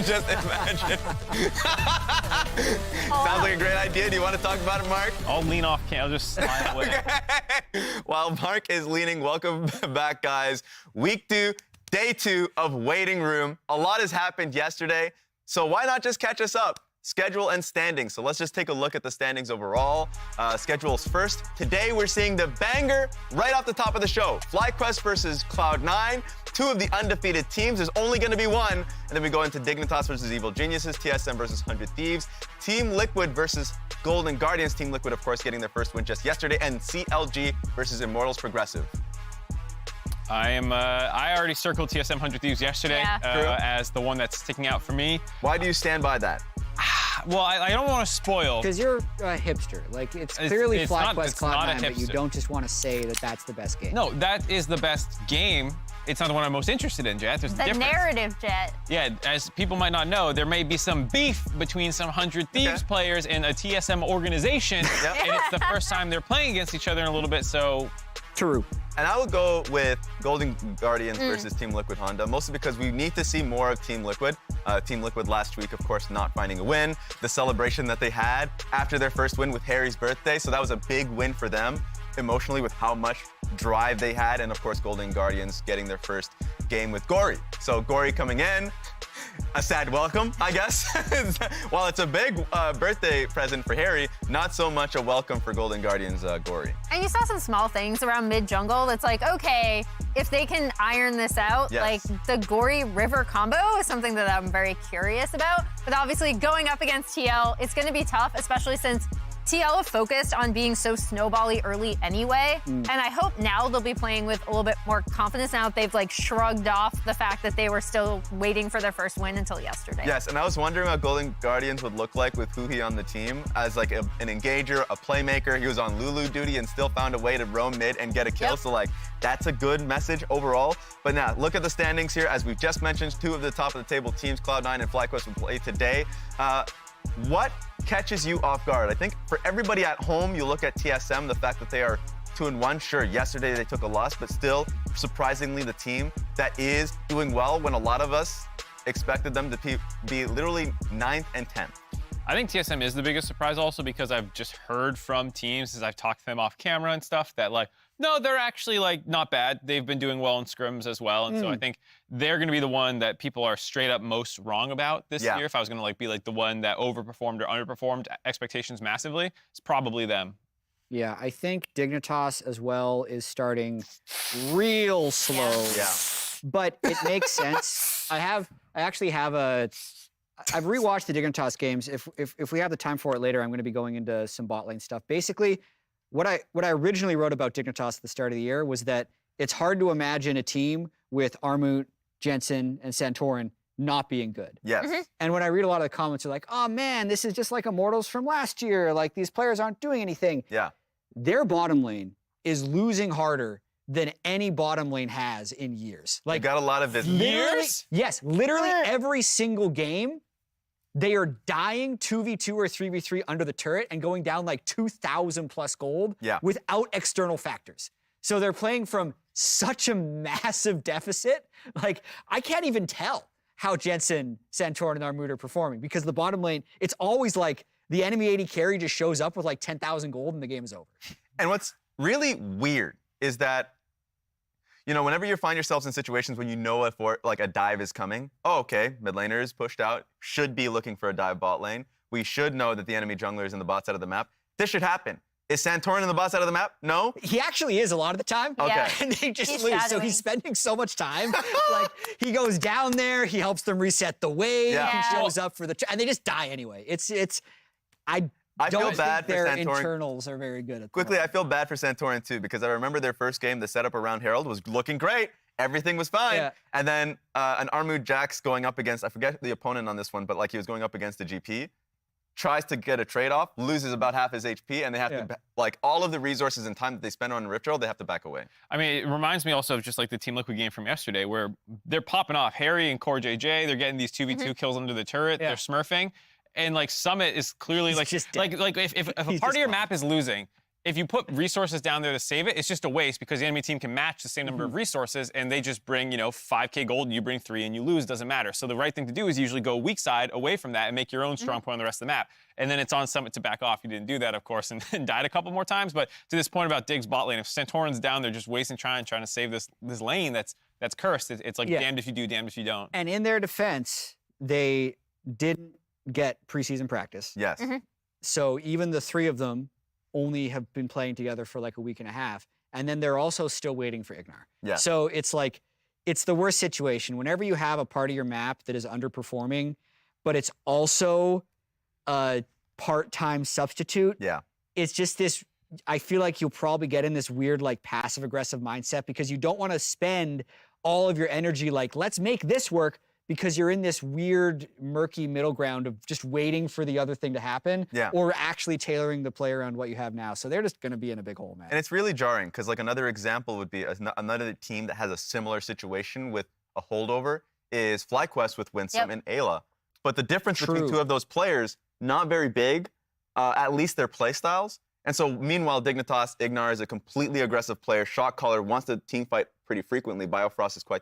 Just imagine. Sounds like a great idea. Do you want to talk about it, Mark? I'll lean off. I'll just slide away. While Mark is leaning, welcome back, guys. Week 2, day 2 of Waiting Room. A lot has happened yesterday, so why not just catch us up? Schedule and standings. So let's just take a look at the standings overall. Schedules first. Today we're seeing the banger right off the top of the show. FlyQuest versus Cloud9. 2 of the undefeated teams. There's only going to be one. And then we go into Dignitas versus Evil Geniuses, TSM versus 100 Thieves, Team Liquid versus Golden Guardians. Team Liquid, of course, getting their first win just yesterday, and CLG versus Immortals Progressive. I already circled TSM 100 Thieves yesterday as the one that's sticking out for me. Why do you stand by that? Well, I don't want to spoil. Because you're a hipster. Like, it's clearly FlyQuest Cloud9, but you don't just want to say that that's the best game. No, that is the best game. It's not the one I'm most interested in, Jet. There's a difference. Narrative, Jet. Yeah, as people might not know, there may be some beef between some 100 Thieves players and a TSM organization, and it's the first time they're playing against each other in a little bit, so... True. And I would go with Golden Guardians versus Team Liquid Honda, mostly because we need to see more of Team Liquid. Team Liquid last week, of course, not finding a win. The celebration that they had after their first win with Harry's birthday, so that was a big win for them emotionally with how much drive they had. And of course, Golden Guardians getting their first game with Gory. So Gory coming in, a sad welcome, I guess. While it's a big birthday present for Harry, not so much a welcome for Golden Guardians Gory. And you saw some small things around mid-jungle that's like, okay, if they can iron this out, like the Gory River combo is something that I'm very curious about. But obviously going up against TL, it's gonna be tough, especially since TL have focused on being so snowbally early anyway, and I hope now they'll be playing with a little bit more confidence now that they've like shrugged off the fact that they were still waiting for their first win until yesterday. Yes, and I was wondering what Golden Guardians would look like with Huhi on the team as like an engager, a playmaker. He was on Lulu duty and still found a way to roam mid and get a kill, so like that's a good message overall. But now, look at the standings here. As we've just mentioned, 2 of the top of the table teams, Cloud9 and FlyQuest, will play today. What catches you off guard? I think for everybody at home, you look at TSM, the fact that they are 2-1. Sure, yesterday they took a loss, but still, surprisingly, the team that is doing well when a lot of us expected them to be literally 9th and 10th. I think TSM is the biggest surprise also because I've just heard from teams as I've talked to them off camera and stuff that like, no, they're actually like not bad. They've been doing well in scrims as well. And so I think they're going to be the one that people are straight up most wrong about this year. If I was going to like be like the one that overperformed or underperformed expectations massively, it's probably them. Yeah, I think Dignitas as well is starting real slow. Yeah. But it makes sense. I've rewatched the Dignitas games. If we have the time for it later, I'm going to be going into some bot lane stuff. Basically, what I originally wrote about Dignitas at the start of the year was that it's hard to imagine a team with Armut, Jensen, and Santorin not being good. Yes. And when I read a lot of the comments, they're like, oh man, this is just like Immortals from last year. Like, these players aren't doing anything. Yeah. Their bottom lane is losing harder than any bottom lane has in years. Like, you got a lot of visitors. Years? Yes, literally every single game, they are dying 2v2 or 3v3 under the turret and going down like 2,000 plus gold without external factors. So they're playing from such a massive deficit. Like, I can't even tell how Jensen, Santorin, and Armut are performing because the bottom lane, it's always like the enemy AD carry just shows up with like 10,000 gold and the game is over. And what's really weird is that, you know, whenever you find yourselves in situations when you know a dive is coming, oh, okay, mid laner is pushed out, should be looking for a dive bot lane. We should know that the enemy jungler is in the bot side of the map. This should happen. Is Santorin in the bot side of the map? No? He actually is a lot of the time. Okay. And they just lose. So he's spending so much time. Like, he goes down there, he helps them reset the wave, he shows up for and they just die anyway. I don't think their internals are very good at Quickly, I feel bad for Santorin too, because I remember their first game, the setup around Herald was looking great. Everything was fine. Yeah. And then an Armut Jax going up against, I forget the opponent on this one, but like he was going up against the GP, tries to get a trade-off, loses about half his HP, and they have to, like, all of the resources and time that they spend on Rift Trail, they have to back away. I mean, it reminds me also of just like the Team Liquid game from yesterday where they're popping off. Harry and Core JJ, they're getting these 2v2 kills under the turret, they're smurfing. And like Summit is clearly like, just if a part of your map is losing if you put resources down there to save it, it's just a waste because the enemy team can match the same number of resources and they just bring, 5k gold and you bring 3 and you lose, doesn't matter. So the right thing to do is usually go weak side away from that and make your own strong point on the rest of the map. And then it's on Summit to back off. You didn't do that, of course, and died a couple more times. But to this point about Dig's bot lane, if Santorin's down there just wasting trying to save this lane that's cursed, it's like damned if you do, damned if you don't. And in their defense, they didn't get preseason practice. Yes. So even the 3 of them only have been playing together for like a week and a half. And then they're also still waiting for Ignar. Yeah. So it's like, it's the worst situation. Whenever you have a part of your map that is underperforming, but it's also a part-time substitute. Yeah. It's just this, I feel like you'll probably get in this weird like passive-aggressive mindset because you don't want to spend all of your energy like, let's make this work, because you're in this weird, murky middle ground of just waiting for the other thing to happen, or actually tailoring the play around what you have now. So they're just going to be in a big hole, man. And it's really jarring because like another example would be another team that has a similar situation with a holdover is FlyQuest with Winsome and Ayla. But the difference between 2 of those players, not very big, at least their play styles. And so meanwhile, Dignitas, Ignar is a completely aggressive player. Shot caller wants to team fight pretty frequently. Biofrost is quite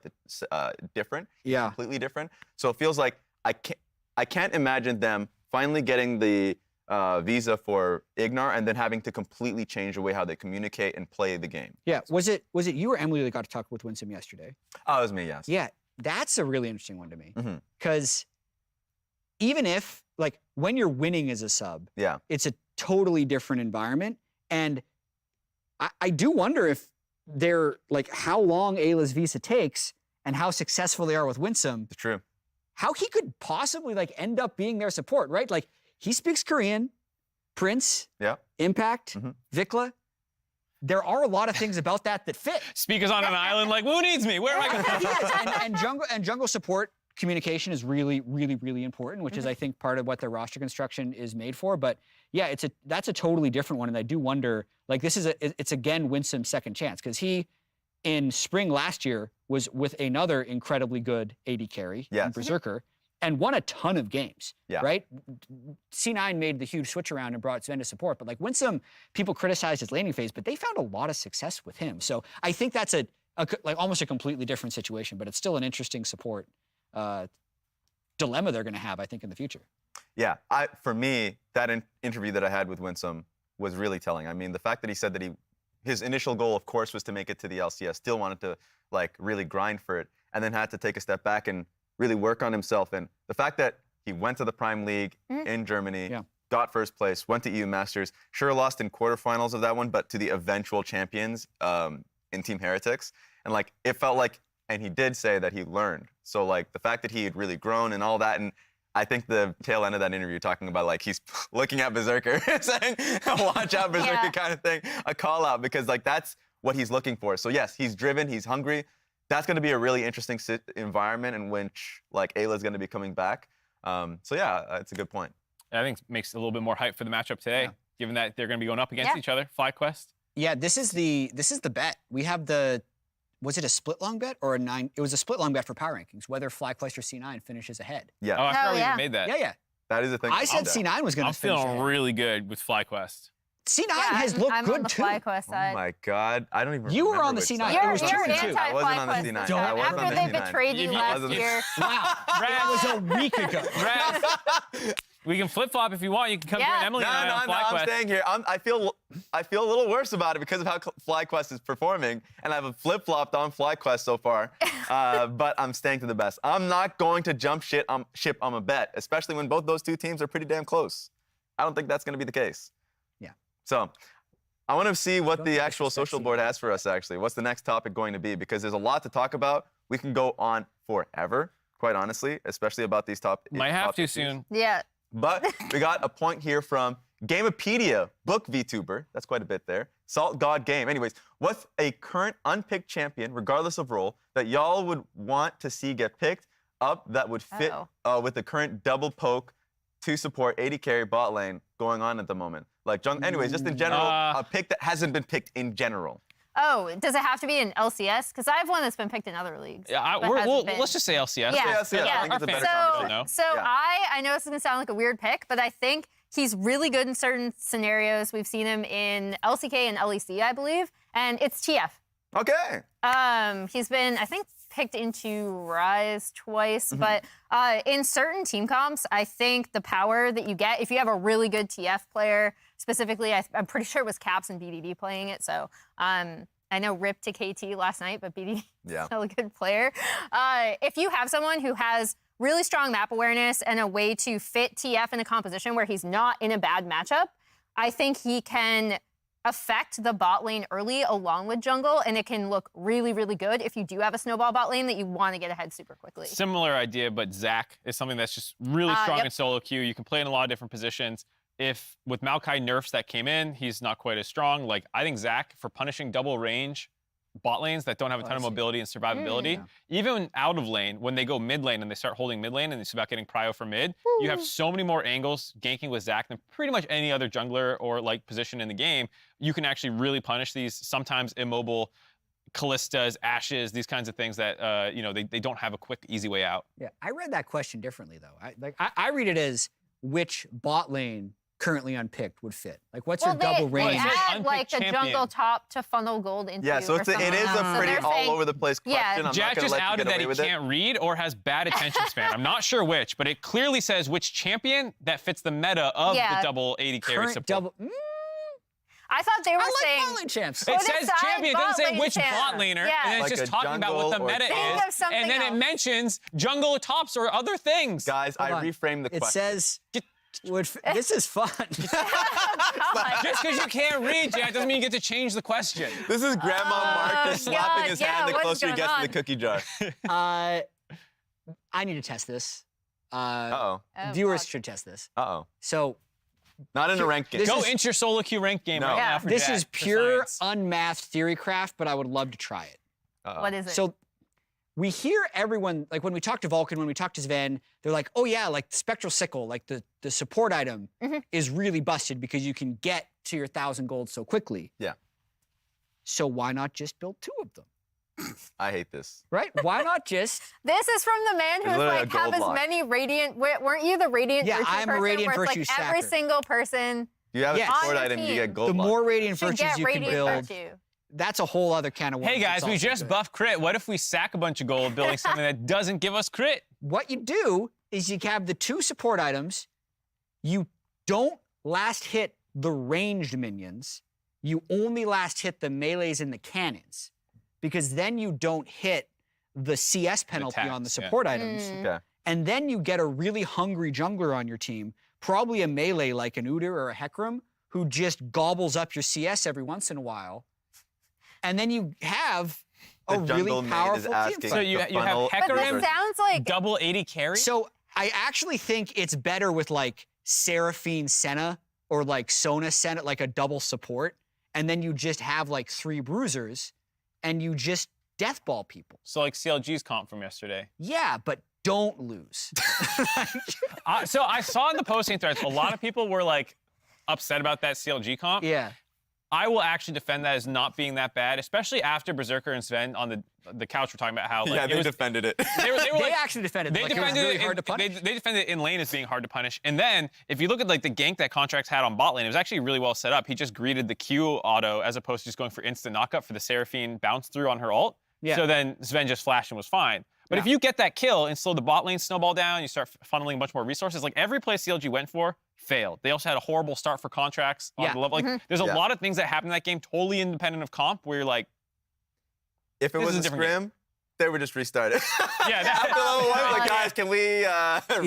different. Yeah. Completely different. So it feels like I can't imagine them finally getting the visa for Ignar and then having to completely change the way how they communicate and play the game. Yeah. Was it you or Emily that got to talk with Winsome yesterday? Oh, it was me, yes. Yeah. That's a really interesting one to me. Because even if, like, when you're winning as a sub, it's a totally different environment. And I do wonder if they're, like, how long Ayla's visa takes and how successful they are with Winsome. It's true. How he could possibly, like, end up being their support, right? Like, he speaks Korean, Prince, Impact, Vikla. There are a lot of things about that fit. Speakers on an island like, who needs me? Where am I going? And jungle support communication is really, really, really important, which is, I think, part of what their roster construction is made for. But yeah, that's a totally different one. And I do wonder, like, it's again Winsome's second chance, because he, in spring last year, was with another incredibly good AD carry, in Berserker, and won a ton of games, right? C9 made the huge switch around and brought Sven to support, but like Winsome, people criticized his laning phase, but they found a lot of success with him. So I think that's like almost a completely different situation, but it's still an interesting support dilemma they're going to have, I think, in the future. Yeah, for me, that interview that I had with Winsome was really telling. I mean, the fact that he said that his initial goal, of course, was to make it to the LCS, still wanted to like really grind for it, and then had to take a step back and really work on himself. And the fact that he went to the Prime League in Germany, got first place, went to EU Masters, sure lost in quarterfinals of that one, but to the eventual champions in Team Heretics. And like, it felt like, and he did say that he learned. So like the fact that he had really grown and all that, and I think the tail end of that interview talking about like he's looking at Berserker saying, watch out Berserker kind of thing, a call out, because like that's what he's looking for. So yes, he's driven, he's hungry. That's going to be a really interesting environment in which like Ayla's going to be coming back. So yeah, it's a good point. I think it makes a little bit more hype for the matchup today, given that they're going to be going up against each other. FlyQuest. Yeah, this is the bet. We have was it a split long bet or a 9? It was a split long bet for power rankings, whether FlyQuest or C9 finishes ahead. Yeah. Oh, I forgot we even made that. Yeah. That is a thing. I said C9 was going to finish ahead. I'm feeling really good with FlyQuest. C9 has looked I'm good on the too. FlyQuest side. Oh my God, I don't even. You were remember on the which C9. side. It was You're 2-2. I wasn't on the anti-FlyQuest C9. this I time. wasn't on After the they C9. betrayed you last year. Wow, that was a week ago. We can flip-flop if you want. You can come join Emily and I on FlyQuest. I'm staying here. I feel a little worse about it because of how FlyQuest is performing, and I've flip-flopped on FlyQuest so far, but I'm staying to the best. I'm not going to jump ship on a bet, especially when both those two teams are pretty damn close. I don't think that's going to be the case. Yeah. So I want to see what the actual social board has for us, actually. What's the next topic going to be? Because there's a lot to talk about. We can go on forever, quite honestly, especially about these topics. Might have to soon. Yeah. But we got a point here from Gamepedia, book VTuber. That's quite a bit there. Salt God Game. Anyways, what's a current unpicked champion, regardless of role, that y'all would want to see get picked up that would fit with the current double poke to support AD carry bot lane going on at the moment? Like, anyways, just in general, a pick that hasn't been picked in general. Oh, does it have to be an LCS? Because I have one that's been picked in other leagues. Yeah, let's just say LCS. Yeah, I think it's a better conversation. So I know this is going to sound like a weird pick, but I think He's really good in certain scenarios. We've seen him in LCK and LEC, I believe, and it's TF. Okay. He's been, I think, picked into Rise twice, but in certain team comps, I think the power that you get, if you have a really good TF player, specifically, I'm pretty sure it was Caps and BDD playing it, so I know RIP to KT last night, but BDD is still a good player. If you have someone who has really strong map awareness and a way to fit TF in a composition where he's not in a bad matchup, I think he can affect the bot lane early along with jungle, and it can look really, really good if you do have a snowball bot lane that you want to get ahead super quickly. Similar idea, but Zac is something that's just really strong in solo queue. You can play in a lot of different positions. If with Maokai nerfs that came in, he's not quite as strong. Like, I think Zac, for punishing double range bot lanes that don't have a ton of mobility and survivability, even out of lane, when they go mid lane and they start holding mid lane and it's about getting prio for mid, you have so many more angles ganking with Zac than pretty much any other jungler or like position in the game. You can actually really punish these sometimes immobile Kallistas, Ashes, these kinds of things that you know, they don't have a quick, easy way out. Yeah, I read that question differently though. I read it as which bot lane currently unpicked would fit. Like, what's your double range? They add like a jungle top to funnel gold into. Yeah, so it is a pretty all over the place question. I'm Jack not just let outed you get that away he with can't read or has bad attention span. I'm not sure which, but it clearly says which champion that fits the meta of the double 80 carry Current support. double. I thought they were saying bot lane champs. It says champion, it doesn't say which bot laner, Yeah. and then it's Like just a talking about what the jungle or meta top. is, and then it mentions jungle tops or other things. Guys, I reframed the question. It says, this is fun. Just because you can't read, Jack, doesn't mean you get to change the question. This is Grandma Mark just slapping God, his hand the what's closer he going gets to on? the cookie jar. I need to test this. Uh-oh. Viewers should test this. Uh-oh. So Not in a ranked game. Go into your solo queue rank game right now for this Jack, is for pure science. unmathed theory craft, but I would love to try it. What is it? So we hear everyone, like when we talk to Vulcan, when we talk to Sven, they're like, oh yeah, like the Spectral Sickle, like the support item is really busted because you can get to your 1,000 gold so quickly. Yeah. So why not just build 2 of them? I hate this. Right? Why not just... This is from the man who It's was literally like, a have gold as block. many radiant. Weren't you the radiant? Yeah, virtue I'm a person, radiant where it's virtue like every stacker. single person You have a Yes. support on your item, you team. get gold The block. more radiant should virtues get you can radiant build, virtue. that's a whole other can of worms. Hey guys, that's we also just good. buffed crit. What if we sack a bunch of gold building something that doesn't give us crit? What you do is you have the 2 support items. You don't last hit the ranged minions. You only last hit the melees and the cannons, because then you don't hit the CS penalty on the attacks, yeah. support items. Okay. And then you get a really hungry jungler on your team, probably a melee like an Udyr or a Hecarim, who just gobbles up your CS every once in a while. And then you have a The jungle really maid is powerful team asking fight. So you the have funnel- But this Hecarim, sounds like double 80 carry? So I actually think it's better with like Seraphine Senna or like Sona Senna, like a double support. And then you just have like 3 bruisers and you just deathball people. So like CLG's comp from yesterday. Yeah, but don't lose. So I saw in the posting threads, a lot of people were like upset about that CLG comp. Yeah. I will actually defend that as not being that bad, especially after Berserker and Sven on the couch were talking about how like, Yeah, it they was, defended it. they were They like, actually defended they it. Like, it was defended really it hard to in, punish. they defended it in lane as being hard to punish. And then if you look at like the gank that Contracts had on bot lane, it was actually really well set up. He just greeted the Q auto as opposed to just going for instant knockup for the Seraphine bounce through on her ult. Yeah. So then Sven just flashed and was fine. But if Yeah. you get that kill and slow the bot lane snowball down, you start funneling a bunch more resources. Like every play CLG went for failed. They also had a horrible start for Contracts on Yeah. the level. Like there's a Yeah. lot of things that happen in that game totally independent of comp where you're like, If it This was is a a different scrim, they would just restart it. Yeah, that- After level 1, like, Yeah. guys, can we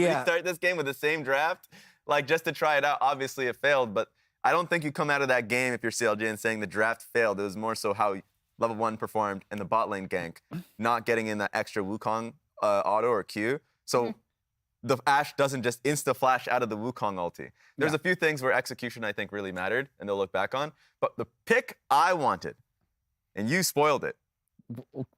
restart this game with the same draft? Like, just to try it out. Obviously, it failed, but I don't think you come out of that game if you're CLG and saying the draft failed. It was more so how level 1 performed in the bot lane gank, not getting in that extra Wukong auto or Q. So the Ashe doesn't just insta-flash out of the Wukong ulti. There's a few things where execution, I think, really mattered, and they'll look back on. But the pick I wanted, and you spoiled it.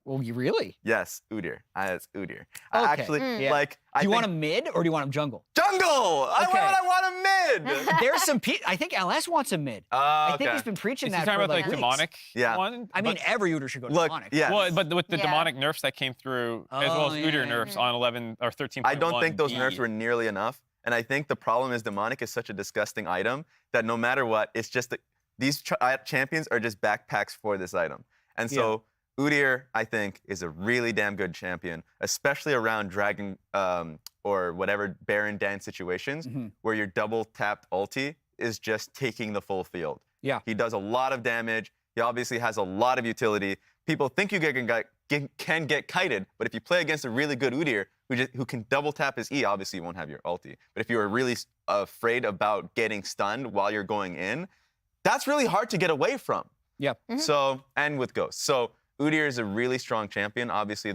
Oh, you really? Yes, Udyr. It's Udyr. Okay. I actually, like, I Do you think want him mid or do you want him jungle? jungle! Why Okay. would I want a mid? There's some I think LS wants him mid. I think he's been preaching is that he talking for about like like weeks. demonic Yeah. one? I mean, But- every Udyr should go Look, demonic. yeah. Well, but with the Yeah. demonic nerfs that came through, as well as Oh, yeah, Udyr yeah, nerfs yeah. on 11 or 13. I don't think those nerfs were nearly enough. And I think the problem is Demonic is such a disgusting item that no matter what, it's just that these champions are just backpacks for this item. And so Udyr, I think, is a really damn good champion, especially around Dragon or whatever Baron dance situations where your double tapped ulti is just taking the full field. Yeah. He does a lot of damage. He obviously has a lot of utility. People think you can get kited, but if you play against a really good Udyr who can double tap his E, obviously you won't have your ulti. But if you are really afraid about getting stunned while you're going in, that's really hard to get away from. Yeah. So, and with Ghost. So Udyr is a really strong champion. Obviously,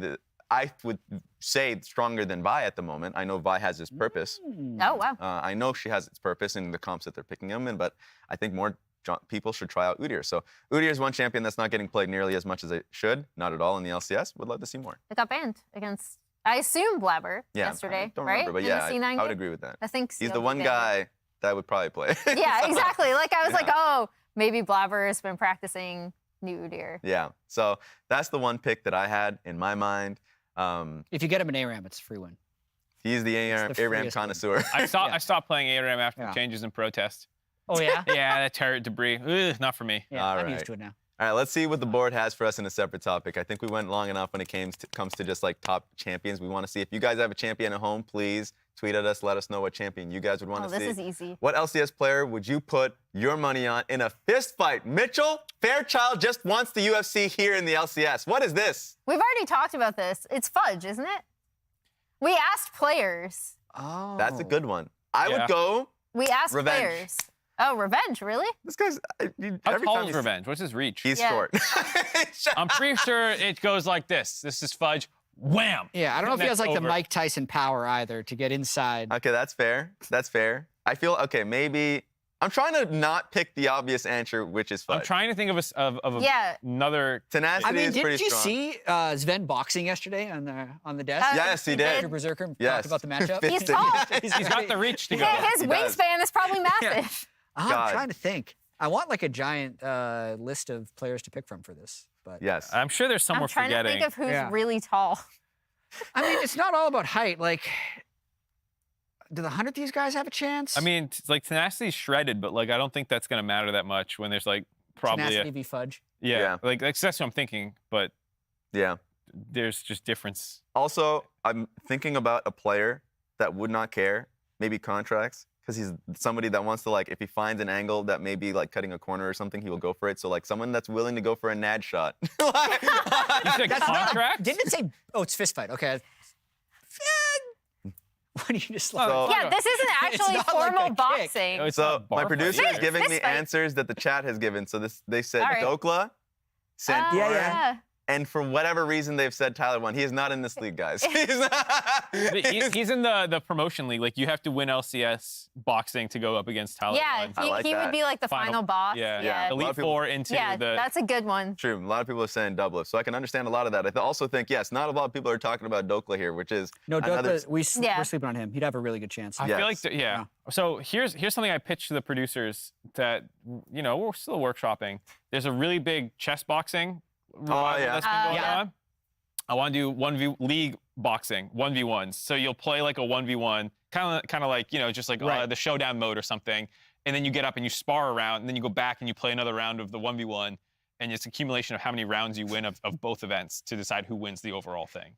I would say stronger than Vi at the moment. I know Vi has his purpose. Oh, wow. I know she has its purpose in the comps that they're picking him in, but I think more people should try out Udyr. So Udyr is one champion that's not getting played nearly as much as it should. Not at all in the LCS. Would love to see more. It got banned against, I assume, Blabber yesterday, I don't right? remember, but In the yeah, C9 I would game? agree with that. I think He's CLG the one banned guy that would probably play. Yeah, exactly. Like I was like, oh, maybe Blabber has been practicing new Udyr. Yeah. So that's the one pick that I had in my mind. If you get him an ARAM, it's a free win. He's the ARAM freest connoisseur. I stopped playing ARAM after the changes in protest. Oh, yeah? Yeah, that turret debris. Ugh, not for me. Yeah, All I'm right. used to it now. All right, let's see what the board has for us in a separate topic. I think we went long enough when it comes to just like top champions. We want to see if you guys have a champion at home, please tweet at us. Let us know what champion you guys would want to see. This is easy. What LCS player would you put your money on in a fist fight? Mitchell Fairchild just wants the UFC here in the LCS. What is this? We've already talked about this. It's fudge, isn't it? We asked players. Oh. That's a good one. I would go. We asked Revenge. players. Oh, revenge, really? This guy's. How every tall time is he's- Revenge? What's his reach? He's Yeah. short. I'm pretty sure it goes like this. This is fudge. Wham! Yeah, I don't know if he has like the Over. Mike Tyson power either to get inside. Okay, that's fair. That's fair. I feel okay. Maybe I'm trying to not pick the obvious answer, which is fudge. I'm trying to think of another. Tenacity I mean, is pretty didn't you strong. see Sven boxing yesterday on the desk? Yes, he He did. Dr. Berserker Yes. talked about the matchup. He's tall. He's got the reach to go. Yeah, his He does. wingspan is probably massive. I'm God. trying to think. I want like a giant list of players to pick from for this. But Yes. I'm sure there's some I'm we're trying forgetting. to think of who's Yeah. really tall. I mean, it's not all about height. Like, do the 100 these guys have a chance? I mean, like Tenacity's shredded, but like I don't think that's gonna matter that much when there's like probably Tenacity v Fudge. yeah, like that's what I'm thinking, but Yeah. there's just difference. Also, I'm thinking about a player that would not care, maybe contracts, because he's somebody that wants to, like, if he finds an angle that may be like cutting a corner or something, he will go for it. So like someone that's willing to go for a nad shot. You said That's not- contract? Didn't it say? Oh, it's fist fight. Okay. What do you just like? So- Yeah, this isn't actually not like formal a kick. boxing. No, it's So not bar my producer fight is either. giving me Fist fight. answers that the chat has given. So they said All right. Dokla, Centaur, Yeah. and for whatever reason they've said Tyler won. He is not in this league, guys. He's not. He's in the promotion league. Like you have to win LCS boxing to go up against Tyler. Yeah, One. I like he that. would be like the final boss. Yeah, Yeah. A lot Elite of people- Four into Yeah, the. that's a good one. True. A lot of people are saying double. So I can understand a lot of that. I also think, yes, not a lot of people are talking about Dokla here, which is No, another. Dokla, we're sleeping on him. He'd have a really good chance. I Yes. feel like yeah. So here's something I pitched to the producers that we're still workshopping. There's a really big chess boxing revival yeah. that's been going Yeah. on. I want to do 1v league boxing, 1v1s. So you'll play like a 1v1, kind of like just like Right. the showdown mode or something, and then you get up and you spar around, and then you go back and you play another round of the 1v1, and it's accumulation of how many rounds you win of both events to decide who wins the overall thing.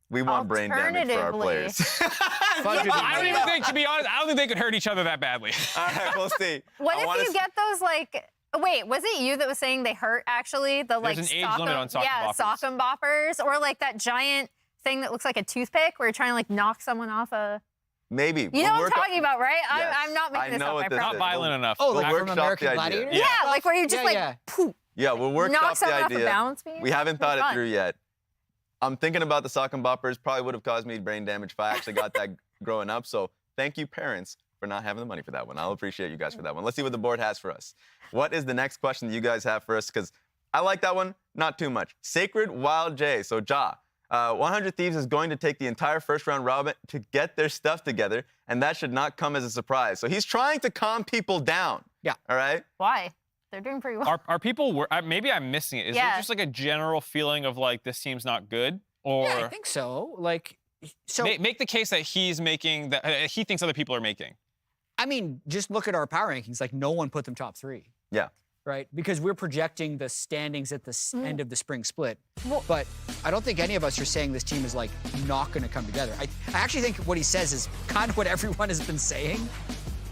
We want brain damage for our Alternatively- players. Fudge would be I don't great. even think, to be honest, I don't think they could hurt each other that badly. All right, we'll see. What I if wanna you s- get those like? Wait, was it you that was saying they hurt actually? The like an age sock limit on sock and boppers. sock and boppers, or like that giant thing that looks like a toothpick where you're trying to like knock someone off a. Maybe. You We'll know what I'm work on- talking about, right? Yes, I'm not I making this know up. what I this Not is. promise. violent enough. Oh, like We'll from workshop American the idea. Gladiator? Yeah, like where you just Yeah. poof, Yeah, we'll work knock off the someone off a idea. balance beam. We haven't thought it Fun. through yet. I'm thinking about the sock and boppers. Probably would have caused me brain damage if I actually got that growing up. So thank you, parents, for not having the money for that one. I'll appreciate you guys for that one. Let's see what the board has for us. What is the next question that you guys have for us? Because I like that one, not too much. Sacred Wild J. So Ja, 100 Thieves is going to take the entire first round robin to get their stuff together, and that should not come as a surprise. So he's trying to calm people down. Yeah. All right? Why? They're doing pretty well. Are people? Maybe I'm missing it. Is Yeah. there just like a general feeling of like this team's not good, or Yeah, I think so. Like, So Make the case that he's making, that he thinks other people are making. I mean, just look at our power rankings. Like, no one put them top 3. Yeah. Right? Because we're projecting the standings at the end of the spring split. But I don't think any of us are saying this team is, like, not going to come together. I actually think what he says is kind of what everyone has been saying.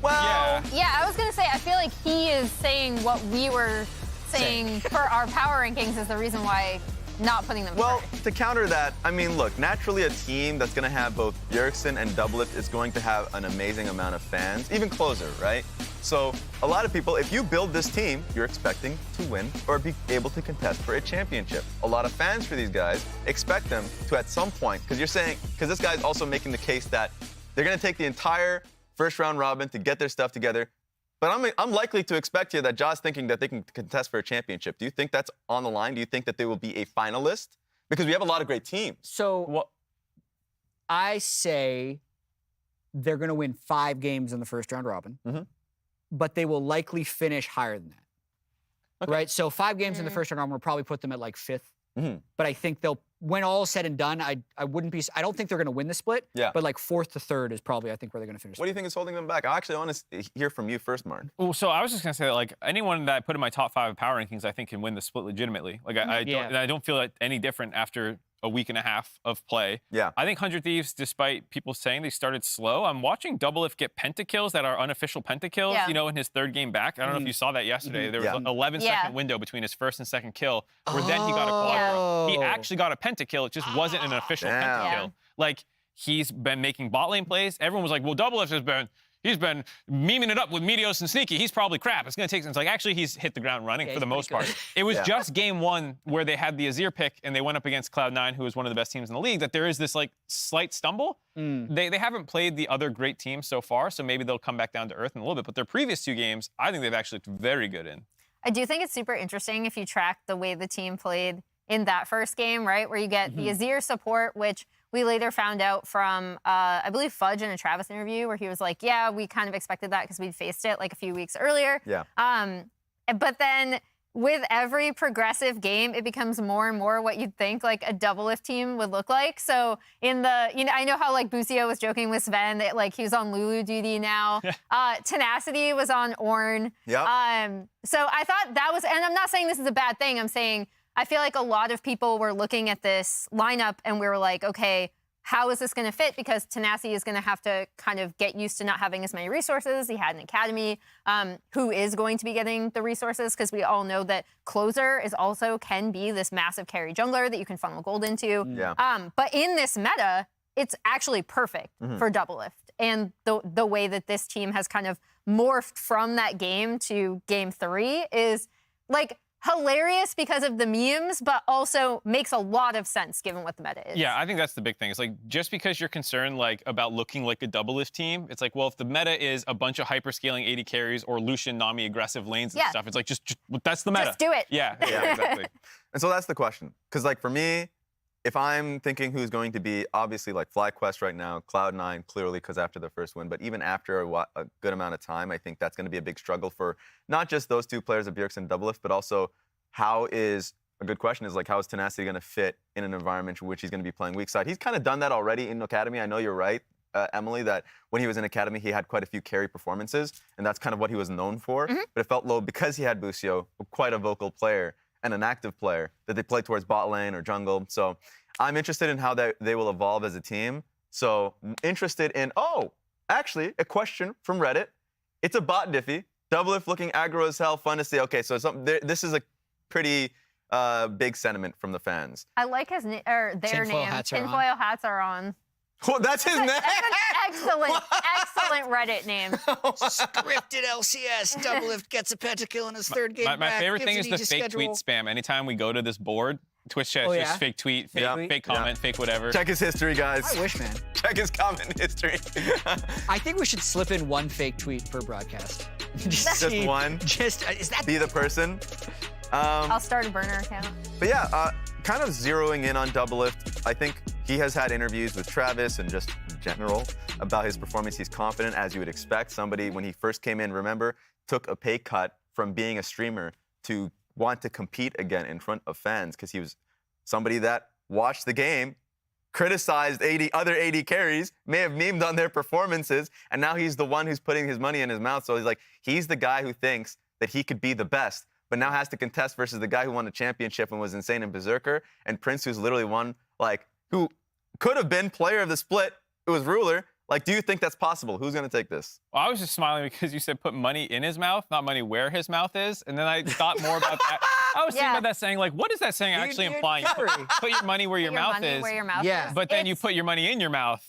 Well, yeah, I was going to say, I feel like he is saying what we were saying for our power rankings is the reason why not putting them first. To counter that, I mean, look, naturally a team that's going to have both Bjergsen and double-lift is going to have an amazing amount of fans, even closer, right? So a lot of people, if you build this team, you're expecting to win or be able to contest for a championship. A lot of fans for these guys expect them to at some point, because this guy's also making the case that they're going to take the entire first round robin to get their stuff together. But I'm likely to expect here that Ja's thinking that they can contest for a championship. Do you think that's on the line? Do you think that they will be a finalist? Because we have a lot of great teams. So I say they're going to win 5 games in the first round robin, but they will likely finish higher than that. Okay. Right? So 5 games in the first round robin will probably put them at like 5th. But I think when all is said and done, I don't think they're going to win the split. Yeah. But like 4th to 3rd is probably, I think, where they're going to finish. What do you think is holding them back? I actually want to hear from you first, Mark. Well, so I was just going to say that, like, anyone that I put in my top 5 power rankings, I think can win the split legitimately. Like, I don't feel like any different after a week and a half of play. Yeah. I think 100 Thieves, despite people saying they started slow, I'm watching double-lift get pentakills that are unofficial pentakills, you know, in his 3rd game back. I don't know if you saw that yesterday. There was an 11-second window between his 1st and 2nd kill, where then he got a quadra. He actually got a pentakill. It just wasn't an official pentakill. Like, he's been making bot lane plays. Everyone was like, well, double-lift he's been memeing it up with Meteos and Sneaky. He's probably crap. It's going to take some. It's like, actually, he's hit the ground running for the most part. It was just game 1 where they had the Azir pick and they went up against Cloud9, who is one of the best teams in the league, that there is this, like, slight stumble. They haven't played the other great teams so far, so maybe they'll come back down to earth in a little bit. But their previous 2 games, I think they've actually looked very good in. I do think it's super interesting if you track the way the team played in that first game, right? Where you get the Azir support, which we later found out from, I believe, Fudge in a Travis interview, where he was like, yeah, we kind of expected that because we'd faced it like a few weeks earlier. Yeah. But then with every progressive game, it becomes more and more what you'd think like a double-lift team would look like. So in the, I know how like Busio was joking with Sven that like he was on Lulu duty now. Tenacity was on Ornn. Yeah. So I thought that was, and I'm not saying this is a bad thing. I'm saying I feel like a lot of people were looking at this lineup and we were like, okay, how is this going to fit? Because Tenacity is going to have to kind of get used to not having as many resources. He had an academy. Who is going to be getting the resources? Because we all know that Closer can be this massive carry jungler that you can funnel gold into. Yeah. But in this meta, it's actually perfect for double-lift. And the way that this team has kind of morphed from that game to game 3 is like hilarious because of the memes, but also makes a lot of sense given what the meta is. Yeah, I think that's the big thing. It's like, just because you're concerned like about looking like a double-lift team, it's like, well, if the meta is a bunch of hyper-scaling 80 carries or Lucian, Nami aggressive lanes and stuff, it's like, just that's the meta. Just do it. Yeah, exactly. And so that's the question. Because like for me, if I'm thinking who's going to be, obviously like FlyQuest right now, Cloud9 clearly because after the first win, but even after a good amount of time, I think that's going to be a big struggle for not just those 2 players of Bjergsen and double-lift, but also how is Tenacity going to fit in an environment in which he's going to be playing weak side? He's kind of done that already in Academy. I know you're right, Emily, that when he was in Academy, he had quite a few carry performances, and that's kind of what he was known for. But it felt low because he had Busio, quite a vocal player and an active player, that they play towards bot lane or jungle. So I'm interested in how they will evolve as a team. So interested in, actually, a question from Reddit. It's a bot diffie. double-lift looking aggro as hell, fun to see. Okay, so this is a pretty big sentiment from the fans. I like their name. Tinfoil hats are on. Well, that's his name. That's an excellent Reddit name. Scripted LCS. double-lift gets a pentakill in his 3rd game. My favorite thing is the fake tweet spam. Anytime we go to this board, Twitch chat just fake tweet, fake comment, fake whatever. Check his history, guys. I wish, man. Check his comment history. I think we should slip in 1 fake tweet per broadcast. Just one? Is that... Be the person. I'll start a burner account. But yeah, kind of zeroing in on double-lift, I think he has had interviews with Travis and just in general about his performance. He's confident, as you would expect. Somebody, when he first came in, remember, took a pay cut from being a streamer to want to compete again in front of fans because he was somebody that watched the game criticized other AD carries, may have memed on their performances, and now he's the one who's putting his money in his mouth. So he's the guy who thinks that he could be the best, but now has to contest versus the guy who won a championship and was insane in Berserker, and Prince, who's literally won, who could have been player of the split. It was ruler. Do you think that's possible? Who's going to take this? Well, I was just smiling because you said put money in his mouth, not money where his mouth is. And then I thought more about that. I was thinking about that saying, what is that saying actually implying? Put your money where your mouth is. Where your mouth is. But then you put your money in your mouth.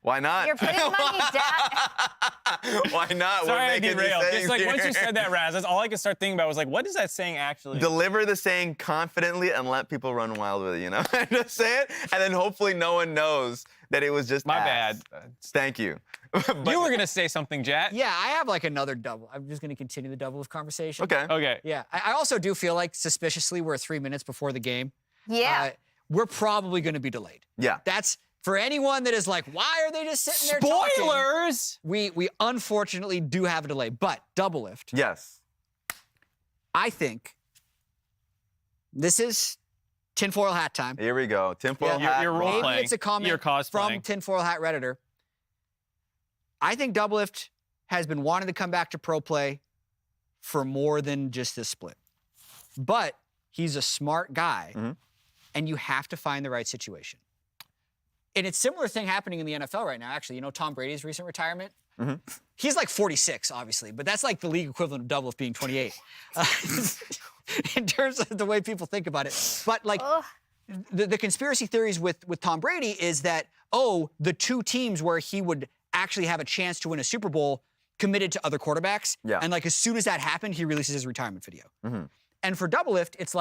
Why not? You're putting money down. Why not? Sorry, I making derailed. these Just sayings once you here. said that, Raz, that's all I could start thinking about was what is that saying actually? Deliver the saying confidently and let people run wild with it, Just say it, and then hopefully no one knows that it was just My ass. bad. Thank you. You were going to say something, Jat. Yeah, I have another double. I'm just going to continue the double of conversation. Okay. Okay. Yeah, I also do feel like suspiciously we're 3 minutes before the game. Yeah. We're probably going to be delayed. Yeah. That's for anyone that is like, why are they just sitting there talking? Spoilers! We unfortunately do have a delay, but double lift. Yes. I think this is tinfoil hat time. Here we go. Tinfoil hat. You're role Maybe playing. it's a comment You're cosplaying. from tinfoil hat Redditor. I think double lift has been wanting to come back to pro play for more than just this split. But he's a smart guy, and you have to find the right situation. And it's a similar thing happening in the NFL right now, actually. Tom Brady's recent retirement? He's 46, obviously, but that's the league equivalent of double lift being 28. In terms of the way people think about it. But the conspiracy theories with Tom Brady is that, the two teams where he would actually have a chance to win a Super Bowl committed to other quarterbacks. Yeah. And as soon as that happened, he releases his retirement video. And for double lift, it's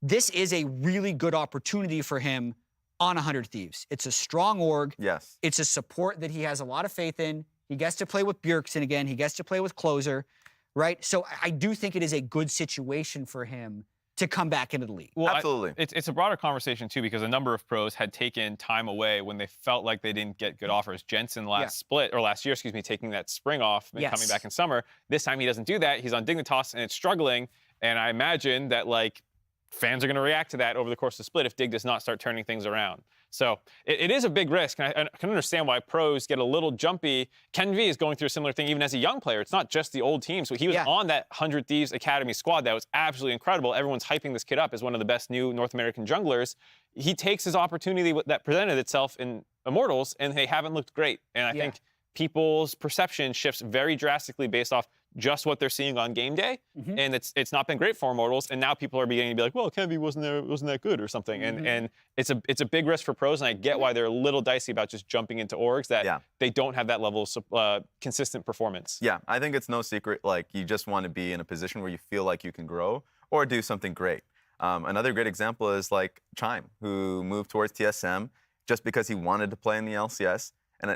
this is a really good opportunity for him on 100 Thieves. It's a strong org. Yes. It's a support that he has a lot of faith in. He gets to play with Bjergsen again. He gets to play with Closer, right? So I do think it is a good situation for him to come back into the league. Well, absolutely. It's a broader conversation, too, because a number of pros had taken time away when they felt like they didn't get good offers. Jensen last year, taking that spring off and coming back in summer. This time he doesn't do that. He's on Dignitas and it's struggling. And I imagine that, fans are going to react to that over the course of the split if Dig does not start turning things around. So it is a big risk, and I can understand why pros get a little jumpy. Ken V is going through a similar thing even as a young player. It's not just the old team. So he was on that 100 Thieves Academy squad. That was absolutely incredible. Everyone's hyping this kid up as one of the best new North American junglers. He takes his opportunity that presented itself in Immortals, and they haven't looked great. And I think people's perception shifts very drastically based off just what they're seeing on game day, and it's not been great for Immortals, and now people are beginning to be like, well, Kevy wasn't that good or something, and it's a big risk for pros, and I get why they're a little dicey about just jumping into orgs that they don't have that level of consistent performance. Yeah, I think it's no secret, you just want to be in a position where you feel like you can grow or do something great. Another great example is Chime, who moved towards TSM just because he wanted to play in the LCS, and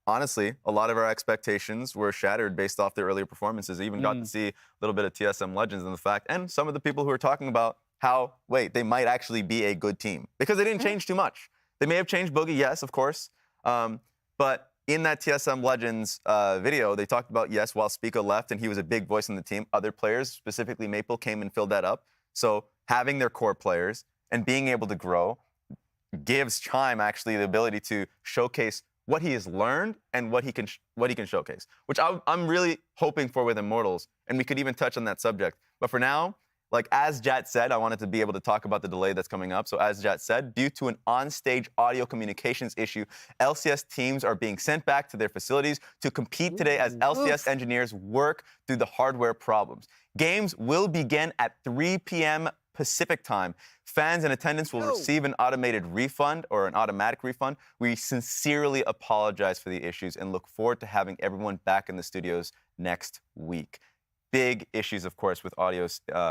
honestly, a lot of our expectations were shattered based off their earlier performances. I even got to see a little bit of TSM Legends in the fact, and some of the people who were talking about how, they might actually be a good team. Because they didn't change too much. They may have changed Boogie, yes, of course. But in that TSM Legends video, they talked about, yes, while Spica left and he was a big voice in the team, other players, specifically Maple, came and filled that up. So having their core players and being able to grow gives Chime actually the ability to showcase what he has learned and what he can showcase, which I'm really hoping for with Immortals, and we could even touch on that subject. But for now, as Jat said, I wanted to be able to talk about the delay that's coming up. So as Jat said, due to an on-stage audio communications issue, LCS teams are being sent back to their facilities to compete today as LCS engineers work through the hardware problems. Games will begin at 3 p.m. Pacific time. Fans in attendance will receive an automated refund or an automatic refund. We sincerely apologize for the issues and look forward to having everyone back in the studios next week. Big issues, of course, with audio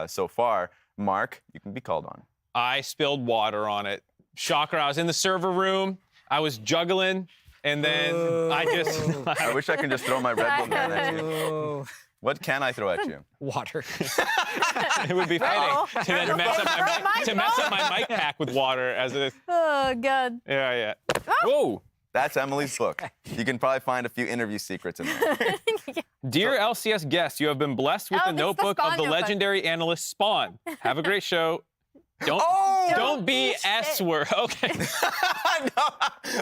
so far. Mark, you can be called on. I spilled water on it. Shocker, I was in the server room. I was juggling, and then I wish I could just throw my Red Bull can at you. What can I throw at you? Water. It would be fitting to then mess up my mic pack with water as it is. Oh, God. Yeah. Whoa. That's Emily's book. You can probably find a few interview secrets in there. Dear LCS guests, you have been blessed with the notebook of the legendary analyst Spawn. Have a great show. Don't be S word. Okay. No.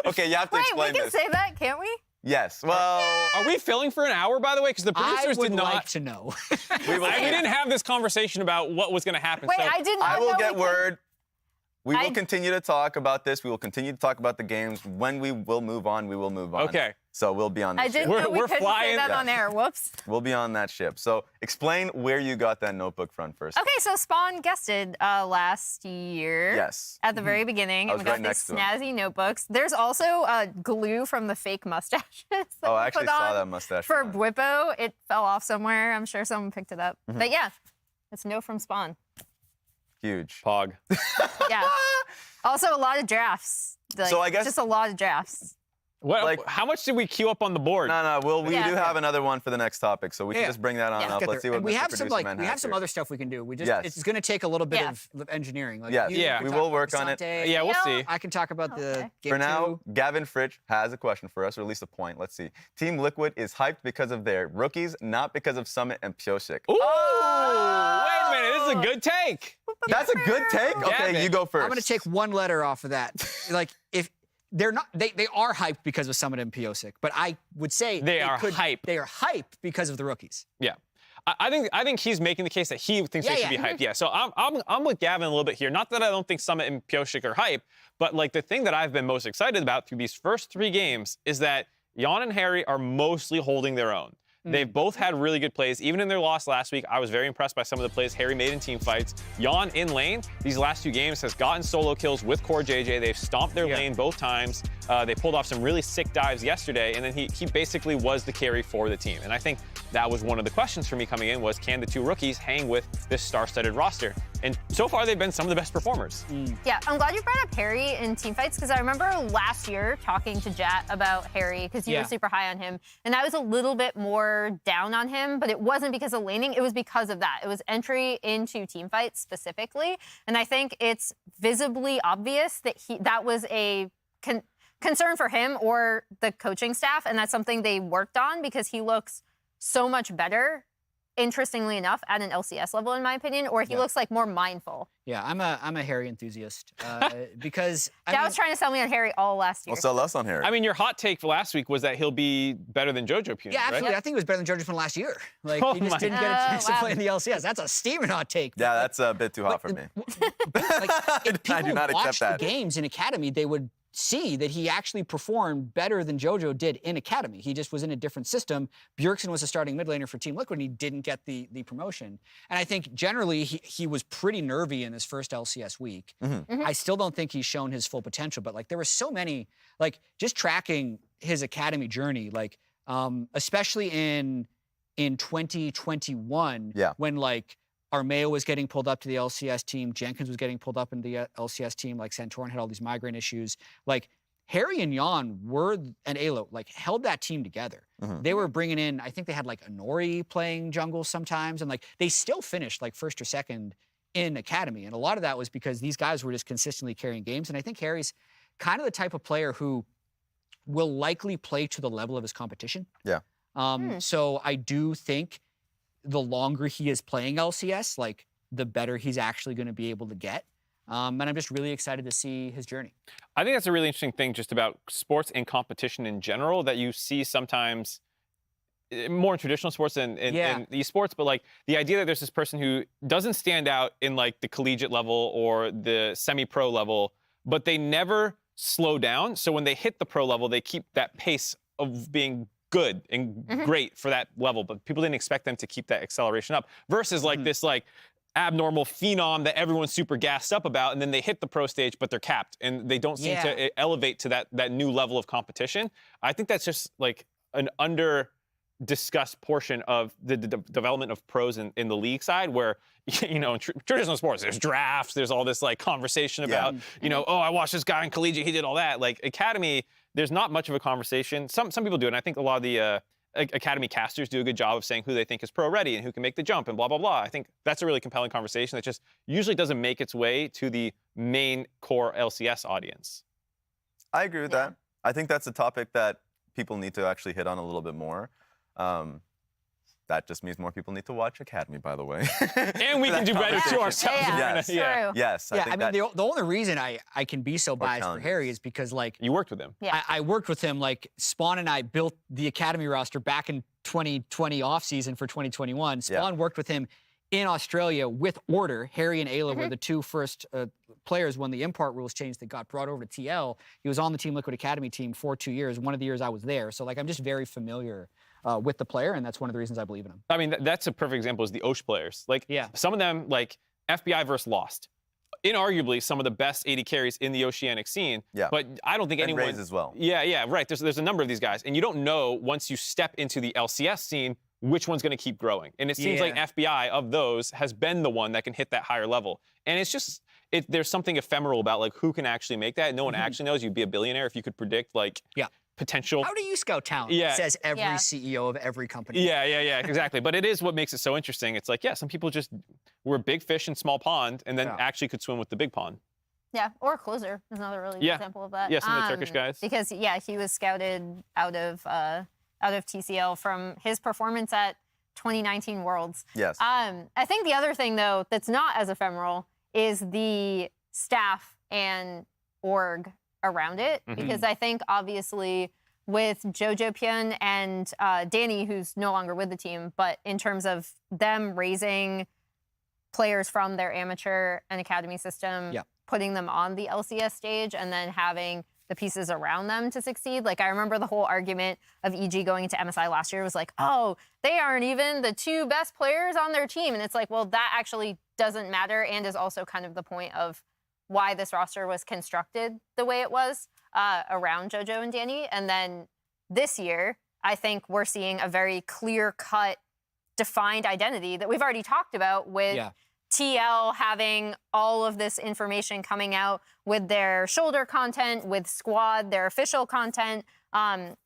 Okay, you have to explain Wait, we can this. say that, can't we? Yes. Well, Are we filling for an hour, by the way? Because the producers I would did not. like to know. We didn't have this conversation about what was going to happen. Wait, so I did not I will know get we could- word. We will continue to talk about this. We will continue to talk about the games. When we will move on, we will move on. Okay. So we'll be on that I ship. didn't know we We're couldn't flying. say that Yeah. on air. Whoops. We'll be on that ship. So explain where you got that notebook from first. Okay, so Spawn guested last year. Yes. At the very beginning, I and was we got right these next to him. snazzy notebooks. There's also glue from the fake mustaches. that Oh, we I actually put saw on that mustache. For one. Bwippo, it fell off somewhere. I'm sure someone picked it up. Mm-hmm. But yeah, it's no from Spawn. Huge. Pog. Yeah. Also, a lot of drafts. Like, So I guess- just a lot of drafts. How much did we queue up on the board? No. We Yeah. do have another one for the next topic, so we can Yeah. just bring that on Yeah. up. Get Let's see there. what And we Mr. have some Producer Man we have has some here. other stuff we can do. We just Yes. it's going to take a little bit Yeah. of engineering. Like Yes. you Yeah. can We talk will about work on it. Asante. Yeah, we'll Yeah. see. I can talk about the Okay. game For now, two. Gavin Fritsch has a question for us, or at least a point. Let's see. Team Liquid is hyped because of their rookies, not because of Summit and Pyosik. Ooh, wait a minute. This is a good take. That's a good take. Okay, Gavin. you go first. I'm going to take one letter off of that. Like if they're not, they are hyped because of Summit and Pyosik, but I would say They are hyped. They are hyped because of the rookies. Yeah. I think he's making the case that he thinks they should be hyped. Yeah. So I'm with Gavin a little bit here. Not that I don't think Summit and Pyosik are hype, but like the thing that I've been most excited about through these first 3 games is that Jan and Harry are mostly holding their own. They've both had really good plays. Even in their loss last week, I was very impressed by some of the plays Harry made in team fights. Jan in lane, these last 2 games, has gotten solo kills with Core JJ. They've stomped their lane both times. They pulled off some really sick dives yesterday, and then he basically was the carry for the team. And I think that was one of the questions for me coming in was, can the 2 rookies hang with this star-studded roster? And so far, they've been some of the best performers. Yeah, I'm glad you brought up Harry in team fights because I remember last year talking to Jat about Harry because you were super high on him. And I was a little bit more down on him, but it wasn't because of laning. It was because of that. It was entry into team fights specifically. And I think it's visibly obvious that that was a concern for him or the coaching staff. And that's something they worked on because he looks so much better, interestingly enough, at an LCS level, in my opinion, or he looks like more mindful. Yeah, I'm a Harry enthusiast because I was trying to sell me on Harry all last year. Well, sell us on Harry. I mean, your hot take for last week was that he'll be better than JoJo Punic, yeah, absolutely. right? I think it was better than Georgia from last year. Like Oh he my just didn't get a chance to wow. play in the LCS. That's a steaming hot take. yeah, that's a bit too hot for me. Like, if people I do not accept watched that. the games in Academy, they would see that he actually performed better than JoJo did in Academy. He just was in a different system. Bjergsen was a starting mid laner for Team Liquid, and he didn't get the promotion. And I think generally he was pretty nervy in his first LCS week. I still don't think he's shown his full potential, but like there were so many, like just tracking his Academy journey, like especially in 2021, when like Armeo was getting pulled up to the LCS team, Jenkins was getting pulled up into the LCS team, like Santorin had all these migraine issues. Like Harry and Jan and Alo, like held that team together. They were bringing in, I think they had like Anori playing jungle sometimes, and like they still finished like first or second in Academy. And a lot of that was because these guys were just consistently carrying games. And I think Harry's kind of the type of player who will likely play to the level of his competition. Yeah. So I do think the longer he is playing LCS, like the better he's actually going to be able to get. And I'm just really excited to see his journey. I think that's a really interesting thing just about sports and competition in general that you see sometimes more in traditional sports and in esports, but like the idea that there's this person who doesn't stand out in like the collegiate level or the semi-pro level, but they never slow down. So when they hit the pro level, they keep that pace of being good and great for that level, but people didn't expect them to keep that acceleration up versus like this like abnormal phenom that everyone's super gassed up about, and then they hit the pro stage, but they're capped and they don't seem to elevate to that new level of competition. I think that's just like an under discussed portion of the development of pros in the league side where, you know, in traditional sports, there's drafts, there's all this like conversation about, you know, oh, I watched this guy in collegiate, he did all that. Like Academy, there's not much of a conversation. Some people do, and I think a lot of the Academy casters do a good job of saying who they think is pro ready and who can make the jump and blah, blah, blah. I think that's a really compelling conversation that just usually doesn't make its way to the main core LCS audience. I agree with that. I think that's a topic that people need to actually hit on a little bit more. That just means more people need to watch Academy, by the way. And we can do better to ourselves. Yes. True. Yes. I mean, the only reason I can be so biased for Harry is because, like, you worked with him. Yeah. I worked with him. Like, Spawn and I built the Academy roster back in 2020 offseason for 2021. Spawn worked with him in Australia with Order. Harry and Ayla were the two first players when the import rules changed that got brought over to TL. He was on the Team Liquid Academy team for 2 years. One of the years I was there. So, like, I'm just very familiar with the player, and that's one of the reasons I believe in him. I mean, that's a perfect example is the Osh players. Like, some of them, like, FBI versus Lost. Inarguably, some of the best AD carries in the oceanic scene. Yeah. But I don't think anyone... Raze as well. Yeah, right. There's a number of these guys. And you don't know, once you step into the LCS scene, which one's going to keep growing. And it seems like FBI, of those, has been the one that can hit that higher level. And it's just... there's something ephemeral about, like, who can actually make that. No one actually knows. You'd be a billionaire if you could predict, like... potential. How do you scout talent? Says every CEO of every company. Yeah, exactly. But it is what makes it so interesting. It's like, some people just were big fish in small pond and then actually could swim with the big pond. Yeah, or Closer is another really good example of that. Yeah, some of the Turkish guys. Because he was scouted out of TCL from his performance at 2019 Worlds. Yes. I think the other thing though that's not as ephemeral is the staff and org around it, because I think obviously with Jojo Pyun and Danny, who's no longer with the team, but in terms of them raising players from their amateur and academy system, putting them on the LCS stage, and then having the pieces around them to succeed. Like, I remember the whole argument of EG going into MSI last year was like, oh, they aren't even the two best players on their team. And it's like, well, that actually doesn't matter, and is also kind of the point of why this roster was constructed the way it was around Jojo and Danny. And then this year, I think we're seeing a very clear-cut, defined identity that we've already talked about with TL having all of this information coming out with their shoulder content, with Squad, their official content,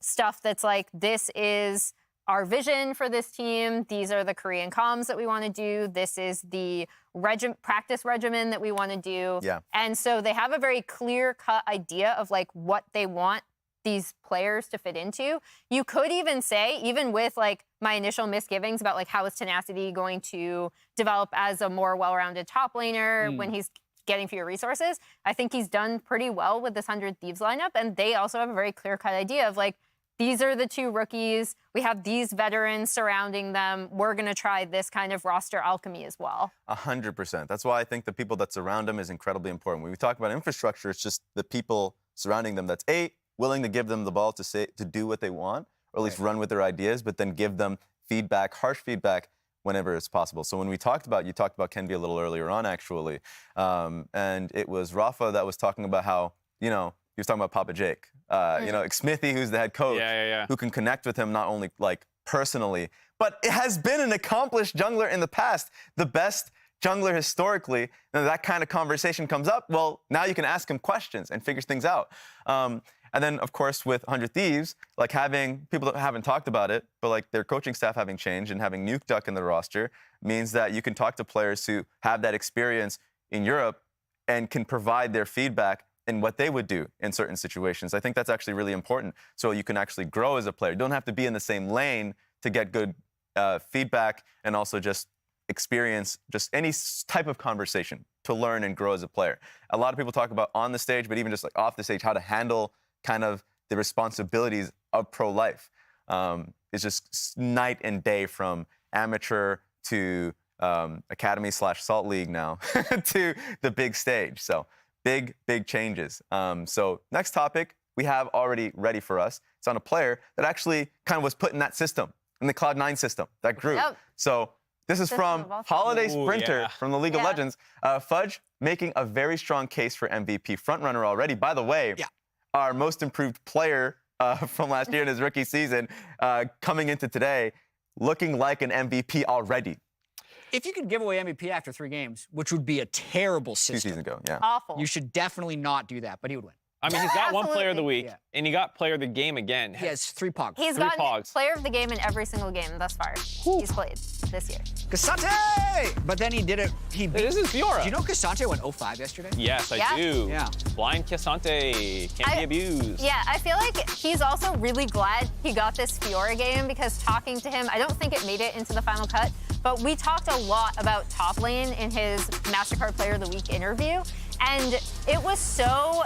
stuff that's like, this is our vision for this team. These are the Korean comms that we want to do. This is the practice regimen that we want to do. Yeah. And so they have a very clear-cut idea of like what they want these players to fit into. You could even say, even with like my initial misgivings about like how is Tenacity going to develop as a more well-rounded top laner when he's getting fewer resources, I think he's done pretty well with this 100 Thieves lineup. And they also have a very clear-cut idea of like, these are the two rookies. We have these veterans surrounding them. We're going to try this kind of roster alchemy as well. 100%. That's why I think the people that surround them is incredibly important. When we talk about infrastructure, it's just the people surrounding them that's willing to give them the ball to do what they want, or at least run with their ideas, but then give them feedback, harsh feedback, whenever it's possible. So when you talked about Kenvi a little earlier on, actually, and it was Rafa that was talking about how, he was talking about Papa Jake. Smithy, who's the head coach, who can connect with him not only like personally, but it has been an accomplished jungler in the past, the best jungler historically. And that kind of conversation comes up. Well, now you can ask him questions and figure things out. And then, of course, with 100 Thieves, like having people that haven't talked about it, but like their coaching staff having changed and having Nuke Duck in the roster means that you can talk to players who have that experience in Europe and can provide their feedback in what they would do in certain situations. I think that's actually really important, so you can actually grow as a player. You don't have to be in the same lane to get good feedback and also just experience just any type of conversation to learn and grow as a player. A lot of people talk about on the stage, but even just like off the stage, how to handle kind of the responsibilities of pro life. It's just night and day from amateur to academy/salt league now to the big stage. So big changes. So next topic we have already ready for us. It's on a player that actually kind of was put in that system, in the Cloud9 system, that group. Yep. So this is from Holiday Sprinter from the League of Yeah. Legends. Fudge making a very strong case for MVP frontrunner already. By the way, our most improved player from last year in his rookie season coming into today, looking like an MVP already. If you could give away MVP after 3 games, which would be a terrible 2 system. seasons ago, yeah. Awful. You should definitely not do that, but he would win. I mean, he's got one player of the Absolutely. week, and he got player of the game again. He has 3 pogs. He's 3 gotten pogs. player of the game in every single game thus far he's played this year. Cassante! But then he did it. He beat. This is Fiora. Do you know Cassante went 0-5 yesterday? Yes, I Yeah. do. Yeah. Blind Cassante can't be abused. Yeah, I feel like he's also really glad he got this Fiora game because talking to him, I don't think it made it into the final cut, but we talked a lot about top lane in his MasterCard Player of the Week interview, and it was so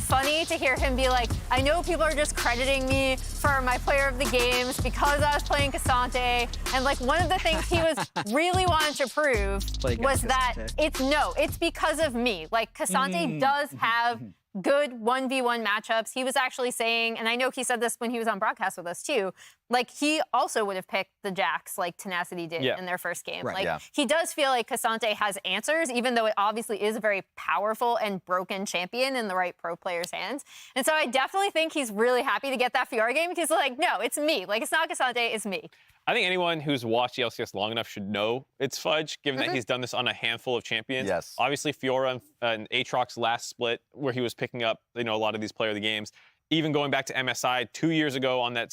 funny to hear him be like, I know people are just crediting me for my player of the games because I was playing Cassante. And like one of the things he was really wanting to prove was that it's because of me. Like Cassante does have good 1v1 matchups. He was actually saying, and I know he said this when he was on broadcast with us too, like he also would have picked the Jax like Tenacity did in their first game. Right. Like he does feel like Cassante has answers, even though it obviously is a very powerful and broken champion in the right pro player's hands. And so I definitely think he's really happy to get that Fiora game because like, no, it's me. Like it's not Cassante, it's me. I think anyone who's watched the LCS long enough should know it's Fudge, given that he's done this on a handful of champions. Yes. Obviously, Fiora and Aatrox's last split, where he was picking up, a lot of these player of the games. Even going back to MSI 2 years ago on that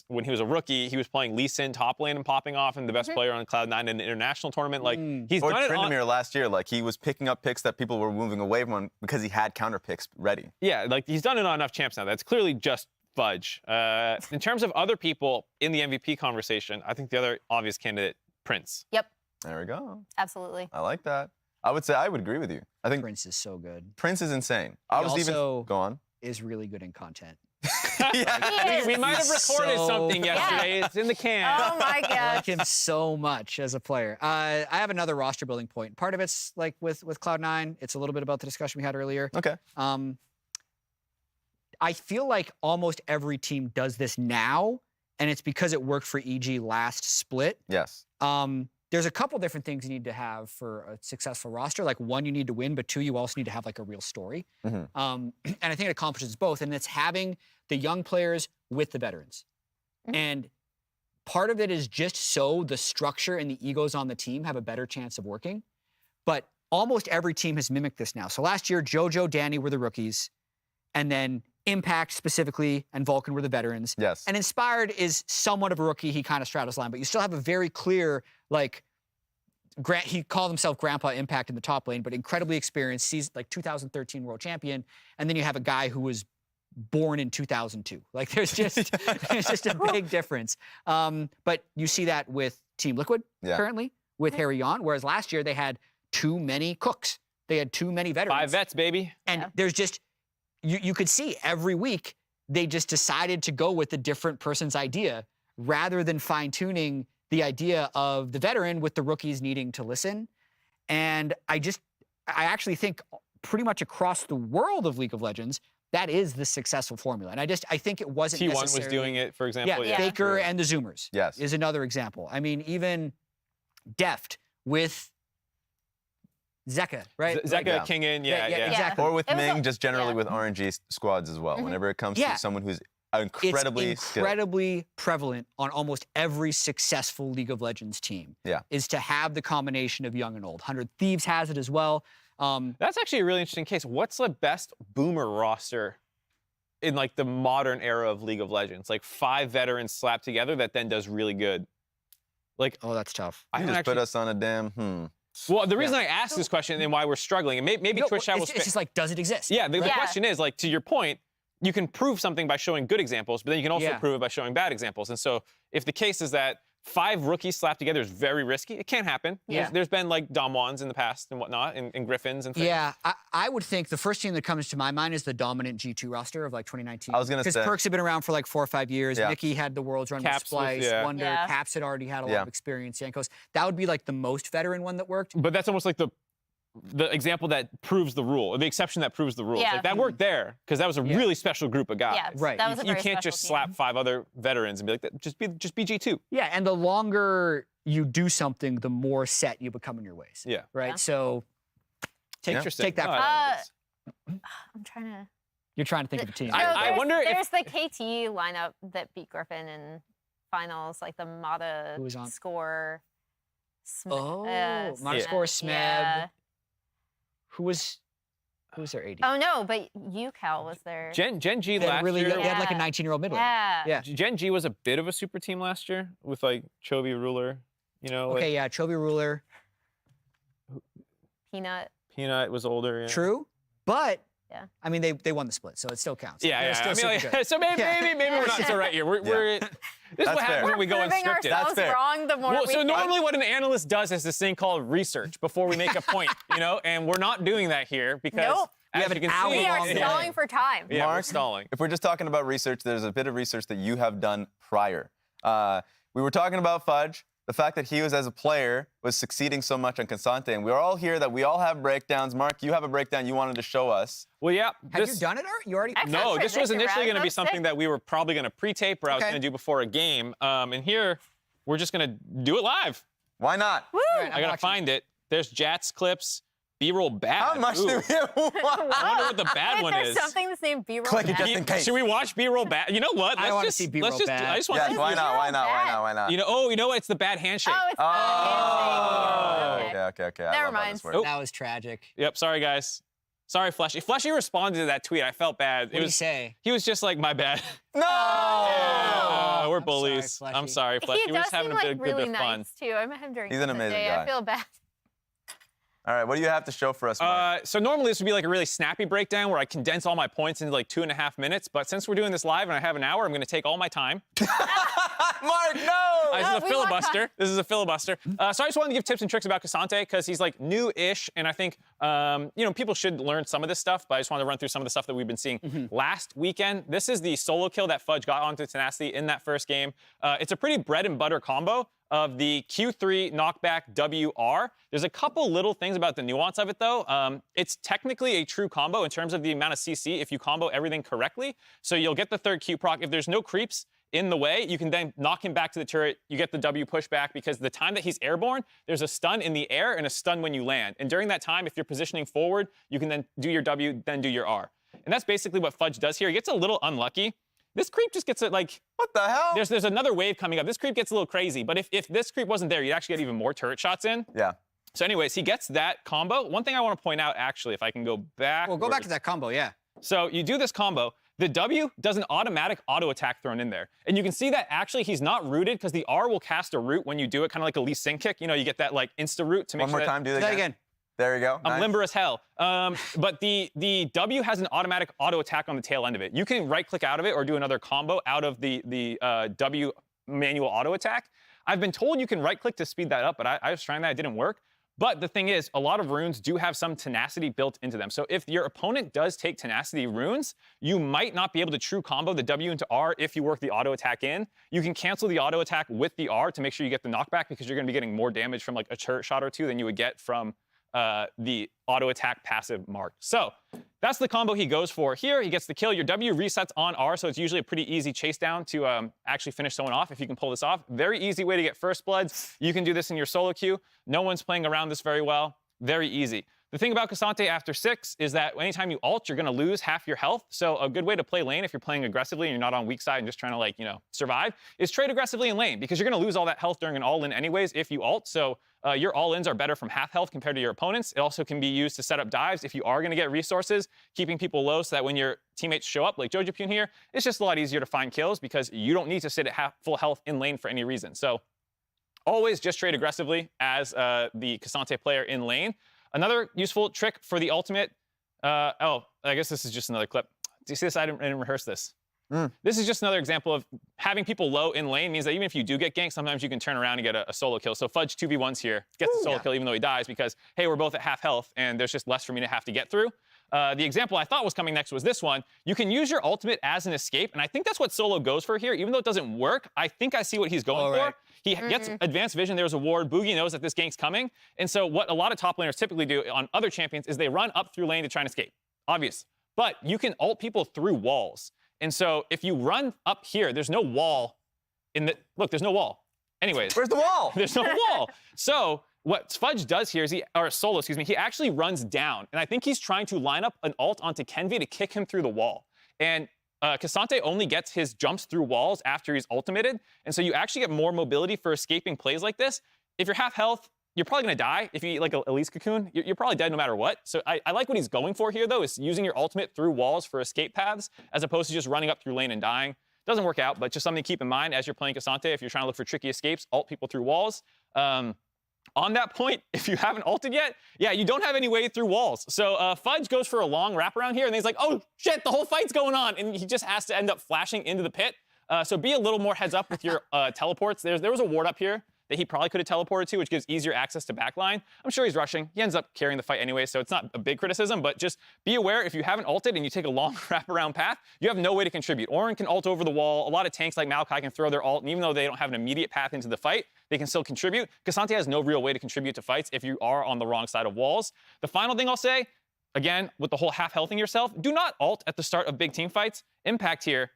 when he was a rookie, he was playing Lee Sin top lane and popping off and the best player on Cloud9 in an international tournament. Like he's Or done it on Tryndamere last year, like he was picking up picks that people were moving away from because he had counter picks ready. Yeah, like he's done it on enough champs now. That's clearly just Fudge. In terms of other people in the MVP conversation, I think the other obvious candidate, Prince. Yep, There we go. absolutely. I like that. I would say I would agree with you. I think Prince is so good. Prince is insane. He I was even also go on. Is really good in content. Yeah. We might have recorded So something yesterday. It's in the can. Oh my I gosh. like him so much as a player. I have another roster building point. Part of it's like with Cloud9. It's a little bit about the discussion we had earlier. Okay. I feel like almost every team does this now, and it's because it worked for EG last split. Yes. There's a couple different things you need to have for a successful roster. Like one, you need to win, but two, you also need to have like a real story. And I think it accomplishes both. And it's having the young players with the veterans. And part of it is just so the structure and the egos on the team have a better chance of working. But almost every team has mimicked this now. So last year, JoJo, Danny were the rookies. And then Impact specifically and Vulcan were the veterans. Yes. And Inspired is somewhat of a rookie. He kind of straddles the line, but you still have a very clear, like, he called himself Grandpa Impact in the top lane, but incredibly experienced. He's like 2013 world champion. And then you have a guy who was born in 2002. Like there's just a big difference. But you see that with Team Liquid currently with Harry Yon, whereas last year they had too many cooks. They had too many veterans. 5 vets, baby. And there's just, you could see every week they just decided to go with a different person's idea rather than fine-tuning the idea of the veteran with the rookies needing to listen. And I actually think pretty much across the world of League of Legends, that is the successful formula. And I think it wasn't T1 necessarily... was doing it, for example. Yeah, Faker and the Zoomers Yes. is another example. I mean, even Deft with Zeka, right? Zeka, King in, exactly. Or with It was Ming, a- just generally with RNG squads as well. Whenever it comes to someone who's incredibly it's incredibly prevalent on almost every successful League of Legends team. Is to have the combination of young and old. 100 Thieves has it as well. That's actually a really interesting case. What's the best boomer roster in like the modern era of League of Legends? Like 5 veterans slapped together that then does really good. Like, oh, that's tough. You just put us on a damn Well, the reason I asked this question and why we're struggling, and maybe Twitch chat will. It's just like, does it exist? Yeah, the question is like, to your point, you can prove something by showing good examples, but then you can also prove it by showing bad examples. And so, if the case is that 5 rookies slapped together is very risky, it can happen. Yeah. There's been like Domwans in the past and whatnot, and Griffins and things. Yeah, I would think the first team that comes to my mind is the dominant G2 roster of like 2019. I was gonna say. Because Perks had been around for like 4 or 5 years. Mickey had the World's run with Caps was- Splice. Wonder, Yeah. Caps had already had a lot of experience. Yankos. That would be like the most veteran one that worked. But that's almost like the example that proves the rule, or the exception that proves the rule. Yeah. Like that worked there because that was a really special group of guys. Yeah, Right. that was a You very can't special just team. slap 5 other veterans and be like, that. Just be G2. Yeah, and the longer you do something, the more set you become in your ways. Yeah. Right. Yeah. So Interesting. take that. No, I like this. I'm trying to... you're trying to think of a team. I wonder if- There's the KT lineup that beat Griffin in finals, like the Mata Who was on? score. Oh, Mata Smeb. score, Smeb. Yeah. Who was Who's their AD? Oh no, but UCal was there. Gen G They had, last year. they had like a 19-year-old mid laner. Yeah. Gen G was a bit of a super team last year with like Chovy, Ruler, you know. Okay, like, yeah, Chovy Ruler. Peanut was older. Yeah. True, but Yeah. I mean, they won the split, so it still counts. Yeah, They're yeah. still I mean, super like, good. so maybe we're not so right here. We're this is what happens when we go Proving unscripted. ourselves fair. wrong the more Well, we so think. normally what an analyst does is this thing called research before we make a point, you know, and we're not doing that here because Nope. as have you an can hour see, We are long stalling for time. Yeah, we're Mark? stalling. If we're just talking about research, there's a bit of research that you have done prior. We were talking about Fudge, the fact that he was, as a player, was succeeding so much on Cassante, and we're all here that we all have breakdowns. Mark, you have a breakdown you wanted to show us. Well, yeah. Have you done it, Art? You already? Actually, No, this was predicted initially round. going to be That's something sick. that we were probably going to pre-tape or I was Okay. going to do before a game. And here, we're just going to do it live. Why not? Woo! Right, I got to find it. There's Jats clips, B-roll bad. How much Ooh. do we have? I wonder what the bad Wait, one there's is. something that's named B-roll. Click it bad. just in case. Should we watch B-roll bad? You know what? I wanna just see B-roll let's just, bad. I just want Yes, to why not? Why not? Why not? Why not? You know what? It's the bad handshake. Oh, it's Oh, okay. okay. I Never love how mind. this works. Oh. That was tragic. Yep, sorry guys. Sorry, Fleshy. Fleshy responded to that tweet. I felt bad. What did he say? He was just like, my bad. No! We're I'm bullies. sorry, I'm sorry, Fleshy. He We're does just having seem a like good really bit of fun. nice too. I met him during He's an the amazing day. guy. I feel bad. All right, what do you have to show for us, Mark? So normally this would be like a really snappy breakdown where I condense all my points into like 2.5 minutes. But since we're doing this live and I have an hour, I'm going to take all my time. Mark, no! This is a we want filibuster. time. This is a filibuster. So I just wanted to give tips and tricks about Cassante because he's like new-ish, and I think people should learn some of this stuff. But I just wanted to run through some of the stuff that we've been seeing last weekend. This is the solo kill that Fudge got onto Tenacity in that first game. It's a pretty bread and butter combo of the Q3 knockback WR. There's a couple little things about the nuance of it though. It's technically a true combo in terms of the amount of CC if you combo everything correctly. So you'll get the third Q proc. If there's no creeps in the way, you can then knock him back to the turret. You get the W pushback because the time that he's airborne, there's a stun in the air and a stun when you land. And during that time, if you're positioning forward, you can then do your W, then do your R. And that's basically what Fudge does here. He gets a little unlucky. This creep just gets it like, What the hell? there's another wave coming up. This creep gets a little crazy, but if this creep wasn't there, you'd actually get even more turret shots in. Yeah. So anyways, he gets that combo. One thing I want to point out, actually, if I can go back. Well, go back to that combo, yeah. So you do this combo. The W does an automatic auto attack thrown in there. And you can see that actually he's not rooted because the R will cast a root when you do it, kind of like a Lee Sin kick. You know, you get that like insta root to make One sure more that time, do Do that that again. again. There you go. I'm Nice. limber as hell. But the W has an automatic auto attack on the tail end of it. You can right click out of it or do another combo out of the W manual auto attack. I've been told you can right click to speed that up, but I was trying that, it didn't work. But the thing is, a lot of runes do have some tenacity built into them. So if your opponent does take tenacity runes, you might not be able to true combo the W into R if you work the auto attack in. You can cancel the auto attack with the R to make sure you get the knockback because you're going to be getting more damage from like a turret shot or two than you would get from the auto attack passive Mark. So that's the combo he goes for here. He gets the kill. Your W resets on R, so it's usually a pretty easy chase down to actually finish someone off if you can pull this off. Very easy way to get first bloods. You can do this in your solo queue. No one's playing around this very well. Very easy. The thing about Cassante after 6 is that anytime you ult, you're going to lose half your health. So a good way to play lane if you're playing aggressively and you're not on weak side and just trying to like, survive is trade aggressively in lane because you're going to lose all that health during an all-in anyways if you ult. So your all-ins are better from half health compared to your opponents. It also can be used to set up dives if you are going to get resources, keeping people low so that when your teammates show up, like Jojapune here, it's just a lot easier to find kills because you don't need to sit at full health in lane for any reason. So always just trade aggressively as the Cassante player in lane. Another useful trick for the ultimate, I guess this is just another clip. Do you see this? I didn't rehearse this. This is just another example of having people low in lane means that even if you do get ganked, sometimes you can turn around and get a solo kill. So Fudge 2v1s here, gets the solo kill even though he dies because, hey, we're both at half health and there's just less for me to have to get through. The example I thought was coming next was this one. You can use your ultimate as an escape, and I think that's what solo goes for here. Even though it doesn't work, I think I see what he's going for. He gets advanced vision. There's a ward. Boogie knows that this gank's coming. And so what a lot of top laners typically do on other champions is they run up through lane to try and escape. Obvious. But you can ult people through walls. And so if you run up here, there's no wall in the... Look, there's no wall. Anyways. Where's the wall? There's no wall. So what Fudge does here is he actually runs down. And I think he's trying to line up an ult onto Kenvi to kick him through the wall. And Cassante only gets his jumps through walls after he's ultimated. And so you actually get more mobility for escaping plays like this. If you're half health, you're probably going to die if you eat like a Elise cocoon. You're probably dead no matter what. So I like what he's going for here, though, is using your ultimate through walls for escape paths, as opposed to just running up through lane and dying. Doesn't work out, but just something to keep in mind as you're playing Cassante. If you're trying to look for tricky escapes, ult people through walls. On that point, if you haven't ulted yet, yeah, you don't have any way through walls. So Fudge goes for a long wraparound here, and he's like, oh, shit, the whole fight's going on. And he just has to end up flashing into the pit. So be a little more heads up with your teleports. There was a ward up here that he probably could have teleported to, which gives easier access to backline. I'm sure he's rushing. He ends up carrying the fight anyway, so it's not a big criticism, but just be aware if you haven't ulted and you take a long wraparound path, you have no way to contribute. Orin can ult over the wall. A lot of tanks like Maokai can throw their ult, and even though they don't have an immediate path into the fight, they can still contribute. Cassante has no real way to contribute to fights if you are on the wrong side of walls. The final thing I'll say, again, with the whole half-healthing yourself, do not ult at the start of big team fights. Impact here,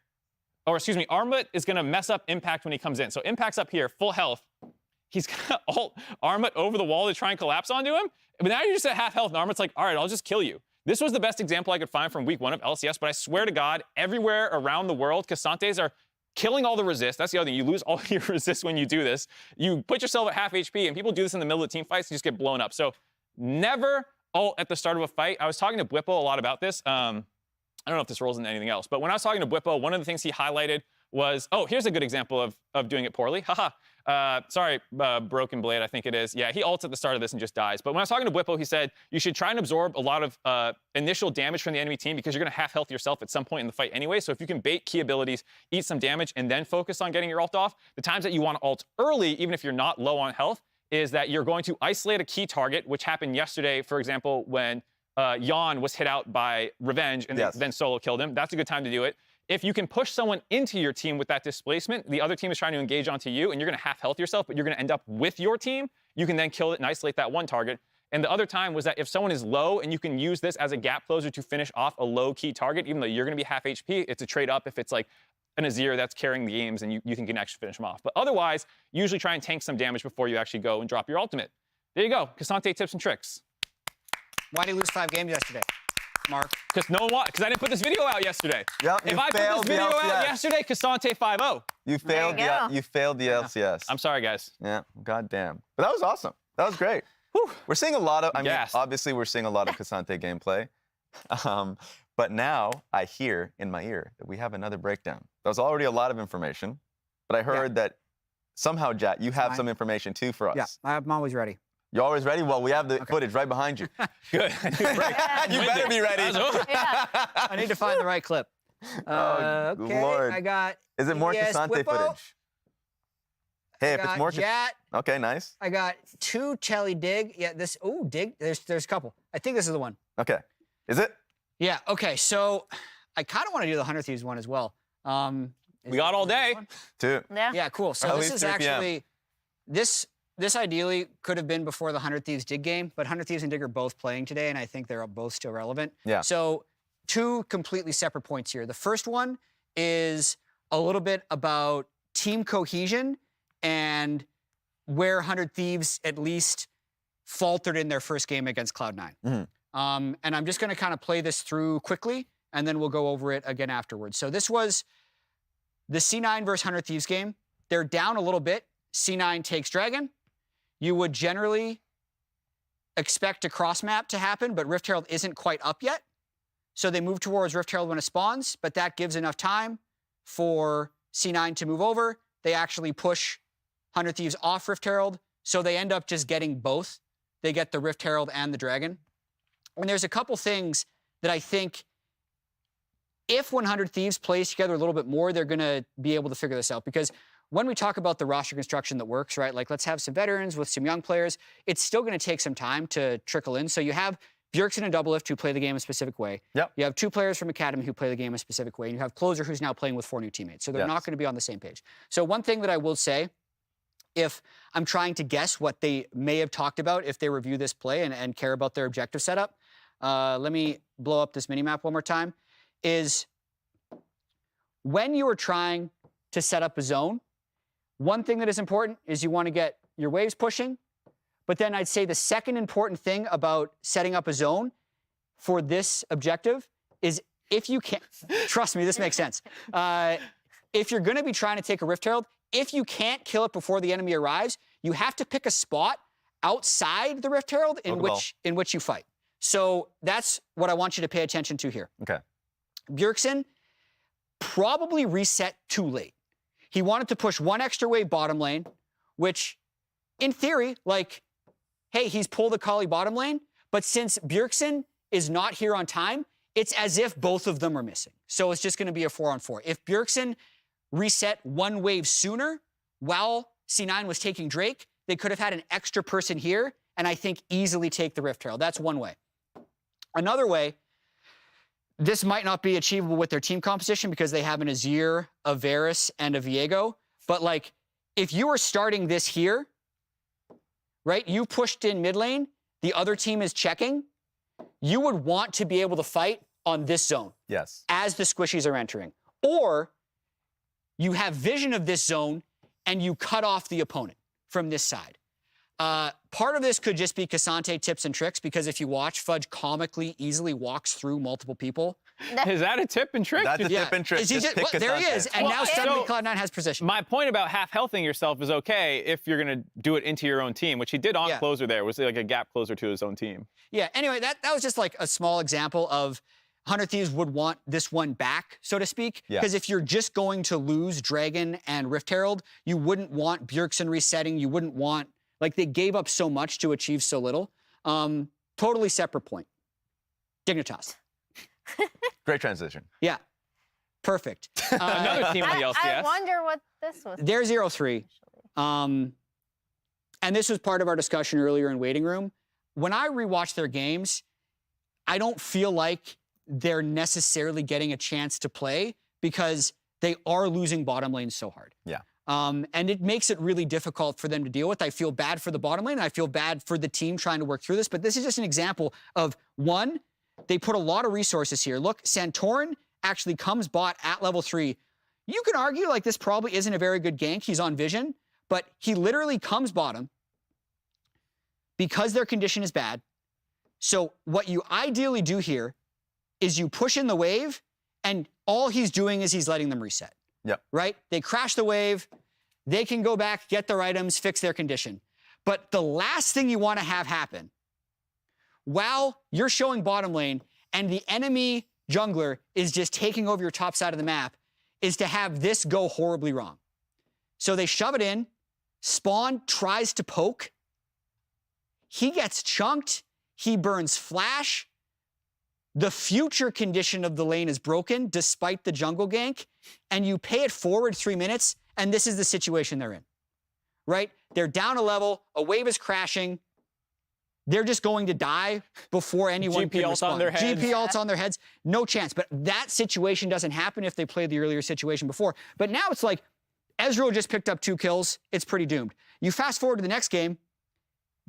or excuse me, Armut is gonna mess up Impact when he comes in. So Impact's up here, full health. He's gonna ult Armut over the wall to try and collapse onto him. But now you're just at half health, and Armut's like, all right, I'll just kill you. This was the best example I could find from week 1 of LCS, but I swear to God, everywhere around the world, Cassantes are killing all the resist. That's the other thing. You lose all your resist when you do this. You put yourself at half HP, and people do this in the middle of team fights and just get blown up. So never ult at the start of a fight. I was talking to Bwippo a lot about this. I don't know if this rolls into anything else, but when I was talking to Bwippo, one of the things he highlighted was, oh, here's a good example of doing it poorly. Haha. Sorry, Broken Blade, I think it is. Yeah, he ults at the start of this and just dies. But when I was talking to Bwippo, he said you should try and absorb a lot of initial damage from the enemy team because you're going to half health yourself at some point in the fight anyway. So if you can bait key abilities, eat some damage, and then focus on getting your ult off, the times that you want to ult early, even if you're not low on health, is that you're going to isolate a key target, which happened yesterday, for example, when Jan was hit out by Revenge and then solo killed him. That's a good time to do it. If you can push someone into your team with that displacement, the other team is trying to engage onto you, and you're going to half health yourself, but you're going to end up with your team, you can then kill it and isolate that one target. And the other time was that if someone is low and you can use this as a gap closer to finish off a low key target, even though you're going to be half HP, it's a trade up if it's like an Azir that's carrying the games and you can actually finish them off. But otherwise, usually try and tank some damage before you actually go and drop your ultimate. There you go. Cassante tips and tricks. Why did you lose 5 games yesterday, Mark? Because no one because I didn't put this video out yesterday. Yep, if I put this video out yesterday, Cassante 5-0. You failed the LCS. I'm sorry, guys. Yeah, goddamn. But that was awesome. That was great. Whew. We're seeing a lot of, I mean, obviously we're seeing a lot of Cassante gameplay. But now I hear in my ear that we have another breakdown. That was already a lot of information, but I heard that somehow, Jat, you have some information too for us. Yeah, I'm always ready. You always ready? Well, we have the footage right behind you. Good. You better be ready. I need to find the right clip. Okay, Lord. I got. Is it more Cassante footage? Hey, if it's more Jat. Okay, nice. I got 2 Chelly Dig. Yeah, this. Oh, Dig. There's a couple. I think this is the one. Okay. Is it? Yeah. Okay. So I kind of want to do the 100 Thieves one as well. We got all day. 2. Yeah. Cool. So this is 3 actually This ideally could have been before the 100 Thieves Dig game, but 100 Thieves and Dig are both playing today, and I think they're both still relevant. Yeah. So 2 completely separate points here. The first one is a little bit about team cohesion and where 100 Thieves at least faltered in their first game against Cloud9. Mm-hmm. And I'm just going to kind of play this through quickly, and then we'll go over it again afterwards. So this was the C9 versus 100 Thieves game. They're down a little bit. C9 takes Dragon. You would generally expect a cross map to happen, but Rift Herald isn't quite up yet. So they move towards Rift Herald when it spawns, but that gives enough time for C9 to move over. They actually push 100 Thieves off Rift Herald, so they end up just getting both. They get the Rift Herald and the Dragon. And there's a couple things that I think if 100 Thieves plays together a little bit more, they're going to be able to figure this out. Because when we talk about the roster construction that works, right, like let's have some veterans with some young players, it's still going to take some time to trickle in. So you have Bjergsen and double-elimination who play the game a specific way. Yep. You have 2 players from Academy who play the game a specific way. And you have Closer who's now playing with 4 new teammates. So they're not going to be on the same page. So one thing that I will say, if I'm trying to guess what they may have talked about if they review this play and care about their objective setup, let me blow up this minimap one more time, is when you are trying to set up a zone, one thing that is important is you want to get your waves pushing. But then I'd say the second important thing about setting up a zone for this objective is if you can't, trust me, this makes sense. If you're going to be trying to take a Rift Herald, if you can't kill it before the enemy arrives, you have to pick a spot outside the Rift Herald in which you fight. So that's what I want you to pay attention to here. Okay. Bjergsen probably reset too late. He wanted to push one extra wave bottom lane, which in theory, like, hey, he's pulled the Kali bottom lane, but since Bjergsen is not here on time, it's as if both of them are missing. So it's just going to be a 4-on-4. If Bjergsen reset one wave sooner while C9 was taking Drake, they could have had an extra person here and I think easily take the Rift Herald. That's one way. Another way, this might not be achievable with their team composition because they have an Azir, a Varus, and a Viego. But like, if you were starting this here, right, you pushed in mid lane, the other team is checking, you would want to be able to fight on this zone. Yes. As the squishies are entering. Or you have vision of this zone and you cut off the opponent from this side. Part of this could just be Cassante tips and tricks, because if you watch, Fudge comically easily walks through multiple people. Is that a tip and trick? That's a tip and trick. There he is, and now suddenly Cloud9 has position. My point about half-healthing yourself is okay if you're going to do it into your own team, which he did on closer there. It was like a gap closer to his own team. Yeah, anyway, that was just like a small example of 100 Thieves would want this one back, so to speak. Because if you're just going to lose Dragon and Rift Herald, you wouldn't want Bjergsen resetting. You wouldn't want... Like, they gave up so much to achieve so little. Totally separate point. Dignitas. Great transition. Yeah. Perfect. Another team on the LCS. I wonder what this was. They're 0-3. And this was part of our discussion earlier in Waiting Room. When I rewatch their games, I don't feel like they're necessarily getting a chance to play because they are losing bottom lane so hard. Yeah. And it makes it really difficult for them to deal with. I feel bad for the bottom lane, and I feel bad for the team trying to work through this, but this is just an example of, one, they put a lot of resources here. Look, Santorin actually comes bot at level 3. You can argue, like, this probably isn't a very good gank. He's on vision, but he literally comes bottom because their condition is bad. So what you ideally do here is you push in the wave, and all he's doing is he's letting them reset. Yep. Right? They crash the wave. They can go back, get their items, fix their condition. But the last thing you want to have happen, while you're showing bottom lane and the enemy jungler is just taking over your top side of the map, is to have this go horribly wrong. So they shove it in. Spawn tries to poke. He gets chunked. He burns flash. The future condition of the lane is broken despite the jungle gank, and you pay it forward 3 minutes, and this is the situation they're in, right? They're down a level, a wave is crashing, they're just going to die before anyone can respond. on their heads. GP ults on their heads, no chance. But that situation doesn't happen if they played the earlier situation before. But now it's like, Ezreal just picked up 2 kills, it's pretty doomed. You fast forward to the next game,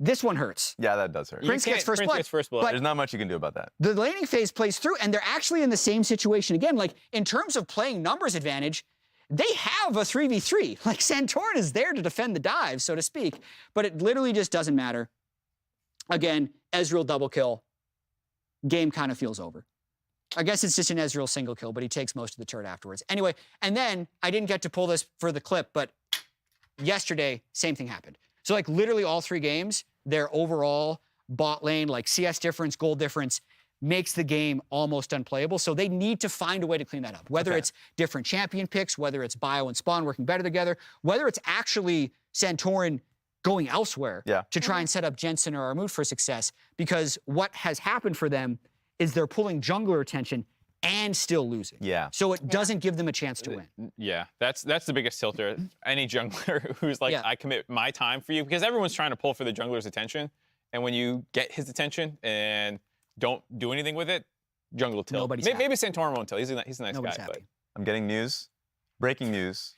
this one hurts. Yeah, that does hurt. Prince gets first blood. But there's not much you can do about that. The laning phase plays through, and they're actually in the same situation again. Like, in terms of playing numbers advantage, they have a 3v3. Like, Santorin is there to defend the dive, so to speak. But it literally just doesn't matter. Again, Ezreal double kill. Game kind of feels over. I guess it's just an Ezreal single kill, but he takes most of the turret afterwards. Anyway, and then, I didn't get to pull this for the clip, but yesterday, same thing happened. So, like, literally all 3 games, their overall bot lane, like CS difference, gold difference, makes the game almost unplayable. So they need to find a way to clean that up. Whether it's different champion picks, whether it's Bio and Spawn working better together, whether it's actually Santorin going elsewhere to try and set up Jensen or Armut for success. Because what has happened for them is they're pulling jungler attention and still losing. Yeah. So it doesn't give them a chance to win. Yeah, that's the biggest tilter. Any jungler who's like, I commit my time for you, because everyone's trying to pull for the jungler's attention, and when you get his attention and don't do anything with it, jungle tilt. Nobody's maybe Santorin won't tilt. He's a nice Nobody's guy. Happy. But I'm getting news. Breaking news.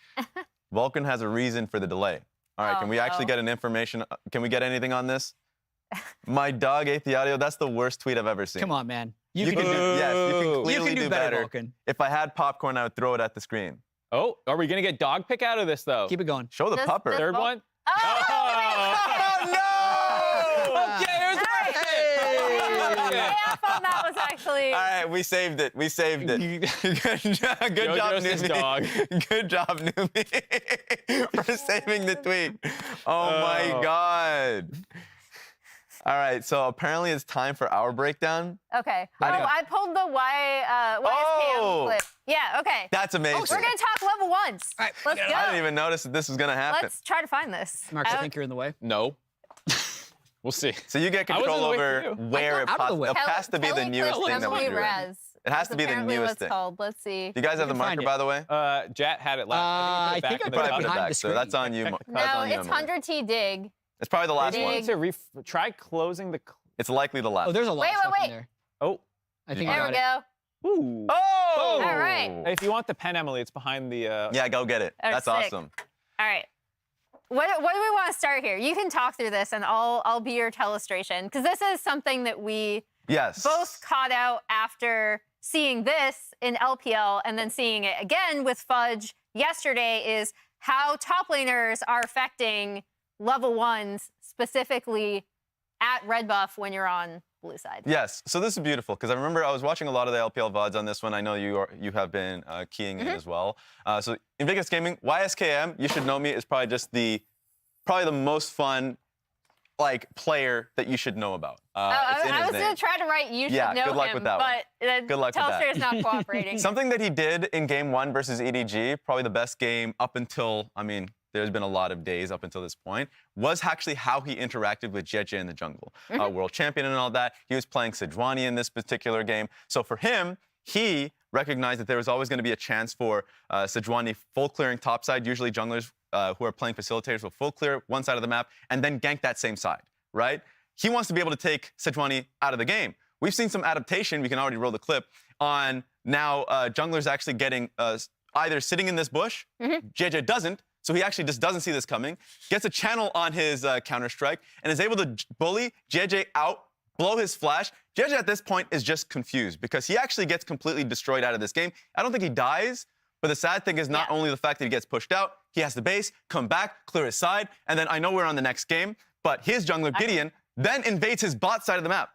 Vulcan has a reason for the delay. All right, can we actually get an information? Can we get anything on this? My dog ate the audio. That's the worst tweet I've ever seen. Come on, man. You can do yes, you can clearly do better, Vulcan. If I had popcorn, I would throw it at the screen. Oh, are we gonna get dog pick out of this though? Keep it going. Show the pupper. Third one. Oh no! Okay, here's the I thought that was actually. All right, we saved it. We saved it. Good job, Newbie. Dog. Good job, Newbie, for saving the tweet. Oh my God. All right, so apparently it's time for our breakdown. Okay. I pulled the YSKM clip. Yeah, okay. That's amazing. We're going to talk level 1s. All right. Let's go. I didn't even notice that this was going to happen. Let's try to find this. Mark, I think you're in the way. No. We'll see. So you get control over where it has to be the newest thing that we're doing. It has to be the newest thing. Called. Let's see. Do you guys have the marker, by the way? Jat had it last. I think I Probably put put it it behind back, the so screen. that's on you. No, it's 100T dig. It's probably the last You one. need to try closing the. It's likely the last. Oh, there's a lot of stuff in there. Oh. I think There I we got go. Ooh. Oh! All right. If you want the pen, Emily, it's behind the. Yeah, go get it. That's sick. awesome. All right. What do we want to start here? You can talk through this, and I'll be your telestration, because this is something that we both caught out after seeing this in LPL and then seeing it again with Fudge yesterday, is how top laners are affecting level 1s, specifically at red buff when you're on blue side. Yes, so this is beautiful, because I remember I was watching a lot of the LPL VODs on this one. I know you have been keying in as well. So Invictus Gaming, YSKM, you should know me, is probably just probably the most fun player that you should know about. I was going to try to write you should know good luck him, with that but good luck Telstra's not cooperating. Something that he did in game 1 versus EDG, probably the best game up until, there's been a lot of days up until this point, was actually how he interacted with JJ in the jungle. World champion and all that. He was playing Sejuani in this particular game. So for him, he recognized that there was always going to be a chance for Sejuani full clearing topside. Usually junglers who are playing facilitators will full clear one side of the map and then gank that same side, right? He wants to be able to take Sejuani out of the game. We've seen some adaptation, we can already roll the clip, on now junglers actually getting either sitting in this bush, JJ doesn't, so he actually just doesn't see this coming, gets a channel on his counter-strike, and is able to bully JJ out, blow his flash. JJ at this point is just confused because he actually gets completely destroyed out of this game. I don't think he dies, but the sad thing is not only the fact that he gets pushed out, he has the base, come back, clear his side, and then I know we're on the next game, but his jungler, Gideon, then invades his bot side of the map.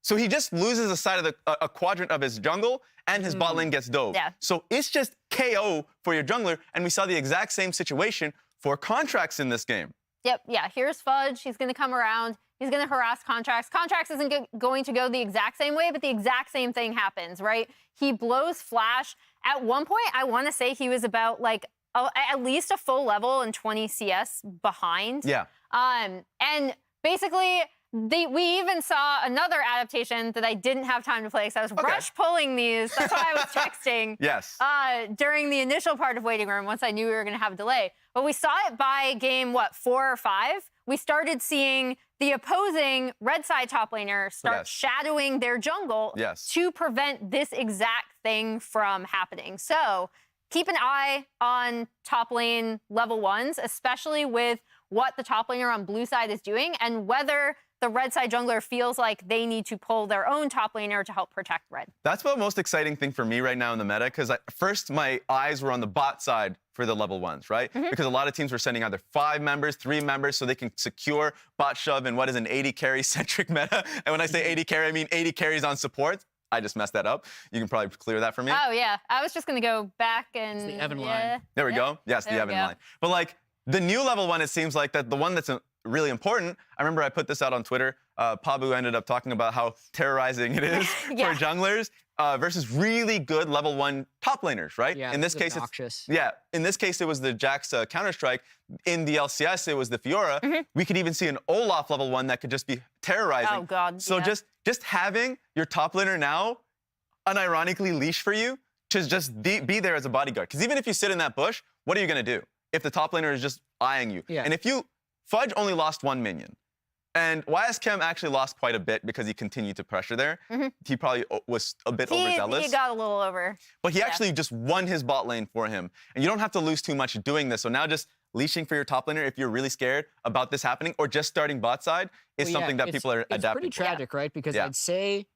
So he just loses a side of a quadrant of his jungle, and his bot lane gets dove. So it's just KO for your jungler, and we saw the exact same situation for Contracts in this game. Yep, yeah, here's Fudge. He's going to come around. He's going to harass Contracts. Contracts isn't going to go the exact same way, but the exact same thing happens, right? He blows Flash. At one point, I want to say he was about, at least a full level and 20 CS behind. Yeah. And basically, we even saw another adaptation that I didn't have time to play because I was rush pulling these. That's why I was texting. Yes. During the initial part of Waiting Room, once I knew we were going to have a delay. But we saw it by game, 4 or 5? We started seeing the opposing red side top laner start shadowing their jungle to prevent this exact thing from happening. So keep an eye on top lane level 1s, especially with what the top laner on blue side is doing and whether the red side jungler feels like they need to pull their own top laner to help protect red. That's the most exciting thing for me right now in the meta, because first my eyes were on the bot side for the level 1s, right? Because a lot of teams were sending either 5 members, 3 members, so they can secure bot shove in what is an 80 carry centric meta. And when I say 80 carry, I mean 80 carries on support. I just messed that up. You can probably clear that for me. Oh, yeah. I was just going to go back and... It's the Evan line. There we go. Yes, the Evan line. But the new level 1, it seems like that the one that's really important. I remember I put this out on Twitter. Pabu ended up talking about how terrorizing it is for junglers versus really good level 1 top laners, right? Yeah, in this case, obnoxious. in this case, it was the Jax Counter-Strike. In the LCS, it was the Fiora. We could even see an Olaf level 1 that could just be terrorizing. Oh, God. So just having your top laner now unironically leash for you to just be there as a bodyguard. Because even if you sit in that bush, what are you going to do if the top laner is just eyeing you? Yeah. And if Fudge only lost 1 minion. And YSKM actually lost quite a bit because he continued to pressure there. He probably was a bit overzealous. He got a little over. But he actually just won his bot lane for him. And you don't have to lose too much doing this. So now just leashing for your top laner if you're really scared about this happening or just starting bot side is something that people are adapting. It's pretty tragic, right? Because I'd say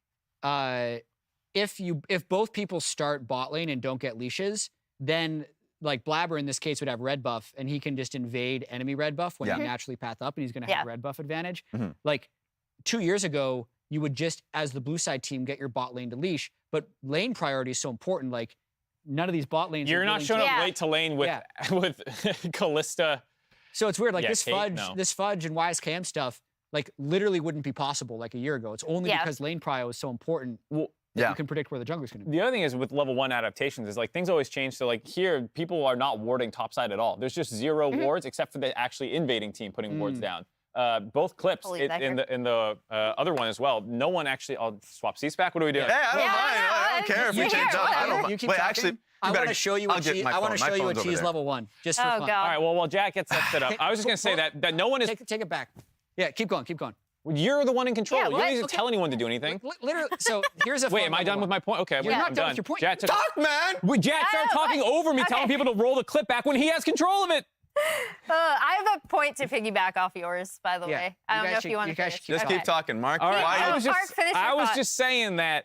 if both people start bot lane and don't get leashes, then Blabber in this case would have red buff, and he can just invade enemy red buff when he naturally path up, and he's going to have red buff advantage. 2 years ago, you would just, as the blue side team, get your bot lane to leash, but lane priority is so important. None of these bot lanes. You're not showing up late to lane with with Callista. So it's weird. This Fudge and YSKM stuff. like literally wouldn't be possible like a year ago. It's only because lane prio is so important. Well, you can predict where the jungler's going to be. The other thing is with level 1 adaptations is like things always change. So like here, people are not warding topside at all. There's just 0 wards except for the actually invading team putting wards down. Both clips in the other one as well. No one actually. I'll swap seats back. What are we doing? Hey, I don't mind. I don't care if we change up. I don't mind. Wait, actually, I want to show you a cheese. I want to show you a cheese level 1 just for fun. God. All right. Well, while Jack gets that set up, I was just gonna say that no one is. Take it back. Yeah, keep going. You're the one in control. Yeah, you don't need to tell anyone to do anything. Literally. So here's a. Wait, am I done with my point? Okay, You're not I'm done done. with your point. Jack, Talk, man. Jack started talking over me, telling people to roll the clip back when he has control of it. I have a point to piggyback off yours, by the way. I don't know if you want to finish. Just keep talking, Mark. All right. I was just saying that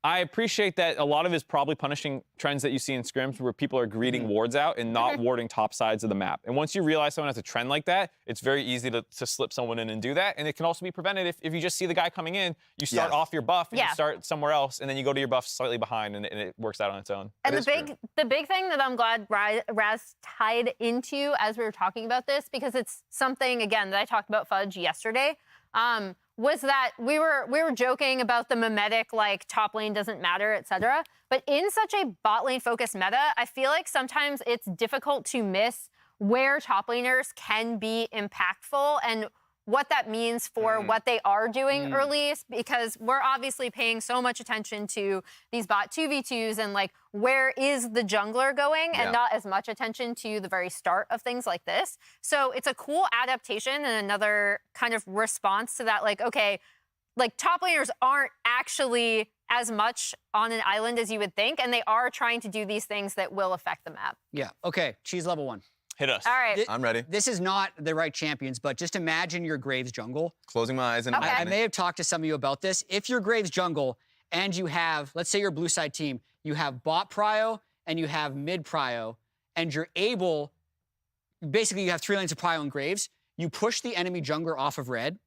I appreciate that a lot of it is probably punishing trends that you see in scrims where people are greeting wards out and not warding top sides of the map. And once you realize someone has a trend like that, it's very easy to slip someone in and do that. And it can also be prevented if you just see the guy coming in, you start off your buff and you start somewhere else, and then you go to your buff slightly behind, and it works out on its own. And the big thing that I'm glad Raz tied into as we were talking about this, because it's something, again, that I talked about Fudge yesterday, was that we were joking about the mimetic, like top lane doesn't matter, etc. But in such a bot lane focused meta, I feel like sometimes it's difficult to miss where top laners can be impactful and what that means for what they are doing early, because we're obviously paying so much attention to these bot 2v2s and like where is the jungler going and not as much attention to the very start of things like this. So it's a cool adaptation and another kind of response to that, like, okay, like top laners aren't actually as much on an island as you would think, and they are trying to do these things that will affect the map. Yeah, okay, cheese level 1. Hit us. All right. I'm ready. This is not the right champions, but just imagine your Graves jungle. Closing my eyes and I may have talked to some of you about this. If you're Graves jungle and you have, let's say your blue side team, you have bot prio and you have mid prio, and you're able, basically you have 3 lanes of prio and Graves, you push the enemy jungler off of red.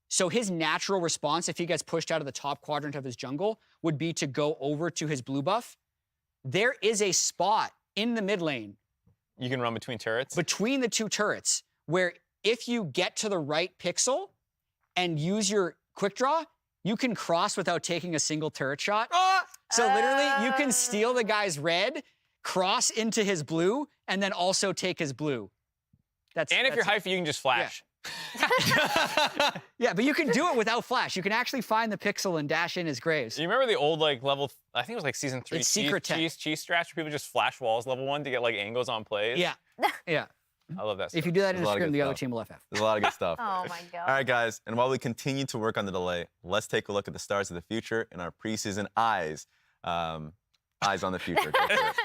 So his natural response, if he gets pushed out of the top quadrant of his jungle, would be to go over to his blue buff. There is a spot in the mid lane You can run between turrets? between the 2 turrets, where if you get to the right pixel and use your quick draw, you can cross without taking a single turret shot. So literally, you can steal the guy's red, cross into his blue, and then also take his blue. And if you're hyphy, you can just flash. Yeah, but you can do it without flash. You can actually find the pixel and dash in his Graves. You remember the old like level, I think it was like season 3 It's secret tech. cheese strats where people just flash walls level 1 to get like angles on plays? Yeah, yeah. I love that stuff. If you do that in There's a a lot of scrim, good the other stuff. team will FF. There's a lot of good stuff. Oh my God. All right, guys, and while we continue to work on the delay, let's take a look at the stars of the future in our preseason eyes. Eyes on the future. Go for it.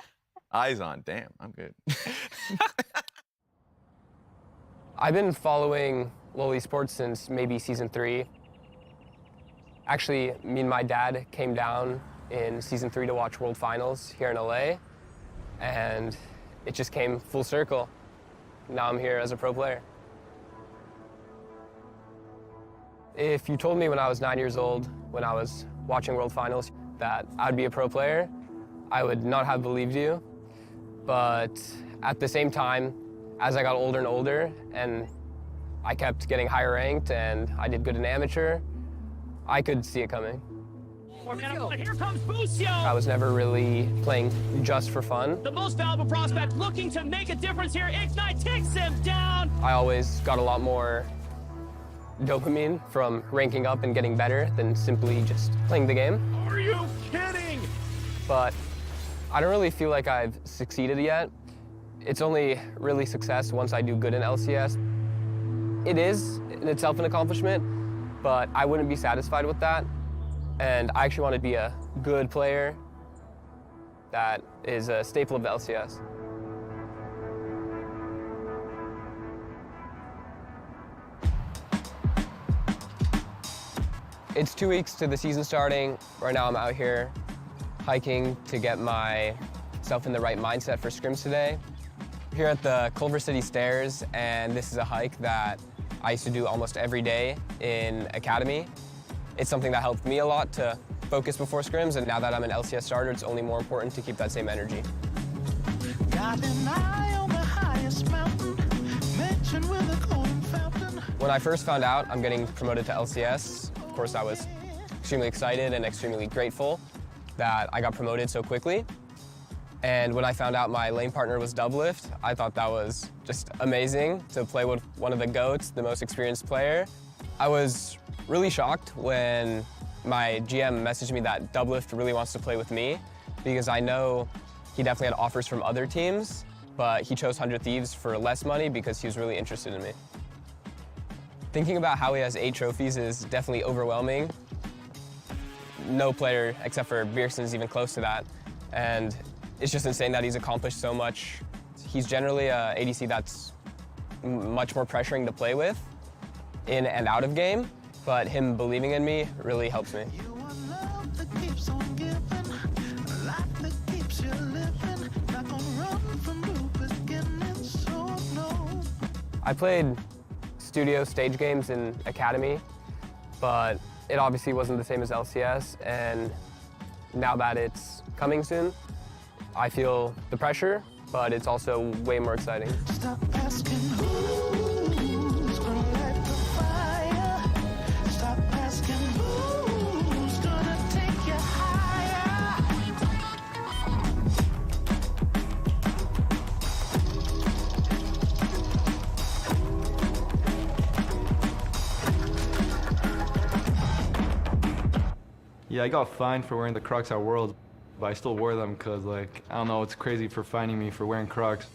Eyes on. Damn, I'm good. I've been following LoL Esports since maybe season 3. Actually, me and my dad came down in season 3 to watch World Finals here in LA, and it just came full circle. Now I'm here as a pro player. If you told me when I was 9 years old, when I was watching World Finals, that I'd be a pro player, I would not have believed you. But at the same time, as I got older and older, and I kept getting higher ranked, and I did good in amateur, I could see it coming. Here comes Busio, I was never really playing just for fun. the most valuable prospect, looking to make a difference here. Ignite takes him down. I always got a lot more dopamine from ranking up and getting better than simply just playing the game. Are you kidding? But I don't really feel like I've succeeded yet. It's only really success once I do good in LCS. It is in itself an accomplishment, but I wouldn't be satisfied with that. And I actually want to be a good player that is a staple of the LCS. It's 2 weeks to the season starting. Right now I'm out here hiking to get myself in the right mindset for scrims today. Here at the Culver City Stairs, and this is a hike that I used to do almost every day in Academy. It's something that helped me a lot to focus before scrims, and now that I'm an LCS starter, it's only more important to keep that same energy. Got an eye on the highest mountain, mentioned with a golden fountain. When I first found out I'm getting promoted to LCS, of course I was extremely excited and extremely grateful that I got promoted so quickly. And when I found out my lane partner was Doublelift, I thought that was just amazing to play with one of the GOATs, the most experienced player. I was really shocked when my GM messaged me that Doublelift really wants to play with me, because I know he definitely had offers from other teams, but he chose 100 Thieves for less money because he was really interested in me. Thinking about how he has 8 trophies is definitely overwhelming. No player except for Bjergsen is even close to that. And it's just insane that he's accomplished so much. He's generally a ADC that's much more pressuring to play with, in and out of game, but him believing in me really helps me. I played studio stage games in Academy, but it obviously wasn't the same as LCS, and now that it's coming soon, I feel the pressure, but it's also way more exciting. Stop asking who's gonna light the fire. Stop asking who's gonna take you higher. Yeah, I got fined for wearing the Crocs at Worlds, but I still wore them because, like, I don't know, it's crazy for fining me for wearing Crocs.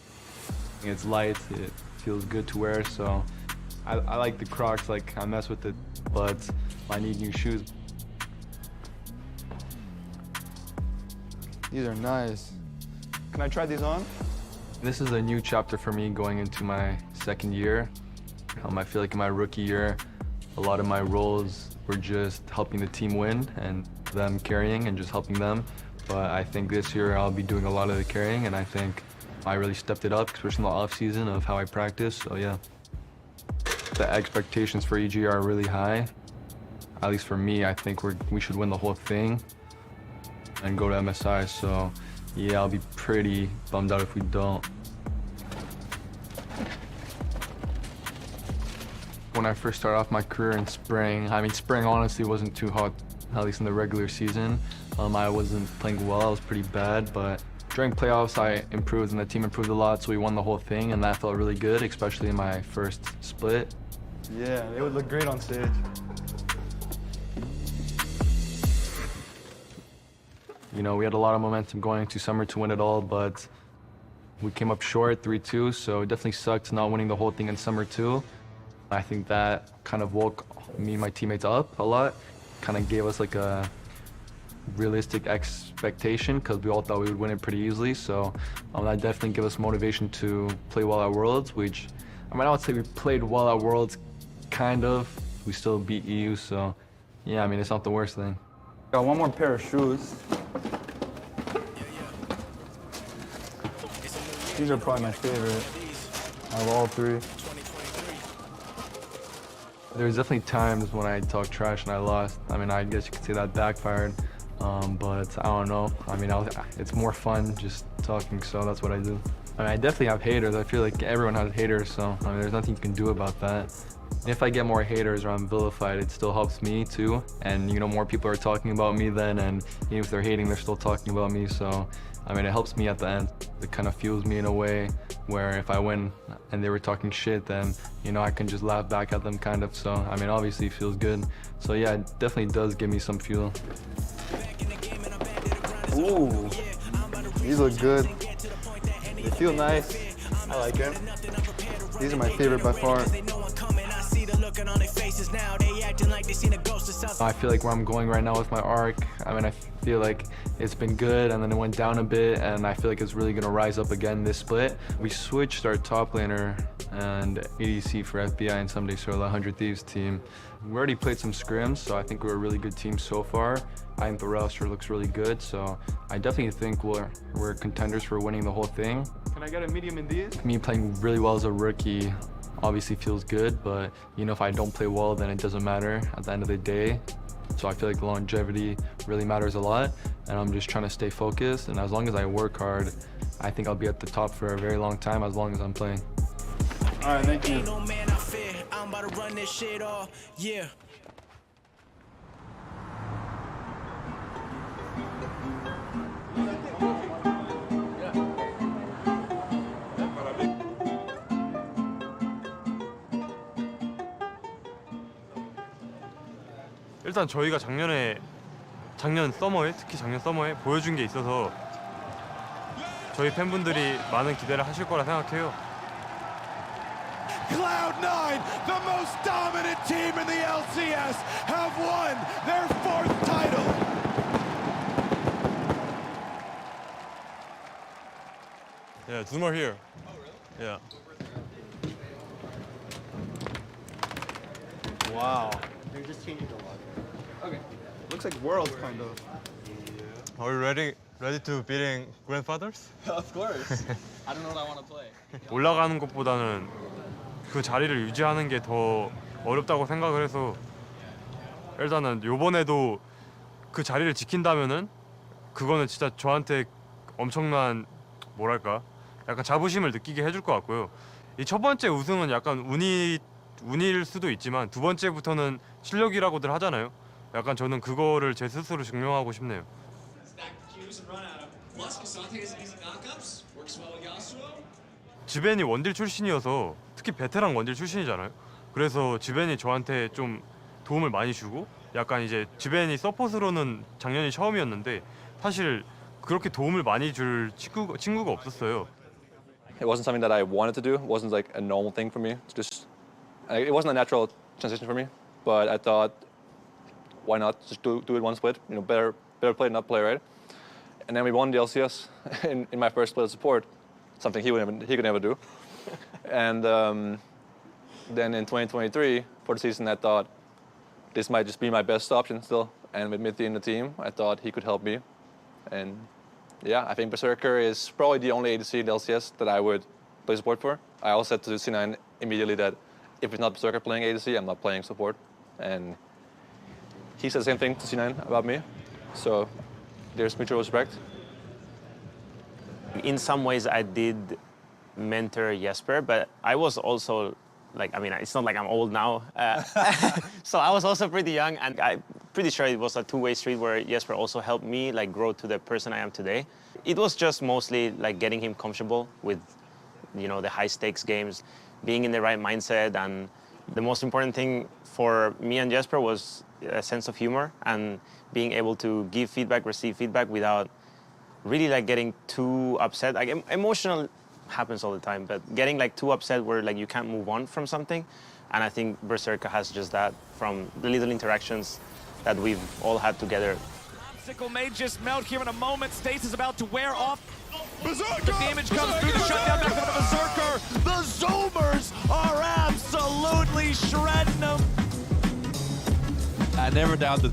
It's light, it feels good to wear, so I like the Crocs, like, I mess with it, but I need new shoes. These are nice. Can I try these on? This is a new chapter for me going into my second year. I feel like in my rookie year, a lot of my roles were just helping the team win and them carrying and just helping them. But I think this year I'll be doing a lot of the carrying, and I think I really stepped it up, especially in the off season of how I practice, so yeah. The expectations for EG are really high. At least for me, I think we should win the whole thing and go to MSI, so yeah, I'll be pretty bummed out if we don't. When I first started off my career in spring, I mean, spring honestly wasn't too hot, at least in the regular season. I wasn't playing well, I was pretty bad, but during playoffs I improved and the team improved a lot, so we won the whole thing, and that felt really good, especially in my first split. Yeah, they would look great on stage. You know, we had a lot of momentum going into summer to win it all, but we came up short 3-2, so it definitely sucked not winning the whole thing in summer too. I think that kind of woke me and my teammates up a lot, kind of gave us like a realistic expectation because we all thought we would win it pretty easily, so that definitely gave us motivation to play well at Worlds, which, I mean, I would say we played well at Worlds, kind of. We still beat EU, so yeah, I mean, it's not the worst thing. Got one more pair of shoes. These are probably my favorite out of all 3. There's definitely times when I talk trash and I lost. I mean, I guess you could say that backfired, but I don't know. I mean, it's more fun just talking, so that's what I do. I mean, I definitely have haters. I feel like everyone has haters, so I mean, there's nothing you can do about that. If I get more haters or I'm vilified, it still helps me too. And you know, more people are talking about me then, and even if they're hating, they're still talking about me. So, I mean, it helps me at the end. It kind of fuels me in a way where if I win and they were talking shit, then, you know, I can just laugh back at them kind of. So, I mean, obviously it feels good. So yeah, it definitely does give me some fuel. Ooh, these look good. They feel nice. I like them. These are my favorite by far. I feel like where I'm going right now with my arc, I mean, I feel like it's been good and then it went down a bit, and I feel like it's really gonna rise up again this split. We switched our top laner and ADC for FBI and someday so the 100 Thieves team. We already played some scrims, so I think we're a really good team so far. I think the roster looks really good, so I definitely think we're contenders for winning the whole thing. Can I get a medium in these? Me playing really well as a rookie obviously feels good, but you know, if I don't play well, then it doesn't matter at the end of the day. So I feel like the longevity really matters a lot, and I'm just trying to stay focused, and as long as I work hard, I think I'll be at the top for a very long time as long as I'm playing. All right, thank you. about to run this shit off. Yeah. 일단 저희가 작년 서머에, 특히 작년 서머에 보여준 게 있어서 저희 팬분들이 많은 기대를 하실 거라 생각해요. Cloud9, the most dominant team in the LCS, have won their 4th title. Yeah, two more here. Oh, really? Yeah. Wow. They're just changing the logo. Okay. Looks like Worlds, kind of. Are we ready to beating grandfathers? Of course. I don't know what I want to play. 올라가는 것보다는 그 자리를 유지하는 게 더 어렵다고 생각을 해서 일단은 요번에도 그 자리를 지킨다면은 그거는 진짜 저한테 엄청난 뭐랄까 약간 자부심을 느끼게 해줄 것 같고요. 이 첫 번째 우승은 약간 운일 수도 있지만 두 번째부터는 실력이라고들 하잖아요. 약간 저는 그거를 제 스스로 증명하고 싶네요. 지벤이 원딜 출신이어서 특히 베테랑 원딜 출신이잖아요. 그래서 지벤이 저한테 좀 도움을 많이 주고 약간 이제 지벤이 서폿으로는 작년이 처음이었는데 사실 그렇게 도움을 많이 줄 친구가 없었어요. It wasn't something that I wanted to do. It wasn't like a normal thing for me. It wasn't a natural transition for me. But I thought, why not just do it one split? You know, better play, not play, right? And then we won the LCS in my first split of support, something he could never do. And then in 2023, for the season, I thought this might just be my best option still. And with Mithy in the team, I thought he could help me. And yeah, I think Berserker is probably the only ADC in the LCS that I would play support for. I also said to C9 immediately that if it's not Berserker playing ADC, I'm not playing support. And he said the same thing to C9 about me. So there's mutual respect. In some ways, I did mentor Jesper, but I was also like, I mean, it's not like I'm old now. So I was also pretty young, and I'm pretty sure it was a two-way street where Jesper also helped me like grow to the person I am today. It was just mostly like getting him comfortable with, you know, the high-stakes games, being in the right mindset, and the most important thing for me and Jesper was a sense of humor and being able to give feedback, receive feedback without really like getting too upset. Like emotional happens all the time, but getting like too upset where like you can't move on from something. And I think Berserker has just that from the little interactions that we've all had together. Sickle may just melt here in a moment. Stace is about to wear off. Berserker! The damage comes through the shutdown back of the Berserker. The Zoomers are absolutely shredding them. I never doubted.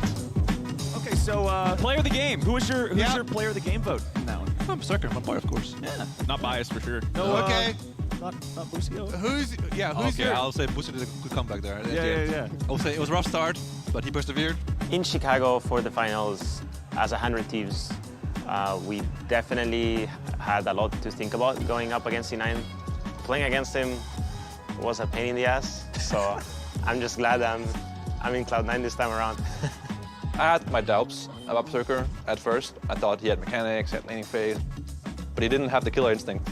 Okay, so player of the game. Who's your player of the game vote now? I'm Berserker, my boy, of course. Yeah, not biased for sure. No, okay. Not Busio. Who's your... I'll say Busi did a good comeback there. Yeah. I'll say it was a rough start, but he persevered. In Chicago for the finals, as 100 Thieves, we definitely had a lot to think about going up against C9. Playing against him was a pain in the ass, so I'm just glad I'm in Cloud9 this time around. I had my doubts about Berserker at first. I thought he had mechanics, he had laning phase, but he didn't have the killer instinct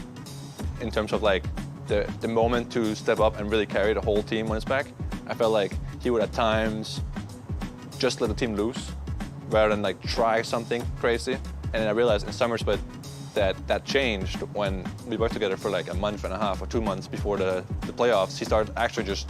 in terms of like the moment to step up and really carry the whole team on his back. I felt like he would at times just let the team loose rather than like try something crazy. And then I realized in Summer Split that changed when we worked together for like a month and a half or 2 months before the playoffs. He started actually just,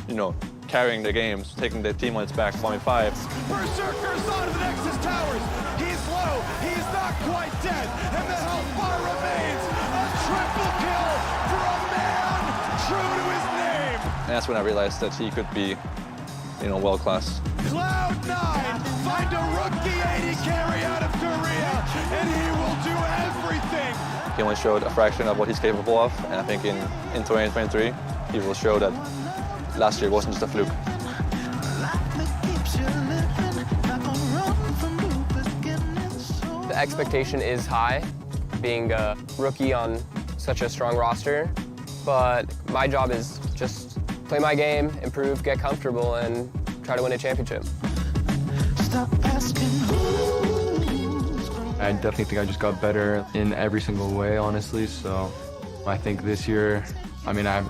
you know, carrying the games, taking the team on its back 1v5. Berserker's on to the Nexus Towers. He's low, he's not quite dead, and the health bar remains. A triple kill for a man true to his name. And that's when I realized that he could be, you know, world class. Cloud9 find a rookie AD carry out of Korea, and he will do everything. He only showed a fraction of what he's capable of, and I think in 2023, he will show that last year wasn't just a fluke. The expectation is high, being a rookie on such a strong roster, but my job is just to play my game, improve, get comfortable, and try to win a championship. Stop asking who's gonna I definitely think I just got better in every single way, honestly. So I think this year, I mean, I'm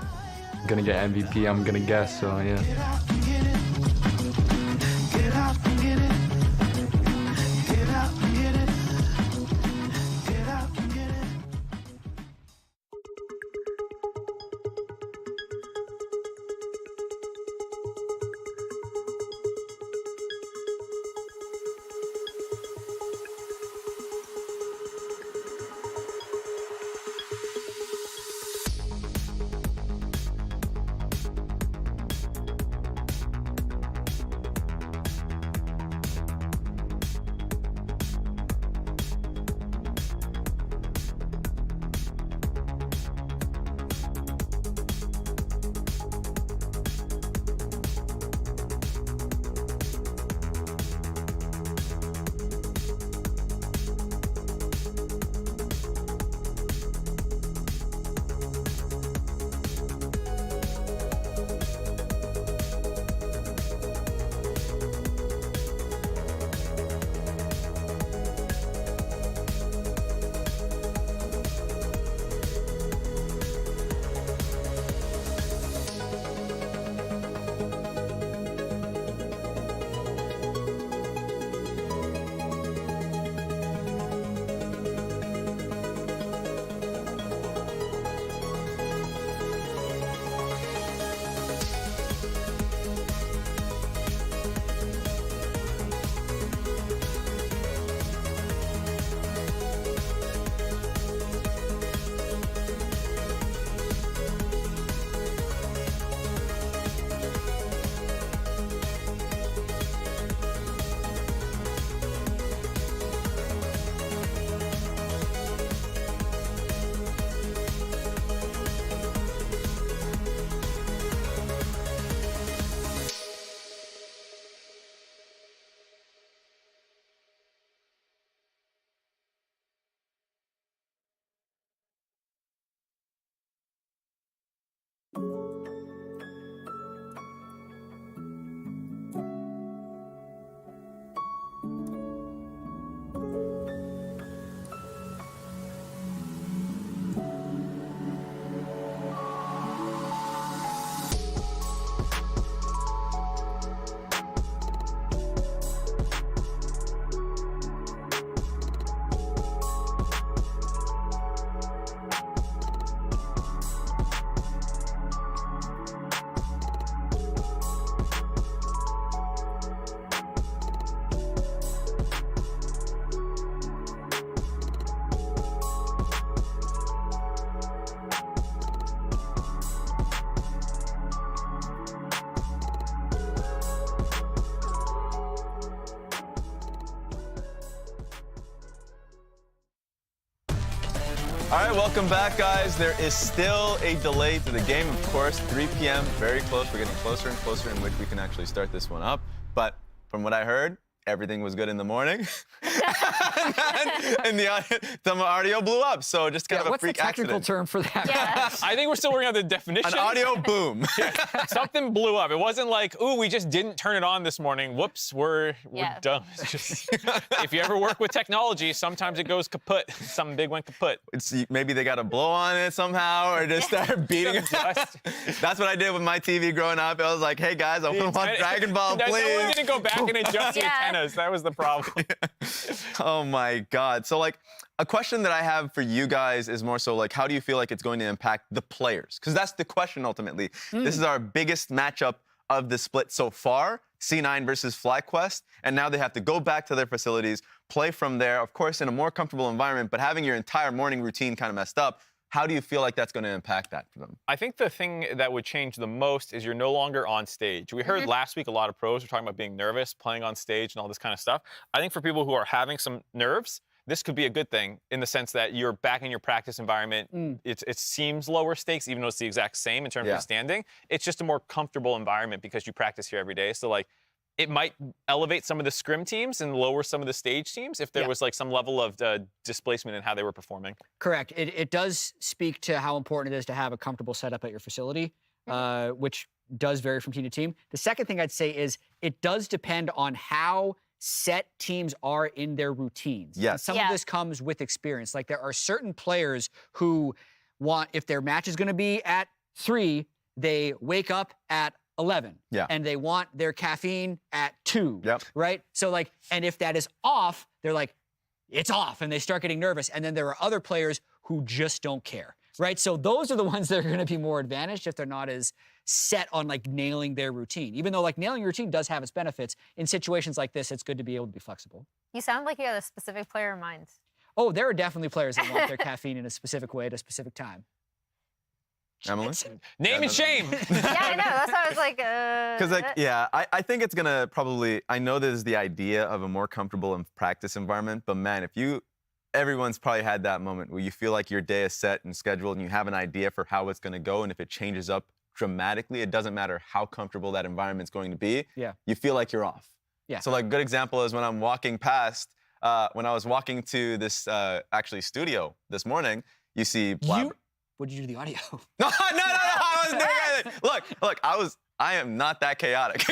gonna get MVP, I'm gonna guess, so yeah. get out and get it. Get out and get it. Get out and get it. Get out and get it. All right, welcome back, guys. There is still a delay to the game, of course. 3 p.m., very close. We're getting closer and closer in which we can actually start this one up. But from what I heard, everything was good in the morning. and the audio blew up, so just kind of a freak accident. What's the technical term for that? Yeah. I think we're still working on the definition. An audio boom. Something blew up. It wasn't like, ooh, we just didn't turn it on this morning. Whoops, we're done. It's just, if you ever work with technology, sometimes it goes kaput. Something big went kaput. Maybe they got to blow on it somehow or just start beating it. That's what I did with my TV growing up. I was like, hey, guys, I want to watch Dragon Ball, please. No one didn't go back and adjust the antennas. That was the problem. Oh, my God. So, like, a question that I have for you guys is more so, like, how do you feel like it's going to impact the players? Because that's the question, ultimately. This is our biggest matchup of the split so far, C9 versus FlyQuest, and now they have to go back to their facilities, play from there, of course, in a more comfortable environment, but having your entire morning routine kind of messed up. How do you feel like that's going to impact that for them? I think the thing that would change the most is you're no longer on stage. We heard last week a lot of pros were talking about being nervous, playing on stage and all this kind of stuff. I think for people who are having some nerves, this could be a good thing in the sense that you're back in your practice environment. It seems lower stakes, even though it's the exact same in terms of standing. It's just a more comfortable environment because you practice here every day. So, like, it might elevate some of the scrim teams and lower some of the stage teams if there was like some level of displacement in how they were performing. Correct. It does speak to how important it is to have a comfortable setup at your facility, which does vary from team to team. The second thing I'd say is it does depend on how set teams are in their routines. Yes. And some of this comes with experience. Like there are certain players who want, if their match is going to be at 3, they wake up at 11. Yeah. And they want their caffeine at 2. Yep. Right? So like, and if that is off, they're like, it's off, and they start getting nervous. And then there are other players who just don't care. Right? So those are the ones that are going to be more advantaged if they're not as set on like nailing their routine. Even though like nailing your routine does have its benefits, in situations like this, it's good to be able to be flexible. You sound like you had a specific player in mind. Oh, there are definitely players that want their caffeine in a specific way at a specific time. Emily? Name and shame. Yeah, I know. That's why I was like, Because like, yeah, I think it's gonna probably, I know there's the idea of a more comfortable practice environment, but man, everyone's probably had that moment where you feel like your day is set and scheduled and you have an idea for how it's gonna go, and if it changes up dramatically, it doesn't matter how comfortable that environment's going to be. Yeah. You feel like you're off. Yeah. So like a good example is when I'm walking past, when I was walking to this actually studio this morning, you see Blabber. What did you do to the audio? No, I wasn't doing anything. Look, I am not that chaotic.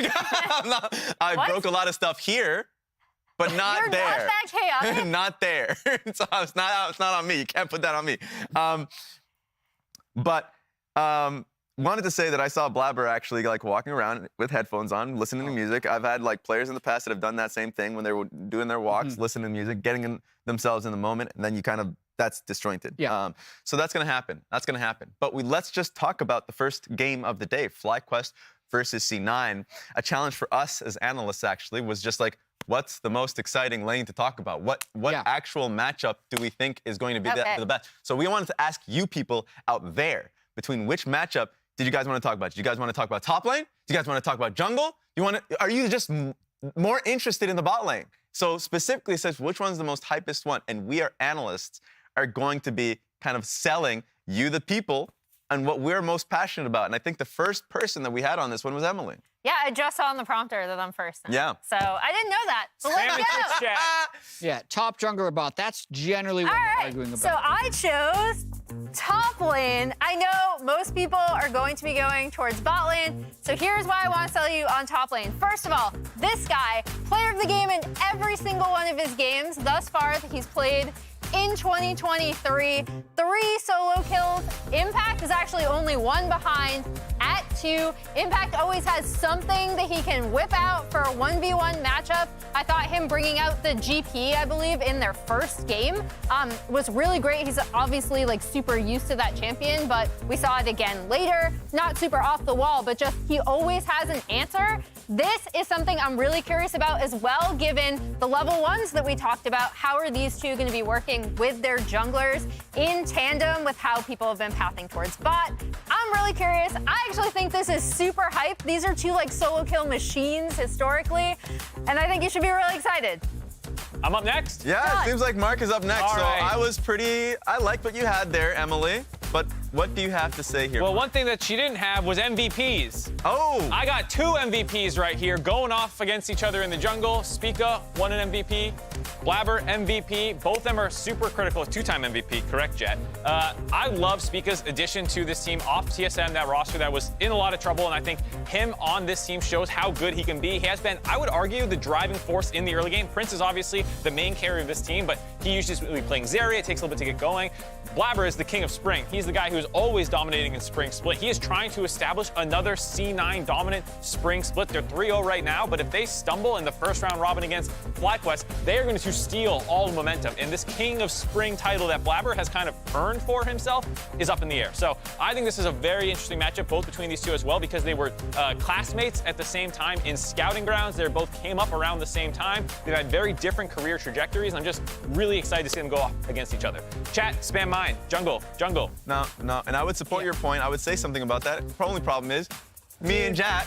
I broke a lot of stuff here, but not You're there. not that chaotic? Not there. So it's not on me. You can't put that on me. Wanted to say that I saw Blabber actually like walking around with headphones on, listening to music. I've had like players in the past that have done that same thing when they were doing their walks, listening to music, getting themselves in the moment, and then you kind of, that's disjointed. Yeah. So that's gonna happen. That's gonna happen. But let's just talk about the first game of the day, FlyQuest versus C9. A challenge for us as analysts actually was just like, what's the most exciting lane to talk about? What actual matchup do we think is going to be the best? So we wanted to ask you people out there, between which matchup did you guys want to talk about? Do you guys want to talk about top lane? Do you guys want to talk about jungle? Are you just more interested in the bot lane? So specifically it says which one's the most hypest one, and we are analysts are going to be kind of selling you, the people, and what we're most passionate about. And I think the first person that we had on this one was Emily. Yeah, I just saw on the prompter that I'm first now. Yeah. So I didn't know that. So let's go. Yeah, top jungle or bot. That's generally what we're arguing about. So I chose top lane. I know most people are going to be going towards bot lane. So here's why I want to sell you on top lane. First of all, this guy, player of the game in every single one of his games thus far that he's played in 2023, 3 solo kills. Impact is actually only 1 behind at 2. Impact always has something that he can whip out for a 1v1 matchup. I thought him bringing out the GP, I believe, in their first game was really great. He's obviously like super used to that champion, but we saw it again later. Not super off the wall, but just he always has an answer. This is something I'm really curious about as well, given the level 1s that we talked about. How are these two going to be working with their junglers in tandem with how people have been pathing towards bot? I'm really curious. I actually think this is super hype. These are 2 like solo kill machines historically, and I think you should be really excited. I'm up next? Yeah, it seems like Mark is up next. All so right. I liked what you had there, Emily. But what do you have to say here? Well, one thing that she didn't have was MVPs. Oh! I got 2 MVPs right here going off against each other in the jungle. Spica won an MVP. Blabber, MVP. Both of them are super critical. 2-time MVP, correct, Jet? I love Spica's addition to this team off TSM, that roster that was in a lot of trouble, and I think him on this team shows how good he can be. He has been, I would argue, the driving force in the early game. Prince is obviously the main carry of this team, but he usually is playing Zarya. It takes a little bit to get going. Blabber is the king of spring. He's the guy who's always dominating in spring split. He is trying to establish another C9 dominant spring split. They're 3-0 right now, but if they stumble in the first round robin against FlyQuest, they are going to steal all the momentum. And this king of spring title that Blabber has kind of earned for himself is up in the air. So I think this is a very interesting matchup, both between these two as well, because they were classmates at the same time in scouting grounds. They both came up around the same time. They've had very different career trajectories, and I'm just really excited to see them go off against each other. Chat, spam mine. Jungle. No, and I would support your point. I would say something about that. The only problem is, me and Jat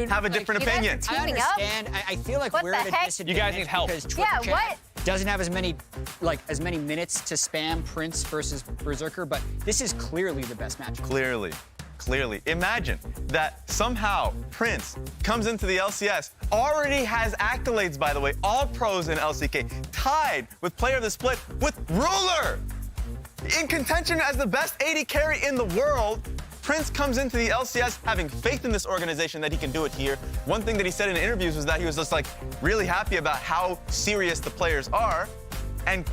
have a different opinion. I understand. I feel like we're at a disadvantage. You guys need help. Because Chat doesn't have as many minutes to spam Prince versus Berserker, but this is clearly the best match. Clearly. Imagine that somehow Prince comes into the LCS, already has accolades, by the way, all pros in LCK, tied with player of the split with Ruler, in contention as the best AD carry in the world, Prince comes into the LCS having faith in this organization that he can do it here. One thing that he said in interviews was that he was just like really happy about how serious the players are, and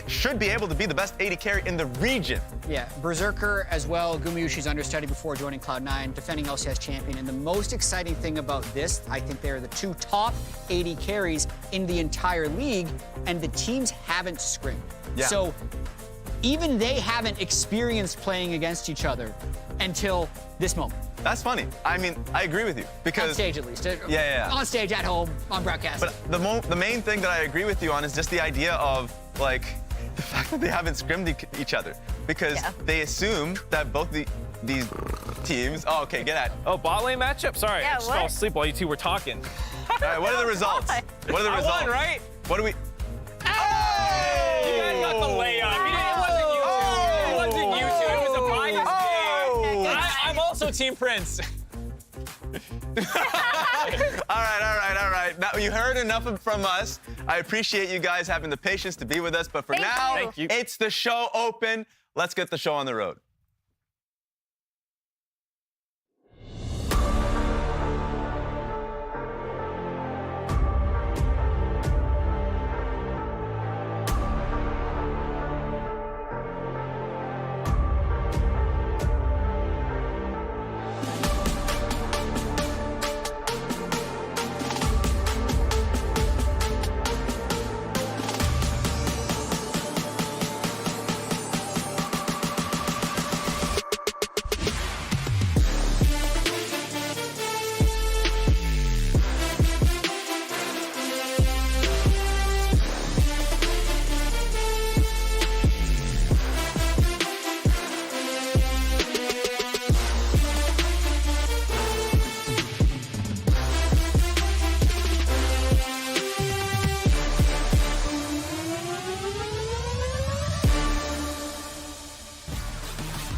should be able to be the best AD carry in the region. Yeah, Berserker as well. Gumayushi's understudy before joining Cloud9, defending LCS champion. And the most exciting thing about this, I think they're the 2 top AD carries in the entire league, and the teams haven't scrimmed. Yeah. So even they haven't experienced playing against each other until this moment. That's funny. I mean, I agree with you because on stage at least. Yeah. On stage, at home, on broadcast. But the main thing that I agree with you on is just the idea of like the fact that they haven't scrimmed each other, because they assume that both these teams. Oh, okay, get at. Oh, bot lane matchup. Sorry, Yeah, I just fell asleep while you two were talking. All right, what are the results? What are the results? I won, right? What do we? Oh! You guys got the layup. It wasn't you two. It wasn't you two. It was a biased game. I'm also Team Prince. All right. Now you heard enough from us. I appreciate you guys having the patience to be with us, but for now, it's the show open. Let's get the show on the road.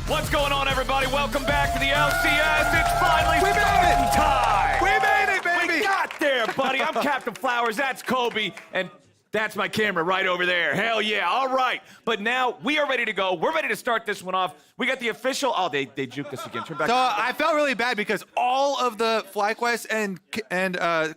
What's going on, everybody? Welcome back to the LCS. It's finally starting time. We made it, baby. We got there, buddy. I'm Captain Flowers. That's Kobe. And that's my camera right over there. Hell yeah. All right. But now we are ready to go. We're ready to start this one off. We got the official. Oh, they juked us again. Turn back. So I felt really bad because all of the FlyQuest and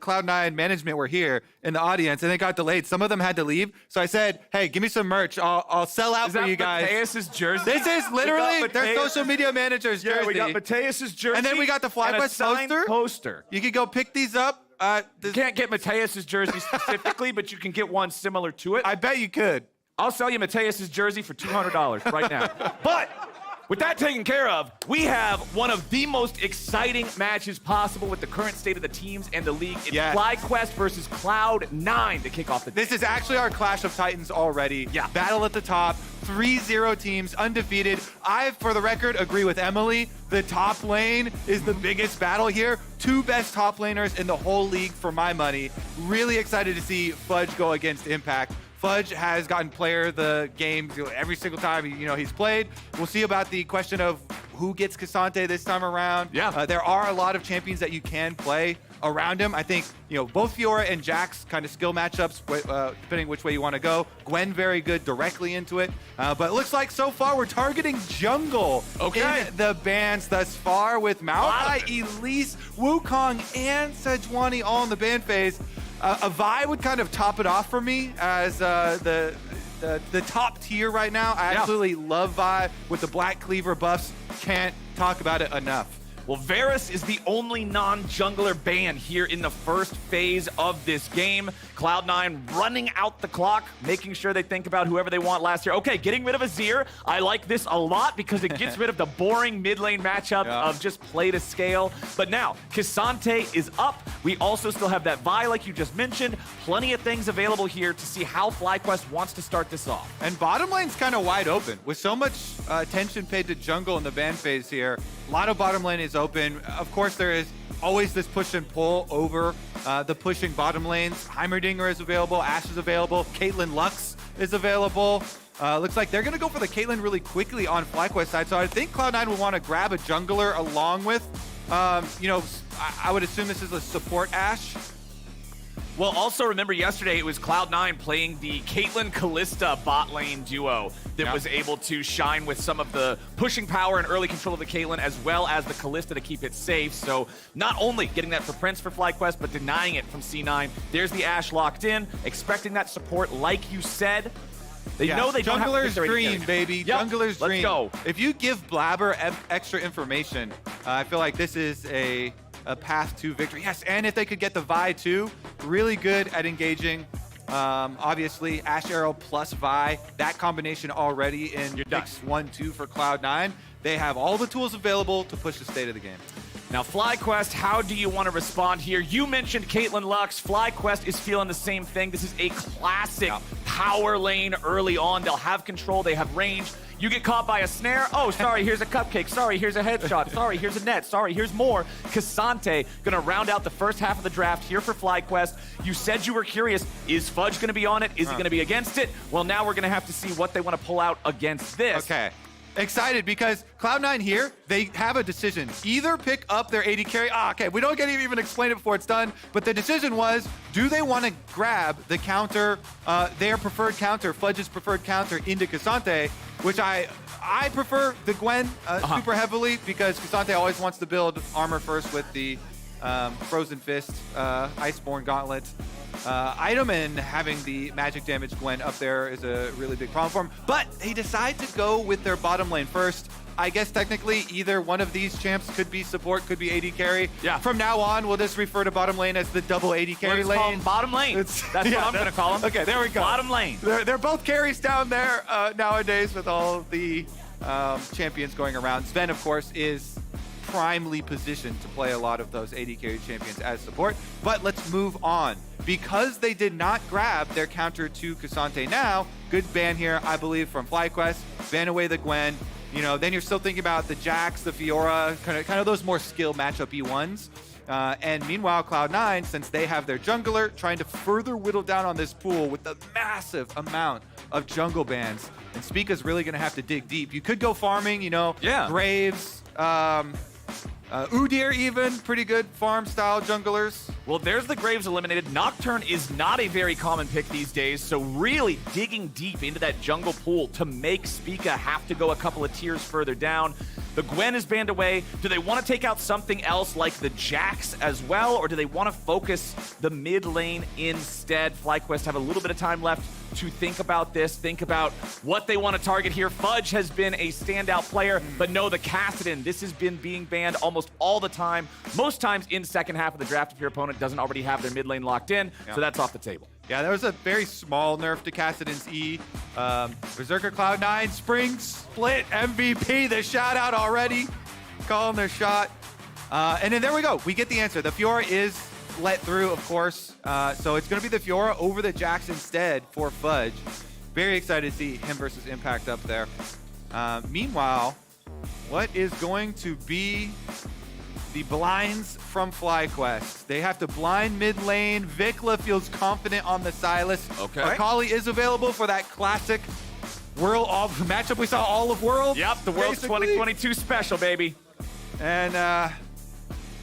Cloud9 management were here in the audience, and they got delayed. Some of them had to leave. So I said, hey, give me some merch. I'll sell out for you guys. Mateus's jersey? This is literally their social media manager's jersey. Yeah, we got Mateus's jersey. And then we got the FlyQuest poster. You can go pick these up. You can't get Mateus's jersey specifically, but you can get one similar to it. I bet you could. I'll sell you Mateus's jersey for $200 right now. But with that taken care of, we have one of the most exciting matches possible with the current state of the teams and the league. It's FlyQuest versus Cloud9 to kick off the day. This is actually our Clash of Titans already. Yeah. Battle at the top. 3-0 teams, undefeated. I, for the record, agree with Emily. The top lane is the biggest battle here. 2 best top laners in the whole league for my money. Really excited to see Fudge go against Impact. Fudge has gotten player of the game every single time he's played. We'll see about the question of who gets Cassante this time around. Yeah. There are a lot of champions that you can play around him. I think both Fiora and Jax kind of skill matchups, depending which way you want to go. Gwen very good directly into it, but it looks like so far we're targeting jungle in the bans thus far with Maokai, Elise, Wukong, and Sejuani all in the ban phase. Avai would kind of top it off for me as the top tier right now. I absolutely love Vi with the Black Cleaver buffs. Can't talk about it enough. Well, Varus is the only non-jungler banned here in the first phase of this game. Cloud9 running out the clock, making sure they think about whoever they want last year. Okay, getting rid of Azir. I like this a lot because it gets rid of the boring mid lane matchup of just play to scale. But now, Cassante is up. We also still have that Vi, like you just mentioned. Plenty of things available here to see how FlyQuest wants to start this off. And bottom lane's kind of wide open. With so much attention paid to jungle in the ban phase here, a lot of bottom lane is open. Of course, there is always this push and pull over the pushing bottom lanes. Heimerdinger is available, Ashe is available, Caitlyn Lux is available. Looks like they're going to go for the Caitlyn really quickly on FlyQuest side, so I think Cloud9 will want to grab a jungler along with, I would assume this is a support Ashe. Well, also remember yesterday it was Cloud9 playing the Caitlyn Kalista bot lane duo that was able to shine with some of the pushing power and early control of the Caitlyn as well as the Kalista to keep it safe. So not only getting that for Prince for FlyQuest, but denying it from C9. There's the Ashe locked in, expecting that support like you said. They know they don't have to Jungler's fix their dream, AD. baby. Yep. Jungler's dream. Let's go. If you give Blabber extra information, I feel like this is a path to victory. Yes, and if they could get the Vi too, really good at engaging. Obviously, Ashe Arrow plus Vi, that combination already in picks 1-2 for Cloud9. They have all the tools available to push the state of the game. Now, FlyQuest, how do you want to respond here? You mentioned Caitlyn Lux. FlyQuest is feeling the same thing. This is a classic power lane early on. They'll have control. They have range. You get caught by a snare. Oh, sorry, here's a cupcake. Sorry, here's a headshot. Sorry, here's a net. Sorry, here's more. Cassante going to round out the first half of the draft here for FlyQuest. You said you were curious. Is Fudge going to be on it? Is he going to be against it? Well, now we're going to have to see what they want to pull out against this. Okay. Excited because Cloud9 here, they have a decision. Either pick up their AD carry. Okay, we don't get to even explain it before it's done, but the decision was, do they want to grab the counter, their preferred counter, Fudge's preferred counter into Cassante, which I prefer the Gwen super heavily because Cassante always wants to build armor first with the Frozen Fist, Iceborne Gauntlet item, and having the magic damage Gwen up there is a really big problem for him. But they decide to go with their bottom lane first. I guess technically either one of these champs could be support, could be AD carry. Yeah. From now on, we'll just refer to bottom lane as the double AD carry lane. Call them bottom lane. That's what I'm going to call them. Okay, there we go. Bottom lane. They're both carries down there nowadays with all the champions going around. Sven, of course, is primely positioned to play a lot of those AD carry champions as support. But let's move on. Because they did not grab their counter to Cassante now, good ban here, I believe, from FlyQuest. Ban away the Gwen. You know, then you're still thinking about the Jax, the Fiora, kind of those more skill matchup-y ones. And meanwhile, Cloud9, since they have their jungler, trying to further whittle down on this pool with the massive amount of jungle bans. And Spica's really going to have to dig deep. You could go farming, you know, Graves, Udyr even, pretty good farm-style junglers. Well, there's the Graves eliminated. Nocturne is not a very common pick these days, so really digging deep into that jungle pool to make Spica have to go a couple of tiers further down. The Gwen is banned away. Do they want to take out something else like the Jax as well, or do they want to focus the mid lane instead? FlyQuest have a little bit of time left to think about this, think about what they want to target here. Fudge has been a standout player, but no, the Kassadin, this has been being banned almost all the time, most times in second half of the draft if your opponent doesn't already have their mid lane locked in, so that's off the table. Yeah, there was a very small nerf to Kassadin's E. Berserker Cloud9, Spring Split MVP, the shout out already, calling their shot. And then there we go, we get the answer. The Fiora is let through, of course. So it's going to be the Fiora over the Jax instead for Fudge. Very excited to see him versus Impact up there. Meanwhile, what is going to be the blinds from FlyQuest? They have to blind mid lane. Vikla feels confident on the Sylas. Okay. Akali is available for that classic World of matchup we saw all of World. Yep, the World's 2022 special, baby. And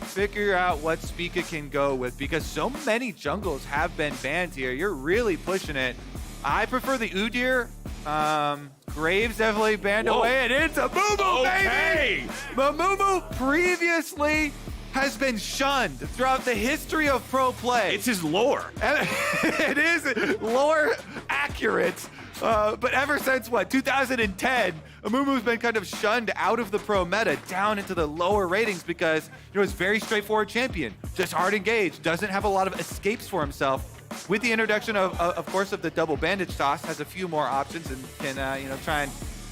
figure out what Spica can go with, because so many jungles have been banned here. You're really pushing it. I prefer the Udyr. Graves definitely banned away, and it's a Mumu, baby! Mumu previously has been shunned throughout the history of pro play. It's his lore. It is lore accurate. But ever since, 2010, Amumu's been kind of shunned out of the pro meta down into the lower ratings because, it's very straightforward champion. Just hard engaged, doesn't have a lot of escapes for himself. With the introduction of course, of the double bandage toss, has a few more options and can, try and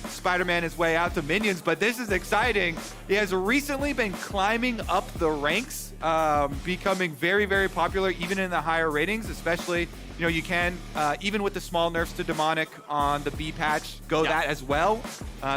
Spider-Man his way out to minions. But this is exciting. He has recently been climbing up the ranks, becoming very, very popular, even in the higher ratings, especially, you can, even with the small nerfs to Demonic on the B patch, go that as well.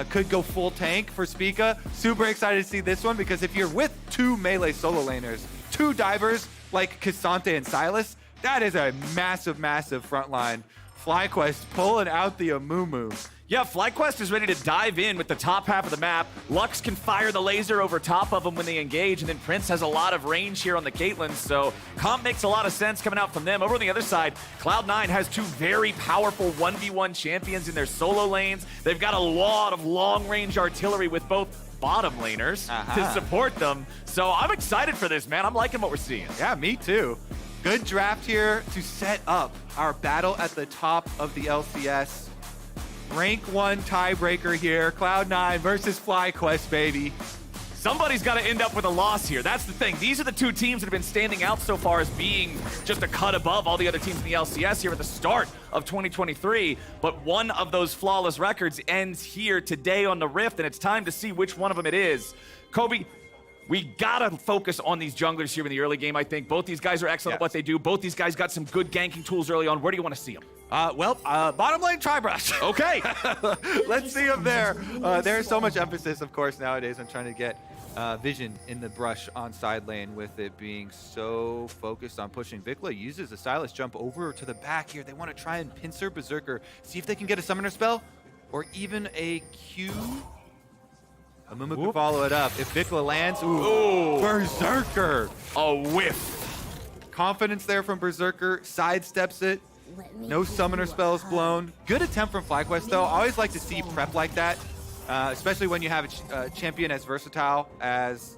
Could go full tank for Spica. Super excited to see this one, because if you're with two melee solo laners, two divers like Cassante and Sylas, that is a massive, massive front line. FlyQuest pulling out the Amumu. Yeah, FlyQuest is ready to dive in with the top half of the map. Lux can fire the laser over top of them when they engage, and then Prince has a lot of range here on the Caitlyn, so comp makes a lot of sense coming out from them. Over on the other side, Cloud9 has two very powerful 1v1 champions in their solo lanes. They've got a lot of long-range artillery with both bottom laners to support them. So I'm excited for this, man. I'm liking what we're seeing. Yeah, me too. Good draft here to set up our battle at the top of the LCS. Rank 1 tiebreaker here. Cloud9 versus FlyQuest, baby. Somebody's got to end up with a loss here. That's the thing. These are the two teams that have been standing out so far as being just a cut above all the other teams in the LCS here at the start of 2023. But one of those flawless records ends here today on the Rift, and it's time to see which one of them it is. Kobe, we gotta focus on these junglers here in the early game, I think. Both these guys are excellent at what they do. Both these guys got some good ganking tools early on. Where do you want to see them? Bottom lane Tribrush. Okay. Let's see him there. There's so much emphasis, of course, nowadays on trying to get vision in the brush on side lane, with it being so focused on pushing. Vikla uses a Silas jump over to the back here. They want to try and pincer Berserker, see if they can get a summoner spell or even a Q. Amumu can follow it up. If Vikla lands, Berserker. A whiff. Confidence there from Berserker, sidesteps it. No summoner spells blown. Good attempt from FlyQuest, though. I always like to see prep like that, especially when you have a champion as versatile as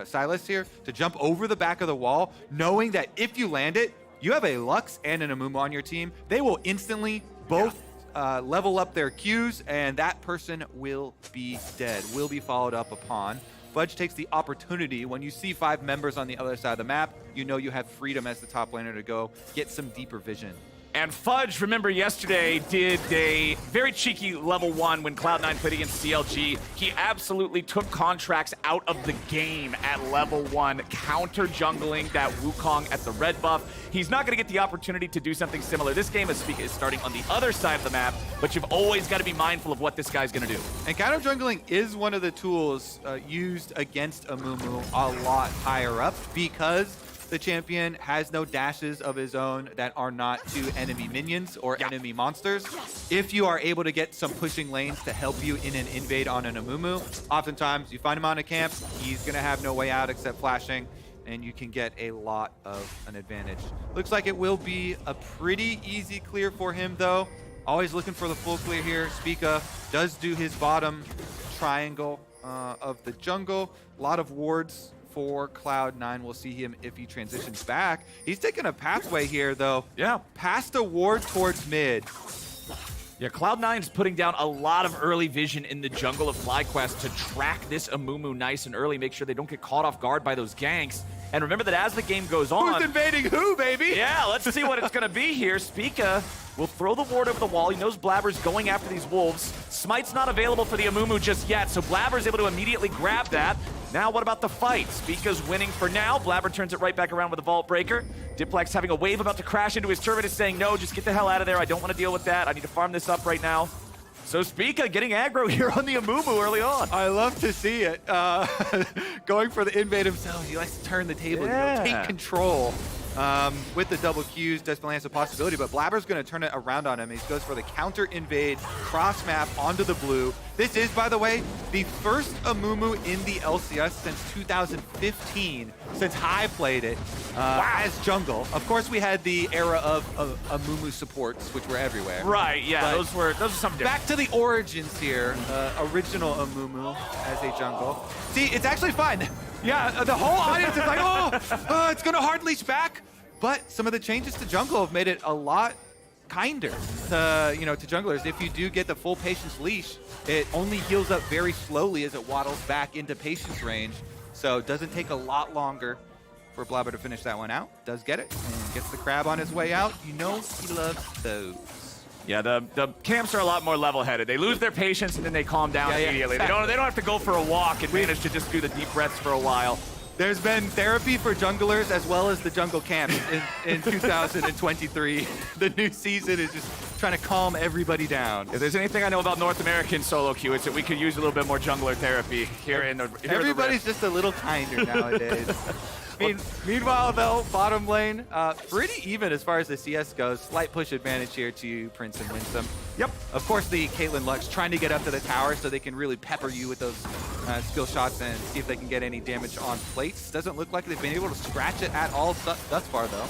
Silas here, to jump over the back of the wall, knowing that if you land it, you have a Lux and an Amumu on your team. They will instantly both level up their Qs, and that person will be dead, will be followed up upon. Fudge takes the opportunity. When you see 5 members on the other side of the map, you know you have freedom as the top laner to go get some deeper vision. And Fudge, remember yesterday, did a very cheeky level 1 when Cloud9 played against CLG. He absolutely took contracts out of the game at level 1, counter jungling that Wukong at the red buff. He's not going to get the opportunity to do something similar. This game is starting on the other side of the map, but you've always got to be mindful of what this guy's going to do. And counter jungling is one of the tools used against Amumu a lot higher up, because the champion has no dashes of his own that are not to enemy minions or enemy monsters. If you are able to get some pushing lanes to help you in an invade on an Amumu, oftentimes you find him on a camp, he's gonna have no way out except flashing, and you can get a lot of an advantage. Looks like it will be a pretty easy clear for him, though. Always looking for the full clear here. Spica does do his bottom triangle of the jungle. A lot of wards for Cloud9. We'll see him if he transitions back. He's taking a pathway here, though. Yeah. Past a ward towards mid. Yeah, Cloud9's putting down a lot of early vision in the jungle of FlyQuest to track this Amumu nice and early, make sure they don't get caught off guard by those ganks. And remember that as the game goes on... Who's invading who, baby? Yeah, let's see what it's going to be here. Spica will throw the ward over the wall. He knows Blabber's going after these wolves. Smite's not available for the Amumu just yet, so Blabber's able to immediately grab that. Now what about the fight? Spica's winning for now. Blabber turns it right back around with a Vault Breaker. Diplex having a wave about to crash into his turret is saying, no, just get the hell out of there. I don't want to deal with that. I need to farm this up right now. So Spica getting aggro here on the Amumu early on. I love to see it. Going for the invade himself. He likes to turn the table, take control. With the double Qs, definitely has a possibility, but Blabber's going to turn it around on him. He goes for the counter invade, cross map onto the blue. This is, by the way, the first Amumu in the LCS since 2015, since I played it as jungle. Of course, we had the era of Amumu supports, which were everywhere. Right, yeah, those are some different. Back to the origins here. Original Amumu as a jungle. See, it's actually fun. Yeah, the whole audience is like, oh, it's going to hard leash back. But some of the changes to jungle have made it a lot kinder to, to junglers. If you do get the full patience leash, it only heals up very slowly as it waddles back into patience range. So it doesn't take a lot longer for Blabber to finish that one out. Does get it and gets the crab on his way out. You know he loves those. Yeah, the camps are a lot more level-headed. They lose their patience and then they calm down immediately. Exactly. They don't have to go for a walk and manage to just do the deep breaths for a while. There's been therapy for junglers as well as the jungle camps in 2023. The new season is just trying to calm everybody down. If there's anything I know about North American solo queue, it's that we could use a little bit more jungler therapy here in the Everybody's just a little kinder nowadays. Meanwhile, though, bottom lane, pretty even as far as the CS goes. Slight push advantage here to Prince and Winsome. Yep. Of course, the Caitlyn Lux trying to get up to the tower so they can really pepper you with those skill shots and see if they can get any damage on plates. Doesn't look like they've been able to scratch it at all thus far, though.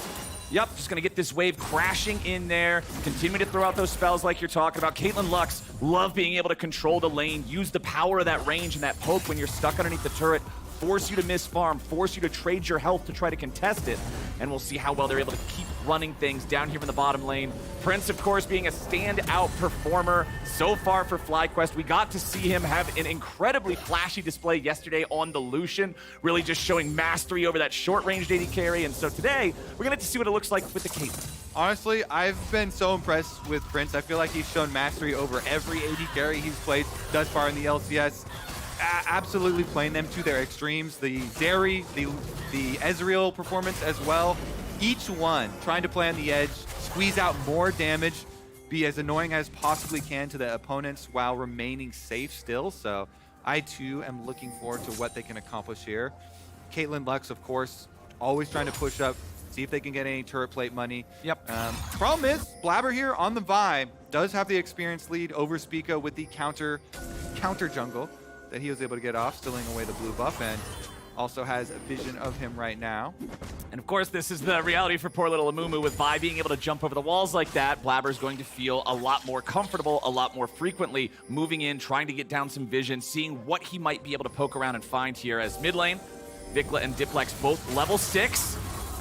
Yep, just gonna get this wave crashing in there, continue to throw out those spells like you're talking about. Caitlyn Lux, love being able to control the lane, use the power of that range and that poke when you're stuck underneath the turret, force you to miss farm, force you to trade your health to try to contest it, and we'll see how well they're able to keep running things down here in the bottom lane. Prince, of course, being a standout performer so far for FlyQuest. We got to see him have an incredibly flashy display yesterday on the Lucian, really just showing mastery over that short-ranged AD carry, and so today, we're gonna get to see what it looks like with the Caitlyn. Honestly, I've been so impressed with Prince. I feel like he's shown mastery over every AD carry he's played thus far in the LCS. Absolutely playing them to their extremes. The Zeri, the Ezreal performance as well. Each one trying to play on the edge, squeeze out more damage, be as annoying as possibly can to the opponents while remaining safe still. So I too am looking forward to what they can accomplish here. Caitlyn Lux, of course, always trying to push up, see if they can get any turret plate money. Yep. Problem is, Blabber here on the Vi does have the experience lead over Spica with the counter jungle that he was able to get off, stealing away the blue buff, and also has a vision of him right now. And of course, this is the reality for poor little Amumu. With Vi being able to jump over the walls like that, Blabber's going to feel a lot more comfortable, a lot more frequently, moving in, trying to get down some vision, seeing what he might be able to poke around and find here. As mid lane, Vikla and Diplex both level 6.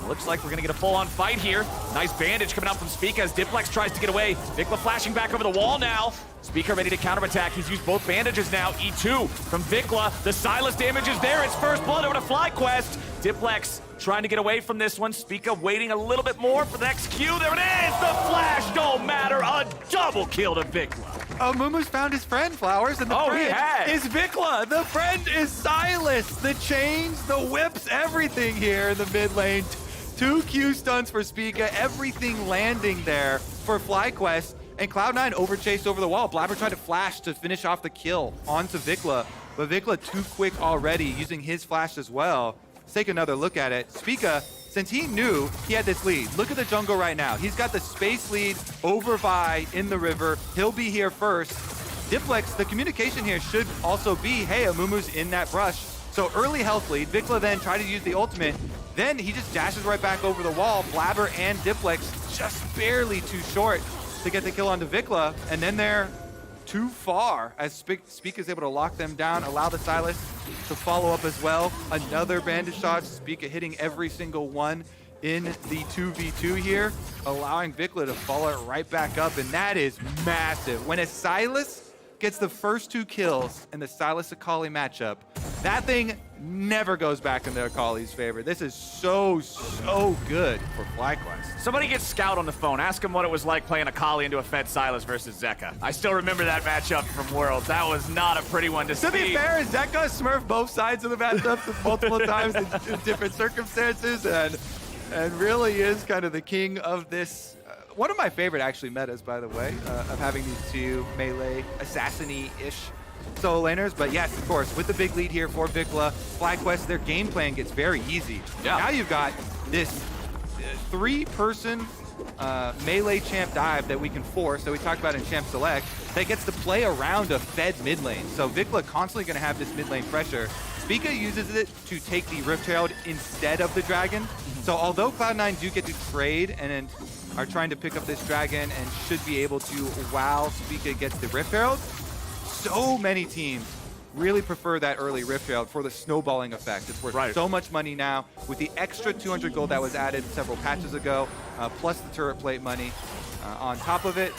Looks like we're gonna get a full-on fight here. Nice bandage coming out from Spica as Diplex tries to get away. Vikla flashing back over the wall now. Spica ready to counterattack. He's used both bandages now. E2 from Vikla. The Silas damage is there. It's first blood over to FlyQuest. Diplex trying to get away from this one. Spica waiting a little bit more for the next Q. There it is! The flash don't matter. A double kill to Vikla. Oh, Mumu's found his friend, Flowers, and the friend is Vikla. The friend is Silas. The chains, the whips, everything here in the mid lane. 2 Q stuns for Spica, everything landing there for FlyQuest, and Cloud9 overchased over the wall. Blabber tried to flash to finish off the kill onto Vikla, but Vikla too quick already, using his flash as well. Let's take another look at it. Spica, since he knew he had this lead, look at the jungle right now. He's got the space lead over Vi in the river. He'll be here first. Diplex, the communication here should also be, hey, Amumu's in that brush. So early health lead. Vikla then tried to use the ultimate. Then he just dashes right back over the wall. Blabber and Diplex just barely too short to get the kill onto Vikla. And then they're too far as Spica is able to lock them down, allow the Silas to follow up as well. Another bandage shot. Spica hitting every single one in the 2v2 here, allowing Vikla to follow it right back up. And that is massive. When a Silas gets the first 2 kills in the Silas-Akali matchup, that thing never goes back in the Akali's favor. This is so good for FlyQuest. Somebody get Scout on the phone. Ask him what it was like playing Akali into a fed Silas versus Zeka. I still remember that matchup from Worlds. That was not a pretty one to see. To be fair, Zeka smurfed both sides of the matchup multiple times in different circumstances, and really is kind of the king of this. One of my favorite, actually, metas, by the way, of having these 2 melee assassin-y-ish solo laners. But yes, of course, with the big lead here for Vikla, FlyQuest, their game plan gets very easy. Yeah. Now you've got this 3-person melee champ dive that we can force, that we talked about in Champ Select, that gets to play around a fed mid lane. So Vikla constantly going to have this mid lane pressure. Spica uses it to take the Rift Herald instead of the Dragon. So although Cloud9 do get to trade and are trying to pick up this Dragon and should be able to, while Spica gets the Rift Herald, so many teams really prefer that early Rift Herald for the snowballing effect. It's worth so much money now with the extra 200 gold that was added several patches ago, plus the turret plate money on top of it.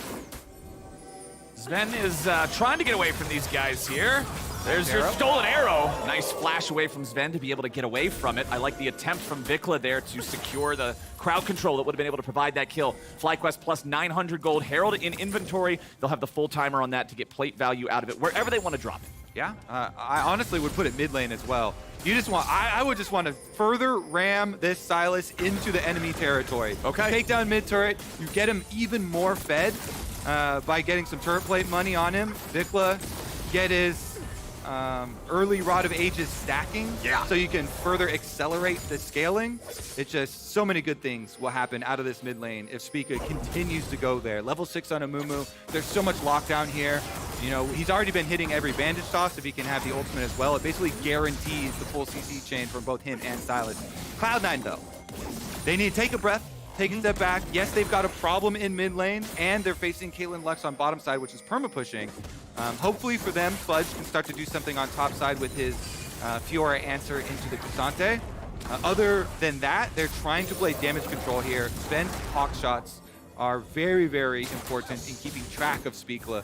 Sven is trying to get away from these guys here. There's your stolen arrow. Nice flash away from Sven to be able to get away from it. I like the attempt from Vikla there to secure the crowd control that would have been able to provide that kill. FlyQuest plus 900 gold. Herald in inventory. They'll have the full timer on that to get plate value out of it wherever they want to drop it. Yeah, I honestly would put it mid lane as well. You just want, I would just want to further ram this Silas into the enemy territory. Okay. Take down mid turret. You get him even more fed by getting some turret plate money on him. Vikla get his early Rod of Ages stacking, so you can further accelerate the scaling. It's just so many good things will happen out of this mid lane if Spica continues to go there. Level 6 on Amumu. There's so much lockdown here. You know, he's already been hitting every bandage toss. If he can have the ultimate as well, it basically guarantees the full CC chain from both him and Silas. Cloud9 though, they need to take a breath, take a step back. Yes, they've got a problem in mid lane, and they're facing Caitlyn Lux on bottom side, which is perma-pushing. Hopefully for them, Fudge can start to do something on top side with his Fiora answer into the Cassante. Other than that, they're trying to play damage control here. Spend Hawk shots are very, very important in keeping track of Spica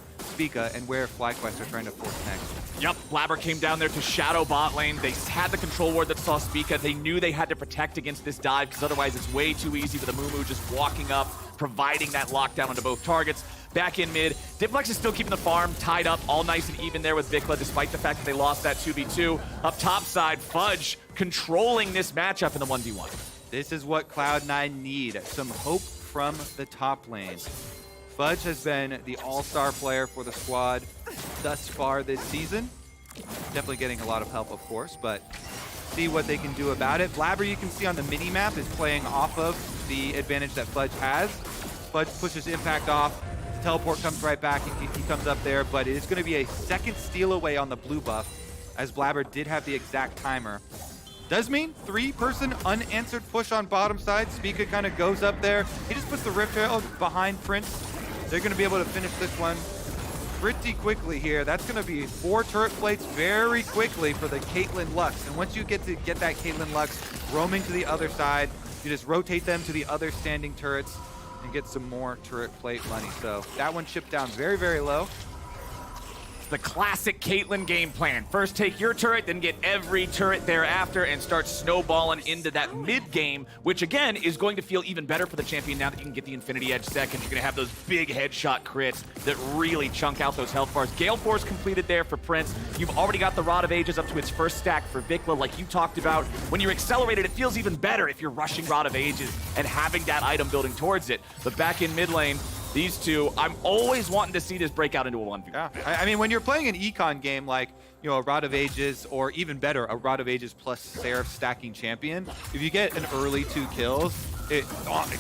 and where FlyQuest are trying to force next. Yep, Blabber came down there to shadow bot lane. They had the control ward that saw Spica. They knew they had to protect against this dive because otherwise it's way too easy for the Mumu just walking up, providing that lockdown onto both targets. Back in mid, Diplex is still keeping the farm tied up, all nice and even there with Vikla, despite the fact that they lost that 2v2. Up top side, Fudge controlling this matchup in the 1v1. This is what Cloud9 need, some hope from the top lane. Fudge has been the all-star player for the squad thus far this season. Definitely getting a lot of help, of course, but see what they can do about it. Blabber, you can see on the mini-map, is playing off of the advantage that Fudge has. Fudge pushes impact off. Teleport comes right back, he comes up there, but it is going to be a second steal away on the blue buff, as Blabber did have the exact timer. Does mean 3-person unanswered push on bottom side. Spica kind of goes up there. He just puts the Rift Herald behind Prince. They're going to be able to finish this one pretty quickly here. That's going to be 4 turret plates very quickly for the Caitlyn Lux. And once you get that Caitlyn Lux roaming to the other side, you just rotate them to the other standing turrets and get some more turret plate money. So that one chipped down very, very low. The classic Caitlyn game plan. First take your turret, then get every turret thereafter and start snowballing into that mid game, which again is going to feel even better for the champion now that you can get the Infinity Edge second. You're going to have those big headshot crits that really chunk out those health bars. Gale Force completed there for Prince. You've already got the Rod of Ages up to its first stack for Vikla, like you talked about. When you're accelerated, it feels even better if you're rushing Rod of Ages and having that item building towards it. But back in mid lane, these two, I'm always wanting to see this break out into a 1v1. Yeah, I mean, when you're playing an econ game like, you know, a Rod of Ages, or even better, a Rod of Ages plus Seraph stacking champion, if you get an early 2 kills, it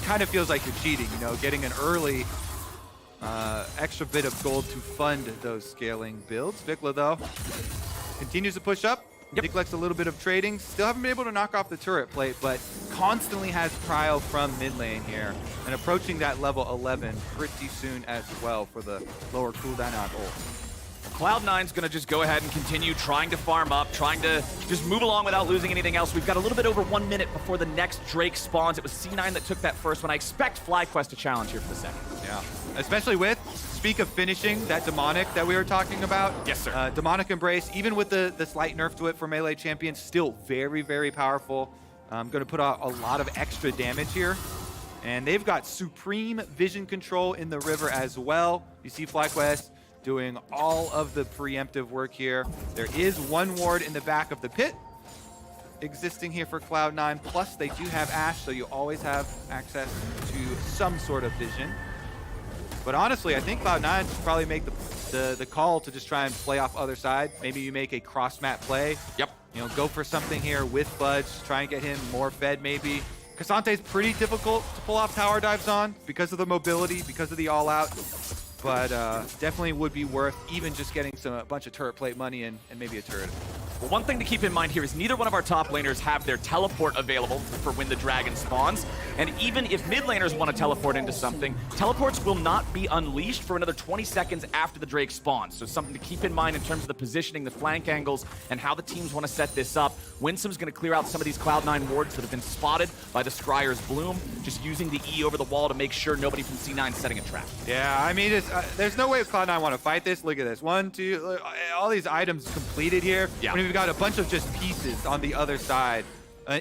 kind of feels like you're cheating, you know, getting an early extra bit of gold to fund those scaling builds. Vikla, though, continues to push up. Neglects a little bit of trading. Still haven't been able to knock off the turret plate, but constantly has prio from mid lane here. And approaching that level 11 pretty soon as well for the lower cooldown on ult. Cloud9's going to just go ahead and continue trying to farm up, trying to just move along without losing anything else. We've got a little bit over 1 minute before the next Drake spawns. It was C9 that took that first one. I expect FlyQuest to challenge here for the second. Yeah, especially with, speak of finishing, that Demonic that we were talking about. Yes, sir. Demonic Embrace, even with the slight nerf to it for melee champions, still very, very powerful. Going to put out a lot of extra damage here. And they've got supreme vision control in the river as well. You see FlyQuest doing all of the preemptive work here. There is 1 ward in the back of the pit existing here for Cloud9. Plus, they do have Ashe, so you always have access to some sort of vision. But honestly, I think Cloud9 should probably make the call to just try and play off other side. Maybe you make a cross-map play. Yep. You know, go for something here with Fudge. Try and get him more fed, maybe. Cassante's pretty difficult to pull off tower dives on because of the mobility, because of the all-out. But definitely would be worth even just getting a bunch of turret plate money and maybe a turret. Well, one thing to keep in mind here is neither one of our top laners have their teleport available for when the dragon spawns. And even if mid laners want to teleport into something, teleports will not be unleashed for another 20 seconds after the Drake spawns. So something to keep in mind in terms of the positioning, the flank angles, and how the teams want to set this up. Winsome's going to clear out some of these Cloud9 wards that have been spotted by the Scryer's Bloom, just using the E over the wall to make sure nobody from C9 is setting a trap. Yeah, I mean, there's no way Cloud9 want to fight this. Look at this. 1, 2, all these items completed here. Yeah. We've got a bunch of just pieces on the other side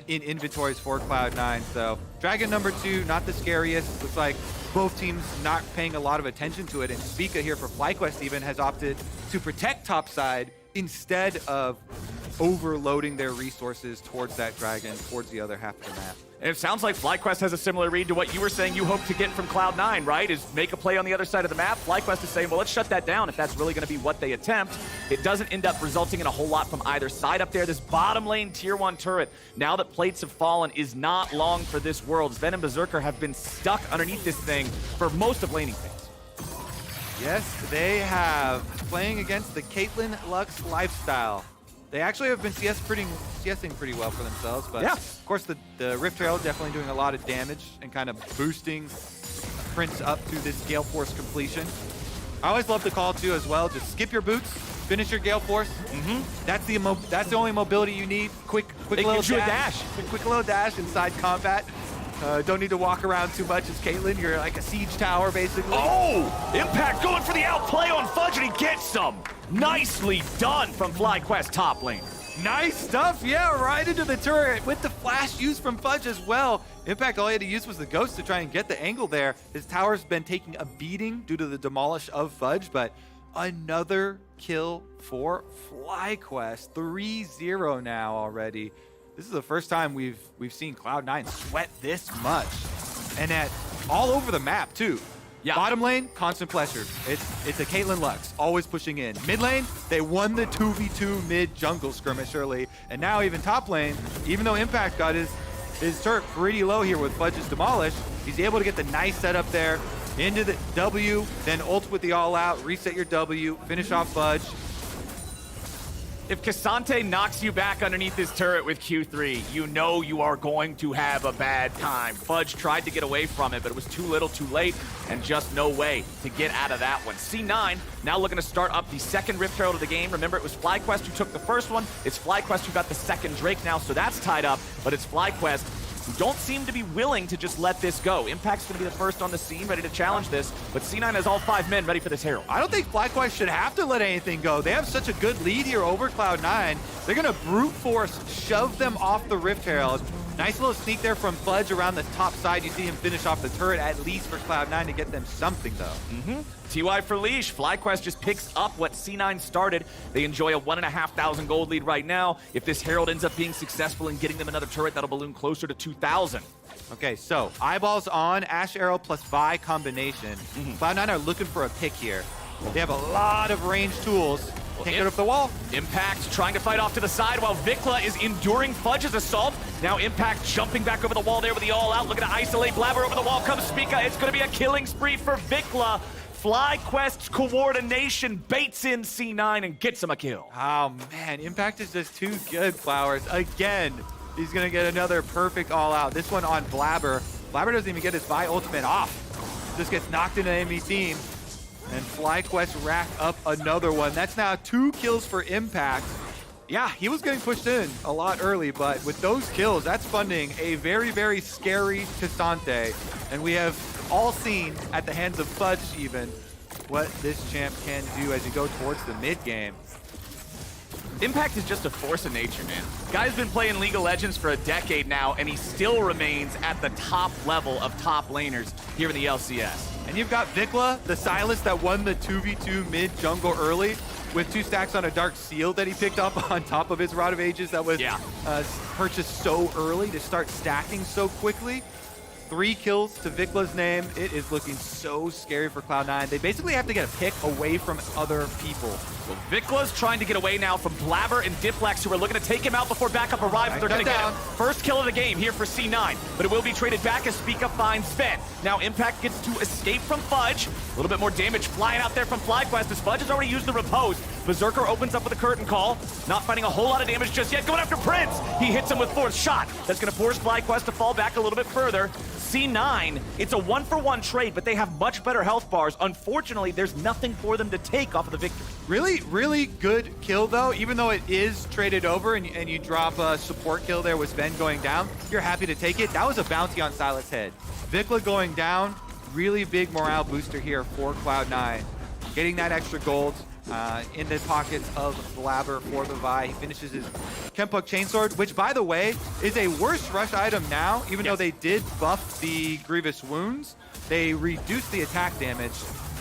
in inventories for Cloud9. So Dragon number 2, not the scariest. Looks like both teams not paying a lot of attention to it. And Spica here for FlyQuest even has opted to protect top side instead of overloading their resources towards that dragon, towards the other half of the map. And it sounds like FlyQuest has a similar read to what you were saying you hope to get from Cloud9, right? Is make a play on the other side of the map. FlyQuest is saying, well, let's shut that down if that's really going to be what they attempt. It doesn't end up resulting in a whole lot from either side up there. This bottom lane tier 1 turret, now that plates have fallen, is not long for this world. Sven and Berserker have been stuck underneath this thing for most of laning phase. Yes, they have. Playing against the Caitlyn Lux lifestyle. They actually have been CSing pretty well for themselves, but of course the Rift Herald definitely doing a lot of damage and kind of boosting Prince up to this Gale Force completion. I always love the call too as well. Just skip your boots, finish your Gale Force. That's the only mobility you need. Quick little dash. Quick little dash inside combat. Don't need to walk around too much as Caitlyn. You're like a siege tower, basically. Oh! Impact going for the outplay on Fudge, and he gets some. Nicely done from FlyQuest top lane. Nice stuff, yeah, right into the turret with the flash used from Fudge as well. Impact, all he had to use was the Ghost to try and get the angle there. His tower's been taking a beating due to the demolish of Fudge, but another kill for FlyQuest. 3-0 now already. This is the first time we've seen Cloud9 sweat this much. And at all over the map, too. Yeah. Bottom lane, constant pressure. It's a Caitlyn Lux, always pushing in. Mid lane, they won the 2v2 mid jungle skirmish early. And now even top lane, even though Impact got his turret pretty low here with Fudge's demolish, he's able to get the nice setup there into the W, then ult with the all out, reset your W, finish off Fudge. If Cassante knocks you back underneath this turret with Q3, you know you are going to have a bad time. Fudge tried to get away from it, but it was too little too late, and just no way to get out of that one. C9 now looking to start up the second Rift Herald of the game. Remember, it was FlyQuest who took the first one. It's FlyQuest who got the second Drake now, so that's tied up, but it's FlyQuest who don't seem to be willing to just let this go. Impact's going to be the first on the scene, ready to challenge this, but C9 has all 5 men ready for this Herald. I don't think FlyQuest should have to let anything go. They have such a good lead here over Cloud9. They're going to brute force shove them off the Rift Herald. Nice little sneak there from Fudge around the top side. You see him finish off the turret, at least for Cloud9 to get them something, though. TY for Leash. FlyQuest just picks up what C9 started. They enjoy a 1,500 gold lead right now. If this Herald ends up being successful in getting them another turret, that'll balloon closer to 2,000. Okay, so eyeballs on Ash Arrow plus Vi combination. Cloud9 are looking for a pick here. They have a lot of ranged tools. Can't get up the wall. Impact trying to fight off to the side while Vikla is enduring Fudge's assault. Now Impact jumping back over the wall there with the all-out, looking to isolate Blabber over the wall. Comes Spica. It's going to be a killing spree for Vikla. FlyQuest's coordination baits in C9 and gets him a kill. Oh, man. Impact is just too good, Flowers. Again, he's going to get another perfect all-out. This one on Blabber. Blabber doesn't even get his Vi ultimate off. Just gets knocked into the enemy team. And FlyQuest rack up another one. That's now 2 kills for Impact. Yeah, he was getting pushed in a lot early, but with those kills, that's funding a very, very scary Cassante. And we have all seen at the hands of Fudge even what this champ can do as you go towards the mid game. Impact is just a force of nature, man. Guy's been playing League of Legends for a decade now, and he still remains at the top level of top laners here in the LCS. And you've got Vikla, the Silas that won the 2v2 mid jungle early with 2 stacks on a Dark Seal that he picked up on top of his Rod of Ages that was purchased so early to start stacking so quickly. 3 kills to Vikla's name. It is looking so scary for Cloud9. They basically have to get a pick away from other people. Well, Vikla's trying to get away now from Blabber and Diplex, who are looking to take him out before backup arrives. They're going to get him. First kill of the game here for C9, but it will be traded back as Spica finds Sven. Now Impact gets to escape from Fudge. A little bit more damage flying out there from FlyQuest as Fudge has already used the repose. Berserker opens up with a curtain call. Not finding a whole lot of damage just yet. Going after Prince. He hits him with 4th shot. That's going to force FlyQuest to fall back a little bit further. C9, it's a 1-for-1 trade, but they have much better health bars. Unfortunately, there's nothing for them to take off of the victory. Really good kill, though. Even though it is traded over and you drop a support kill there with Sven going down, you're happy to take it. That was a bounty on Silas' head. Vikla going down, really big morale booster here for Cloud9. Getting that extra gold in the pockets of Blabber for the Vi. He finishes his Kempuk Chainsword, which, by the way, is a worse rush item now. Even though they did buff the Grievous Wounds, they reduced the attack damage.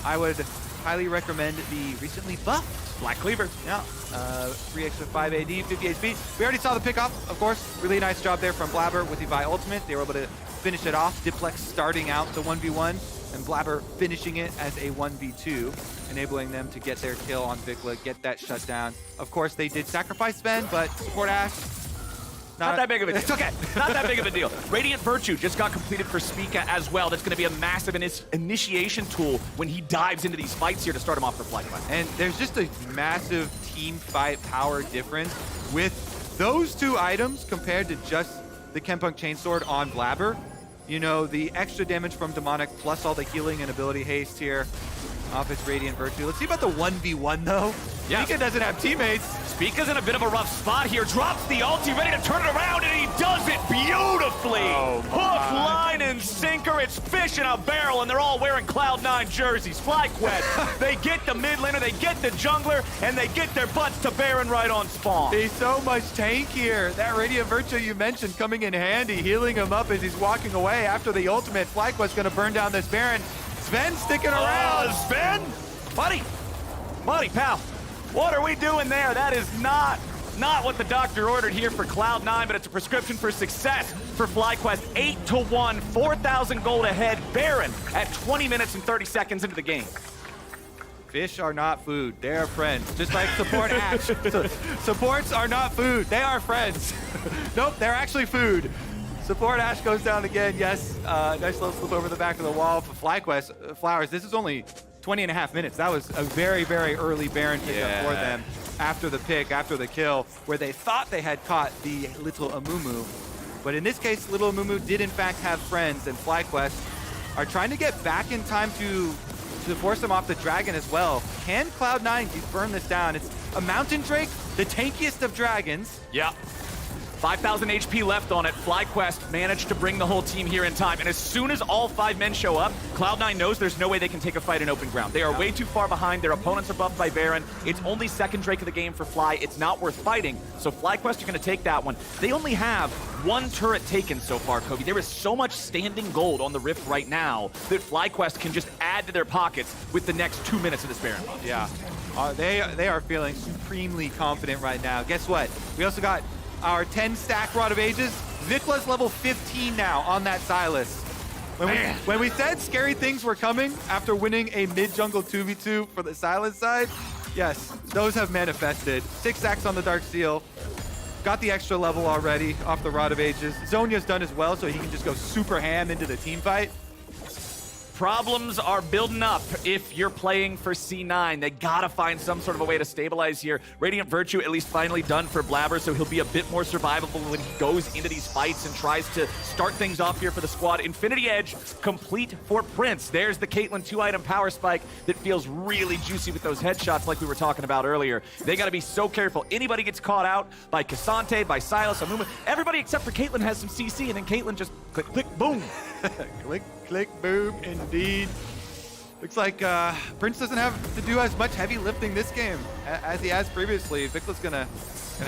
I would highly recommend the recently buffed Black Cleaver. Yeah, 3 extra 5 AD, 50 HP. We already saw the pickoff, of course. Really nice job there from Blabber with the Vi ultimate. They were able to finish it off. Diplex starting out the 1v1, and Blabber finishing it as a 1v2, enabling them to get their kill on Vikla, get that shutdown. Of course, they did sacrifice Sven, but support Ash. Not that big of a deal. It's okay. Not that big of a deal. Radiant Virtue just got completed for Spica as well. That's going to be a massive initiation tool when he dives into these fights here to start him off for FlyQuest. And there's just a massive team fight power difference with those two items compared to just the Kempunk Chainsword on Blabber. You know, the extra damage from Demonic plus all the healing and ability haste here off its Radiant Virtue. Let's see about the 1v1 though. Yeah. Spica doesn't have teammates. Spica's in a bit of a rough spot here. Drops the ulti, ready to turn it around, and he does it beautifully. Hook, line, and sinker. It's fish in a barrel, and they're all wearing Cloud9 jerseys. FlyQuest, they get the mid laner, they get the jungler, and they get their butts to Baron right on spawn. He's so much tankier. That Radiant Virtue you mentioned coming in handy, healing him up as he's walking away after the ultimate. FlyQuest gonna burn down this Baron. Sven sticking around. Sven? Buddy, pal. What are we doing there? That is not what the doctor ordered here for Cloud9, but it's a prescription for success for FlyQuest. 8-1, 4,000 gold ahead. Baron at 20 minutes and 30 seconds into the game. Fish are not food. They are friends. Just like support Ash. Supports are not food. They are friends. Nope, they're actually food. Support Ash goes down again. Yes, nice little slip over the back of the wall for FlyQuest. Flowers, this is only 20.5 minutes. That was a very, very early Baron pickup for them after the pick, after the kill, where they thought they had caught the little Amumu. But in this case, little Amumu did in fact have friends, and FlyQuest are trying to get back in time to force them off the dragon as well. Can Cloud9 burn this down? It's a Mountain Drake, the tankiest of dragons. Yeah. 5,000 HP left on it. FlyQuest managed to bring the whole team here in time. And as soon as all 5 men show up, Cloud9 knows there's no way they can take a fight in open ground. They are way too far behind. Their opponents are buffed by Baron. It's only second Drake of the game for Fly. It's not worth fighting. So FlyQuest are going to take that one. They only have 1 turret taken so far, Kobe. There is so much standing gold on the Rift right now that FlyQuest can just add to their pockets with the next 2 minutes of this Baron buff. Yeah, they are feeling supremely confident right now. Guess what? We also got our 10 stack Rod of Ages. Vikla's level 15 now on that Silas. When we said scary things were coming after winning a mid-jungle 2v2 for the Silas side, yes, those have manifested. 6 stacks on the Dark Steel. Got the extra level already off the Rod of Ages. Zonya's done as well, so he can just go super ham into the team fight. Problems are building up if you're playing for C9. They gotta find some sort of a way to stabilize here. Radiant Virtue at least finally done for Blabber, so he'll be a bit more survivable when he goes into these fights and tries to start things off here for the squad. Infinity Edge complete for Prince. There's the Caitlyn 2-item power spike that feels really juicy with those headshots like we were talking about earlier. They gotta be so careful. Anybody gets caught out by Cassante, by Silas, Amumu, everybody except for Caitlyn has some CC, and then Caitlyn just click, click, boom. Click, click, boom, indeed. Looks like Prince doesn't have to do as much heavy lifting this game as he has previously. Vicla's gonna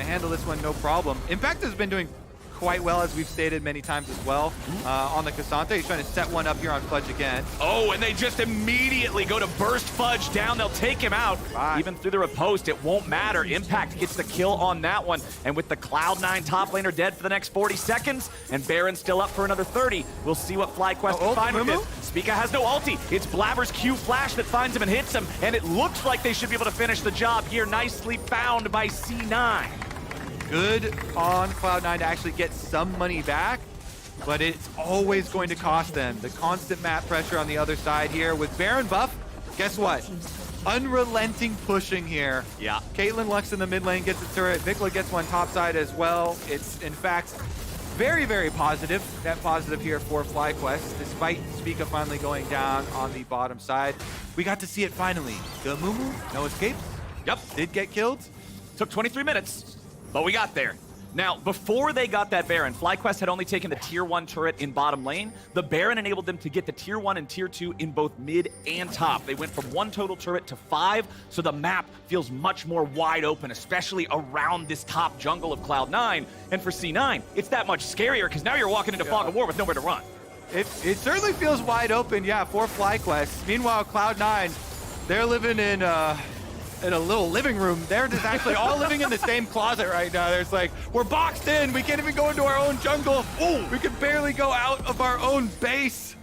handle this one no problem. Impact has been doing quite well, as we've stated many times as well, on the Cassante. He's trying to set one up here on Fudge again. Oh, and they just immediately go to burst Fudge down. They'll take him out. Even through the riposte, it won't matter. Impact gets the kill on that one. And with the Cloud9 top laner dead for the next 40 seconds, and Baron still up for another 30, we'll see what FlyQuest can find with this. Spica has no ulti. It's Blabber's Q flash that finds him and hits him, and it looks like they should be able to finish the job here. Nicely found by C9. Good on Cloud9 to actually get some money back, but it's always going to cost them. The constant map pressure on the other side here. With Baron buff, guess what? Unrelenting pushing here. Yeah. Caitlyn Lux in the mid lane gets a turret. Vikla gets one top side as well. It's, in fact, very, very positive. Net positive here for FlyQuest, despite Spica finally going down on the bottom side. We got to see it finally. The Mumu, no escape. Yep. Did get killed. Took 23 minutes. But we got there. Now, before they got that Baron, FlyQuest had only taken the tier 1 turret in bottom lane. The Baron enabled them to get the tier 1 and tier 2 in both mid and top. They went from 1 total turret to 5, so the map feels much more wide open, especially around this top jungle of Cloud9. And for C9, it's that much scarier because now you're walking into Fog of War with nowhere to run. It certainly feels wide open, yeah, for FlyQuest. Meanwhile, Cloud9 They're living in a little living room. They're just actually all living in the same closet right now. There's like, we're boxed in. We can't even go into our own jungle. Ooh, we can barely go out of our own base.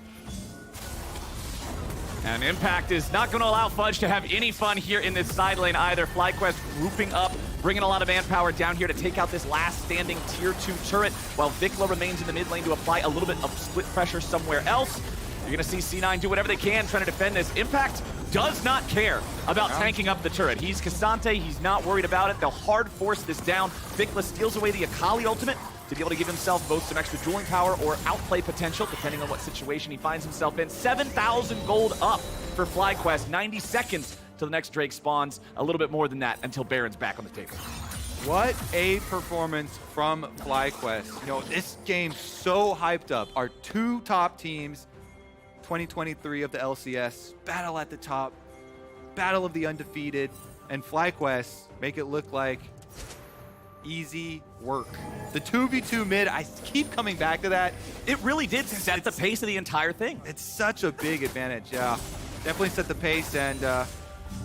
And Impact is not going to allow Fudge to have any fun here in this side lane either. FlyQuest grouping up, bringing a lot of manpower down here to take out this last standing tier 2 turret, while Vikla remains in the mid lane to apply a little bit of split pressure somewhere else. You're going to see C9 do whatever they can trying to defend this. Impact does not care about tanking up the turret. He's Cassante, he's not worried about it. They'll hard force this down. Vikla steals away the Akali ultimate to be able to give himself both some extra dueling power or outplay potential, depending on what situation he finds himself in. 7,000 gold up for FlyQuest. 90 seconds till the next Drake spawns. A little bit more than that until Baron's back on the table. What a performance from FlyQuest. You know, this game's so hyped up. Our 2 top teams, 2023 of the LCS, battle at the top, battle of the undefeated, and FlyQuest make it look like easy work. The 2v2 mid, I keep coming back to that. It really did set the pace of the entire thing. It's such a big advantage, yeah. Definitely set the pace, and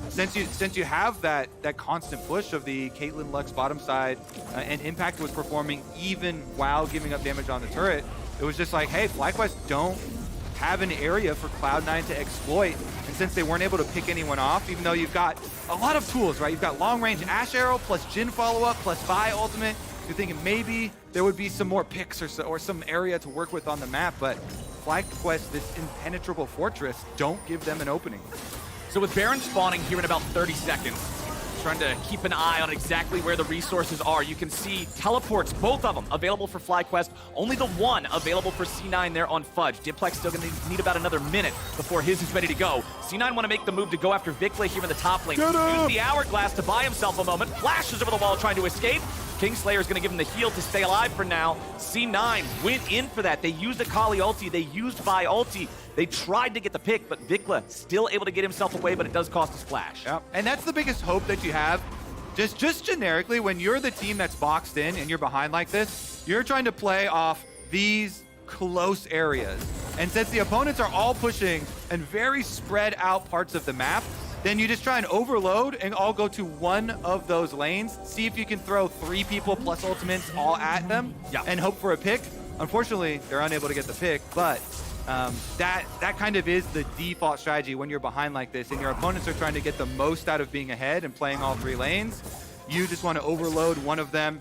since you have that constant push of the Caitlyn Lux bottom side, and Impact was performing even while giving up damage on the turret, it was just like, hey, FlyQuest don't have an area for Cloud9 to exploit. And since they weren't able to pick anyone off, even though you've got a lot of tools, right? You've got long-range Ashe Arrow plus Jhin follow-up plus Vi ultimate. You're thinking maybe there would be some more picks or some area to work with on the map, but FlyQuest, this impenetrable fortress, don't give them an opening. So with Baron spawning here in about 30 seconds, trying to keep an eye on exactly where the resources are. You can see teleports, both of them available for FlyQuest. Only the one available for C9 there on Fudge. Diplex still going to need about another minute before his is ready to go. C9 want to make the move to go after Vikla here in the top lane. Use the Hourglass to buy himself a moment. Flashes over the wall trying to escape. Kingslayer is going to give him the heal to stay alive for now. C9 went in for that. They used Akali ulti. They used Vi ulti. They tried to get the pick, but Vikla still able to get himself away, but it does cost a splash. Yep. And that's the biggest hope that you have. Just generically, when you're the team that's boxed in and you're behind like this, you're trying to play off these close areas. And since the opponents are all pushing in very spread out parts of the map, then you just try and overload and all go to one of those lanes, see if you can throw 3 people plus ultimates all at them, and hope for a pick. Unfortunately, they're unable to get the pick, but that kind of is the default strategy when you're behind like this and your opponents are trying to get the most out of being ahead and playing all 3 lanes. You just want to overload one of them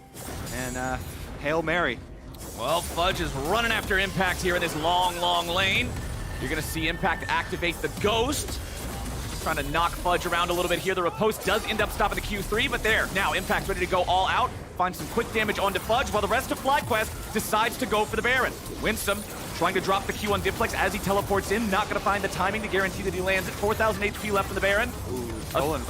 and Hail Mary. Well, Fudge is running after Impact here in this long, long lane. You're going to see Impact activate the Ghost. Trying to knock Fudge around a little bit here. The riposte does end up stopping the Q3, but there. Now Impact's ready to go all out. Find some quick damage onto Fudge while the rest of FlyQuest decides to go for the Baron. Winsome trying to drop the Q on Diplex as he teleports in. Not going to find the timing to guarantee that he lands at 4,000 HP left for the Baron. Ooh, stolen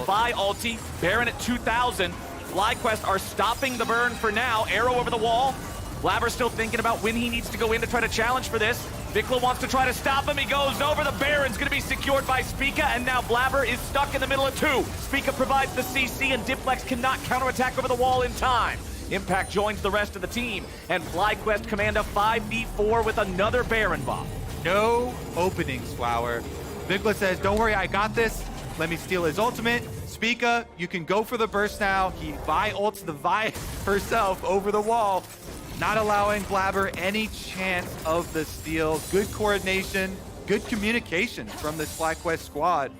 by ulti. Baron at 2,000. FlyQuest are stopping the burn for now. Arrow over the wall. Blabber's still thinking about when he needs to go in to try to challenge for this. Vikla wants to try to stop him. He goes over. The Baron's going to be secured by Spica, and now Blabber is stuck in the middle of 2. Spica provides the CC, and Diplex cannot counterattack over the wall in time. Impact joins the rest of the team, and FlyQuest command a 5v4 with another Baron buff. No openings, Flower. Vikla says, don't worry, I got this. Let me steal his ultimate. Spica, you can go for the burst now. He Vi ults the Vi herself over the wall, not allowing Blabber any chance of the steal. Good coordination, good communication from this FlyQuest squad.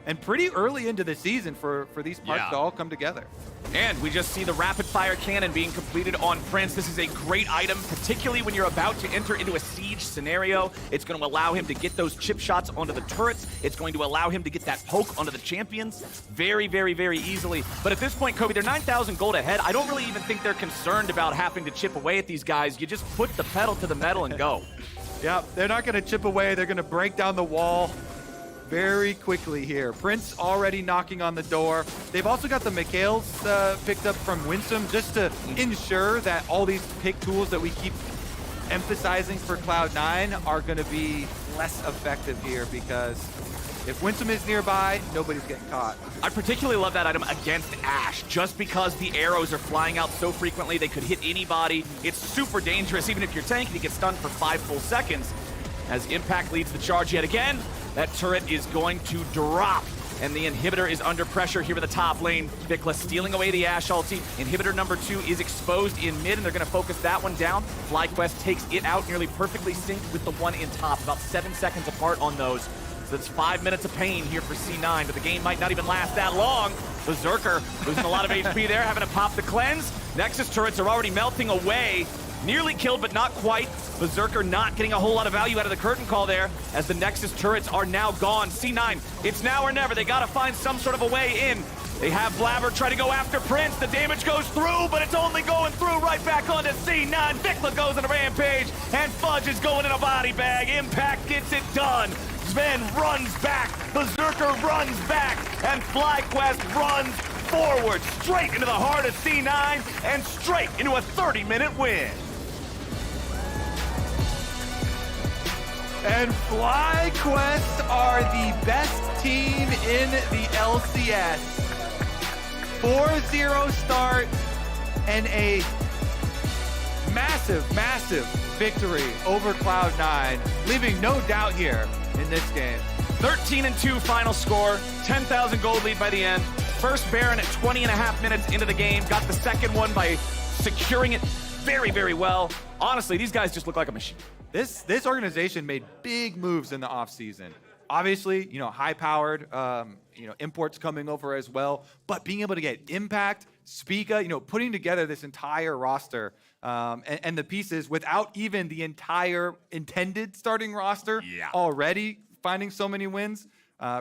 And pretty early into the season for these parts to all come together. And we just see the rapid fire cannon being completed on Prince. This is a great item, particularly when you're about to enter into a siege scenario. It's going to allow him to get those chip shots onto the turrets. It's going to allow him to get that poke onto the champions very, very, very easily. But at this point, Kobe, they're 9,000 gold ahead. I don't really even think they're concerned about having to chip away at these guys. You just put the pedal to the metal and go. Yeah, they're not going to chip away. They're going to break down the wall very quickly here. Prince already knocking on the door. They've also got the Mikhails picked up from Winsome just to ensure that all these pick tools that we keep emphasizing for Cloud9 are going to be less effective here, because if Winsome is nearby, nobody's getting caught. I particularly love that item against Ashe, just because the arrows are flying out so frequently. They could hit anybody. It's super dangerous. Even if you're tanking, you get stunned for 5 full seconds. As Impact leads the charge yet again, that turret is going to drop. and the inhibitor is under pressure here with the top lane. Vikla stealing away the Ashe ulti. Inhibitor number 2 is exposed in mid, and they're going to focus that one down. FlyQuest takes it out nearly perfectly synced with the one in top, about 7 seconds apart on those. So it's 5 minutes of pain here for C9, but the game might not even last that long. Berserker losing a lot of HP there, having to pop the cleanse. Nexus turrets are already melting away. Nearly killed, but not quite. Berserker not getting a whole lot of value out of the curtain call there, as the Nexus turrets are now gone. C9, it's now or never. They gotta find some sort of a way in. They have Blabber try to go after Prince. The damage goes through, but it's only going through right back onto C9. Vikla goes on a rampage, and Fudge is going in a body bag. Impact gets it done. Sven runs back, Berserker runs back, and FlyQuest runs forward, straight into the heart of C9, and straight into a 30-minute win. And FlyQuest are the best team in the LCS. 4-0 start and a massive, massive victory over Cloud9, leaving no doubt here in this game. 13-2 final score, 10,000 gold lead by the end. First Baron at 20.5 minutes into the game, got the second one by securing it very, very well. Honestly, these guys just look like a machine. This organization made big moves in the offseason. Obviously, high-powered, imports coming over as well, but being able to get Impact, Spica, putting together this entire roster and the pieces without even the entire intended starting roster already finding so many wins.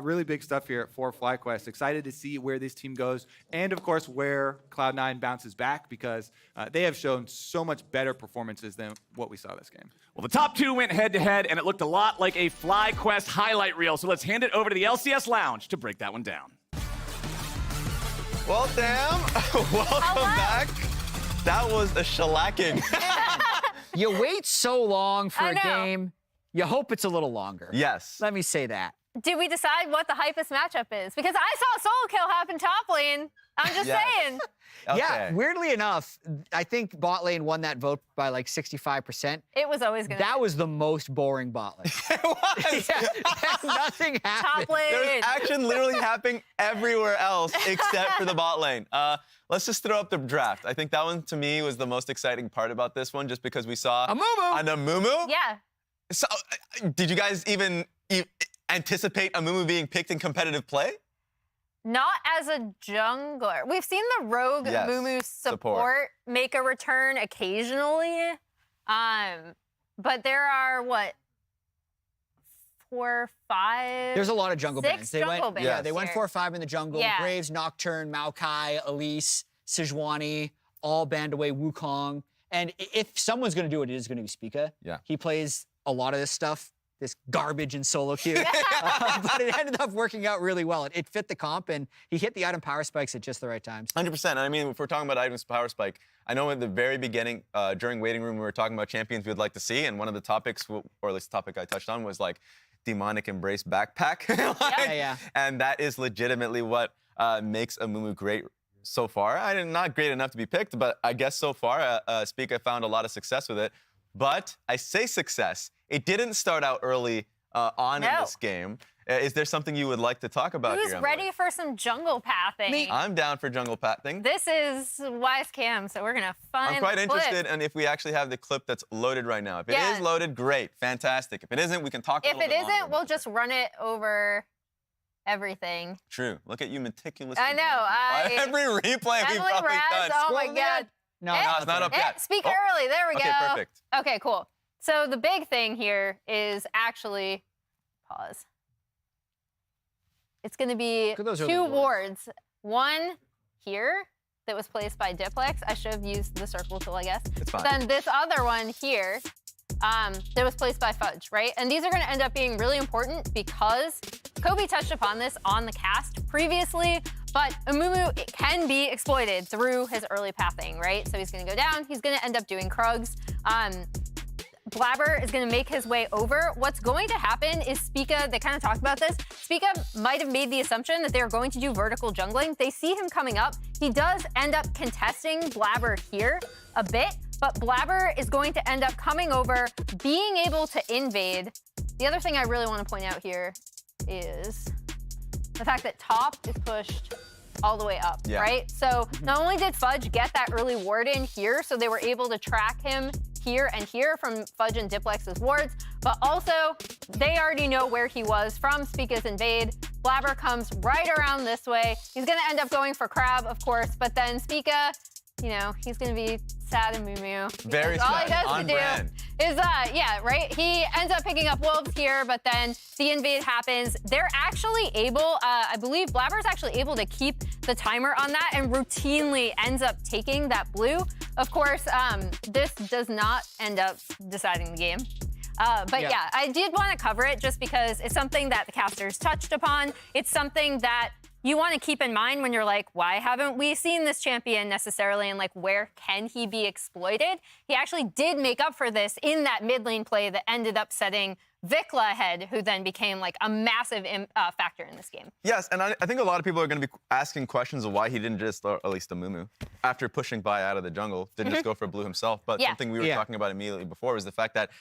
Really big stuff here for FlyQuest. Excited to see where this team goes and, of course, where Cloud9 bounces back because they have shown so much better performances than what we saw this game. Well, the top 2 went head-to-head, and it looked a lot like a FlyQuest highlight reel. So let's hand it over to the LCS Lounge to break that one down. Well, damn. Welcome back. That was a shellacking. You wait so long for a game, you hope it's a little longer. Yes. Let me say that. Did we decide what the hypest matchup is? Because I saw solo kill happen top lane. I'm just saying. Okay. Yeah, weirdly enough, I think bot lane won that vote by like 65%. It was always going to That was the most boring bot lane. It was. Nothing happened. Top lane. There's action literally happening everywhere else except for the bot lane. Let's just throw up the draft. I think that one, to me, was the most exciting part about this one, just because we saw a Amumu. Yeah. So, did you guys even anticipate Amumu being picked in competitive play? Not as a jungler. We've seen the rogue Mumu support make a return occasionally. But there are, 4, 5, There's a lot of jungle 6 bans. jungle bans. Yeah, they went here. 4 or 5 in the jungle. Yeah. Graves, Nocturne, Maokai, Elise, Sejuani, all banned away Wukong. And if someone's going to do it, it is going to be Spica. Yeah. He plays a lot of this stuff, this garbage in solo queue. But it ended up working out really well. It fit the comp, and he hit the item power spikes at just the right times. 100%. I mean, if we're talking about items power spike, I know at the very beginning, during waiting room, we were talking about champions we'd like to see, and one of the topics, or at least the topic I touched on, was like demonic embrace backpack. And that is legitimately what makes Amumu great so far. Not great enough to be picked, but I guess so far, Spica found a lot of success with it. But I say success. It didn't start out early in this game. Is there something you would like to talk about Who's here, ready for some jungle pathing? I'm down for jungle pathing. This is Wise Cam, so we're going to find I'm quite the interested clip. in if we actually have the clip that's loaded right now. If it is loaded, great, fantastic. If it isn't, we can talk a If little it bit longer. isn't, we'll just run it over everything. True. Look at you meticulously. I know. Every replay we've Emily probably Raz, done. oh my God. No, it's not up yet. Speak early. There we go. Okay, perfect. Okay, cool. So the big thing here is actually, pause. It's going to be two wards. One here that was placed by Diplex. I should have used the circle tool, I guess. It's fine. Then this other one here that was placed by Fudge, right? And these are going to end up being really important because Kobe touched upon this on the cast previously, but Amumu can be exploited through his early pathing, right? So he's going to go down. He's going to end up doing Krugs. Blabber is going to make his way over. What's going to happen is Spica, they kind of talked about this. Spica might have made the assumption that they're going to do vertical jungling. They see him coming up. He does end up contesting Blabber here a bit, but Blabber is going to end up coming over, being able to invade. The other thing I really want to point out here is the fact that top is pushed all the way up, right? So not only did Fudge get that early ward in here, so they were able to track him here and here from Fudge and Diplex's wards, but also they already know where he was from Spica's invade. Blabber comes right around this way. He's gonna end up going for Crab, of course, but then Spica, you know, he's gonna be sad and moo-moo. Very all sad, he does on to do brand. is, yeah, right? He ends up picking up Wolves here, but then the invade happens. They're actually able, I believe Blabber's actually able to keep the timer on that and routinely ends up taking that blue. Of course, this does not end up deciding the game. But yeah, I did want to cover it just because it's something that the casters touched upon. It's something that you want to keep in mind when you're like, why haven't we seen this champion necessarily, and like, where can he be exploited? He actually did make up for this in that mid lane play that ended up setting Vikla ahead, who then became like a massive factor in this game. Yes, and I think a lot of people are going to be asking questions of why he didn't just, or at least the Mumu, after pushing by out of the jungle, didn't just go for blue himself. But something we were talking about immediately before was the fact that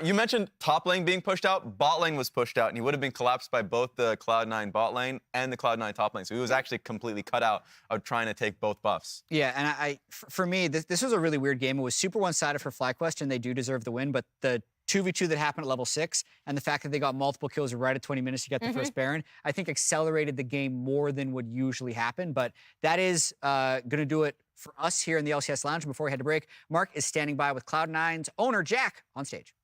you mentioned top lane being pushed out, bot lane was pushed out, and he would have been collapsed by both the Cloud9 bot lane and the Cloud9 top lane. So he was actually completely cut out of trying to take both buffs. Yeah, and for me, this was a really weird game. It was super one-sided for FlyQuest, and they do deserve the win, but the 2v2 that happened at level 6 and the fact that they got multiple kills right at 20 minutes to get the first Baron, I think accelerated the game more than would usually happen. But that is going to do it for us here in the LCS Lounge. Before we head to break, Mark is standing by with Cloud9's owner, Jack, on stage.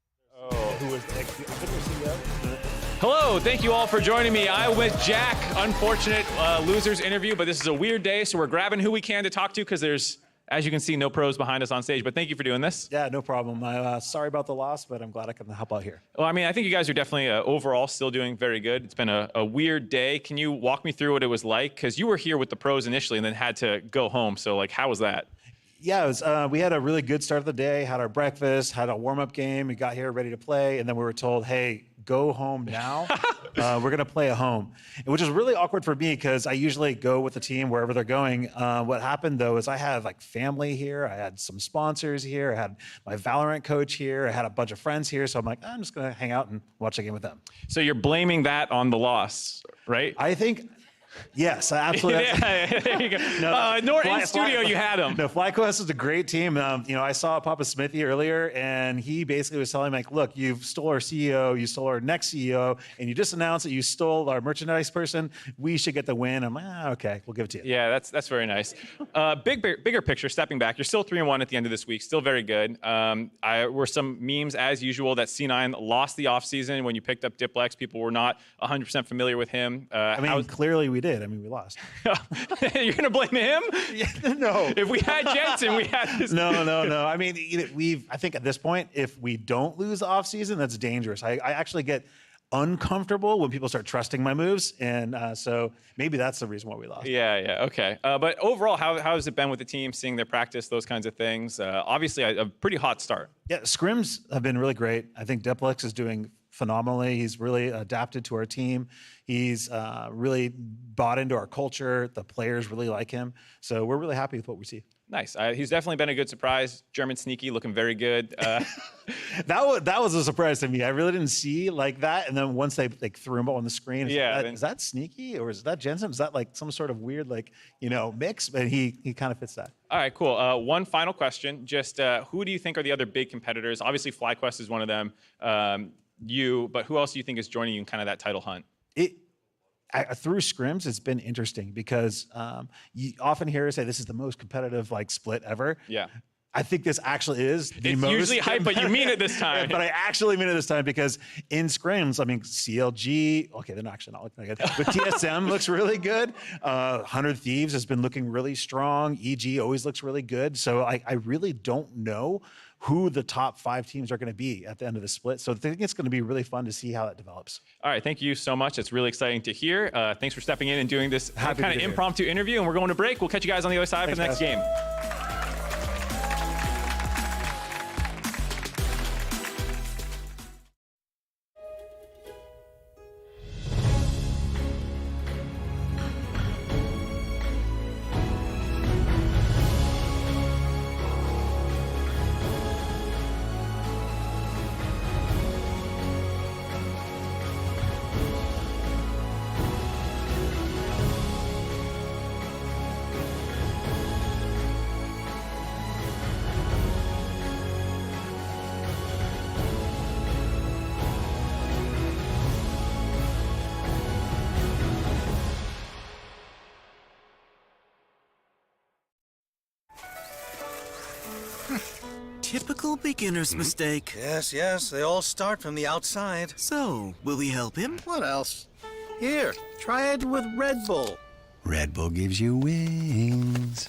Hello, thank you all for joining me. I'm with Jack. Unfortunate losers interview, but this is a weird day, so we're grabbing who we can to talk to because there's, as you can see, no pros behind us on stage. But thank you for doing this. Yeah, no problem. Sorry about the loss, but I'm glad I can help out here. Well, I mean, I think you guys are definitely overall still doing very good. It's been a weird day. Can you walk me through what it was like? Because you were here with the pros initially and then had to go home. So, like, how was that? Yeah, it was, we had a really good start of the day, had our breakfast, had a warm-up game. We got here ready to play, and then we were told, hey, go home now. We're going to play at home, which is really awkward for me because I usually go with the team wherever they're going. What happened, though, is I had like family here. I had some sponsors here. I had my Valorant coach here. I had a bunch of friends here. So I'm like, I'm just going to hang out and watch a game with them. So you're blaming that on the loss, right? I think... Yes, absolutely. Yeah, there you go. In studio, you had him. No, FlyQuest is a great team. You know, I saw Papa Smithy earlier, and he basically was telling me, like, look, you've stole our CEO, you stole our next CEO, and you just announced that you stole our merchandise person. We should get the win. I'm like, okay, we'll give it to you. Yeah, that's very nice. Bigger picture, stepping back, you're still 3-1 at the end of this week, still very good. Were some memes, as usual, that C9 lost the offseason when you picked up Diplex. People were not 100% familiar with him. I mean, clearly we did. I mean, we lost. You're going to blame him? Yeah, no. If we had Jensen, we had this. No. I mean, I think at this point, if we don't lose the offseason, that's dangerous. I actually get uncomfortable when people start trusting my moves. And so maybe that's the reason why we lost. Yeah, okay. But overall, how has it been with the team, seeing their practice, those kinds of things? Obviously, a pretty hot start. Yeah, scrims have been really great. I think Diplex is doing phenomenally. He's really adapted to our team. He's really bought into our culture. The players really like him. So we're really happy with what we see. Nice. He's definitely been a good surprise. German Sneaky looking very good. That was a surprise to me. I really didn't see like that. And then once they threw him up on the screen, is that Sneaky or is that Jensen? Is that like some sort of weird mix? But he kind of fits that. All right, cool. One final question. Just who do you think are the other big competitors? Obviously, FlyQuest is one of them. But who else do you think is joining you in kind of that title hunt? Through scrims, it's been interesting because you often hear us say this is the most competitive split ever. Yeah. I think this actually is the it's most. It's usually hype, but you mean it this time. But I actually mean it this time because in scrims, I mean, CLG, okay, they're actually not looking that good, but TSM looks really good. 100 Thieves has been looking really strong. EG always looks really good. So I really don't know who the top 5 teams are going to be at the end of the split. So I think it's going to be really fun to see how that develops. All right, thank you so much. It's really exciting to hear. Thanks for stepping in and doing this kind of impromptu interview. And we're going to break. We'll catch you guys on the other side for the next game. typical beginner's mistake. Yes, they all start from the outside. So, will we help him? What else? Here, try it with Red Bull. Red Bull gives you wings.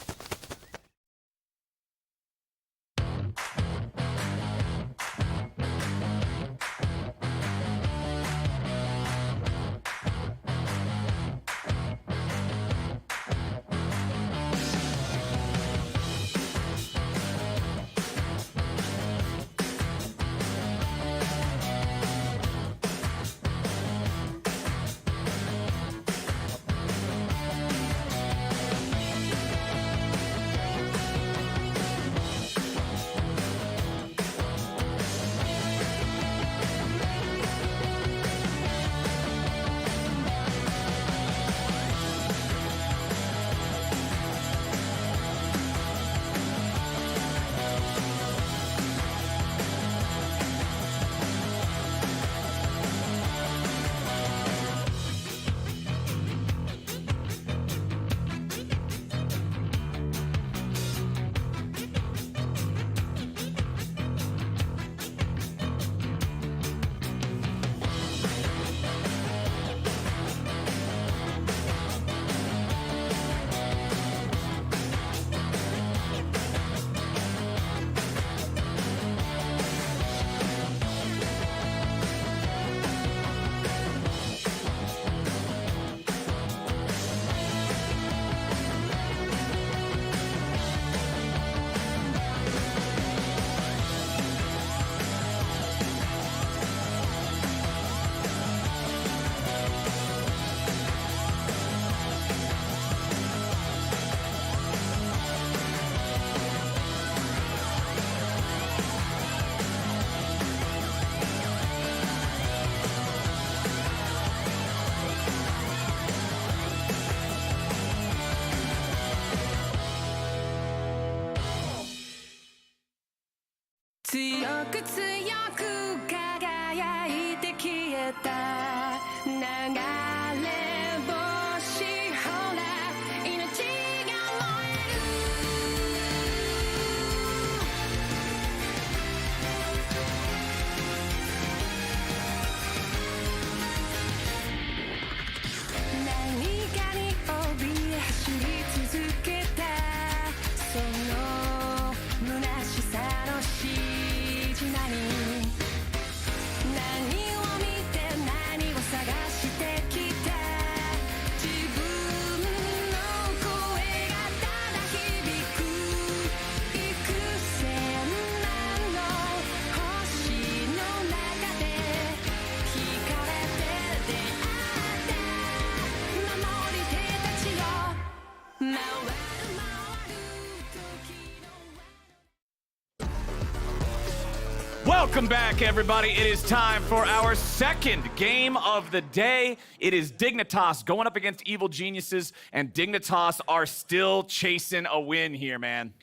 Welcome back, everybody. It is time for our second game of the day. It is Dignitas going up against Evil Geniuses, and Dignitas are still chasing a win here, man.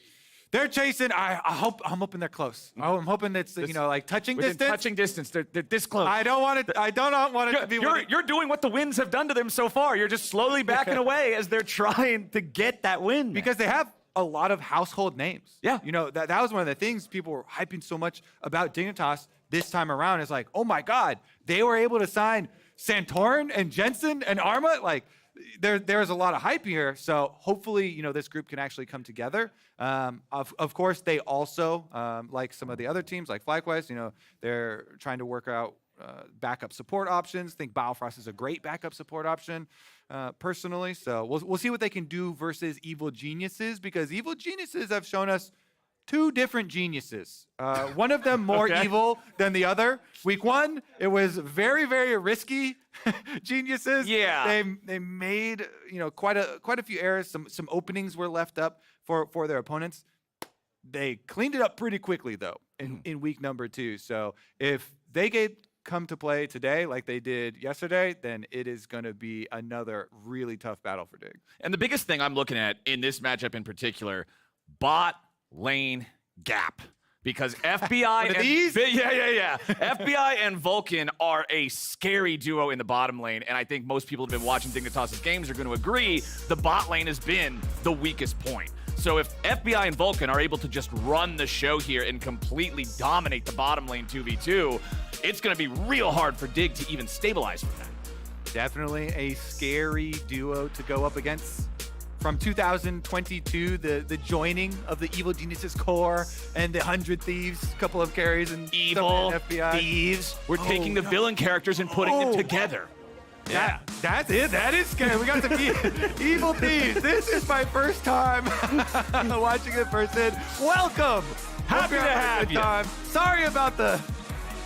They're chasing. I'm hoping they're close. I'm hoping it's like touching distance. Touching distance. They're this close. I don't want it. I don't want it to be. You're doing what the wins have done to them so far. You're just slowly backing away as they're trying to get that win. Because they have a lot of household names. Yeah. That was one of the things people were hyping so much about Dignitas this time around. Is like, oh my God, they were able to sign Santorin and Jensen and Arma. Like, there's a lot of hype here. So hopefully, this group can actually come together. Of course, they also, like some of the other teams, like FlyQuest, they're trying to work out backup support options. I think Biofrost is a great backup support option, personally. So we'll see what they can do versus Evil Geniuses, because Evil Geniuses have shown us two different geniuses. One of them more evil than the other. Week one, it was very, very risky geniuses. Yeah. They made quite a few errors. Some openings were left up for their opponents. They cleaned it up pretty quickly though in week number 2. So if they come to play today like they did yesterday, then it is going to be another really tough battle for Dig. And the biggest thing I'm looking at in this matchup in particular, bot lane gap. Because FBI and these? FBI and Vulcan are a scary duo in the bottom lane, and I think most people who have been watching Dignitas' games are going to agree the bot lane has been the weakest point. So if FBI and Vulcan are able to just run the show here and completely dominate the bottom lane 2v2, it's going to be real hard for Dig to even stabilize from that. Definitely a scary duo to go up against. From 2022, the joining of the Evil Geniuses core and the 100 Thieves, couple of carries and Evil FBI. Thieves. We're taking the villain characters and putting them together. Yeah. That's it. That is scary. We got some Evil Thieves. This is my first time watching it person. Welcome. Happy to have you. Sorry about the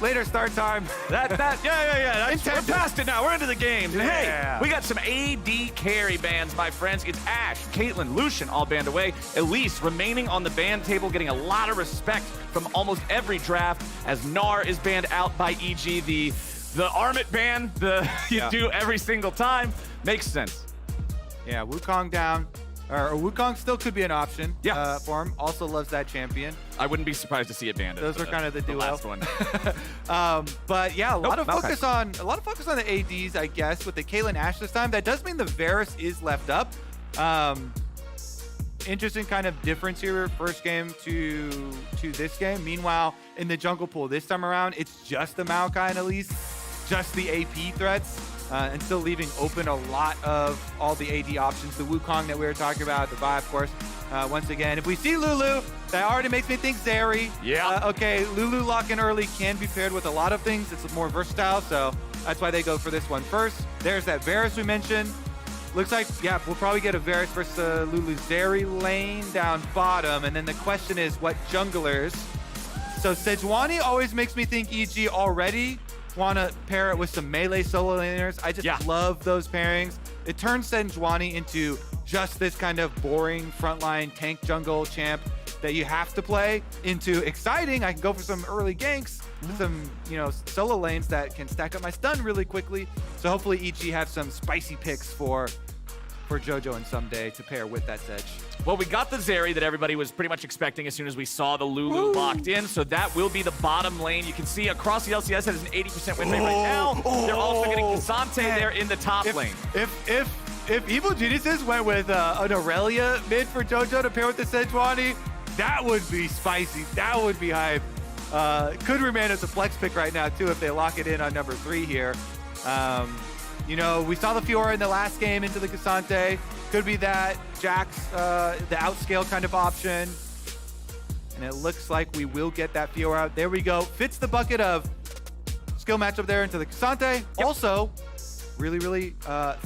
later start time. Yeah. We're past it now. We're into the games. And Yeah. hey, we got some AD carry bans, my friends. It's Ashe, Caitlyn, Lucian all banned away. Elise remaining on the ban table, getting a lot of respect from almost every draft as Gnar is banned out by EG. The Armit ban, you do every single time. Makes sense. Yeah, Wukong down. Or Wukong still could be an option for him. Also loves that champion. I wouldn't be surprised to see it banned. Those are kind of the duo. last one. But yeah, a lot of Maokai. focus on the ADs, I guess, with the Caitlyn Ashe this time. That does mean the Varus is left up. Interesting kind of difference here, first game to this game. Meanwhile, in the jungle pool this time around, it's just the Maokai and Elise, just the AP threats. And still leaving open a lot of all the AD options. The Wukong that we were talking about, the Vi, of course. Once again, if we see Lulu, that already makes me think Zeri. Yeah. Okay, Lulu lock in early can be paired with a lot of things. It's more versatile, so that's why they go for this one first. There's that Varus we mentioned. Looks like, yeah, we'll probably get a Varus versus Lulu Zeri lane down bottom. And then the question is, what junglers? So Sejuani always makes me think EG already want to pair it with some melee solo laners. I just love those pairings. It turns Sejuani into just this kind of boring frontline tank jungle champ that you have to play into exciting. I can go for some early ganks, some solo lanes that can stack up my stun really quickly. So hopefully EG have some spicy picks for JoJo and someday to pair with that Sedge. Well, we got the Zeri that everybody was pretty much expecting as soon as we saw the Lulu locked in, so that will be the bottom lane. You can see across the LCS that is an 80% win rate right now. They're also getting K'Sante there in the top lane. If Evil Geniuses went with an Aurelia mid for JoJo to pair with the Sejuani, that would be spicy. That would be hype. Could remain as a flex pick right now, too, if they lock it in on number 3 here. We saw the Fiora in the last game into the K'Sante. Could be that. Jax, the outscale kind of option. And it looks like we will get that Fiora out. There we go. Fits the bucket of skill matchup there into the K'Sante. Also, really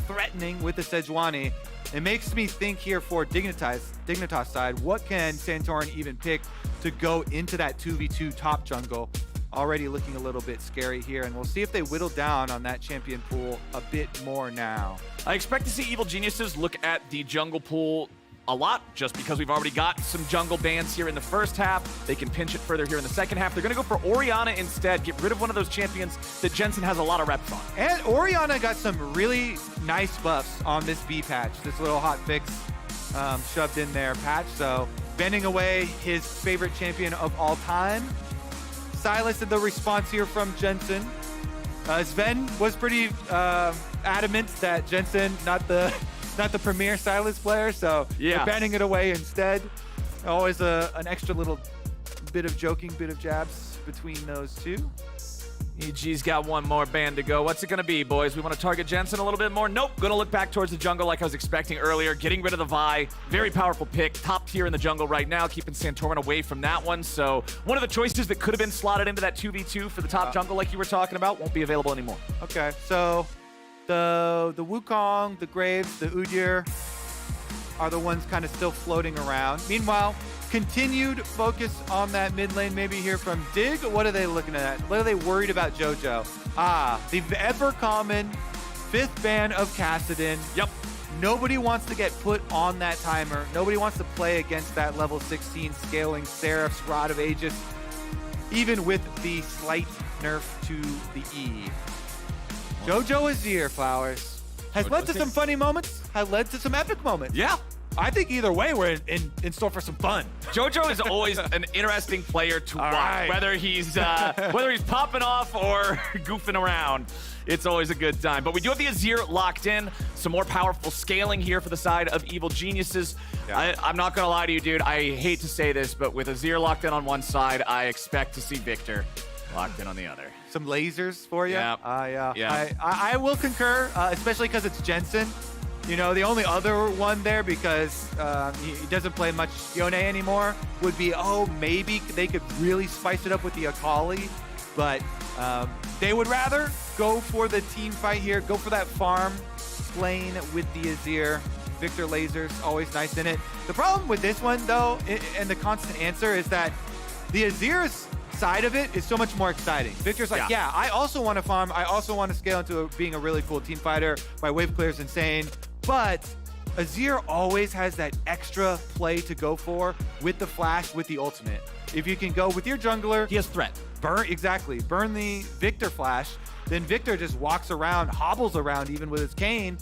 threatening with the Sejuani. It makes me think here for Dignitas side, what can Santorin even pick to go into that 2v2 top jungle? Already looking a little bit scary here, and we'll see if they whittle down on that champion pool a bit more now. I expect to see Evil Geniuses look at the jungle pool a lot, just because we've already got some jungle bans here in the first half. They can pinch it further here in the second half. They're going to go for Orianna instead, get rid of one of those champions that Jensen has a lot of reps on. And Orianna got some really nice buffs on this B patch, this little hot fix shoved in there patch. So bending away his favorite champion of all time. Silas in the response here from Jensen. Sven was pretty adamant that Jensen, not the premier Silas player, so they're banning it away instead. Always an extra little bit of joking, bit of jabs between those two. EG's got one more ban to go. What's it going to be, boys? We want to target Jensen a little bit more? Nope. Going to look back towards the jungle like I was expecting earlier. Getting rid of the Vi. Very powerful pick. Top tier in the jungle right now. Keeping Santorin away from that one. So one of the choices that could have been slotted into that 2v2 for the top jungle like you were talking about won't be available anymore. Okay, so the Wukong, the Graves, the Udyr are the ones kind of still floating around. Meanwhile, continued focus on that mid lane maybe here from Dig. What are they looking at? What are they worried about JoJo? The ever common 5th ban of Kassadin. Yep. Nobody wants to get put on that timer. Nobody wants to play against that level 16 scaling Seraph's Rod of Aegis, even with the slight nerf to the E. JoJo Azir, Flowers, has led to some funny moments, has led to some epic moments. Yeah. I think either way, we're in store for some fun. JoJo is always an interesting player to watch, whether he's popping off or goofing around. It's always a good time. But we do have the Azir locked in. Some more powerful scaling here for the side of Evil Geniuses. Yeah. I'm not going to lie to you, dude. I hate to say this, but with Azir locked in on one side, I expect to see Victor locked in on the other. Some lasers for you? Yeah. Yeah. I will concur, especially because it's Jensen. You know, the only other one there, because he doesn't play much Yone anymore, would be, maybe they could really spice it up with the Akali. But they would rather go for the team fight here, go for that farm lane with the Azir. Victor lasers, always nice in it. The problem with this one, though, and the constant answer is that the Azir's side of it is so much more exciting. Victor's like, yeah, I also want to farm. I also want to scale into being a really cool team fighter. My wave clear is insane. But Azir always has that extra play to go for with the flash, with the ultimate. If you can go with your jungler, he has threat. Burn the Victor flash. Then Victor just walks around, hobbles around even with his cane.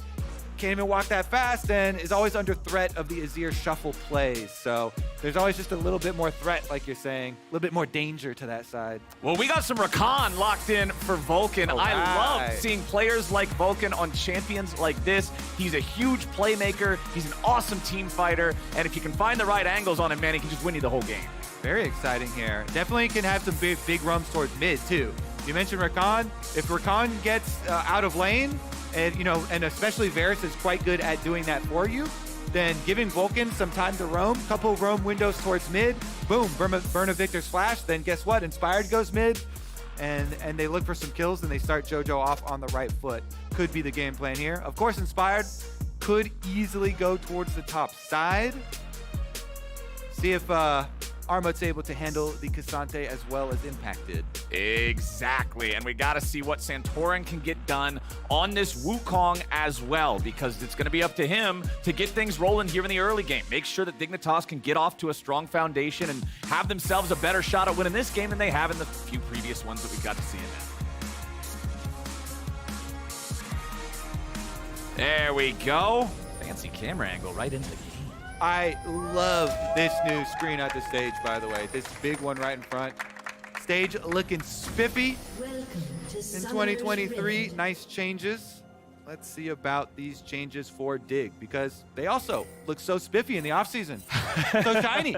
Can't even walk that fast and is always under threat of the Azir shuffle plays. So there's always just a little bit more threat, like you're saying, a little bit more danger to that side. Well, we got some Rakan locked in for Vulcan. I love seeing players like Vulcan on champions like this. He's a huge playmaker. He's an awesome team fighter. And if you can find the right angles on him, man, he can just win you the whole game. Very exciting here. Definitely can have some big runs towards mid, too. You mentioned Rakan. If Rakan gets out of lane, and especially Varus is quite good at doing that for you, then giving Vulcan some time to roam, couple roam windows towards mid, boom, burn a Victor's flash, then guess what? Inspired goes mid, and they look for some kills, and they start JoJo off on the right foot. Could be the game plan here. Of course, Inspired could easily go towards the top side. See if Armut's able to handle the Cassante as well as impacted. Exactly, and we got to see what Santorin can get done on this Wukong as well, because it's going to be up to him to get things rolling here in the early game. Make sure that Dignitas can get off to a strong foundation and have themselves a better shot at winning this game than they have in the few previous ones that we got to see in them. There we go. Fancy camera angle right into the game. I love this new screen at the stage, by the way. This big one right in front. Stage looking spiffy in 2023. Nice changes. Let's see about these changes for Dig, because they also look so spiffy in the offseason. So shiny.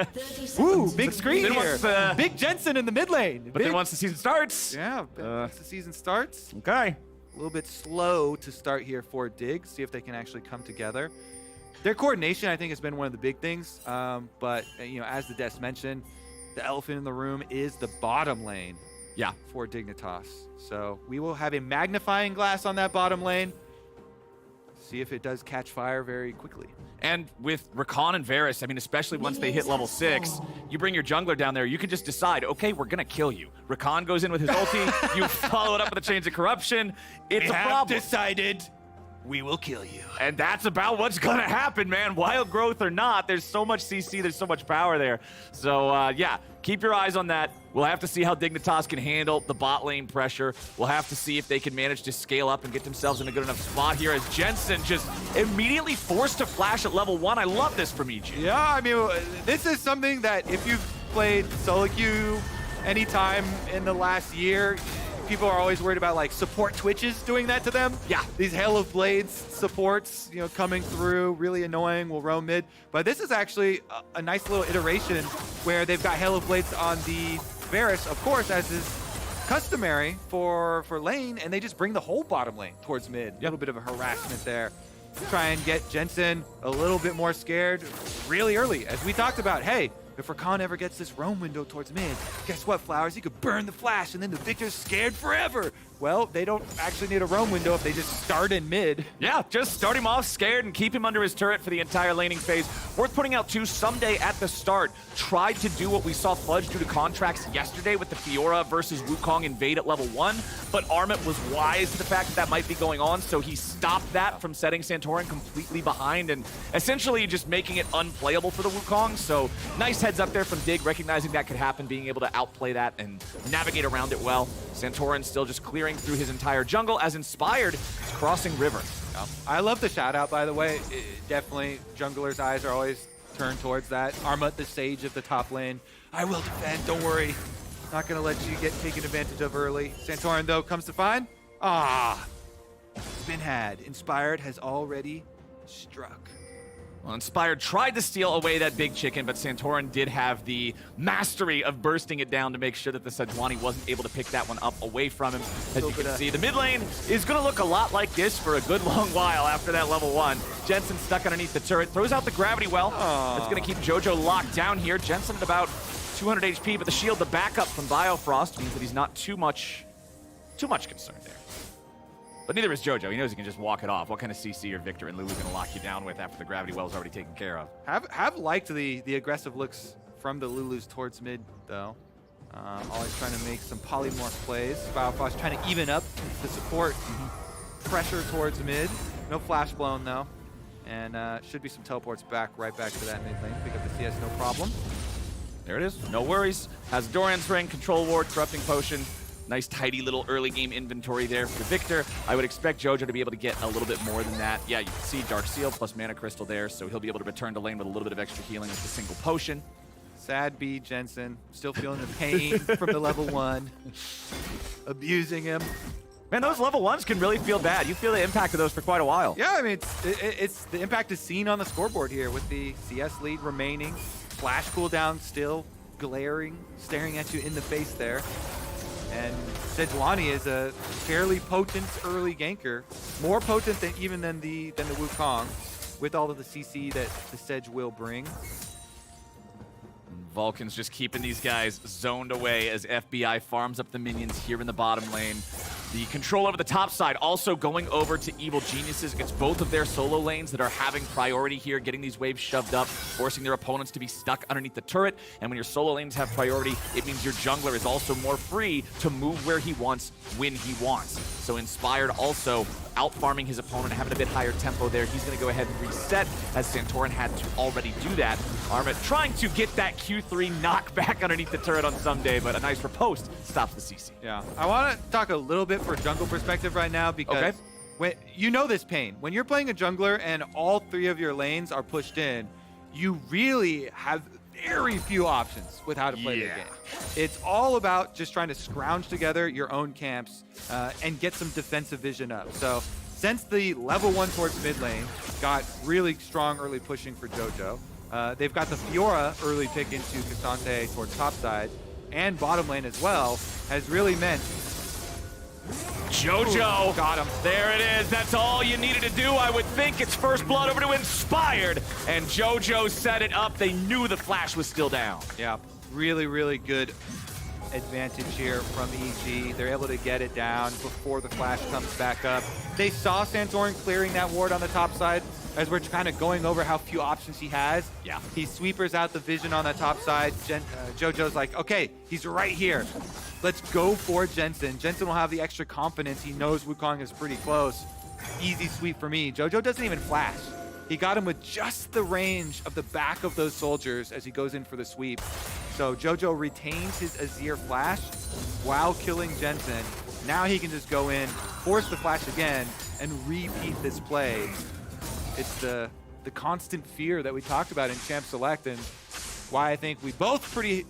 Woo, big screen here. Big Jensen in the mid lane. But then once the season starts. Yeah, once the season starts. Okay. A little bit slow to start here for Dig. See if they can actually come together. Their coordination, I think, has been one of the big things. But, as the Des mentioned, the elephant in the room is the bottom lane for Dignitas. So we will have a magnifying glass on that bottom lane. See if it does catch fire very quickly. And with Rakan and Varus, I mean, especially once they hit level 6, you bring your jungler down there, you can just decide, okay, we're going to kill you. Rakan goes in with his ulti, you follow it up with a Chains of Corruption. It's a problem. Decided we will kill you. And that's about what's going to happen, man. Wild growth or not, there's so much CC, there's so much power there. So, keep your eyes on that. We'll have to see how Dignitas can handle the bot lane pressure. We'll have to see if they can manage to scale up and get themselves in a good enough spot here, as Jensen just immediately forced to flash at level 1. I love this from EG. Yeah, I mean, this is something that if you've played solo queue anytime in the last year, people are always worried about, like, support Twitches doing that to them. Yeah. These Hail of Blades supports, coming through, really annoying, will roam mid. But this is actually a nice little iteration where they've got Hail of Blades on the Varus, of course, as is customary for lane, and they just bring the whole bottom lane towards mid. A little bit of a harassment there. Try and get Jensen a little bit more scared really early. As we talked about, hey, if Rakan ever gets this roam window towards mid, guess what, Flowers? You could burn the flash, and then the Victor's scared forever. Well, they don't actually need a roam window if they just start in mid. Yeah, just start him off scared and keep him under his turret for the entire laning phase. Worth putting out, too, Someday at the start tried to do what we saw Fudge do to Contracts yesterday with the Fiora versus Wukong invade at level 1, but Armut was wise to the fact that might be going on, so he stopped that from setting Santorin completely behind and essentially just making it unplayable for the Wukong. So nice heads up there from Dig, recognizing that could happen, being able to outplay that and navigate around it well. Santorin still just clear clearing through his entire jungle as Inspired is crossing river. I love the shout out, by the way. Definitely, junglers' eyes are always turned towards that. Arma, the sage of the top lane. I will defend, don't worry. Not gonna let you get taken advantage of early. Santorin, though, comes to find. It's been had. Inspired has already struck. Well, Inspired tried to steal away that big chicken, but Santorin did have the mastery of bursting it down to make sure that the Sejuani wasn't able to pick that one up away from him. As you can see, the mid lane is going to look a lot like this for a good long while after that level 1. Jensen stuck underneath the turret, throws out the gravity well. That's going to keep JoJo locked down here. Jensen at about 200 HP, but the shield, the backup from Biofrost, means that he's not too much concerned there. But neither is JoJo. He knows he can just walk it off. What kind of CC or Victor and Lulu going to lock you down with after the gravity well is already taken care of? Have liked the aggressive looks from the Lulus towards mid, though. Always trying to make some polymorph plays. Biofrost trying to even up the support. Pressure towards mid. No flash blown, though. And should be some teleports right back to that mid lane. Pick up the CS, no problem. There it is. No worries. Has Doran's Ring, Control Ward, Corrupting Potion. Nice, tidy little early game inventory there for Victor. I would expect JoJo to be able to get a little bit more than that. Yeah, you can see Dark Seal plus Mana Crystal there, so he'll be able to return to lane with a little bit of extra healing with a single potion. Sad B, Jensen. Still feeling the pain from the level 1. Abusing him. Man, those level 1s can really feel bad. You feel the impact of those for quite a while. Yeah, I mean, it's the impact is seen on the scoreboard here with the CS lead remaining. Flash cooldown still glaring, staring at you in the face there. And Sejuani is a fairly potent early ganker, more potent than even than the Wukong, with all of the CC that the Sedge will bring. Vulcan's just keeping these guys zoned away as FBI farms up the minions here in the bottom lane. The control over the top side also going over to Evil Geniuses. It's both of their solo lanes that are having priority here, getting these waves shoved up, forcing their opponents to be stuck underneath the turret. And when your solo lanes have priority, it means your jungler is also more free to move where he wants, when he wants. So Inspired also out-farming his opponent, having a bit higher tempo there. He's going to go ahead and reset, as Santorin had to already do that. Arma trying to get that Q3 knockback underneath the turret on Someday, but a nice riposte stops the CC. Yeah, I want to talk a little bit for jungle perspective right now, because you know this pain. When you're playing a jungler and all 3 of your lanes are pushed in, you really have very few options with how to play the game. It's all about just trying to scrounge together your own camps and get some defensive vision up. So since the level 1 towards mid lane got really strong early pushing for JoJo, they've got the Fiora early pick into Cassante towards top side, and bottom lane as well, has really meant JoJo got him. There it is. That's all you needed to do. I would think it's first blood over to Inspired, and JoJo set it up. They knew the flash was still down. Yeah, really, really good advantage here from EG. They're able to get it down before the flash comes back up. They saw Santorin clearing that ward on the top side, as we're kind of going over how few options he has. Yeah. He sweepers out the vision on the top side. JoJo's like, okay, he's right here. Let's go for Jensen. Jensen will have the extra confidence. He knows Wukong is pretty close. Easy sweep for me. JoJo doesn't even flash. He got him with just the range of the back of those soldiers as he goes in for the sweep. So JoJo retains his Azir flash while killing Jensen. Now he can just go in, force the flash again, and repeat this play. It's the constant fear that we talked about in Champ Select, and why I think we both pretty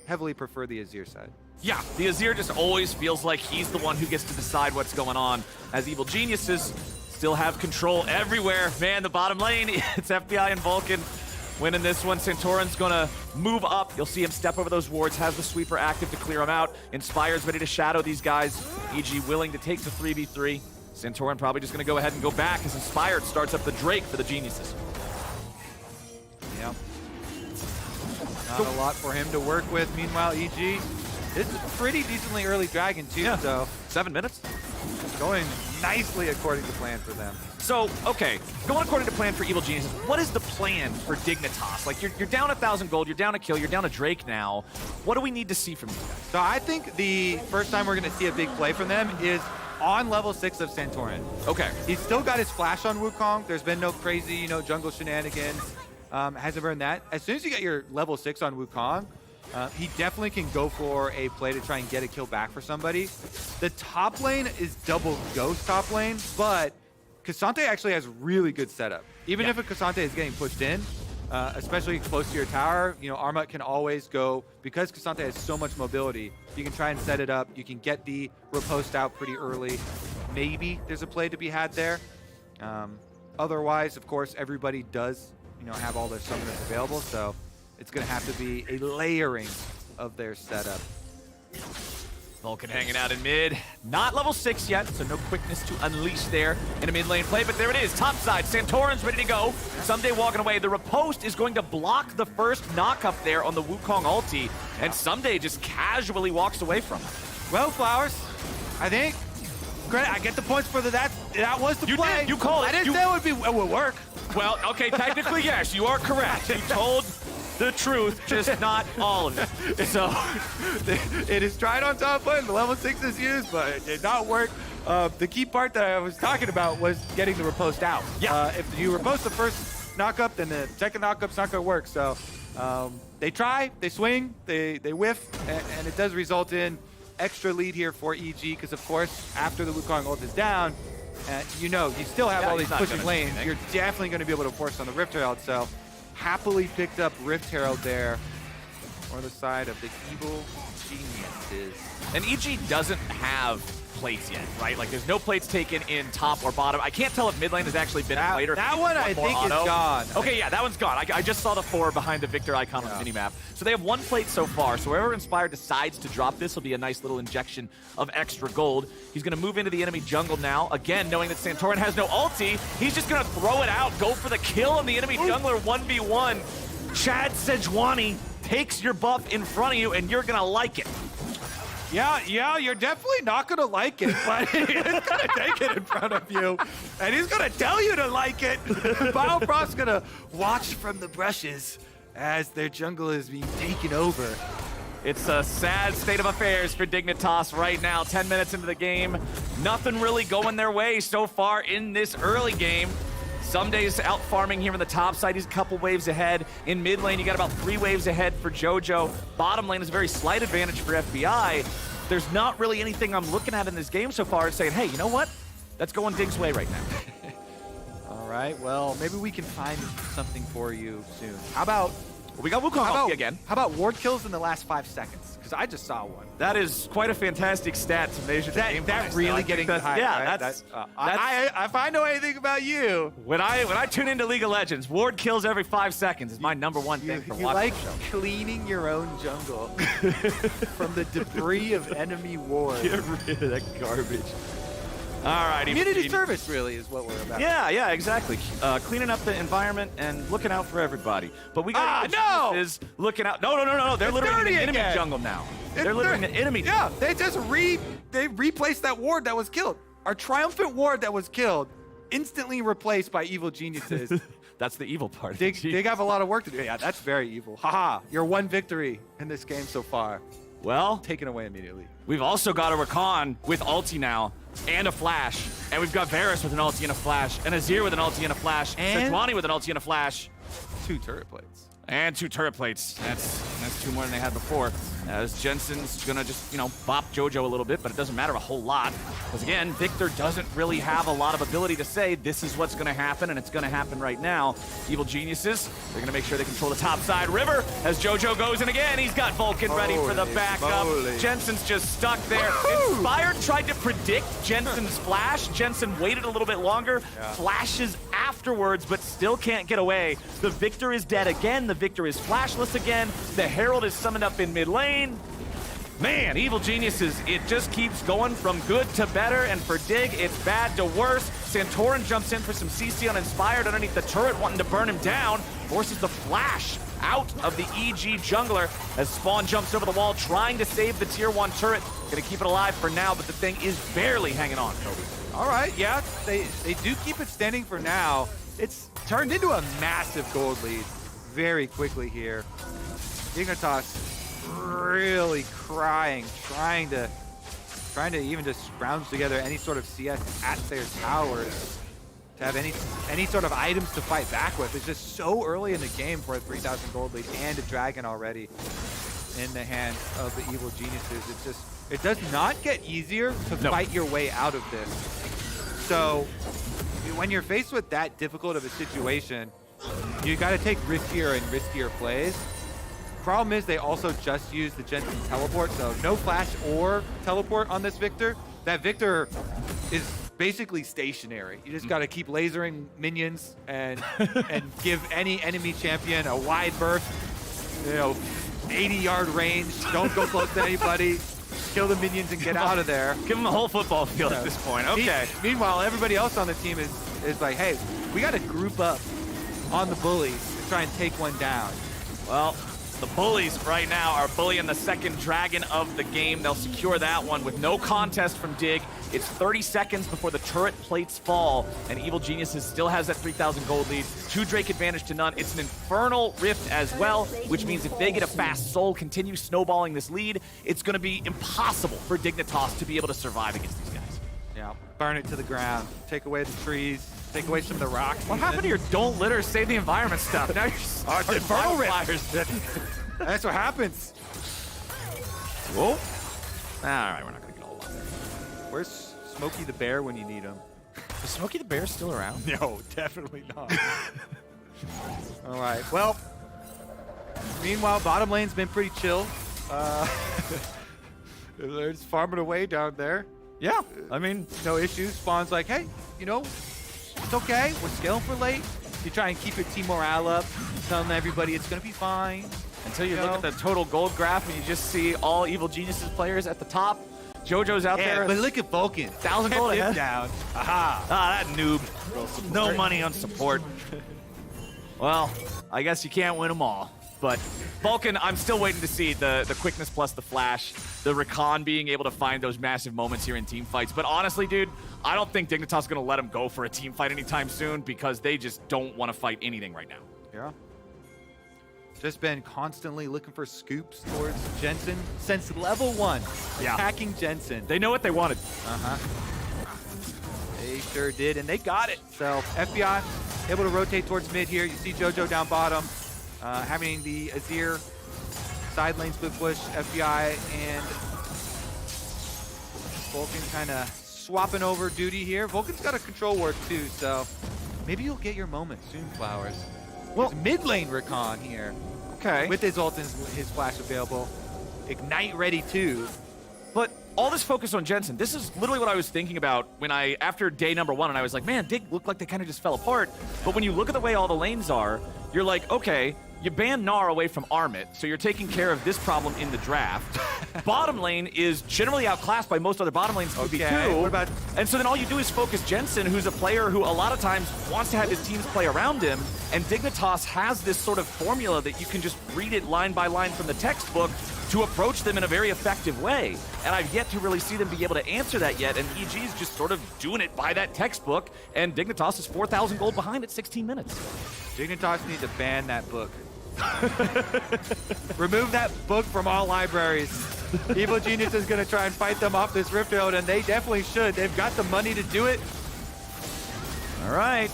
heavily prefer the Azir side. Yeah, the Azir just always feels like he's the one who gets to decide what's going on, as Evil Geniuses still have control everywhere. Man, the bottom lane, it's FBI and Vulcan winning this one. Santorin's gonna move up. You'll see him step over those wards, has the sweeper active to clear him out. Inspire's ready to shadow these guys. EG willing to take the 3v3. Santorin probably just gonna go ahead and go back as Inspired starts up the Drake for the Geniuses. Yeah. Not a lot for him to work with. Meanwhile, EG, this is pretty decently early Dragon too, so 7 minutes. Going nicely according to plan for them. So, okay, going according to plan for Evil Geniuses, what is the plan for Dignitas? Like, you're down 1,000 gold, you're down a kill, you're down a Drake now. What do we need to see from you guys? So I think the first time we're going to see a big play from them is on level 6 of Santorin. Okay. He's still got his flash on Wukong. There's been no crazy, jungle shenanigans. Hasn't burned that. As soon as you get your level 6 on Wukong, He definitely can go for a play to try and get a kill back for somebody. The top lane is double ghost top lane, but Cassante actually has really good setup. Even if a Cassante is getting pushed in, especially close to your tower, you know, Armut can always go, because Cassante has so much mobility, you can try and set it up. You can get the riposte out pretty early. Maybe there's a play to be had there. Otherwise, of course, everybody does, you know, have all their summoners available, so it's going to have to be a layering of their setup. Vulcan hanging out in mid. Not level 6 yet, so no quickness to unleash there in a mid lane play, but there it is. Top side, Santorin's ready to go. Someday walking away. The riposte is going to block the first knock-up there on the Wukong ulti, and Someday just casually walks away from it. Well, Flowers, I think, I get the points for that was the play. You called it. I didn't say it would work. Well, okay, technically, yes, you are correct. You told the truth, just not all of it. So it is tried on top lane. The level 6 is used, but it did not work. The key part that I was talking about was getting the riposte out. Yeah. If you riposte the first knock-up, then the second knock-up's not going to work. So they try, they swing, they whiff, and it does result in extra lead here for EG, because of course, after the Wukong ult is down, you know, you still have all these pushing lanes. You're definitely going to be able to force on the Rift Herald, so happily picked up Rift Herald there on the side of the evil geniuses. And EG doesn't have plates yet, right? Like, there's no plates taken in top or bottom. I can't tell if mid lane has actually been played or that one I think is gone. Okay, yeah, that one's gone. I just saw the 4 behind the Victor icon on the minimap. So they have 1 plate so far. So wherever Inspired decides to drop this will be a nice little injection of extra gold. He's going to move into the enemy jungle now. Again, knowing that Santorin has no ulti, he's just going to throw it out, go for the kill on the enemy jungler 1v1. Chad Sejuani takes your buff in front of you, and you're going to like it. Yeah, you're definitely not going to like it, but he's going to take it in front of you, and he's going to tell you to like it. Biofrost's going to watch from the brushes as their jungle is being taken over. It's a sad state of affairs for Dignitas right now. 10 minutes into the game. Nothing really going their way so far in this early game. Someday's out farming here on the top side. He's a couple waves ahead. In mid lane, you got about 3 waves ahead for JoJo. Bottom lane is a very slight advantage for FBI. There's not really anything I'm looking at in this game so far and saying, hey, you know what? That's going Dig's way right now. All right, well, maybe we can find something for you soon. How about... We got Wukong again. How about ward kills in the last 5 seconds? Because I just saw one. That is quite a fantastic stat to measure the game. That really getting high. Yeah, right? If I know anything about you, when I tune into League of Legends, ward kills every 5 seconds is my #1 thing for watching. You like cleaning your own jungle from the debris of enemy ward. Get rid of that garbage. All right, community service really is what we're about. Yeah, exactly. Cleaning up the environment and looking out for everybody. But we got is looking out. No. They're literally in the enemy jungle now. They're literally in the enemy. Yeah, they just replaced that ward that was killed. Our triumphant ward that was killed, instantly replaced by evil geniuses. That's the evil part. They have a lot of work to do. Yeah, that's very evil. Haha, your 1 victory in this game so far. Well, taken away immediately. We've also got a Rakan with ulti now and a flash. And we've got Varus with an ulti and a flash. And Azir with an ulti and a flash. And Sejuani with an ulti and a flash. 2 turret plates. And 2 turret plates. That's 2 more than they had before. As Jensen's gonna just, bop JoJo a little bit, but it doesn't matter a whole lot. Because again, Victor doesn't really have a lot of ability to say this is what's gonna happen, and it's gonna happen right now. Evil geniuses, they're gonna make sure they control the top side. River, as JoJo goes in again, he's got Vulcan ready for the backup. Jensen's just stuck there. Inspired tried to predict Jensen's flash. Jensen waited a little bit longer, flashes afterwards, but still can't get away. The Victor is dead again. The Victor is flashless again. The Herald is summoned up in mid lane. Man, evil geniuses, it just keeps going from good to better, and for Dig, it's bad to worse. Santorin jumps in for some CC on Inspired underneath the turret, wanting to burn him down, forces the flash out of the EG jungler as Spawn jumps over the wall, trying to save the tier 1 turret. Gonna keep it alive for now, but the thing is barely hanging on, Toby. All right, yeah, they do keep it standing for now. It's turned into a massive gold lead very quickly here. Dignitas really crying, trying to even just scrounge together any sort of CS at their towers to have any sort of items to fight back with. It's just so early in the game for a 3,000 gold lead and a dragon already. in the hands of the Evil Geniuses. It does not get easier to fight your way out of this. So when you're faced with that difficult of a situation, you got to take riskier and riskier plays. Problem is they also just use the Jensen teleport, so no flash or teleport on this Victor. That Victor is basically stationary. You just got to keep lasering minions and give any enemy champion a wide berth, 80-yard range. Don't go close to anybody. Kill the minions and get out of there. Give them the whole football field at this point. Okay. Meanwhile, everybody else on the team is like, hey, we got to group up on the bullies to try and take one down. Well, the bullies right now are bullying the second dragon of the game. They'll secure that one with no contest from Dig. It's 30 seconds before the turret plates fall, and Evil Geniuses still has that 3,000 gold lead. 2 Drake advantage to none. It's an Infernal Rift as well, which means if they get a fast soul, continue snowballing this lead, it's going to be impossible for Dignitas to be able to survive against these guys. Yeah, burn it to the ground. Take away the trees. Take away some of the rocks. What happened to your don't litter, save the environment stuff? Now you're just Infernal Rift. That's what happens. Whoa. All right, we're not going to get all on there. Where's Smokey the Bear when you need him? Is Smokey the Bear still around? No, definitely not. All right, well, meanwhile, bottom lane's been pretty chill. They're just farming away down there. Yeah, I mean, no issues. Spawn's like, hey, it's okay. We're scaling for late. You try and keep your team morale up, telling everybody it's going to be fine. Until you look at the total gold graph and you just see all Evil Geniuses players at the top. JoJo's out there. But look at Vulcan. 1,000 gold ahead. Down. Aha. Ah, that noob. No money on support. Well, I guess you can't win them all. But Vulcan, I'm still waiting to see the quickness plus the flash, the Recon being able to find those massive moments here in team fights. But honestly, dude, I don't think Dignitas is going to let him go for a team fight anytime soon because they just don't want to fight anything right now. Yeah. Just been constantly looking for scoops towards Jensen since level 1. Yeah. Attacking Jensen. They know what they wanted. Uh-huh. They sure did, and they got it. So FBI able to rotate towards mid here. You see JoJo down bottom. Having the Azir side lane split push, FBI and Vulcan kind of swapping over duty here. Vulcan's got a control ward too, so maybe you'll get your moment soon, Flowers. Well, mid lane Recon here. Okay. With his ult and his flash available. Ignite ready too. But all this focus on Jensen, this is literally what I was thinking about when after day number 1, and I was like, man, Dig looked like they kind of just fell apart. But when you look at the way all the lanes are, you're like, okay, you ban Gnar away from Armit, so you're taking care of this problem in the draft. Bottom lane is generally outclassed by most other bottom lanes. Okay, what about... And so then all you do is focus Jensen, who's a player who a lot of times wants to have his teams play around him, and Dignitas has this sort of formula that you can just read it line by line from the textbook to approach them in a very effective way. And I've yet to really see them be able to answer that yet, and EG's just sort of doing it by that textbook, and Dignitas is 4,000 gold behind at 16 minutes. Dignitas need to ban that book. Remove that book from all libraries. Evil Genius is going to try and fight them off this Rift Road, and they definitely should. They've got the money to do it. All right.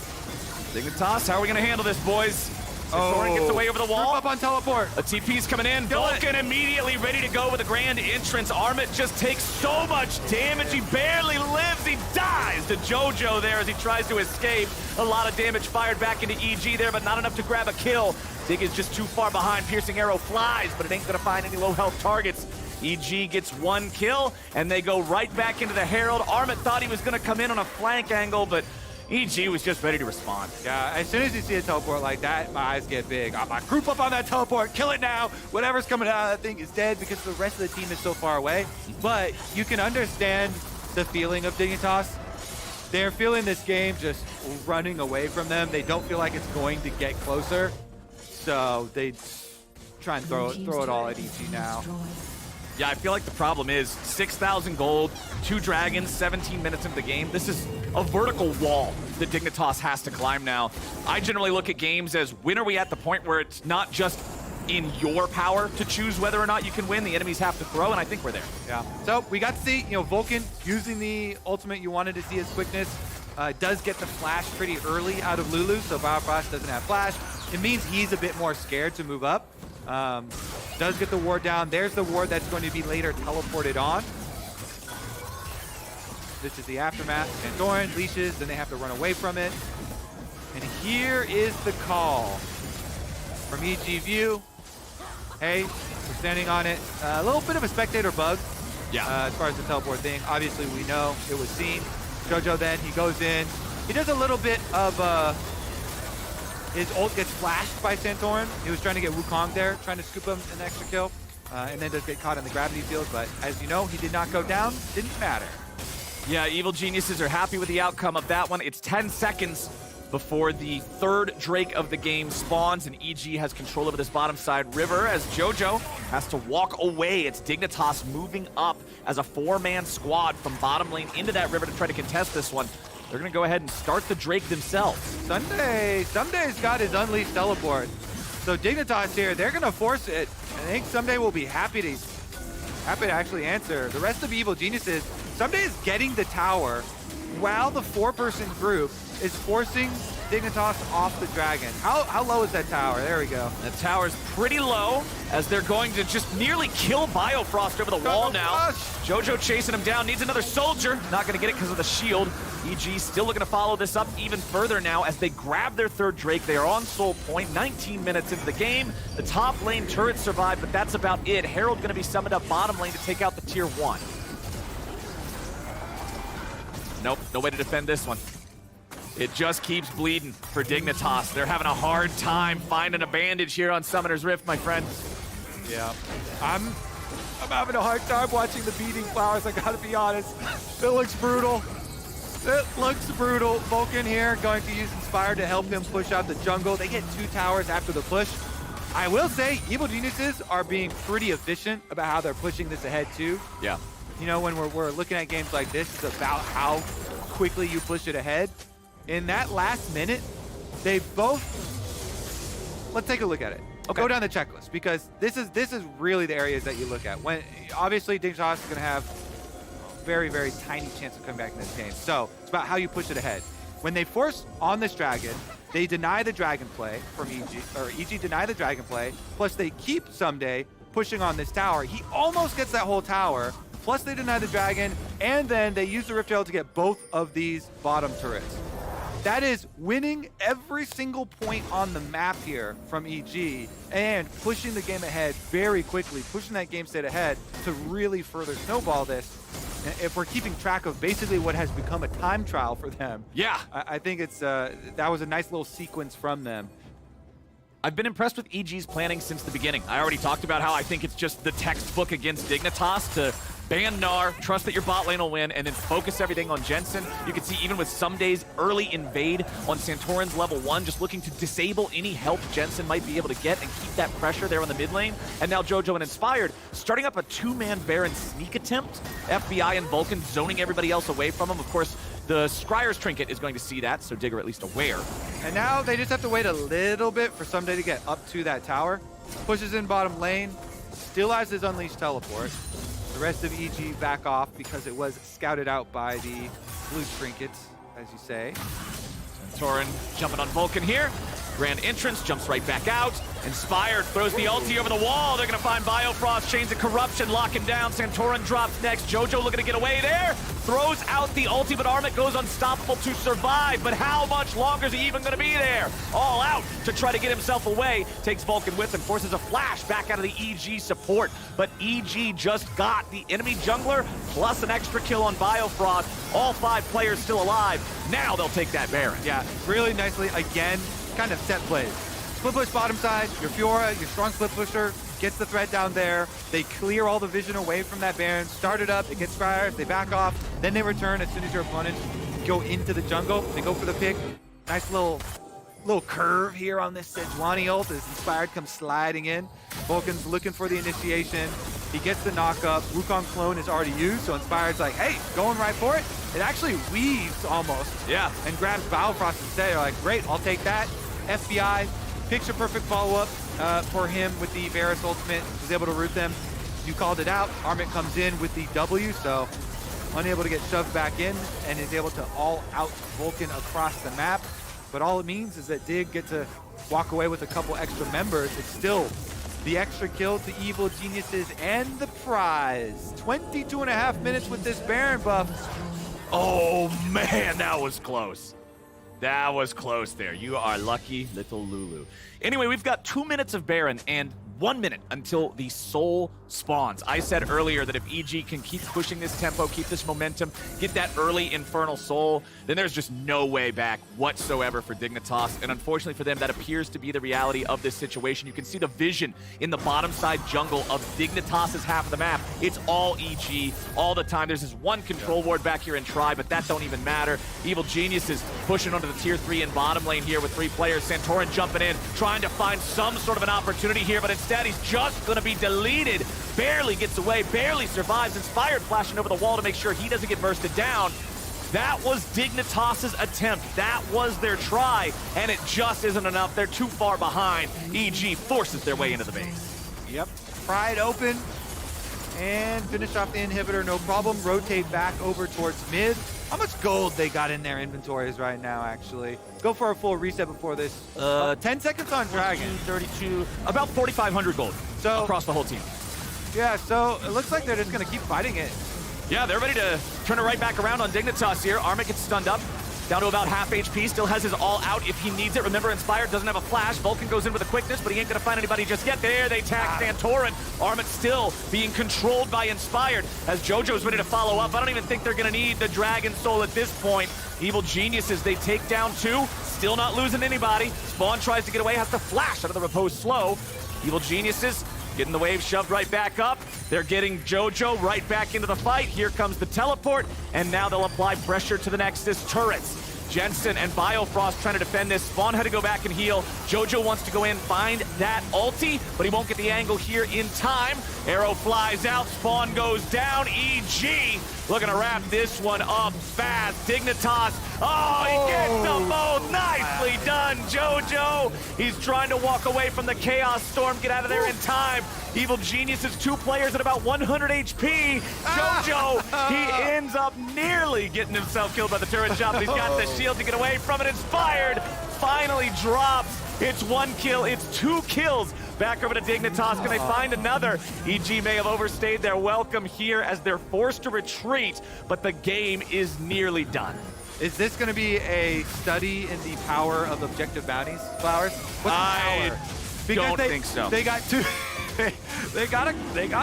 Dignitas, how are we going to handle this, boys? Soren gets away over the wall. Group up on teleport. A TP's coming in. Vulcan immediately ready to go with a grand entrance. Armit just takes so much damage. He barely lives. He dies to JoJo there as he tries to escape. A lot of damage fired back into EG there, but not enough to grab a kill. Dig is just too far behind. Piercing arrow flies, but it ain't going to find any low health targets. EG gets 1 kill, and they go right back into the Herald. Armit thought he was going to come in on a flank angle, but EG was just ready to respond. Yeah, as soon as you see a teleport like that, my eyes get big. I'm like, group up on that teleport, kill it now. Whatever's coming out of that thing is dead because the rest of the team is so far away. But you can understand the feeling of Dignitas. They're feeling this game just running away from them. They don't feel like it's going to get closer. So they try and throw it all at EG now. Yeah, I feel like the problem is 6,000 gold, 2 dragons, 17 minutes into the game. This is a vertical wall that Dignitas has to climb now. I generally look at games as when are we at the point where it's not just in your power to choose whether or not you can win. The enemies have to throw, and I think we're there. Yeah. So we got to see, Vulcan using the ultimate you wanted to see his quickness. Does get the flash pretty early out of Lulu, so Biofrost doesn't have flash. It means he's a bit more scared to move up. does get the ward down. There's the ward that's going to be later teleported on. This is the aftermath. Santorin leashes, then they have to run away from it. And here is the call from EG View. Hey, we're standing on it. A little bit of a spectator bug. As far as the teleport thing. Obviously, we know it was seen. Jojo then, he goes in. He does a little bit of, his ult gets flashed by Santorin. He was trying to get Wukong there, trying to scoop him an extra kill. And then does get caught in the gravity field. But as you know, he did not go down. Didn't matter. Yeah, Evil Geniuses are happy with the outcome of that one. It's 10 seconds before the third Drake of the game spawns, and EG has control over this bottom side river as Jojo has to walk away. It's Dignitas moving up as a 4-man squad from bottom lane into that river to try to contest this one. They're going to go ahead and start the Drake themselves. Sunday's got his unleashed teleport. So Dignitas here, they're going to force it. I think Someday will be happy to actually answer. The rest of Evil Geniuses, Someday is getting the tower while the 4-person group is forcing Dignitas off the dragon. How low is that tower? There we go. The tower's pretty low as they're going to just nearly kill Biofrost over the wall now. Jojo chasing him down, needs another soldier. Not gonna get it because of the shield. EG still looking to follow this up even further now as they grab their third Drake. They are on Soul Point, 19 minutes into the game. The top lane turrets survive, but that's about it. Herald gonna be summoned up bottom lane to take out the tier 1. Nope, no way to defend this one. It just keeps bleeding for Dignitas. They're having a hard time finding a bandage here on Summoner's Rift, my friend. Yeah, I'm having a hard time watching the beating flowers, I gotta be honest. It looks brutal. It looks brutal. Vulcan here going to use Inspire to help him push out the jungle. They get 2 towers after the push. I will say, Evil Geniuses are being pretty efficient about how they're pushing this ahead too. Yeah. You know, when we're looking at games like this, it's about how quickly you push it ahead. In that last minute, they both, let's take a look at it. Okay. Go down the checklist because this is really the areas that you look at. When obviously Dignitas is going to have a very, very tiny chance of coming back in this game. So it's about how you push it ahead. When they force on this dragon, they deny the dragon play from EG, or EG deny the dragon play, plus they keep Someday pushing on this tower. He almost gets that whole tower, plus they deny the dragon, and then they use the Rift Gel to get both of these bottom turrets. That is winning every single point on the map here from EG and pushing the game ahead very quickly, pushing that game state ahead to really further snowball this. If we're keeping track of basically what has become a time trial for them. Yeah. I think it's that was a nice little sequence from them. I've been impressed with EG's planning since the beginning. I already talked about how I think it's just the textbook against Dignitas to ban Gnar, trust that your bot lane will win, and then focus everything on Jensen. You can see even with Someday's early invade on Santorin's level 1, just looking to disable any help Jensen might be able to get and keep that pressure there on the mid lane. And now Jojo and Inspired starting up a 2-man Baron sneak attempt. FBI and Vulcan zoning everybody else away from him. Of course, the Scryer's Trinket is going to see that, so Digger at least aware. And now they just have to wait a little bit for Someday to get up to that tower. Pushes in bottom lane, still has his unleashed teleport. The rest of EG back off because it was scouted out by the blue trinkets, as you say. Santorin jumping on Vulcan here. Grand entrance, jumps right back out. Inspired throws the ulti over the wall. They're going to find Biofrost, Chains of Corruption, locking down. Santorin drops next. Jojo looking to get away there. Throws out the ulti, but Armit goes unstoppable to survive. But how much longer is he even going to be there? All out to try to get himself away. Takes Vulcan with him, forces a flash back out of the EG support. But EG just got the enemy jungler plus an extra kill on Biofrost. All 5 players still alive. Now they'll take that Baron. Yeah, really nicely, again, kind of set plays. Split push bottom side, your Fiora, your strong split pusher, gets the threat down there. They clear all the vision away from that Baron, start it up, it gets Scryers, they back off, then they return as soon as your opponents go into the jungle. They go for the pick. Nice little curve here on this Sejuani ult as Inspired comes sliding in. Vulcan's looking for the initiation. He gets the knock-up. Wukong clone is already used, so Inspired's like, hey, going right for it. It actually weaves almost. Yeah. And grabs Biofrost instead. They're like, great, I'll take that. FBI, picture-perfect follow-up for him with the Varus ultimate. Was able to root them. You called it out. Armit comes in with the W, so unable to get shoved back in and is able to all-out Vulcan across the map. But all it means is that Dig get to walk away with a couple extra members. It's still the extra kill to Evil Geniuses and the prize. 22.5 minutes with this Baron buff. Oh man, that was close. That was close there. You are lucky, little Lulu. Anyway, we've got 2 minutes of Baron and 1 minute until the Soul spawns. I said earlier that if EG can keep pushing this tempo, keep this momentum, get that early Infernal Soul, then there's just no way back whatsoever for Dignitas. And unfortunately for them, that appears to be the reality of this situation. You can see the vision in the bottom side jungle of Dignitas' half of the map. It's all EG all the time. There's this one control ward back here in Tri, but that don't even matter. Evil Geniuses pushing onto the tier 3 in bottom lane here with 3 players. Santorin jumping in, trying to find some sort of an opportunity here, but instead he's just going to be deleted. Barely gets away, barely survives. Inspired flashing over the wall to make sure he doesn't get bursted down. That was Dignitas' attempt. That was their try, and it just isn't enough. They're too far behind. EG forces their way into the base. Yep, Pride open, and finish off the inhibitor, no problem. Rotate back over towards mid. How much gold they got in their inventories right now, actually? Go for a full reset before this. 10 seconds on Dragon. 32, about 4,500 gold across the whole team. Yeah, so it looks like they're just going to keep fighting it. Yeah, they're ready to turn it right back around on Dignitas here. Armit gets stunned up, down to about half HP, still has his all out if he needs it. Remember, Inspired doesn't have a flash. Vulcan goes in with a quickness, but he ain't gonna find anybody just yet. There, they tag Santorin. Armit still being controlled by Inspired as JoJo's ready to follow up. I don't even think they're gonna need the Dragon Soul at this point. Evil Geniuses, they take down 2, still not losing anybody. Spawn tries to get away, has to flash out of the repose slow. Evil Geniuses getting the wave shoved right back up. They're getting JoJo right back into the fight. Here comes the teleport, and now they'll apply pressure to the Nexus turrets. Jensen and Biofrost trying to defend this. Spawn had to go back and heal. JoJo wants to go in, find that ulti, but he won't get the angle here in time. Arrow flies out, Spawn goes down. EG looking to wrap this one up fast. Dignitas, he gets them both. Nicely done, JoJo. He's trying to walk away from the Chaos Storm, get out of there in time. Evil Geniuses, 2 players at about 100 HP. JoJo, he ends up nearly getting himself killed by the turret shot, but he's got the shield to get away from it. Inspired finally drops. It's 1 kill, it's 2 kills. Back over to Dignitas, can they find another? EG may have overstayed their welcome here as they're forced to retreat, but the game is nearly done. Is this going to be a study in the power of objective bounties, Flowers? What's the power? Don't think so. They got 2. They got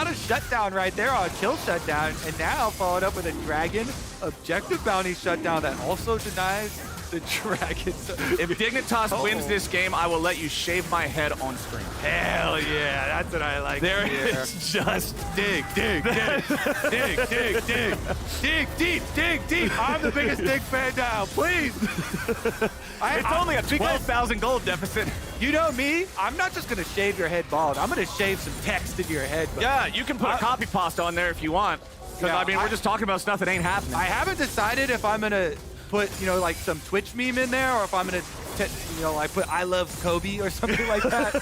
a shutdown right there on kill shutdown, and now followed up with a Dragon objective bounty shutdown that also denies the Dragon. If Dignitas wins this game, I will let you shave my head on screen. Hell yeah, that's what I like. There is just dig, dig, dig, dig, dig, dig, dig deep, dig deep. I'm the biggest dig fan now, please. It's only a 12,000 gold deficit. You know me, I'm not just gonna shave your head bald. I'm gonna shave some text in your head. Yeah, you can put a copy pasta on there if you want. Because I mean, we're just talking about stuff that ain't happening. I haven't decided if I'm gonna put, like some Twitch meme in there, or if I'm gonna, like put "I love Kobe" or something like that.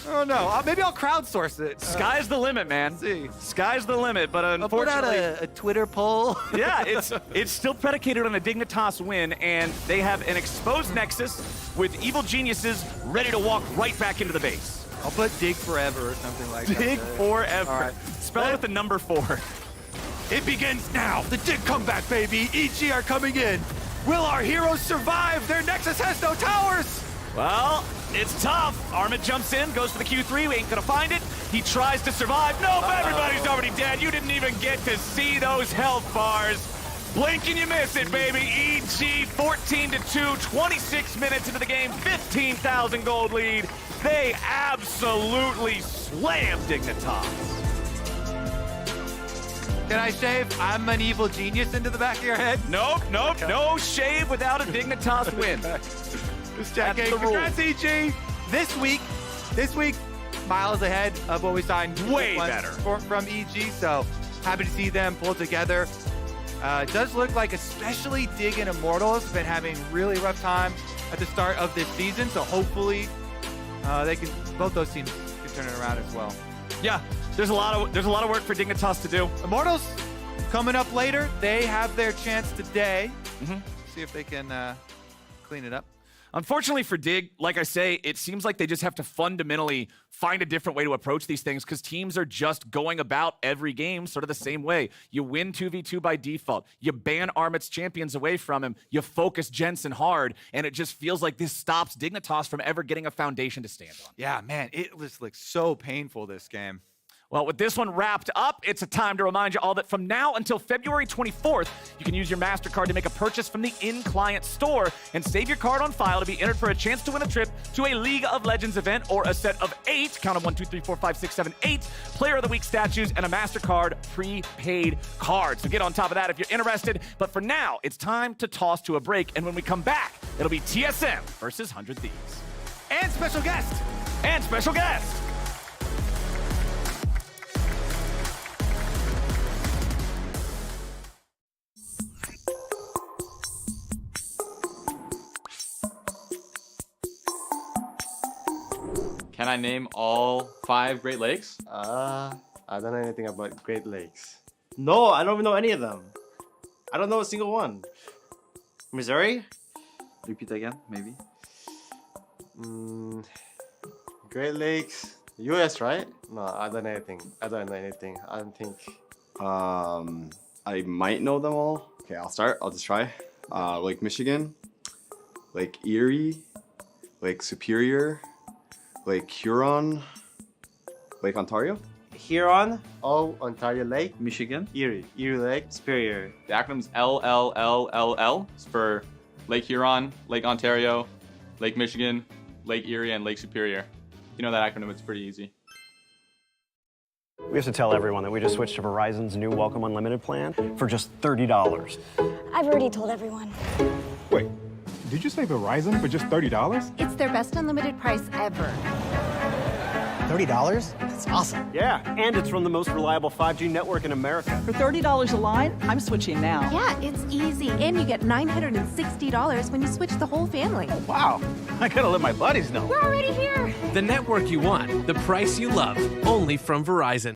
I don't know. Maybe I'll crowdsource it. Sky's the limit, man. See, sky's the limit, but unfortunately, I'll put out a Twitter poll. Yeah, it's still predicated on a Dignitas win, and they have an exposed Nexus with Evil Geniuses ready to walk right back into the base. I'll put dig forever or something like that. Dig forever. All right. Spell it with the number 4. It begins now. The dig comeback, baby. EG are coming in. Will our heroes survive? Their Nexus has no towers. Well, it's tough. Armit jumps in, goes for the Q3. We ain't gonna find it. He tries to survive. No, but everybody's already dead. You didn't even get to see those health bars. Blink and you miss it, baby. EG 14-2, 26 minutes into the game, 15,000 gold lead. They absolutely slammed Dignitas. Can I shave? I'm an evil genius into the back of your head? Nope, no shave without a Dignitas win. Just checking. Congrats, EG. This week, miles ahead of what we signed. Way better. From EG, so happy to see them pull together. It does look like, especially Dig and Immortals, have been having really rough time at the start of this season, so hopefully both those teams can turn it around as well. Yeah, there's a lot of work for Dignitas to do. Immortals coming up later. They have their chance today. See if they can clean it up. Unfortunately for Dig, like I say, it seems like they just have to fundamentally find a different way to approach these things because teams are just going about every game sort of the same way. You win 2v2 by default. You ban Armit's champions away from him. You focus Jensen hard, and it just feels like this stops Dignitas from ever getting a foundation to stand on. Yeah, man, it was like so painful this game. Well, with this one wrapped up, it's a time to remind you all that from now until February 24th, you can use your MasterCard to make a purchase from the in-client store and save your card on file to be entered for a chance to win a trip to a League of Legends event or a set of 8, count them 1, 2, 3, 4, 5, 6, 7, 8, Player of the Week statues and a MasterCard prepaid card. So get on top of that if you're interested. But for now, it's time to toss to a break. And when we come back, it'll be TSM versus 100 Thieves. And special guest. And special guest. Can I name all 5 Great Lakes? I don't know anything about Great Lakes. No, I don't even know any of them. I don't know a single one. Missouri? Repeat again, maybe. Great Lakes, US, right? No, I don't know anything. I don't know anything. I don't think. I might know them all. Okay, I'll start. I'll just try. Lake Michigan, Lake Erie, Lake Superior, Lake Huron, Lake Ontario. Huron, Ontario Lake, Michigan, Erie Lake, Superior. The acronym's LLLLL. It's for Lake Huron, Lake Ontario, Lake Michigan, Lake Erie, and Lake Superior. If you know that acronym, it's pretty easy. We have to tell everyone that we just switched to Verizon's new Welcome Unlimited plan for just $30. I've already told everyone. Wait, did you say Verizon for just $30? It's their best unlimited price ever. $30? That's awesome. Yeah, and it's from the most reliable 5G network in America. For $30 a line, I'm switching now. Yeah, it's easy. And you get $960 when you switch the whole family. Wow, I gotta let my buddies know. We're already here. The network you want, the price you love, only from Verizon.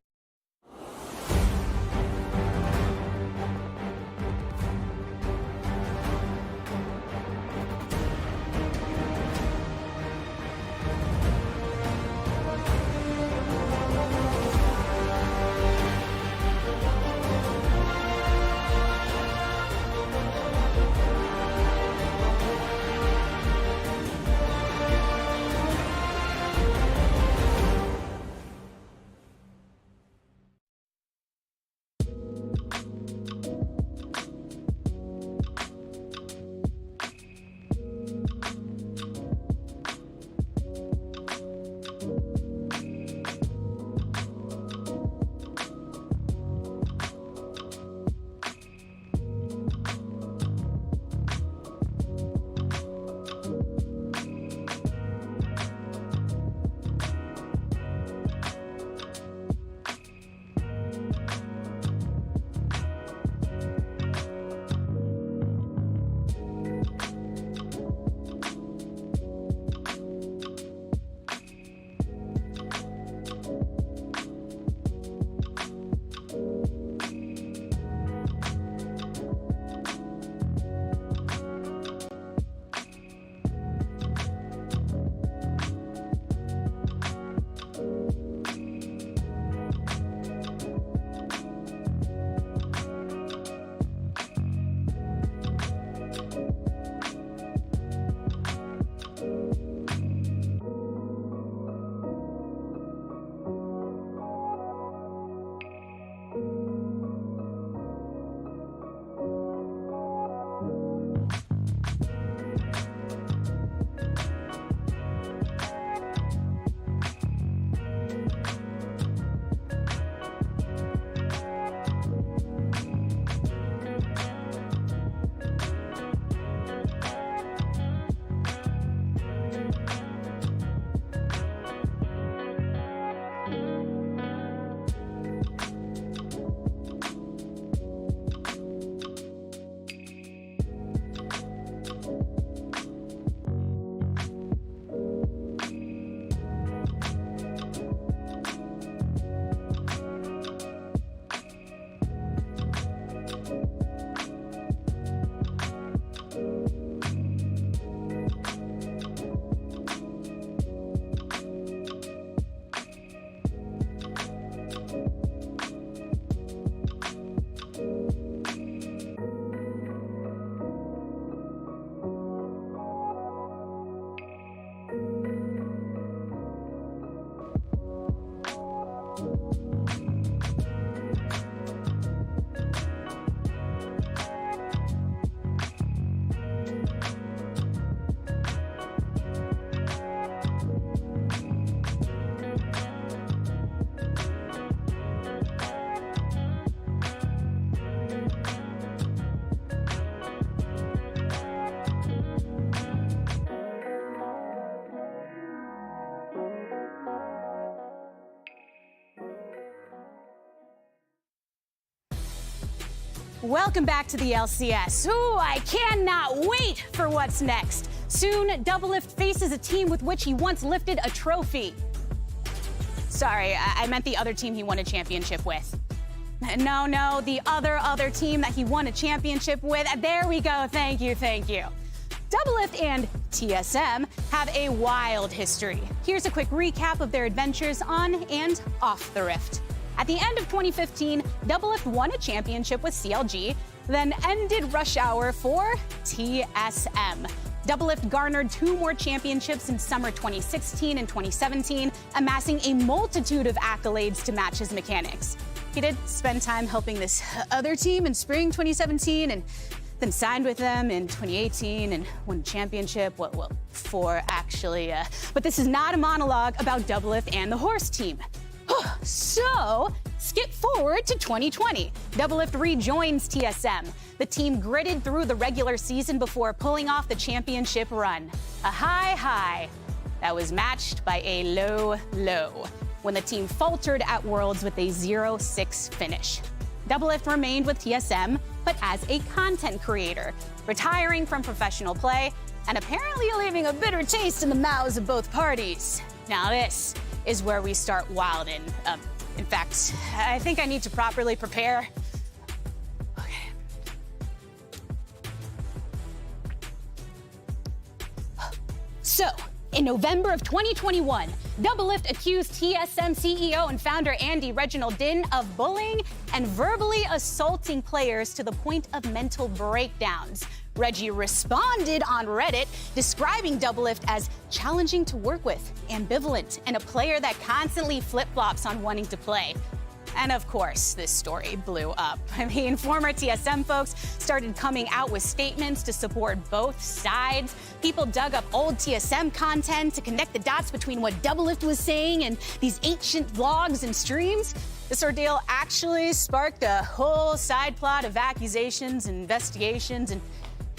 Welcome back to the LCS. Ooh, I cannot wait for what's next. Soon, Doublelift faces a team with which he once lifted a trophy. Sorry, I meant the other team he won a championship with. No, the other team that he won a championship with. There we go, thank you. Doublelift and TSM have a wild history. Here's a quick recap of their adventures on and off the Rift. At the end of 2015, Doublelift won a championship with CLG, then ended Rush Hour for TSM. Doublelift garnered 2 more championships in summer 2016 and 2017, amassing a multitude of accolades to match his mechanics. He did spend time helping this other team in spring 2017 and then signed with them in 2018 and won a championship, well, 4 actually. But this is not a monologue about Doublelift and the horse team. So, skip forward to 2020. Doublelift rejoins TSM. The team gritted through the regular season before pulling off the championship run. A high that was matched by a low when the team faltered at Worlds with a 0-6 finish. Doublelift remained with TSM, but as a content creator, retiring from professional play and apparently leaving a bitter taste in the mouths of both parties. Now this is where we start wildin'. In fact, I think I need to properly prepare. Okay. So, in November of 2021, Doublelift accused TSM CEO and founder Andy Reginald Din of bullying and verbally assaulting players to the point of mental breakdowns. Reggie responded on Reddit, describing Doublelift as challenging to work with, ambivalent, and a player that constantly flip-flops on wanting to play. And of course, this story blew up. I mean, former TSM folks started coming out with statements to support both sides. People dug up old TSM content to connect the dots between what Doublelift was saying and these ancient vlogs and streams. This ordeal actually sparked a whole side plot of accusations and investigations, and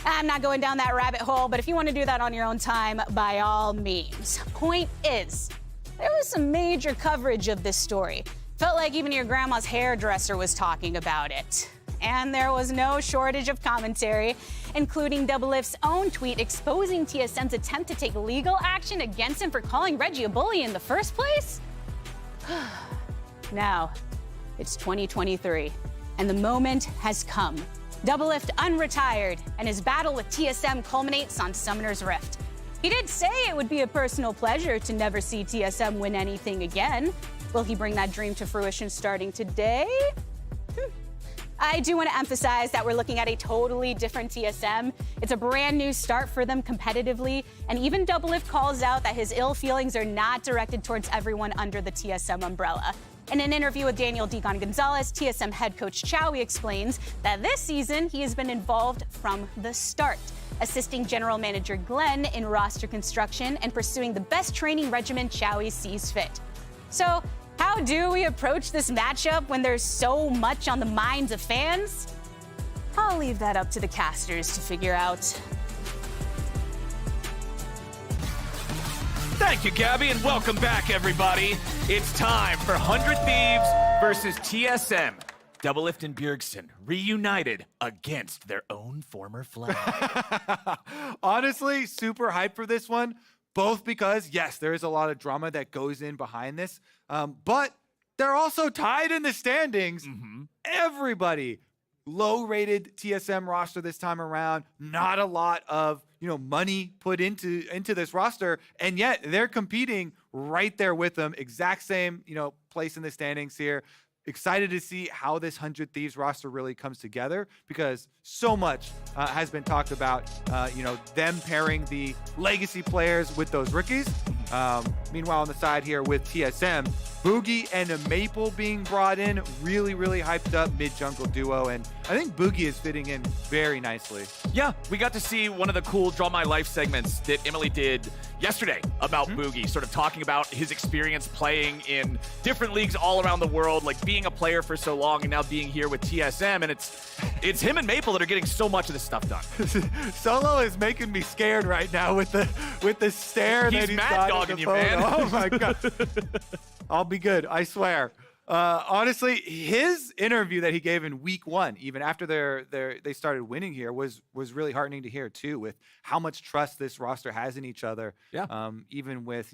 I'm not going down that rabbit hole, but if you want to do that on your own time, by all means. Point is, there was some major coverage of this story. Felt like even your grandma's hairdresser was talking about it. And there was no shortage of commentary, including Doublelift's own tweet exposing TSM's attempt to take legal action against him for calling Reggie a bully in the first place. Now, it's 2023, and the moment has come. Doublelift unretired, and his battle with TSM culminates on Summoner's Rift. He did say it would be a personal pleasure to never see TSM win anything again. Will he bring that dream to fruition starting today? I do want to emphasize that we're looking at a totally different TSM. It's a brand new start for them competitively, and even Doublelift calls out that his ill feelings are not directed towards everyone under the TSM umbrella. In an interview with Daniel Deacon Gonzalez, TSM head coach Chowie explains that this season he has been involved from the start, assisting general manager Glenn in roster construction and pursuing the best training regimen Chowie sees fit. So, how do we approach this matchup when there's so much on the minds of fans? I'll leave that up to the casters to figure out. Thank you, Gabby, and welcome back, everybody. It's time for 100 Thieves versus TSM. Doublelift and Bjergsen reunited against their own former flag. Honestly, super hyped for this one, both because, yes, there is a lot of drama that goes in behind this, but they're also tied in the standings. Everybody low-rated TSM roster this time around. Not a lot of money put into this roster, and yet they're competing right there with them. Exact same place in the standings here. Excited to see how this 100 Thieves roster really comes together, because so much has been talked about, them pairing the legacy players with those rookies. Meanwhile, on the side here with TSM, Boogie and Maple being brought in, really, really hyped up mid-jungle duo, and I think Boogie is fitting in very nicely. Yeah, we got to see one of the cool Draw My Life segments that Emily did yesterday about Boogie, sort of talking about his experience playing in different leagues all around the world, like being a player for so long and now being here with TSM, and it's him and Maple that are getting so much of this stuff done. Solo is making me scared right now with the stare that he's mad got dogging in the you, photo. man. Oh my god. I'll be good, I swear. Honestly, his interview that he gave in week 1, even after they started winning here, was really heartening to hear too, with how much trust this roster has in each other. Yeah. Even with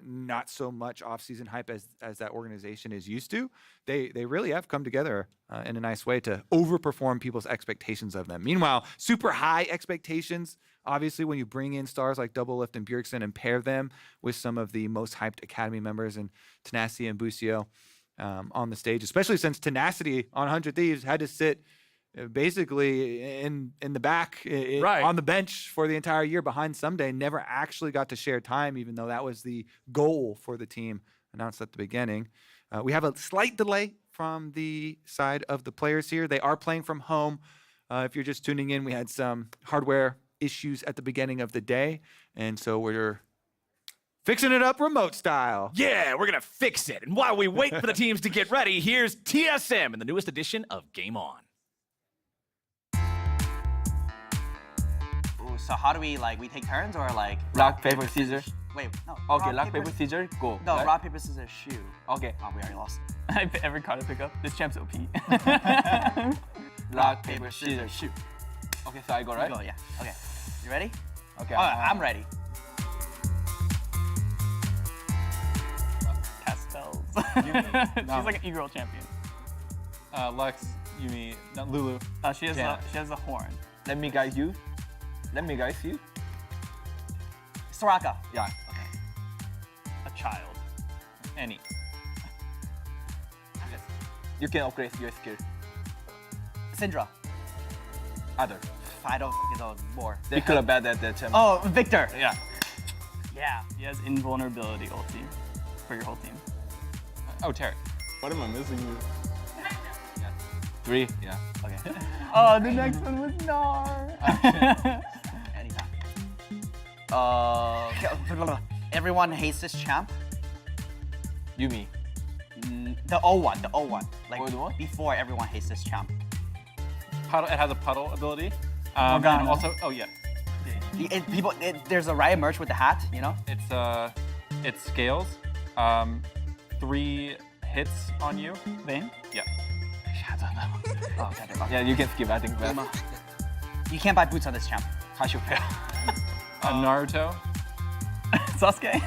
not so much offseason hype as that organization is used to, they really have come together in a nice way to overperform people's expectations of them. Meanwhile, super high expectations. Obviously, when you bring in stars like double-elimination and Bjergsen and pair them with some of the most hyped Academy members in Tenacity and Busio on the stage, especially since Tenacity on 100 Thieves had to sit basically in the back on the bench for the entire year behind Someday, never actually got to share time, even though that was the goal for the team announced at the beginning. We have a slight delay from the side of the players here. They are playing from home. If you're just tuning in, we had some hardware issues at the beginning of the day, and so we're fixing it up remote style. Yeah, we're gonna fix it. And while we wait for the teams to get ready, here's TSM in the newest edition of Game On. Ooh, so how do we we take turns or rock, paper, scissors? Wait, no. Okay, rock, paper, scissors, go. No, right? rock, paper, scissors, shoot. Okay. Oh, we already lost. Every card I pick up, this champ's OP. Rock, paper, scissors, shoot. Okay, so I go, right? You go, yeah. Okay. You ready? Okay. I'm ready. Castles. She's like an e-girl champion. Lex, Yumi, not Lulu. She has a horn. Let me guide you. Soraka. Yeah. A child. Any. Yes. You can upgrade your skill. Syndra. Other. I don't more. They could have bad at that time. Oh, Victor. Yeah. Yeah. He has invulnerability ulti for your whole team. Oh, Terry. What am I missing here? 3. Yeah. Okay. Oh, the next one was Gnar. Anytime. Everyone hates this champ. Yumi. The O one. The one. The one? Before everyone hates this champ. Puddle. It has a puddle ability. Morgana. And also, oh yeah. There's a Riot merch with the hat, you know? It scales. 3 hits on you. Vayne? Yeah. I don't know. Okay. Yeah, you can skip. I think that. You can't buy boots on this champ. Cassiopeia. Naruto. Sasuke.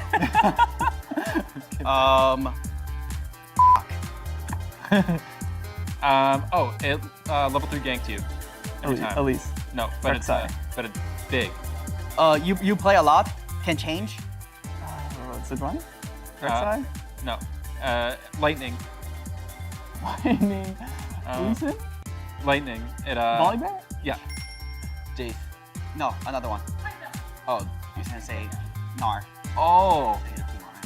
It level 3 ganked you every time. Elise. No, but it's big. You play a lot. Can change. Sidrun? Dark side? No. Lightning. Lightning. Lucian? Lightning. It Volibear? Yeah. Jace. No, another one. Oh. You was gonna say Gnar. Oh.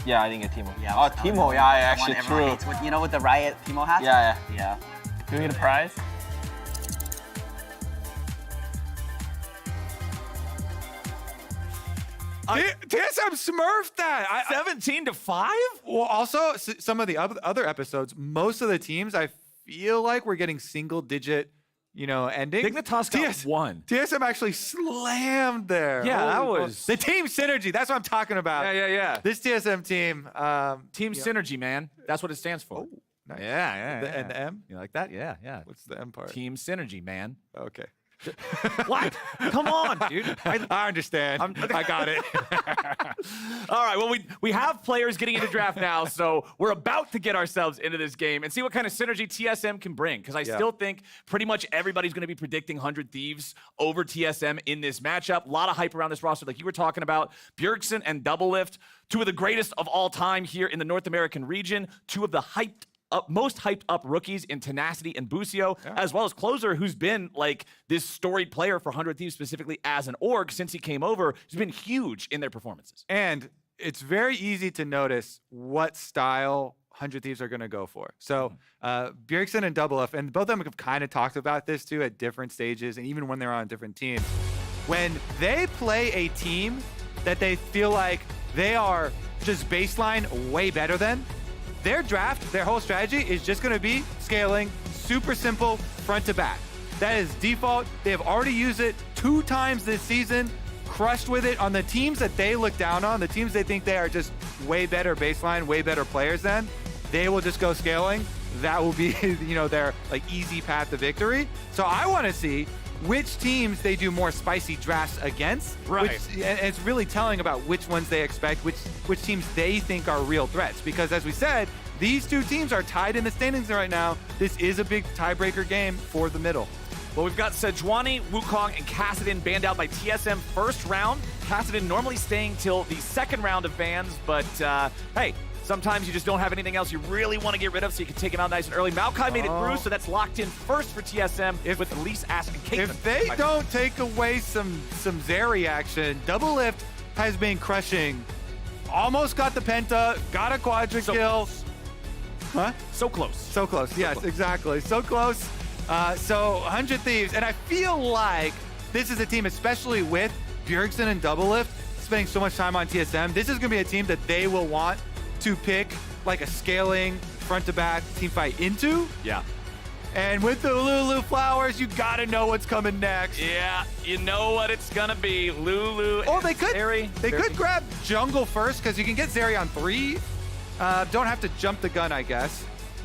Yeah, I didn't get Teemo. Yeah. Oh, Teemo. Yeah, actually true. With the Riot Teemo hat? Yeah. Yeah. Do we get a prize? TSM smurfed that. 17-5? Well, also some of the other episodes, most of the teams I feel like we're getting single-digit, endings. Dignitas got 1. TSM actually slammed there. Yeah, that was the team synergy. That's what I'm talking about. Yeah. This TSM team, team synergy, man. That's what it stands for. Oh, nice. Yeah. And the M? You like that? Yeah. What's the M part? Team synergy, man. Okay. What? Come on, dude. I understand. I got it. All right, well, we have players getting into draft now, so we're about to get ourselves into this game and see what kind of synergy TSM can bring, because I still think pretty much everybody's going to be predicting 100 Thieves over TSM in this matchup. A lot of hype around this roster, like you were talking about. Bjergsen and double-elimination, 2 of the greatest of all time here in the North American region, 2 of the most hyped up rookies in Tenacity and Busio, as well as Closer, who's been this storied player for 100 Thieves, specifically as an org since he came over. He's been huge in their performances. And it's very easy to notice what style 100 Thieves are going to go for. So Bjergsen and double-elimination, and both of them have kind of talked about this too at different stages, and even when they're on different teams. When they play a team that they feel like they are just baseline way better than, their draft, their whole strategy is just going to be scaling, super simple, front to back. That is default. They have already used it 2 times this season, crushed with it on the teams that they look down on, the teams they think they are just way better baseline, way better players than. they will just go scaling. That will be, you know, their like easy path to victory. So I want to see which teams they do more spicy drafts against. Right. And it's really telling about which ones they expect, which teams they think are real threats. Because as we said, these two teams are tied in the standings right now. This is a big tiebreaker game for the middle. Well, we've got Sejuani, Wukong, and Kassadin banned out by TSM first round. Kassadin normally staying till the second round of bans, but hey, sometimes you just don't have anything else you really want to get rid of, so you can take him out nice and early. Maokai made it through, so that's locked in first for TSM with Elise, Ash, and Caitlyn. If they don't take away some Zeri action, Double Lift has been crushing. Almost got the penta, got a quadra kill. Huh? So close. So close, yes, exactly. So close. So 100 Thieves, and I feel like this is a team, especially with Bjergsen and Double Lift spending so much time on TSM, this is going to be a team that they will want to pick like a scaling front-to-back team fight into. Yeah. And with the Lulu Flowers, you got to know what's coming next. Yeah, you know what it's going to be. Lulu Oh, and Zeri. They could grab jungle first because you can get Zeri on 3. Don't have to jump the gun, I guess.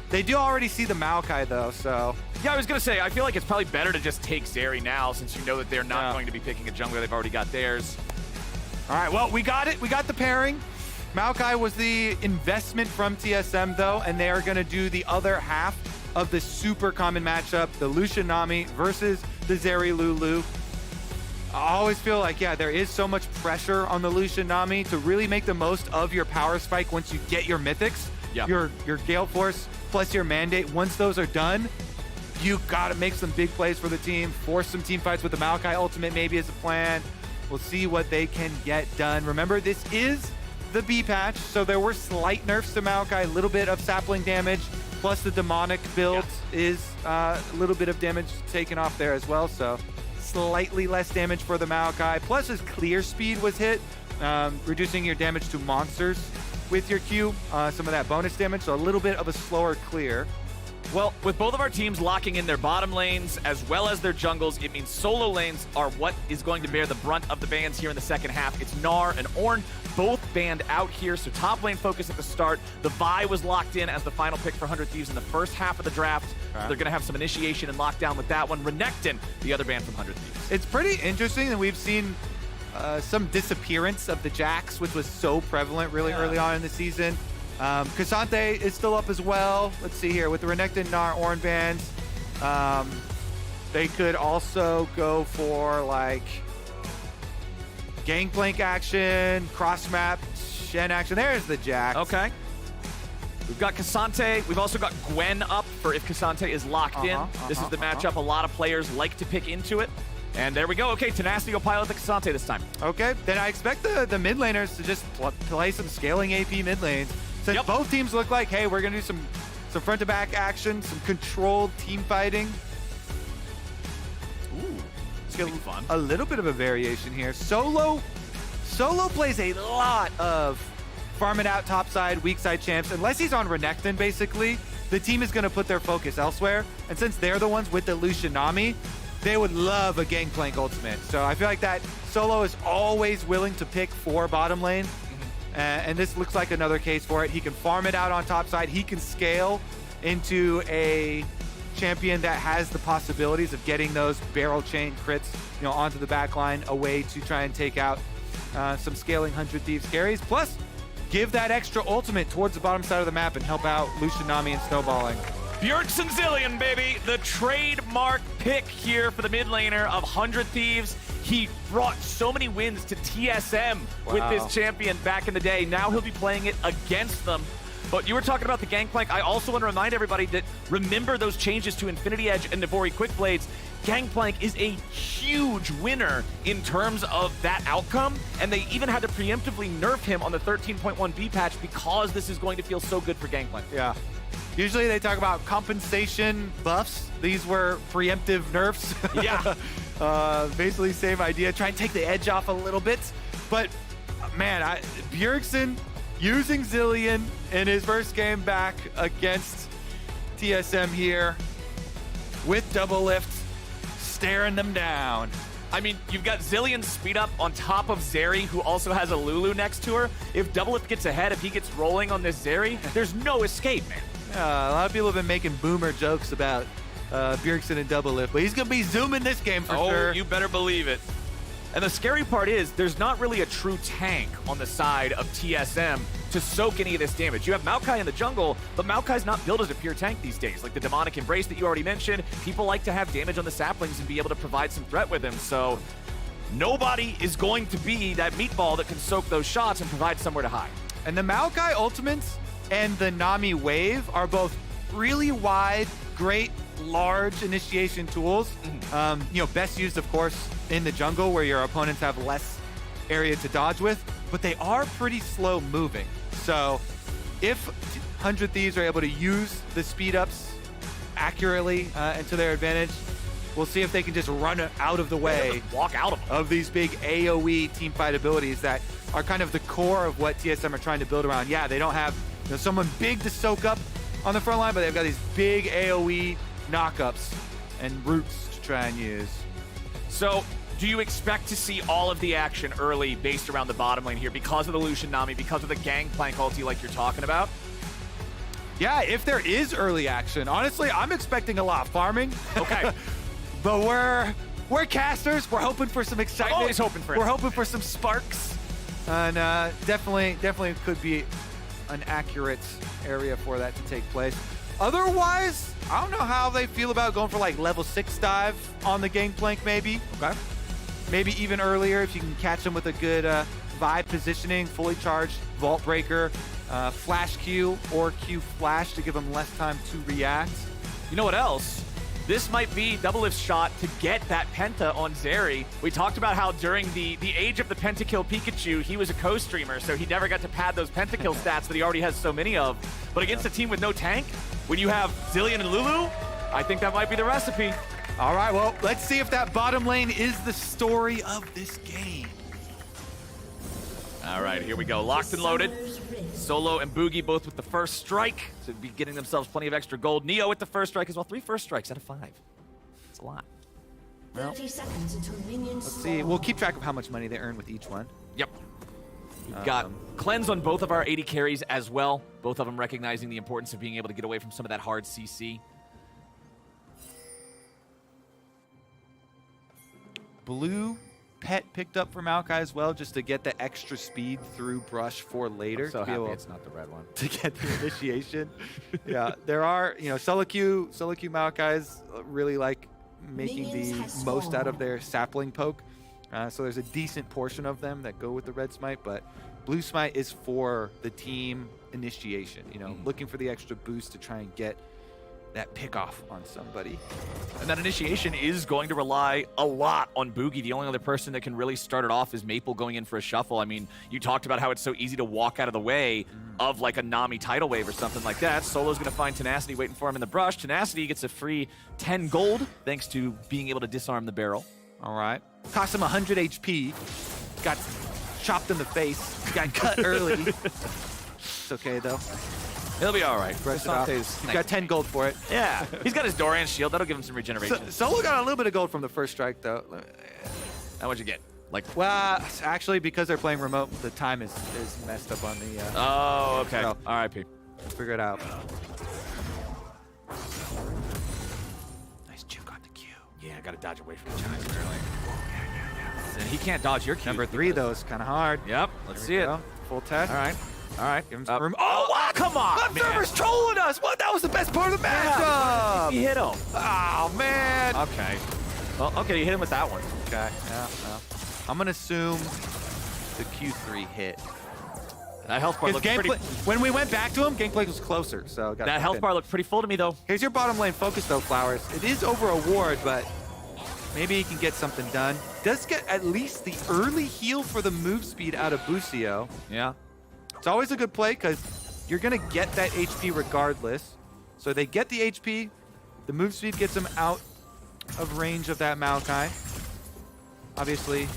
They do already see the Maokai, though, so... Yeah, I was going to say, I feel like it's probably better to just take Zeri now since you know that they're not going to be picking a jungler. They've already got theirs. All right, well, we got it. We got the pairing. Maokai was the investment from TSM, though, and they are going to do the other half of the super common matchup, the Lucian Nami versus the Zeri Lulu. I always feel like, yeah, there is so much pressure on the Lucian Nami to really make the most of your power spike once you get your mythics, your Gale Force, plus your Mandate. Once those are done, you got to make some big plays for the team, force some team fights with the Maokai ultimate maybe as a plan. We'll see what they can get done. Remember, this is the B patch, so there were slight nerfs to Maokai, a little bit of sapling damage, plus the demonic build is a little bit of damage taken off there as well, so slightly less damage for the Maokai. Plus his clear speed was hit, reducing your damage to monsters with your Q, some of that bonus damage, so a little bit of a slower clear. Well, with both of our teams locking in their bottom lanes as well as their jungles, it means solo lanes are what is going to bear the brunt of the bans here in the second half. It's Gnar and Ornn, both banned out here, so top lane focus at the start. The Vi was locked in as the final pick for 100 Thieves in the first half of the draft. So they're going to have some initiation and lockdown with that one. Renekton, the other ban from 100 Thieves. It's pretty interesting that we've seen some disappearance of the Jax, which was so prevalent really early on in the season. Cassante is still up as well. Let's see here with the Renekton, Gnar, Ornn bans. They could also go for like Gangplank action, cross map, Shen action. There's the Jax. Okay. We've got Cassante. We've also got Gwen up for if Cassante is locked in. This is the matchup a lot of players like to pick into it. And there we go. Okay, Tenacity will pilot the Cassante this time. Okay, then I expect the mid laners to just play some scaling AP mid lanes. Since both teams look like, hey, we're going to do some front-to-back action, some controlled team fighting. Ooh, it's going to be fun. A little bit of a variation here. Solo plays a lot of farm it out topside, weak side champs. Unless he's on Renekton, basically, the team is going to put their focus elsewhere. And since they're the ones with the Lucian Nami, they would love a Gangplank ultimate. So I feel like that Solo is always willing to pick for bottom lane. And this looks like another case for it. He can farm it out on top side. He can scale into a champion that has the possibilities of getting those barrel chain crits, onto the back line, a way to try and take out some scaling 100 Thieves carries. Plus, give that extra ultimate towards the bottom side of the map and help out Lucian Nami and snowballing. Bjergsen Zillion, baby, the trademark pick here for the mid laner of 100 Thieves. He brought so many wins to TSM with this champion back in the day. Now he'll be playing it against them. But you were talking about the Gangplank. I also want to remind everybody that remember those changes to Infinity Edge and Navori Quick Blades. Gangplank is a huge winner in terms of that outcome, and they even had to preemptively nerf him on the 13.1 B patch because this is going to feel so good for Gangplank. Yeah. Usually they talk about compensation buffs. These were preemptive nerfs. Yeah. Basically same idea. Try and take the edge off a little bit. But, man, Bjergsen using Zillion in his first game back against TSM here with double lift, staring them down. I mean, you've got Zillion's speed up on top of Zeri, who also has a Lulu next to her. If double-lift gets ahead, if he gets rolling on this Zeri, there's no escape, man. Yeah, a lot of people have been making boomer jokes about Bjergsen and double-lift, but he's going to be zooming this game for sure. Oh, you better believe it. And the scary part is there's not really a true tank on the side of TSM to soak any of this damage. You have Maokai in the jungle, but Maokai's not built as a pure tank these days. Like the Demonic Embrace that you already mentioned, people like to have damage on the saplings and be able to provide some threat with him. So nobody is going to be that meatball that can soak those shots and provide somewhere to hide. And the Maokai ultimates and the Nami wave are both really wide, great, large initiation tools. You know, best used, of course, in the jungle where your opponents have less area to dodge with, but they are pretty slow moving. So if 100 Thieves are able to use the speed ups accurately and to their advantage, we'll see if they can just run out of the way, walk out of these big AoE team fight abilities that are kind of the core of what TSM are trying to build around. Yeah, they don't have someone big to soak up on the front line, but they've got these big AoE knockups and roots to try and use. So do you expect to see all of the action early based around the bottom lane here because of the Lucian Nami, because of the Gangplank ulti like you're talking about? Yeah, if there is early action, honestly, I'm expecting a lot of farming. Okay. But we're casters. We're hoping for some excitement. Always hoping for it. We're hoping for some sparks. And definitely could be an accurate area for that to take place. Otherwise, I don't know how they feel about going for like level 6 dive on the Gangplank maybe. Okay. Maybe even earlier if you can catch them with a good vibe positioning, fully charged Vault Breaker, Flash Q or Q Flash to give them less time to react. You know what else? This might be double-lift's shot to get that Penta on Zeri. We talked about how during the age of the Pentakill Pikachu, he was a co-streamer, so he never got to pad those Pentakill stats that he already has so many of. But against a team with no tank, when you have Zillion and Lulu, I think that might be the recipe. All right, well, let's see if that bottom lane is the story of this game. All right, here we go. Locked and loaded. Solo and Boogie both with the first strike to be getting themselves plenty of extra gold. Neo with the first strike as well. 3 first strikes out of 5. That's a lot. Well, 30 seconds until minions. Let's see. We'll keep track of how much money they earn with each one. Yep. We've got cleanse on both of our 80 carries as well. Both of them recognizing the importance of being able to get away from some of that hard CC. Blue pet picked up for Maokai as well, just to get the extra speed through brush for later. I'm so happy it's not the red one. To get the initiation. Yeah, there are, solo queue Maokai's really like making the most out of their sapling poke. So there's a decent portion of them that go with the red smite, but blue smite is for the team initiation, looking for the extra boost to try and get that pick off on somebody. And that initiation is going to rely a lot on Boogie. The only other person that can really start it off is Maple going in for a shuffle. I mean, you talked about how it's so easy to walk out of the way of like a Nami tidal wave or something like that. Solo's going to find Tenacity waiting for him in the brush. Tenacity gets a free 10 gold thanks to being able to disarm the barrel. All right. Cost him 100 HP. Got chopped in the face. Got cut early. It's okay, though. He'll be all right. He's got 10 gold for it. Yeah. He's got his Doran shield. That'll give him some regeneration. Solo got a little bit of gold from the first strike, though. How much you get? Well, actually, because they're playing remote, the time is messed up on the... oh, okay. So, R.I.P. We'll figure it out. Nice juke on the Q. Yeah, I got to dodge away from the giants early. Yeah. And he can't dodge your Q. Number 3, though, is kind of hard. Yep. Let's see it. Full test. All right. Give him some room. Oh, wow, come on, man. Server's trolling us. What? That was the best part of the matchup. He hit him. Oh, man. Okay. Well, okay, you hit him with that one. Okay. Yeah. I'm going to assume the Q3 hit. That health bar looked pretty... When we went back to him, Gangplank was closer, so... That health bar looked pretty full to me, though. Here's your bottom lane focus, though, Flowers. It is over a ward, but maybe he can get something done. Does get at least the early heal for the move speed out of Busio. Yeah. It's always a good play, because you're going to get that HP regardless. So they get the HP. The move speed gets them out of range of that Maokai. Obviously...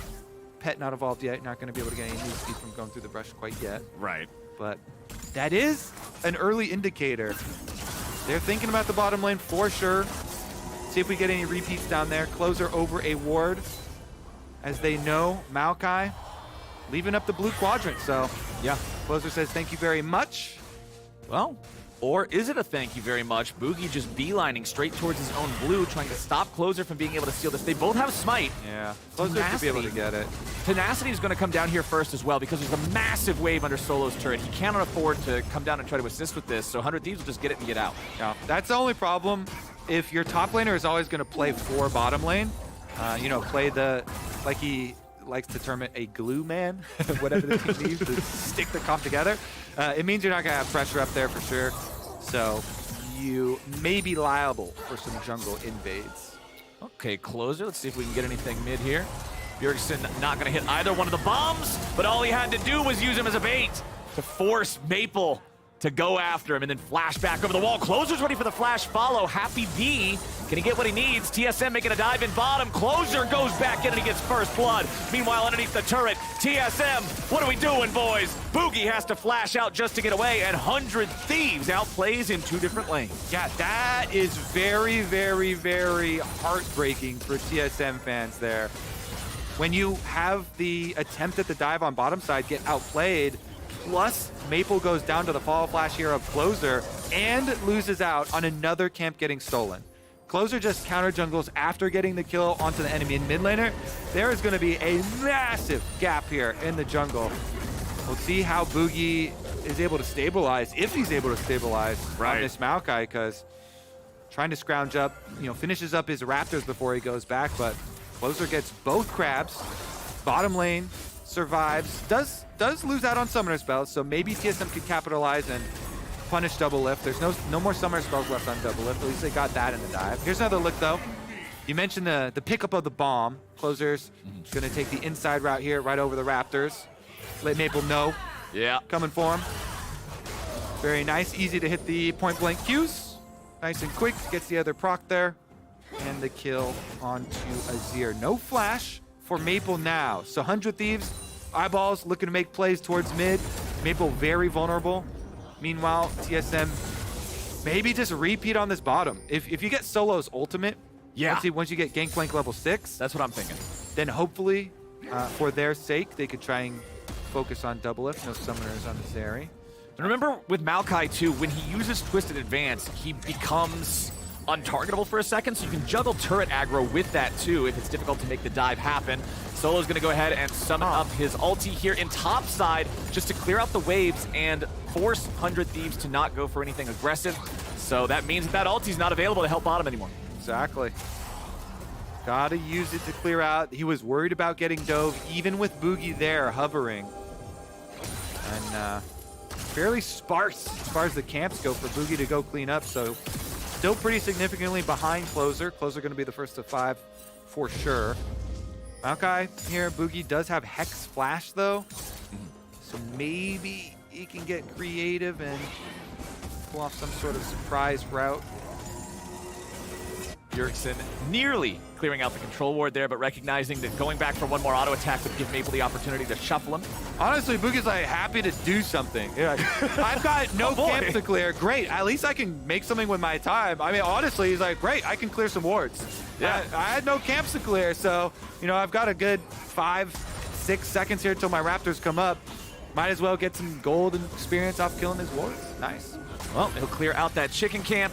Pet not evolved yet, not going to be able to get any move speed from going through the brush quite yet. Right. But that is an early indicator. They're thinking about the bottom lane for sure. See if we get any repeats down there. Closer over a ward. as they know Maokai leaving up the blue quadrant. So yeah, Closer says thank you very much. Well, or is it a thank you very much? Boogie just beelining straight towards his own blue, trying to stop Closer from being able to steal this. They both have Smite. Yeah, Closer should be able to get it. Tenacity is going to come down here first as well because there's a massive wave under Solo's turret. He cannot afford to come down and try to assist with this, so 100 Thieves will just get it and get out. Yeah, that's the only problem. If your top laner is always going to play for bottom lane, you know, play the, like he likes to term it, a glue man, whatever the team needs to stick the comp together, it means you're not going to have pressure up there for sure. So you may be liable for some jungle invades. Okay, Closer, let's see if we can get anything mid here. Bjergsen not going to hit either one of the bombs, but all he had to do was use him as a bait to force Maple to go after him and then flash back over the wall. Closer's ready for the flash follow. Happy B, can he get what he needs? TSM making a dive in bottom. Closer goes back in and he gets first blood. Meanwhile, underneath the turret, TSM, what are we doing, boys? Boogie has to flash out just to get away, and 100 Thieves outplays in 2 different lanes. Yeah, that is very, very, very heartbreaking for TSM fans there. When you have the attempt at the dive on bottom side get outplayed, plus Maple goes down to the follow flash here of Closer and loses out on another camp getting stolen. Closer just counter jungles after getting the kill onto the enemy in mid laner. There is going to be a massive gap here in the jungle. We'll see how Boogie is able to stabilize, if he's able to stabilize on this Maokai, because trying to scrounge up, you know, finishes up his Raptors before he goes back, but Closer gets both crabs, bottom lane, survives, does lose out on summoner spells, so maybe TSM could capitalize and punish double lift. There's no more summoner spells left on double lift. At least they got that in the dive. Here's another look though. You mentioned the pickup of the bomb. Closer's gonna take the inside route here, right over the Raptors. Let Maple know. Yeah. Coming for him. Very nice, easy to hit the point blank Qs. Nice and quick, gets the other proc there. And the kill onto Azir. No flash for Maple now. So 100 Thieves, eyeballs looking to make plays towards mid. Maple very vulnerable. Meanwhile, TSM maybe just repeat on this bottom. If you get Solo's ultimate, once you get Gangplank level 6, that's what I'm thinking. Then hopefully, for their sake, they could try and focus on double lift. No summoners on the Zeri. And remember with Maokai too, when he uses Twisted Advance, he becomes untargetable for a second, so you can juggle turret aggro with that too if it's difficult to make the dive happen. Solo's gonna go ahead and summon up his ulti here in top side just to clear out the waves and force 100 Thieves to not go for anything aggressive. So that means that ulti's not available to help bottom anymore. Exactly. Gotta use it to clear out. He was worried about getting dove, even with Boogie there hovering. And fairly sparse as far as the camps go for Boogie to go clean up, so still pretty significantly behind Closer. Closer gonna be the first to 5 for sure. Maokai here, Boogie does have Hex Flash though, so maybe he can get creative and pull off some sort of surprise route. Bjergsen nearly clearing out the control ward there, but recognizing that going back for one more auto attack would give Maple the opportunity to shuffle him. Honestly, Boogie's like happy to do something. Yeah, I've got no camps to clear. Great, at least I can make something with my time. I mean, honestly, he's like, great, I can clear some wards. Yeah, I had no camps to clear, so you know, I've got a good 5-6 seconds here until my Raptors come up. Might as well get some gold and experience off killing his wards. Nice. Well, he'll clear out that chicken camp.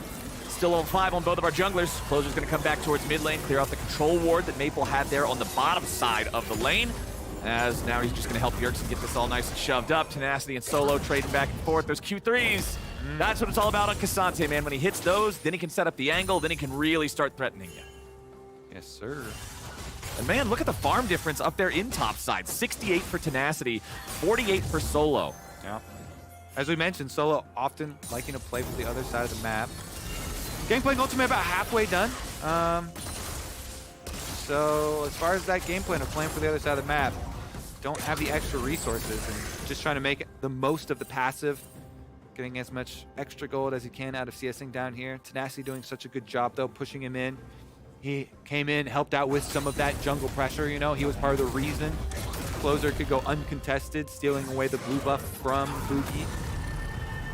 Still level 5 on both of our junglers. Closer's going to come back towards mid lane, clear out the control ward that Maple had there on the bottom side of the lane. As now he's just going to help Bjergsen get this all nice and shoved up. Tenacity and Solo trading back and forth. Those Q3s. That's what it's all about on K'Sante, man. When he hits those, then he can set up the angle, then he can really start threatening you. Yes, sir. And man, look at the farm difference up there in top side. 68 for Tenacity, 48 for Solo. Yeah. As we mentioned, Solo often liking to play for the other side of the map. Gangplank ultimate about halfway done. So as far as that game plan of playing for the other side of the map, don't have the extra resources and just trying to make the most of the passive, getting as much extra gold as he can out of CSing down here. Tenacity doing such a good job though, pushing him in. He came in, helped out with some of that jungle pressure, you know, he was part of the reason Closer could go uncontested, stealing away the blue buff from Boogie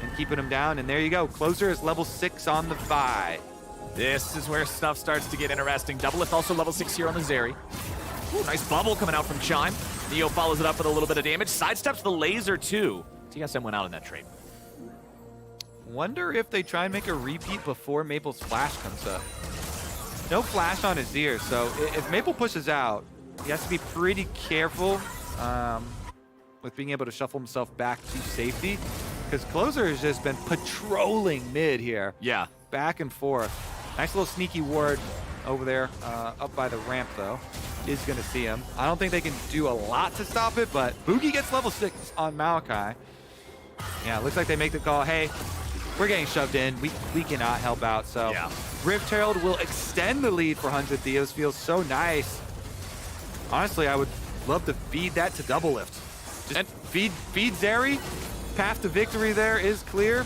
and keeping him down. And there you go, Closer is level 6 on the Vi. This is where stuff starts to get interesting. Double Lift also level 6 here on the Zeri. Ooh, nice bubble coming out from Chime. Neo follows it up with a little bit of damage. Sidesteps the laser, too. TSM went out in that trade. Wonder if they try and make a repeat before Maple's flash comes up. No flash on his ear, so if Maple pushes out, he has to be pretty careful with being able to shuffle himself back to safety, because Closer has just been patrolling mid here. Yeah. Back and forth. Nice little sneaky ward over there, up by the ramp, though. Is going to see him. I don't think they can do a lot to stop it, but Boogie gets level 6 on Maokai. Yeah, it looks like they make the call, hey, we're getting shoved in. We cannot help out, so yeah. Rift Herald will extend the lead for 100 Thieves. Feels so nice. Honestly, I would love to feed that to Double Lift. Just feed Zeri. Path to victory there is clear.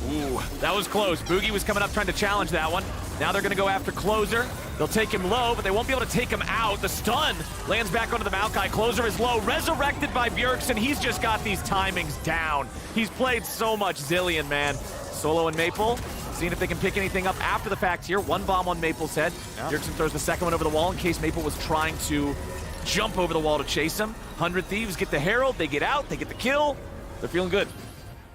Ooh, that was close. Boogie was coming up trying to challenge that one. Now they're going to go after Closer. They'll take him low, but they won't be able to take him out. The stun lands back onto the Maokai. Closer is low, resurrected by Bjergsen. He's just got these timings down. He's played so much Zillion, man. Solo and Maple, seeing if they can pick anything up after the fact here. One bomb on Maple's head. Yeah. Bjergsen throws the second one over the wall in case Maple was trying to jump over the wall to chase him. 100 Thieves get the Herald, they get out, they get the kill. They're feeling good.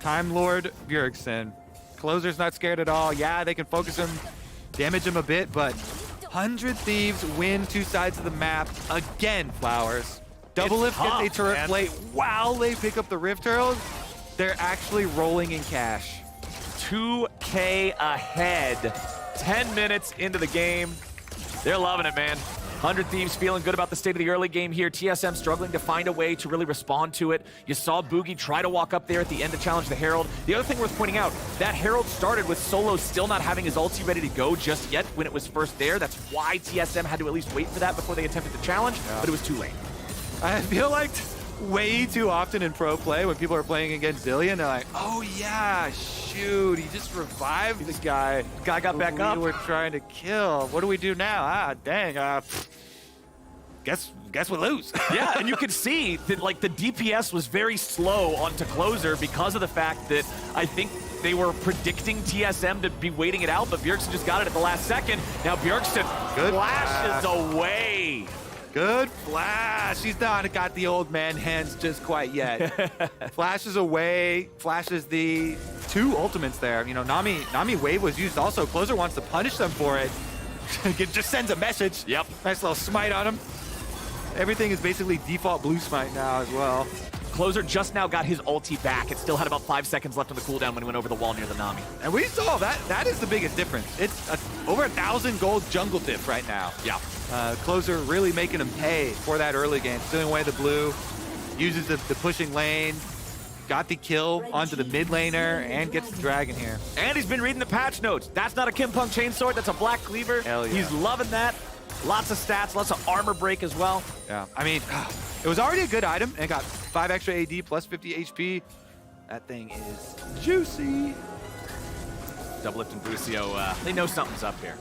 Time Lord Bjergsen. Closer's not scared at all. Yeah, they can focus him, damage him a bit, but 100 Thieves win 2 sides of the map again, Flowers. Double Lift gets a turret plate while they pick up the Rift Herald. They're actually rolling in cash. 2K ahead. 10 minutes into the game. They're loving it, man. 100 Thieves feeling good about the state of the early game here. TSM struggling to find a way to really respond to it. You saw Boogie try to walk up there at the end to challenge the Herald. The other thing worth pointing out, that Herald started with Solo still not having his ulti ready to go just yet when it was first there. That's why TSM had to at least wait for that before they attempted to challenge, but it was too late. I feel like way too often in pro play when people are playing against Zillion, they're like, oh yeah, shoot, he just revived this guy. Guy got back up. We were trying to kill. What do we do now? Ah, dang. Guess we lose. Yeah, and you could see that like the DPS was very slow onto Closer because of the fact that I think they were predicting TSM to be waiting it out, but Bjergsen just got it at the last second. Now Bjergsen flashes away. Good flash. He's not got the old man hands just quite yet. Flashes away, flashes the 2 ultimates there. You know, Nami Wave was used also. Closer wants to punish them for it. It just sends a message. Yep. Nice little smite on him. Everything is basically default blue smite now as well. Closer just now got his ulti back. It still had about 5 seconds left on the cooldown when he went over the wall near the Nami. And we saw that. That is the biggest difference. It's over 1,000 gold jungle diff right now. Yeah. Closer really making him pay for that early game. Stealing away the blue, uses the pushing lane, got the kill onto the mid laner, and gets the dragon here. And he's been reading the patch notes. That's not a Kimpunk chainsword, that's a black cleaver. Hell yeah. He's loving that. Lots of stats, lots of armor break as well. Yeah, I mean, it was already a good item, and it got 5 extra AD plus 50 HP. That thing is juicy. Double Lift and Bucio, they know something's up here.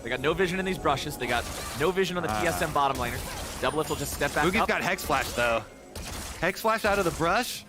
They got no vision in these brushes. They got no vision on the TSM bottom laner. Double Lift will just step back Boogie's up. got Hex Flash, though. Hex Flash out of the brush.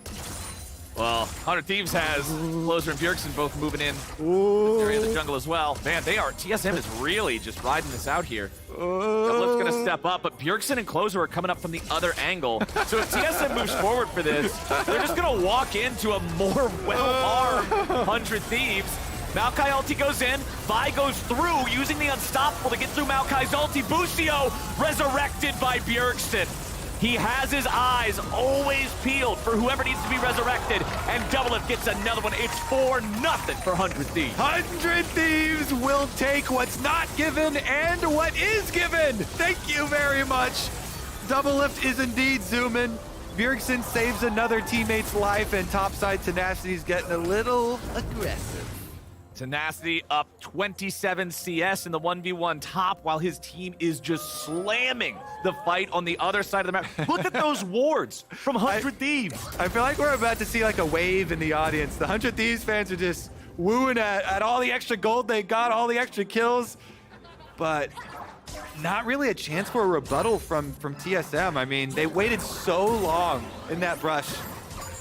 Well, 100 Thieves has Closer and Bjergsen both moving in this area of the jungle as well. Man, TSM is really just riding this out here. Double Lift's gonna step up, but Bjergsen and Closer are coming up from the other angle. So if TSM moves forward for this, they're just gonna walk into a more well-armed 100 Thieves. Maokai ulti goes in, Vi goes through, using the Unstoppable to get through Maokai's ulti. Bucio resurrected by Bjergsen. He has his eyes always peeled for whoever needs to be resurrected, and Double Lift gets another one. It's 4-0 for 100 Thieves. 100 Thieves will take what's not given and what is given. Thank you very much. Double Lift is indeed zooming. Bjergsen saves another teammate's life, and topside Tenacity's getting a little aggressive. Tenacity up 27 CS in the 1v1 top while his team is just slamming the fight on the other side of the map. Look at those wards from 100 Thieves. I feel like we're about to see like a wave in the audience. The 100 Thieves fans are just wooing at all the extra gold they got, all the extra kills, but not really a chance for a rebuttal from TSM. I mean, they waited so long in that brush.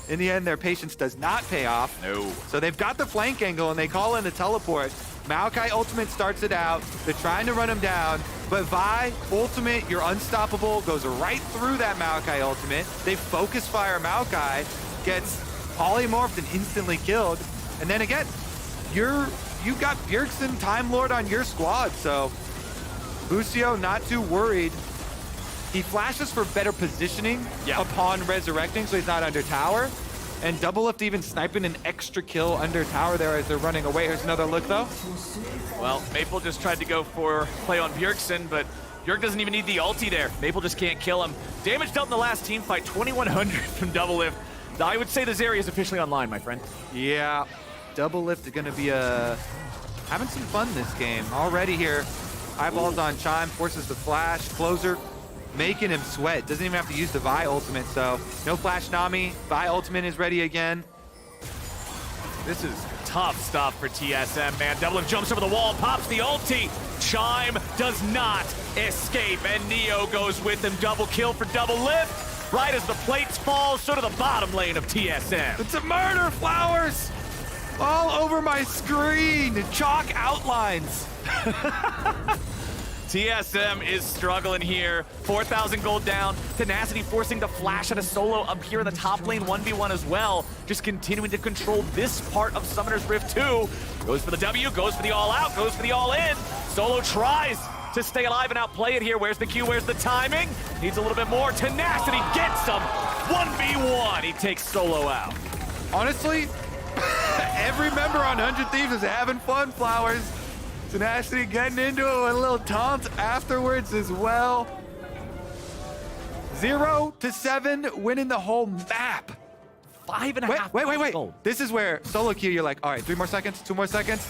In the end, their patience does not pay off. No. So they've got the flank angle, and they call in the teleport. Maokai ultimate starts it out. They're trying to run him down, but Vi, ultimate, you're unstoppable, goes right through that Maokai ultimate. They focus fire Maokai, gets polymorphed and instantly killed. And then again, you've got Bjergsen, Time Lord on your squad, so Busio not too worried. He flashes for better positioning upon resurrecting, so he's not under tower. And double-lift even sniping an extra kill under tower there as they're running away. Here's another look, though. Well, Maple just tried to go for play on Bjergsen, but Bjerg doesn't even need the ulti there. Maple just can't kill him. Damage dealt in the last team fight, 2,100 from double-lift. I would say this area is officially online, my friend. Yeah, double-lift is going to be having some fun this game. Already here, eyeballs on Chime, forces the flash. Closer making him sweat. Doesn't even have to use the Vi ultimate, so no flash Nami. Vi ultimate is ready again. This is tough stuff for TSM, man. double-lift jumps over the wall, pops the ulti. Chime does not escape, and Neo goes with him. Double kill for double-lift. Right as the plates fall, so to the bottom lane of TSM. It's a murder, Flowers! All over my screen, chalk outlines. TSM is struggling here. 4,000 gold down. Tenacity forcing the flash at a solo up here in the top lane 1v1 as well. Just continuing to control this part of Summoner's Rift 2. Goes for the W, goes for the all out, goes for the all in. Solo tries to stay alive and outplay it here. Where's the Q? Where's the timing? Needs a little bit more. Tenacity gets him. 1v1. He takes Solo out. Honestly, every member on 100 Thieves is having fun, Flowers. Tenacity getting into it with a little taunt afterwards as well. 0-7, winning the whole map. 5.5. Wait. This is where solo queue, you're like, all right, 3 more seconds, 2 more seconds.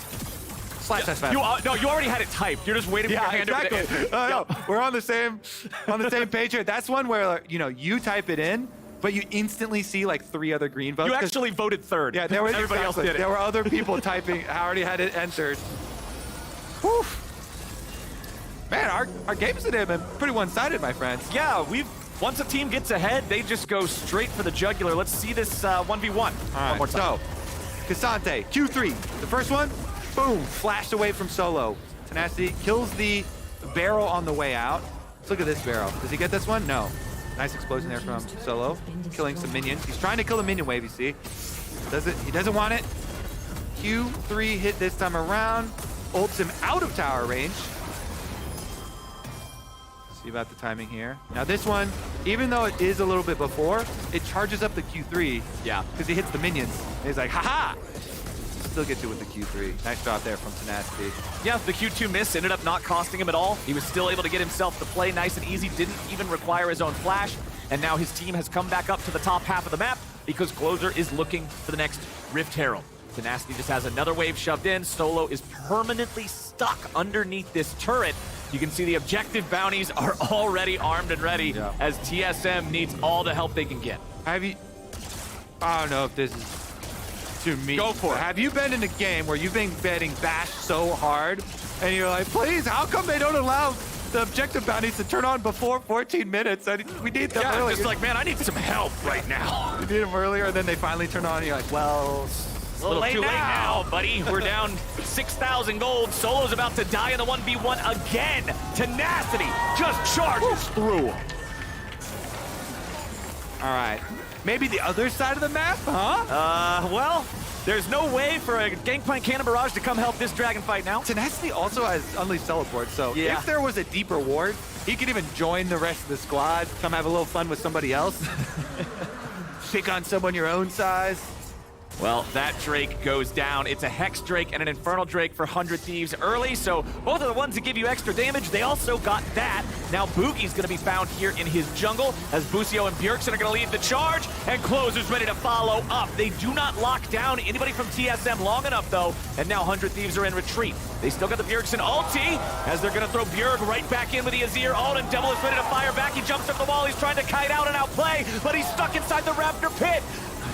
Slash that's fast. No, you already had it typed. You're just waiting for your hand exactly. over the No, we're on the same page here. That's one where, you type it in, but you instantly see like 3 other green votes. You actually voted third. Yeah, there were everybody else did it. There were other people typing, already had it entered. Whew. Man, our games today have been pretty one-sided, my friends. Yeah, once a team gets ahead, they just go straight for the jugular. Let's see this 1v1. All right, one more time. So, Cassante, Q3. The first one, boom, flashed away from solo. Tenacity kills the barrel on the way out. Let's look at this barrel. Does he get this one? No. Nice explosion there from Solo, killing some minions. He's trying to kill the minion wave, you see. He doesn't want it. Q3 hit this time around. Ults him out of tower range. See about the timing here. Now this one, even though it is a little bit before, it charges up the Q3. Yeah. Because he hits the minions. And he's like, haha! Still gets it with the Q3. Nice shot there from Tenacity. Yeah, the Q2 miss ended up not costing him at all. He was still able to get himself to play nice and easy, didn't even require his own flash. And now his team has come back up to the top half of the map because Closer is looking for the next Rift Herald. Tenacity just has another wave shoved in. Solo is permanently stuck underneath this turret. You can see the objective bounties are already armed and ready as TSM needs all the help they can get. I don't know if this is too mean. Go for it. Have you been in a game where you've been getting bashed so hard and you're like, please, how come they don't allow the objective bounties to turn on before 14 minutes? We need them earlier. Just like, man, I need some help right now. You need them earlier, and then they finally turn on, and you're like, well, a little too late now, buddy. We're down 6,000 gold. Solo's about to die in the 1v1 again. Tenacity just charges through him. All right. Maybe the other side of the map, huh? Well, there's no way for a Gangplank Cannon Barrage to come help this dragon fight now. Tenacity also has Unleashed Teleport, so if there was a deeper ward, he could even join the rest of the squad, come have a little fun with somebody else. Pick on someone your own size. Well, that Drake goes down. It's a Hex Drake and an Infernal Drake for 100 Thieves early, so both are the ones that give you extra damage. They also got that. Now Boogie's going to be found here in his jungle as Busio and Bjergsen are going to lead the charge, and Closer's ready to follow up. They do not lock down anybody from TSM long enough, though, and now 100 Thieves are in retreat. They still got the Bjergsen ulti, as they're going to throw Bjerg right back in with the Azir ult, and Devil is ready to fire back. He jumps up the wall. He's trying to kite out and outplay, but he's stuck inside the Raptor pit.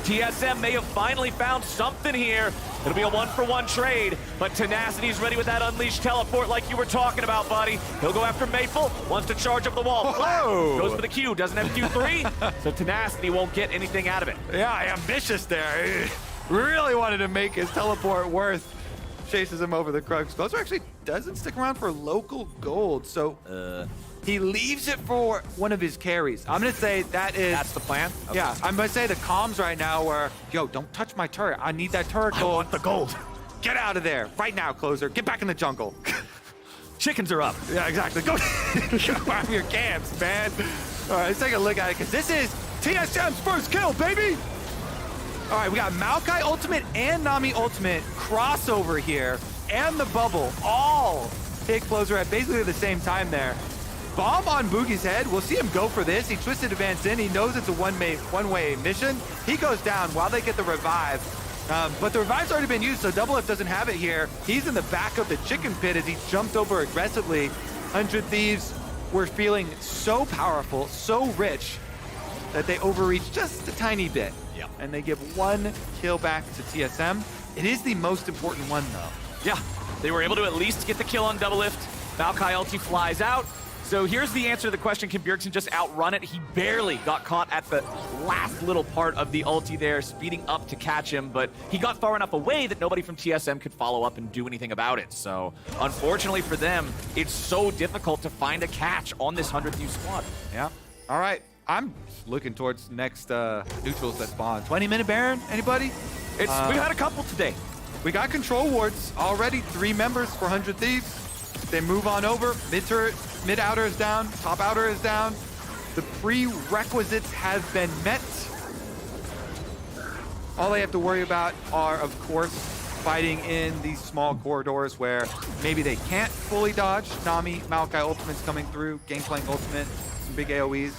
TSM may have finally found something here. It'll be a 1-for-1 trade, but Tenacity's ready with that Unleashed Teleport like you were talking about, buddy. He'll go after Maple, wants to charge up the wall. Whoa. Goes for the Q, doesn't have Q3, so Tenacity won't get anything out of it. Yeah, ambitious there. He really wanted to make his teleport worth chases him over the Krugs. Closer actually doesn't stick around for local gold, so he leaves it for one of his carries. I'm gonna say that is... That's the plan? Okay. Yeah, I'm gonna say the comms right now are, yo, don't touch my turret. I need that turret gold. I want the gold. Get out of there right now, Closer. Get back in the jungle. Chickens are up. Yeah, exactly. Go farm your camps, man. All right, let's take a look at it, because this is TSM's first kill, baby. All right, we got Maokai ultimate and Nami ultimate crossover here, and the bubble all hit Closer at basically the same time there. Bomb on Boogie's head. We'll see him go for this. He twisted advance in. He knows it's a one-way mission. He goes down while they get the revive. But the revive's already been used, so double-elimination doesn't have it here. He's in the back of the chicken pit as he jumped over aggressively. 100 Thieves were feeling so powerful, so rich, that they overreached just a tiny bit. Yep. And they give 1 kill back to TSM. It is the most important one, though. Yeah, they were able to at least get the kill on double lift. Maokai ulti flies out. So here's the answer to the question, can Bjergsen just outrun it? He barely got caught at the last little part of the ulti there, speeding up to catch him, but he got far enough away that nobody from TSM could follow up and do anything about it. So unfortunately for them, it's so difficult to find a catch on this 100 Thieves squad. Yeah. All right. I'm looking towards next neutrals that spawn. 20-minute Baron, anybody? We had a couple today. We got control wards already, 3 members for 100 Thieves. They move on over. Mid outer is down, top outer is down. The prerequisites have been met. All they have to worry about are, of course, fighting in these small corridors where maybe they can't fully dodge. Nami, Maokai ultimates coming through, Gangplank ultimate, some big AoEs.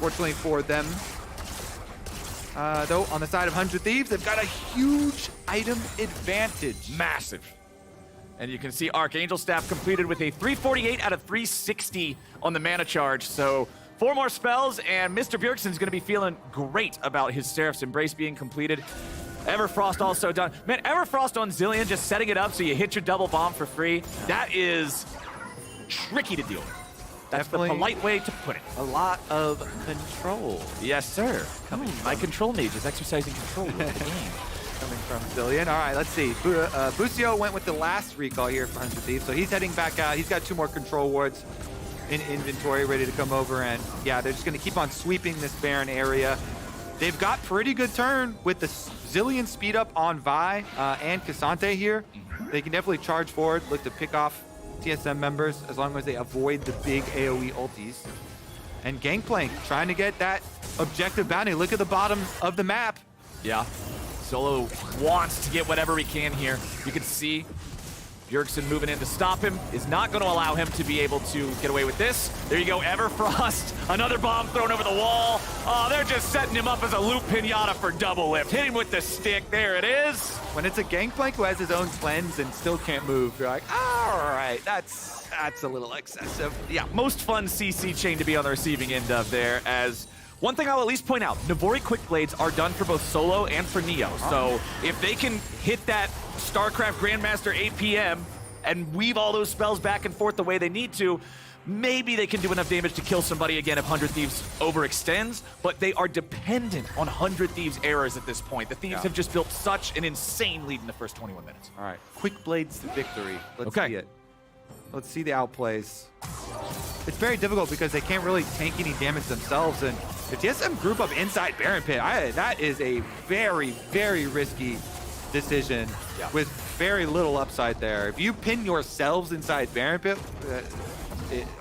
Fortunately for them, though, on the side of 100 Thieves, they've got a huge item advantage. Massive. And you can see Archangel Staff completed with a 348 out of 360 on the mana charge. So 4 more spells, and Mr. Bjergsen's going to be feeling great about his Seraph's Embrace being completed. Everfrost also done. Man, Everfrost on Zilean, just setting it up so you hit your double bomb for free. That is tricky to deal with. That's definitely the polite way to put it. A lot of control. Yes, sir. My control mage is exercising control over the game. Coming from Zilean. All right, let's see. Busio went with the last recall here for 100 Thieves, so he's heading back out. He's got 2 more control wards in inventory ready to come over, and yeah, they're just going to keep on sweeping this Baron area. They've got pretty good turn with the Zilean speed up on Vi and Cassante here. They can definitely charge forward, look to pick off TSM members as long as they avoid the big AoE ultis. And Gangplank trying to get that objective bounty. Look at the bottom of the map. Yeah. Solo wants to get whatever he can here. You can see Bjergsen moving in to stop him, is not going to allow him to be able to get away with this. There you go, Everfrost. Another bomb thrown over the wall. Oh, they're just setting him up as a loop pinata for double lift. Hit him with the stick. There it is. When it's a Gangplank who has his own cleanse and still can't move, you're like, all right, that's a little excessive. Yeah, most fun CC chain to be on the receiving end of there. As one thing I'll at least point out, Navori Quick Blades are done for both Solo and for Neo. So if they can hit that StarCraft Grandmaster APM and weave all those spells back and forth the way they need to, maybe they can do enough damage to kill somebody again if 100 Thieves overextends, but they are dependent on 100 Thieves errors at this point. The Thieves have just built such an insane lead in the first 21 minutes. All right, Quick Blades to victory. Let's see it. Let's see the outplays. It's very difficult because they can't really tank any damage themselves, and if TSM group up inside Baron Pit, that is a very, very risky decision with very little upside there. If you pin yourselves inside Baron Pit,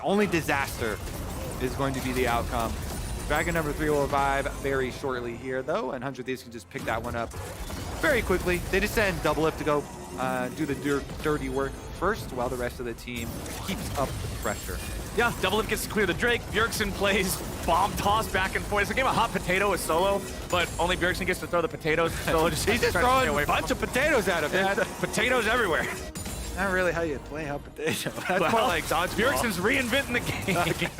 only disaster is going to be the outcome. Dragon number 3 will revive very shortly here, though, and 100 Thieves can just pick that one up very quickly. They just send double lift to go do the dirty work first, while the rest of the team keeps up the pressure. Yeah, double lift gets to clear the Drake. Bjergsen plays bomb toss back and forth. It's a game of hot potato with Solo, but only Bjergsen gets to throw the potatoes. Solo just He's just throwing a bunch of potatoes at him. Yeah, potatoes everywhere. Not really how you play hot potato. That's well, more like dodgeball. Bjergsen's reinventing the game.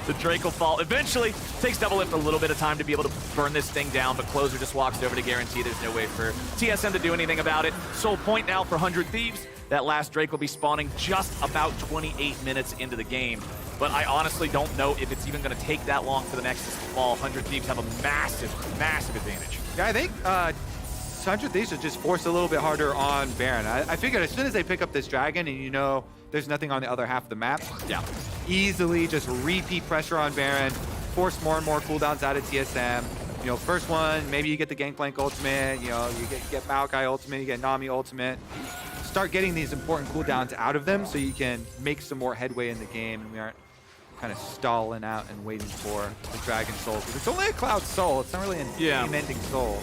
The Drake will fall. Eventually, takes double lift a little bit of time to be able to burn this thing down, but Closer just walks it over to guarantee there's no way for TSM to do anything about it. Sole point now for 100 Thieves. That last Drake will be spawning just about 28 minutes into the game. But I honestly don't know if it's even going to take that long for the Nexus to fall. 100 Thieves have a massive, massive advantage. Yeah, I think 100 Thieves should just force a little bit harder on Baron. I figured as soon as they pick up this dragon and you know there's nothing on the other half of the map, easily just repeat pressure on Baron, force more and more cooldowns out of TSM. You know, first one, maybe you get the Gangplank ultimate, you know, you get Maokai ultimate, you get Nami ultimate. Start getting these important cooldowns out of them so you can make some more headway in the game and we aren't kind of stalling out and waiting for the Dragon Soul. Because it's only a Cloud Soul, it's not really an game-ending soul.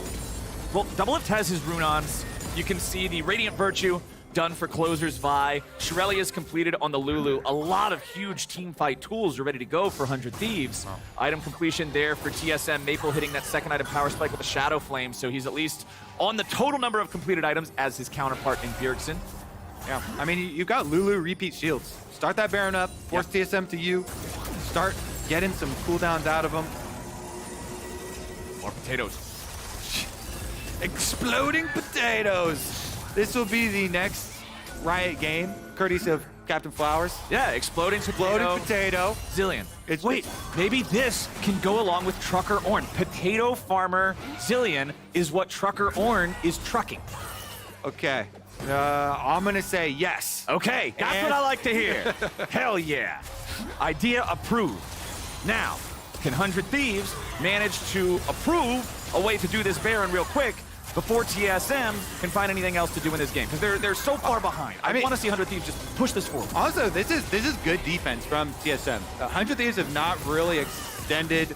Well, double-lift has his rune-ons. You can see the Radiant Virtue done for Closer's Vi. Shirelia's completed on the Lulu. A lot of huge team fight tools are ready to go for 100 Thieves. Item completion there for TSM. Maple hitting that second item power spike with a Shadow Flame, so he's at least on the total number of completed items as his counterpart in Bjergsen. Yeah, I mean, you've got Lulu repeat shields. Start that Baron up, force TSM to you, start getting some cooldowns out of them. More potatoes. Exploding potatoes. This will be the next Riot game, courtesy of Captain Flowers. Yeah, exploding potato. Zillion. Wait, maybe this can go along with Trucker Ornn. Potato farmer Zillion is what Trucker Ornn is trucking. Okay. I'm gonna say yes. Okay, that's what I like to hear. Hell yeah. Idea approved. Now, can 100 Thieves manage to approve a way to do this Baron real quick before TSM can find anything else to do in this game? Because they're so far behind. I want to see 100 Thieves just push this forward. Also, this is good defense from TSM. 100 Thieves have not really extended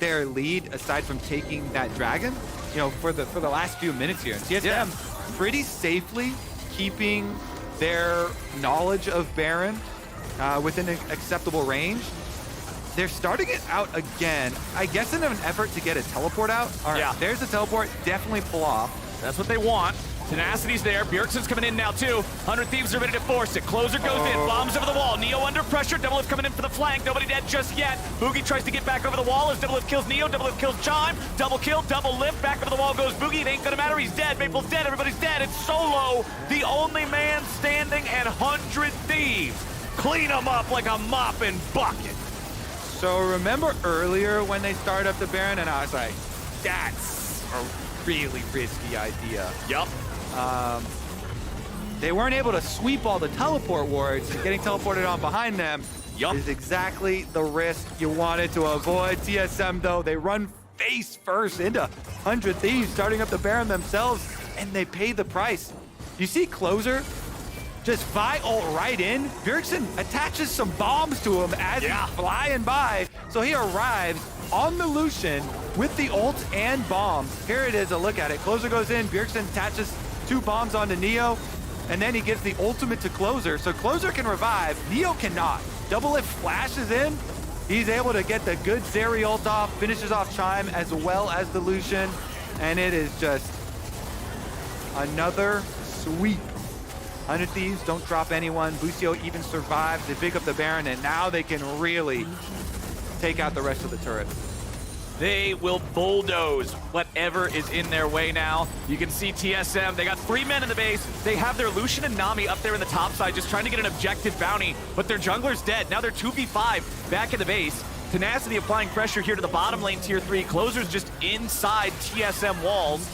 their lead aside from taking that dragon, you know, for the last few minutes here. And TSM pretty safely keeping their knowledge of Baron within an acceptable range. They're starting it out again, I guess in an effort to get a teleport out. All right, there's a teleport, definitely pull off. That's what they want. Tenacity's there. Bjergsen's coming in now, too. 100 Thieves are ready to force it. Closer goes in. Bombs over the wall. Neo under pressure. Double-lift coming in for the flank. Nobody dead just yet. Boogie tries to get back over the wall as Double-lift kills Neo. Double-lift kills Chime. Double kill. Double-lift. Back over the wall goes Boogie. It ain't gonna matter. He's dead. Maple's dead. Everybody's dead. It's Solo, the only man standing, and 100 Thieves clean him up like a mopping bucket. So remember earlier when they started up the Baron and I was like, that's a really risky idea. Yup. They weren't able to sweep all the teleport wards, and getting teleported on behind them is exactly the risk you wanted to avoid. TSM, though, they run face first into 100 Thieves, starting up the Baron themselves, and they pay the price. You see Closer just Vi ult right in. Bjergsen attaches some bombs to him as he's flying by, so he arrives on the Lucian with the ult and bombs. Here it is, a look at it. Closer goes in, Bjergsen attaches 2 bombs onto Neo, and then he gives the ultimate to Closer, so Closer can revive, Neo cannot. Double-lift flashes in, he's able to get the good Zeri ult off, finishes off Chime as well as the Lucian, and it is just another sweep. 100 Thieves don't drop anyone, Lucio even survives, they pick up the Baron, and now they can really take out the rest of the turret. They will bulldoze whatever is in their way now. You can see TSM, they got 3 men in the base. They have their Lucian and Nami up there in the top side just trying to get an objective bounty, but their jungler's dead. Now they're 2v5 back in the base. Tenacity applying pressure here to the bottom lane tier 3. Closer's just inside TSM walls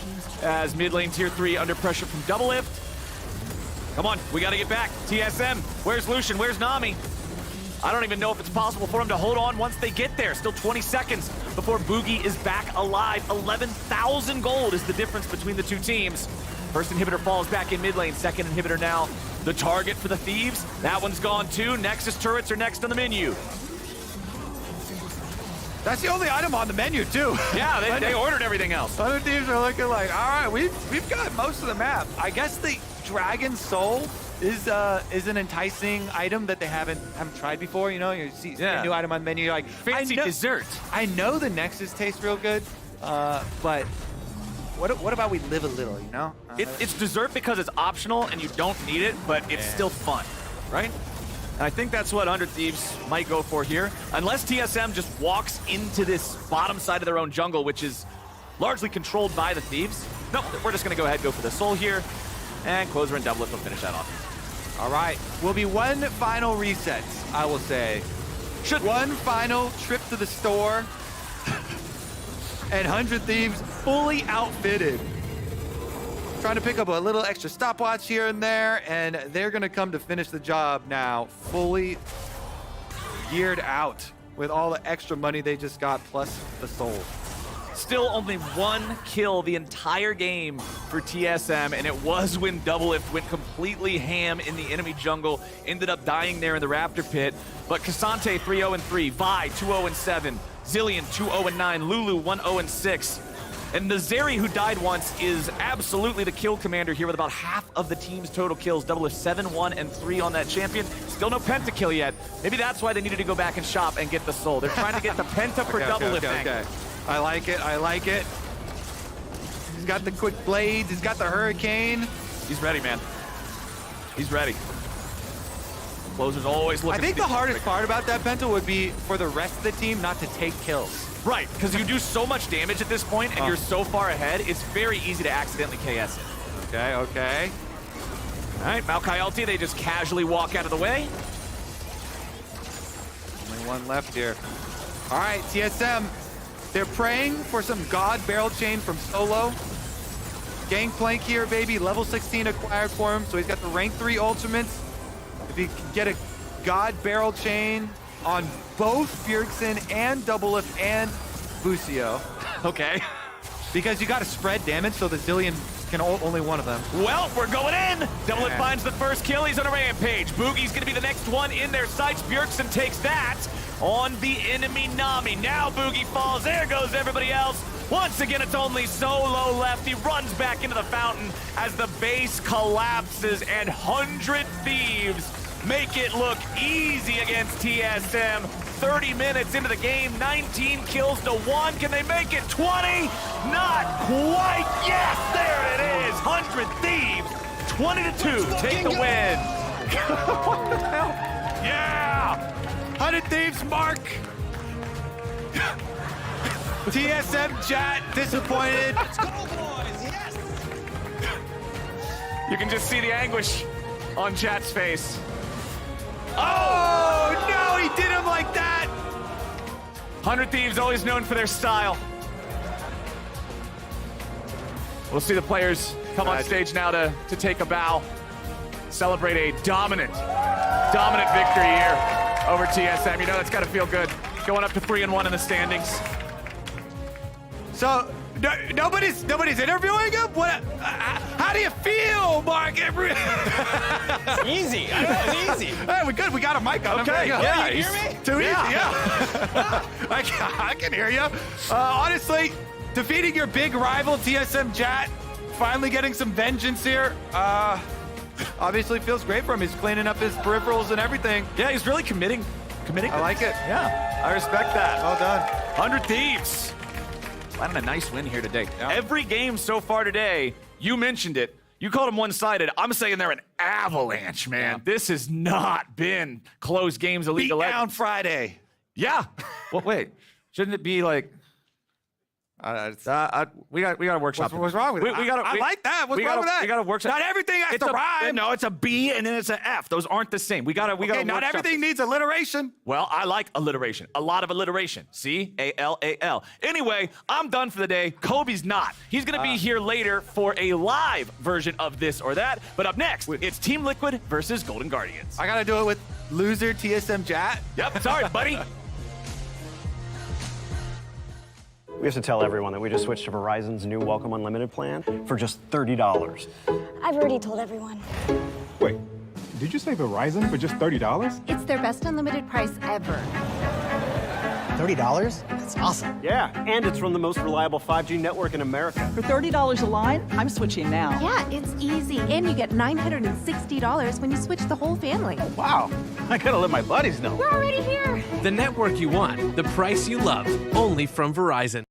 as mid lane tier 3 under pressure from Double-lift. Come on, we gotta get back. TSM, where's Lucian, where's Nami? I don't even know if it's possible for him to hold on once they get there. Still 20 seconds before Boogie is back alive. 11,000 gold is the difference between the two teams. First inhibitor falls back in mid lane. Second inhibitor now the target for the Thieves. That one's gone too. Nexus turrets are next on the menu. That's the only item on the menu too. Yeah, they ordered everything else. 100 Thieves are looking like, all right, we've got most of the map. I guess the Dragon Soul is an enticing item that they haven't tried before. You know, you see a new item on the menu, you're like, fancy dessert. I know the Nexus tastes real good, but what about we live a little, you know? It's dessert because it's optional and you don't need it, but it's still fun, right? And I think that's what 100 Thieves might go for here. Unless TSM just walks into this bottom side of their own jungle, which is largely controlled by the Thieves. Nope, we're just gonna go ahead and go for the Soul here. And Closer and Double-lift will finish that off. All right, will be one final reset, I will say. One final trip to the store, and 100 Thieves fully outfitted trying to pick up a little extra stopwatch here and there, and they're going to come to finish the job now, fully geared out with all the extra money they just got, plus the soul. Still only 1 kill the entire game for TSM, and it was when double-elimination went completely ham in the enemy jungle, ended up dying there in the Raptor pit. But Cassante 3-0-3, Vi 2-0-7, Zillion 2-0-9, Lulu 1-0-6. And the Zeri, who died once, is absolutely the kill commander here with about half of the team's total kills. double-elimination 7-1-3 on that champion. Still no pentakill yet. Maybe that's why they needed to go back and shop and get the soul. They're trying to get the penta for double-elimination. Okay. I like it. I like it. He's got the quick blades. He's got the hurricane. He's ready, man. He's ready. Closer's always looking. I think the hardest part about that penta would be for the rest of the team not to take kills. Right, because you do so much damage at this point, and you're so far ahead, it's very easy to accidentally KS it. Okay, okay. All right, Maokai ulti, they just casually walk out of the way. Only one left here. All right, TSM, they're praying for some God barrel chain from Solo. Gangplank here, baby, level 16 acquired for him, so he's got the rank 3 ultimates. If he can get a God barrel chain on both Bjergsen and double-elimination and Busio. Okay. Because you got to spread damage, so the Zillion can only one of them. Well, we're going in. double-elimination finds the first kill. He's on a rampage. Boogie's going to be the next one in their sights. Bjergsen takes that on the enemy Nami. Now Boogie falls. There goes everybody else. Once again, it's only Solo left. He runs back into the fountain as the base collapses, and 100 Thieves make it look easy against TSM. 30 minutes into the game, 19 kills to 1. Can they make it 20? Not quite. Yes, there it is. 100 Thieves, 20-2. Take the win. What the hell? Yeah. 100 Thieves, Mark. TSM chat disappointed. Let's go, boys. Yes. You can just see the anguish on chat's face. Oh, no, he did him like that. 100 Thieves, always known for their style. We'll see the players come on stage now to take a bow. Celebrate a dominant victory here over TSM. You know that's got to feel good. Going up to 3-1 in the standings. So, nobody's interviewing him? What? How do you feel, Mark? It's easy. I know, it's easy. Hey, we good. We got a mic on him. Okay. Yeah, you hear me? Too easy, yeah. I can hear you. Honestly, defeating your big rival, TSM Jat, finally getting some vengeance here. Obviously feels great for him. He's cleaning up his peripherals and everything. Yeah, he's really committing. I like it. Yeah, I respect that. Well done. 100 Thieves. Landing a nice win here today. Yeah. Every game so far today, you mentioned it. You called them one-sided. I'm saying they're an avalanche, man. Yeah. This has not been close games of League of Legends. Down Friday. Yeah. Well, wait. Shouldn't it be like? We got to workshop. What's wrong with it? I like that. What's wrong with that? We got to workshop. Not everything has to rhyme. No, it's a B and then it's an F. Those aren't the same. We got to. Not everything needs alliteration. Well, I like alliteration. A lot of alliteration. C-A-L-A-L. Anyway, I'm done for the day. Kobe's not. He's going to be here later for a live version of this or that. But up next, it's Team Liquid versus Golden Guardians. I got to do it with loser TSM Jat. Yep. Sorry, buddy. We have to tell everyone that we just switched to Verizon's new Welcome Unlimited plan for just $30. I've already told everyone. Wait, did you say Verizon for just $30? It's their best unlimited price ever. $30? That's awesome. Yeah, and it's from the most reliable 5G network in America. For $30 a line, I'm switching now. Yeah, it's easy. And you get $960 when you switch the whole family. Wow. I gotta let my buddies know. We're already here. The network you want, the price you love, only from Verizon.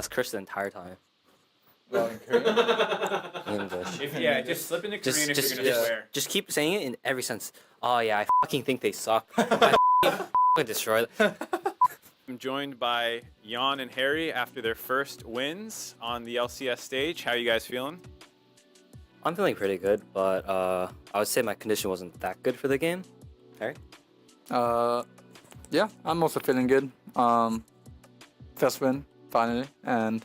was cursed the entire time. English. Yeah, just slip into Korean if you're gonna swear. Just keep saying it in every sense. Oh yeah, I fucking think they suck. I fucking destroy them. I'm joined by Jan and Harry after their first wins on the LCS stage. How are you guys feeling? I'm feeling pretty good, but I would say my condition wasn't that good for the game. Harry? Yeah, I'm also feeling good. First win, finally, and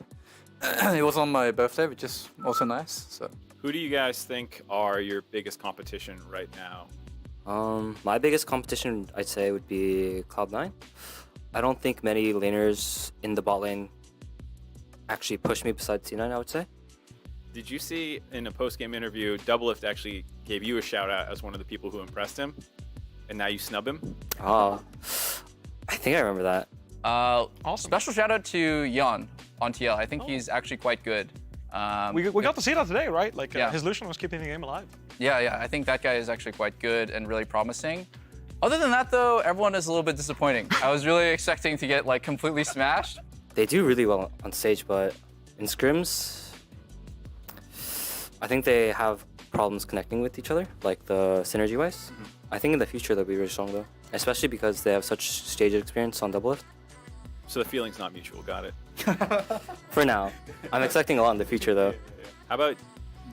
it was on my birthday, which is also nice. So. Who do you guys think are your biggest competition right now? My biggest competition, I'd say, would be Cloud9. I don't think many laners in the bot lane actually push me besides C9, I would say. Did you see in a post-game interview, Double-Lift actually gave you a shout-out as one of the people who impressed him, and now you snub him? Oh, I think I remember that. Awesome. Special shout out to Jan on TL. I think he's actually quite good. We got to see that today, right? Like Yeah. his Lucian was keeping the game alive. Yeah, I think that guy is actually quite good and really promising. Other than that, though, everyone is a little bit disappointing. I was really expecting to get like completely smashed. They do really well on stage, but in scrims, I think they have problems connecting with each other, like the synergy-wise. I think in the future they'll be really strong, though, especially because they have such stage experience on Double-Lift. So the feeling's not mutual, got it. For now. I'm expecting a lot in the future, though. How about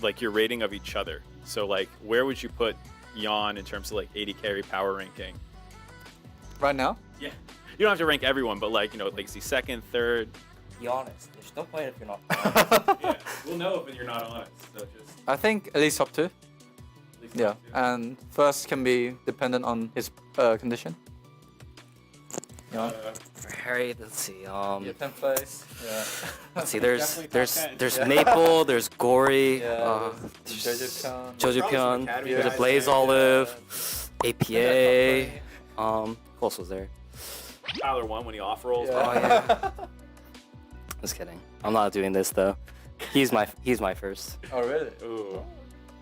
like your rating of each other? So like, where would you put Jan in terms of like 80 carry power ranking? Right now? Yeah. You don't have to rank everyone, but like, you know, like see second, third. Be honest. There's no point if you're not Yeah, we'll know if you're not honest. So just I think at least top 2. Yeah, and first can be dependent on his condition. For Harry, let's see. Yeah, 10th place. Yeah. Let's see. There's Maple. There's Gory. There's Jojo-Pyeon. There's a Blaze Olive. APA. Who else was there? Tyler won when he off rolls. Oh yeah. Just kidding. I'm not doing this though. He's my first. Oh really? Ooh.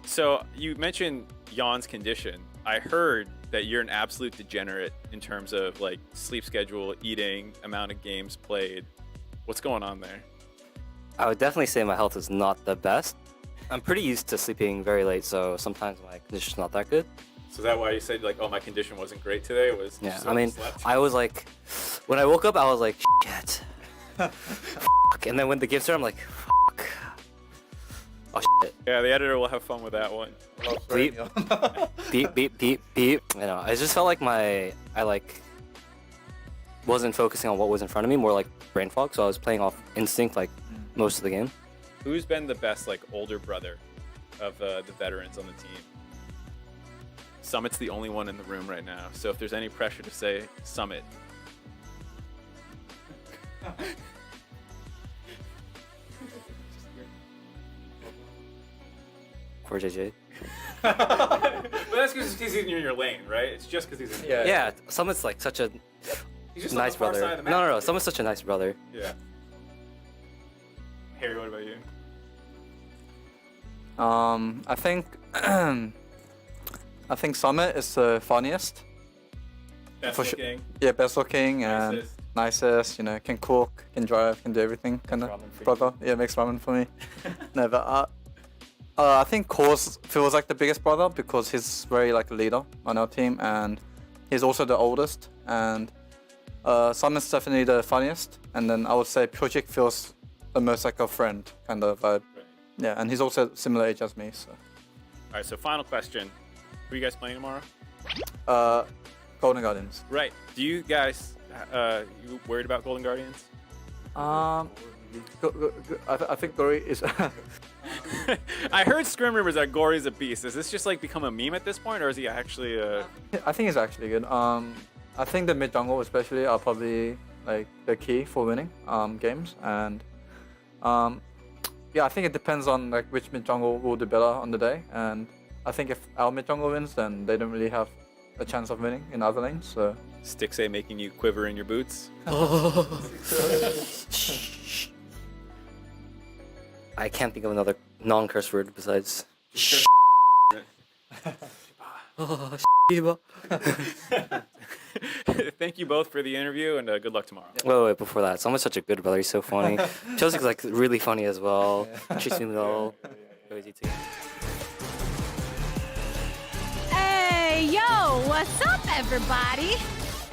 So you mentioned Jan's condition. I heard that you're an absolute degenerate in terms of like sleep schedule, eating, amount of games played. What's going on there? I would definitely say my health is not the best. I'm pretty used to sleeping very late, so sometimes my condition's not that good. So is that why you said like, oh, my condition wasn't great today? It was Yeah, just I mean, overslept? I was like, when I woke up, I was like, shit. Fuck. And then when the game started, I'm like, fuck. Oh shit. Yeah, the editor will have fun with that one. Beep. Beep, beep, beep, beep. You know, I just felt like I wasn't focusing on what was in front of me, more like brain fog, so I was playing off instinct like most of the game. Who's been the best like older brother of the veterans on the team? Summit's the only one in the room right now, so if there's any pressure to say Summit. Poor JJ. But that's because he's in your lane, right? It's just because he's in your lane. Yeah, Summit's like such a He's just on nice the far brother. side of the No, map. no, no. Summit's such a nice brother. Yeah. Harry, what about you? I think Summit is the funniest. Best For looking. Yeah, best looking and nicest. You know, can cook, can drive, can do everything. Kind of brother. Yeah, makes ramen for me. No, but I think Kors feels like the biggest brother because he's very like a leader on our team and he's also the oldest. And Summit's definitely the funniest. And then I would say Project feels the most like a friend kind of vibe. Yeah, and he's also similar age as me. So. All right, so final question. Who are you guys playing tomorrow? Golden Guardians. Right. Do you guys, you worried about Golden Guardians? I think Gory is. I heard scrim rumors that Gory's a beast. Is this just like become a meme at this point, or is he actually I think he's actually good. I think the mid jungle especially are probably like the key for winning games, and yeah, I think it depends on like which mid jungle will do better on the day, and I think if our mid jungle wins, then they don't really have a chance of winning in other lanes. So. Stixay making you quiver in your boots? I can't think of another non-curse word besides. Oh, thank you both for the interview, and good luck tomorrow. Wait, before that, Someone's such a good brother. He's so funny. Chelsea's like really funny as well. Treats me well. Crazy too. Hey, yo, what's up, everybody?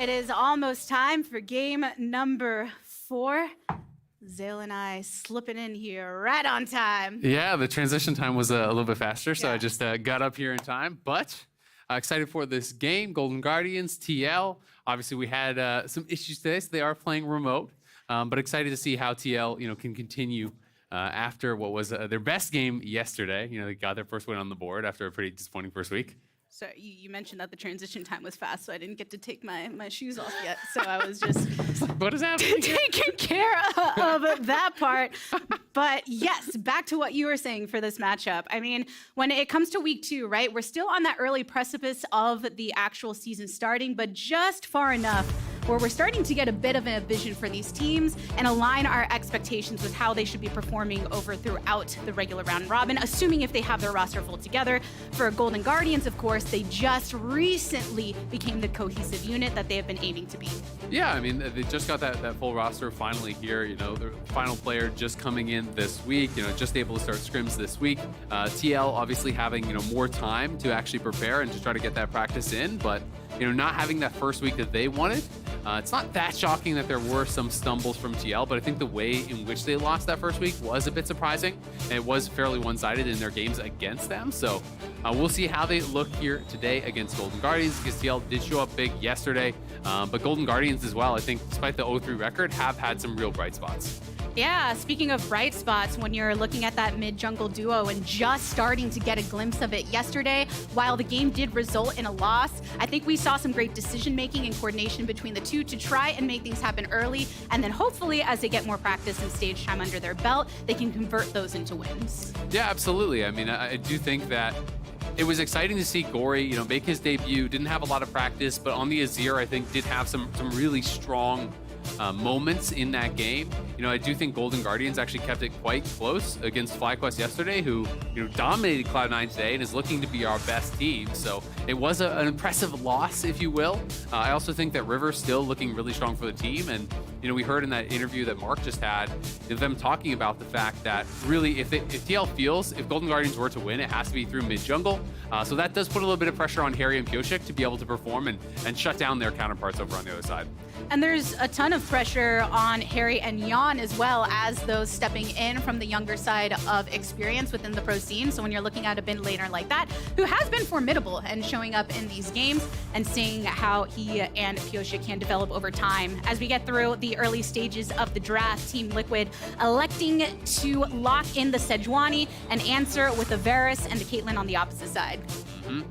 It is almost time for game number 4. Zale and I slipping in here right on time. Yeah, the transition time was a little bit faster, so I just got up here in time. But excited for this game, Golden Guardians, TL. Obviously, we had some issues today, so they are playing remote. But excited to see how TL, can continue after what was their best game yesterday. They got their first win on the board after a pretty disappointing first week. So you mentioned that the transition time was fast, so I didn't get to take my shoes off yet. So I was just what is happening? Taking care of that part. But yes, back to what you were saying for this matchup. I mean, when it comes to week 2, right, we're still on that early precipice of the actual season starting, but just far enough where we're starting to get a bit of a vision for these teams and align our expectations with how they should be performing throughout the regular round robin, assuming if they have their roster full together. For Golden Guardians, of course, they just recently became the cohesive unit that they have been aiming to be. Yeah, I mean, they just got that full roster finally here. The final player just coming in this week, just able to start scrims this week. TL obviously having, more time to actually prepare and to try to get that practice in, but, not having that first week that they wanted. It's not that shocking that there were some stumbles from TL, but I think the way in which they lost that first week was a bit surprising. It was fairly one-sided in their games against them, so we'll see how they look here today against Golden Guardians, because TL did show up big yesterday, but Golden Guardians as well, I think, despite the 0-3 record, have had some real bright spots. Yeah, speaking of bright spots, when you're looking at that mid-jungle duo and just starting to get a glimpse of it yesterday, while the game did result in a loss, I think we saw some great decision-making and coordination between the two to try and make things happen early, and then hopefully, as they get more practice and stage time under their belt, they can convert those into wins. Yeah, absolutely. I mean, I do think that it was exciting to see Gory, make his debut. Didn't have a lot of practice, but on the Azir, I think did have some really strong moments in that game. I do think Golden Guardians actually kept it quite close against FlyQuest yesterday, who dominated Cloud9 today and is looking to be our best team. So it was an impressive loss, if you will. I also think that River's still looking really strong for the team, and we heard in that interview that Mark just had them talking about the fact that really if TL feels if Golden Guardians were to win, it has to be through mid jungle. So that does put a little bit of pressure on Harry and Pioshik to be able to perform and shut down their counterparts over on the other side. And there's a ton of pressure on Harry and Jan as well, as those stepping in from the younger side of experience within the pro scene. So when you're looking at a mid laner like that, who has been formidable and showing up in these games, and seeing how he and Pioshik can develop over time. As we get through the early stages of the draft, Team Liquid electing to lock in the Sejuani and answer with the Varus and the Caitlyn on the opposite side. Mm-hmm.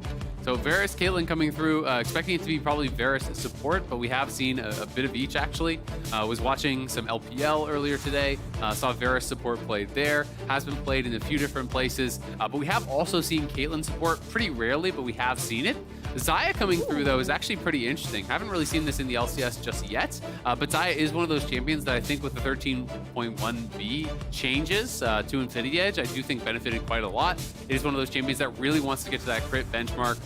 So Varus, Caitlyn coming through, expecting it to be probably Varus support, but we have seen a bit of each actually. Was watching some LPL earlier today, saw Varus support played there, has been played in a few different places, but we have also seen Caitlyn support pretty rarely, but we have seen it. Xayah coming through, though, is actually pretty interesting. Haven't really seen this in the LCS just yet, but Xayah is one of those champions that I think with the 13.1B changes to Infinity Edge, I do think benefited quite a lot. It is one of those champions that really wants to get to that crit benchmark.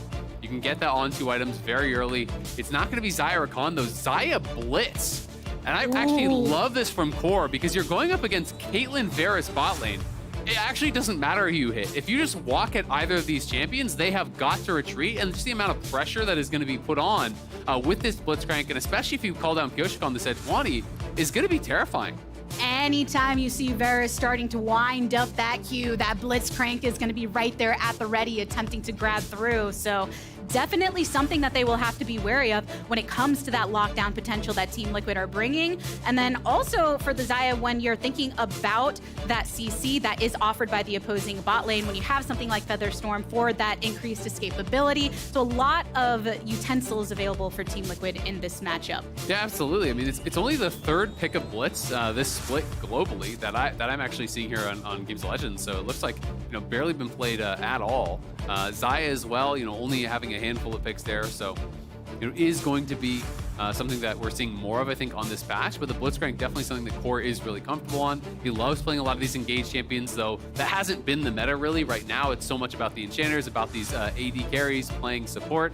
You can get that on 2 items very early. It's not going to be Xayah or Khan, though. Xayah Blitz. And I actually love this from Core, because you're going up against Caitlyn Varus bot lane. It actually doesn't matter who you hit. If you just walk at either of these champions, they have got to retreat, and just the amount of pressure that is going to be put on with this Blitzcrank, and especially if you call down Pioshik on the Sejuani, is going to be terrifying. Anytime you see Varus starting to wind up that Q, that Blitzcrank is going to be right there at the ready, attempting to grab through. So definitely something that they will have to be wary of when it comes to that lockdown potential that Team Liquid are bringing. And then also for the Xayah, when you're thinking about that CC that is offered by the opposing bot lane, when you have something like Featherstorm for that increased escapability. So a lot of utensils available for Team Liquid in this matchup. Yeah, absolutely. I mean, it's only the 3rd pick of Blitz this split globally that I'm actually seeing here on Games of Legends. So it looks like, barely been played at all. Xayah as well, only having a handful of picks there. So, is going to be something that we're seeing more of, I think, on this patch. But the Blitzcrank definitely something that Core is really comfortable on. He loves playing a lot of these engaged champions, though that hasn't been the meta really. Right now, it's so much about the enchanters, about these AD carries playing support.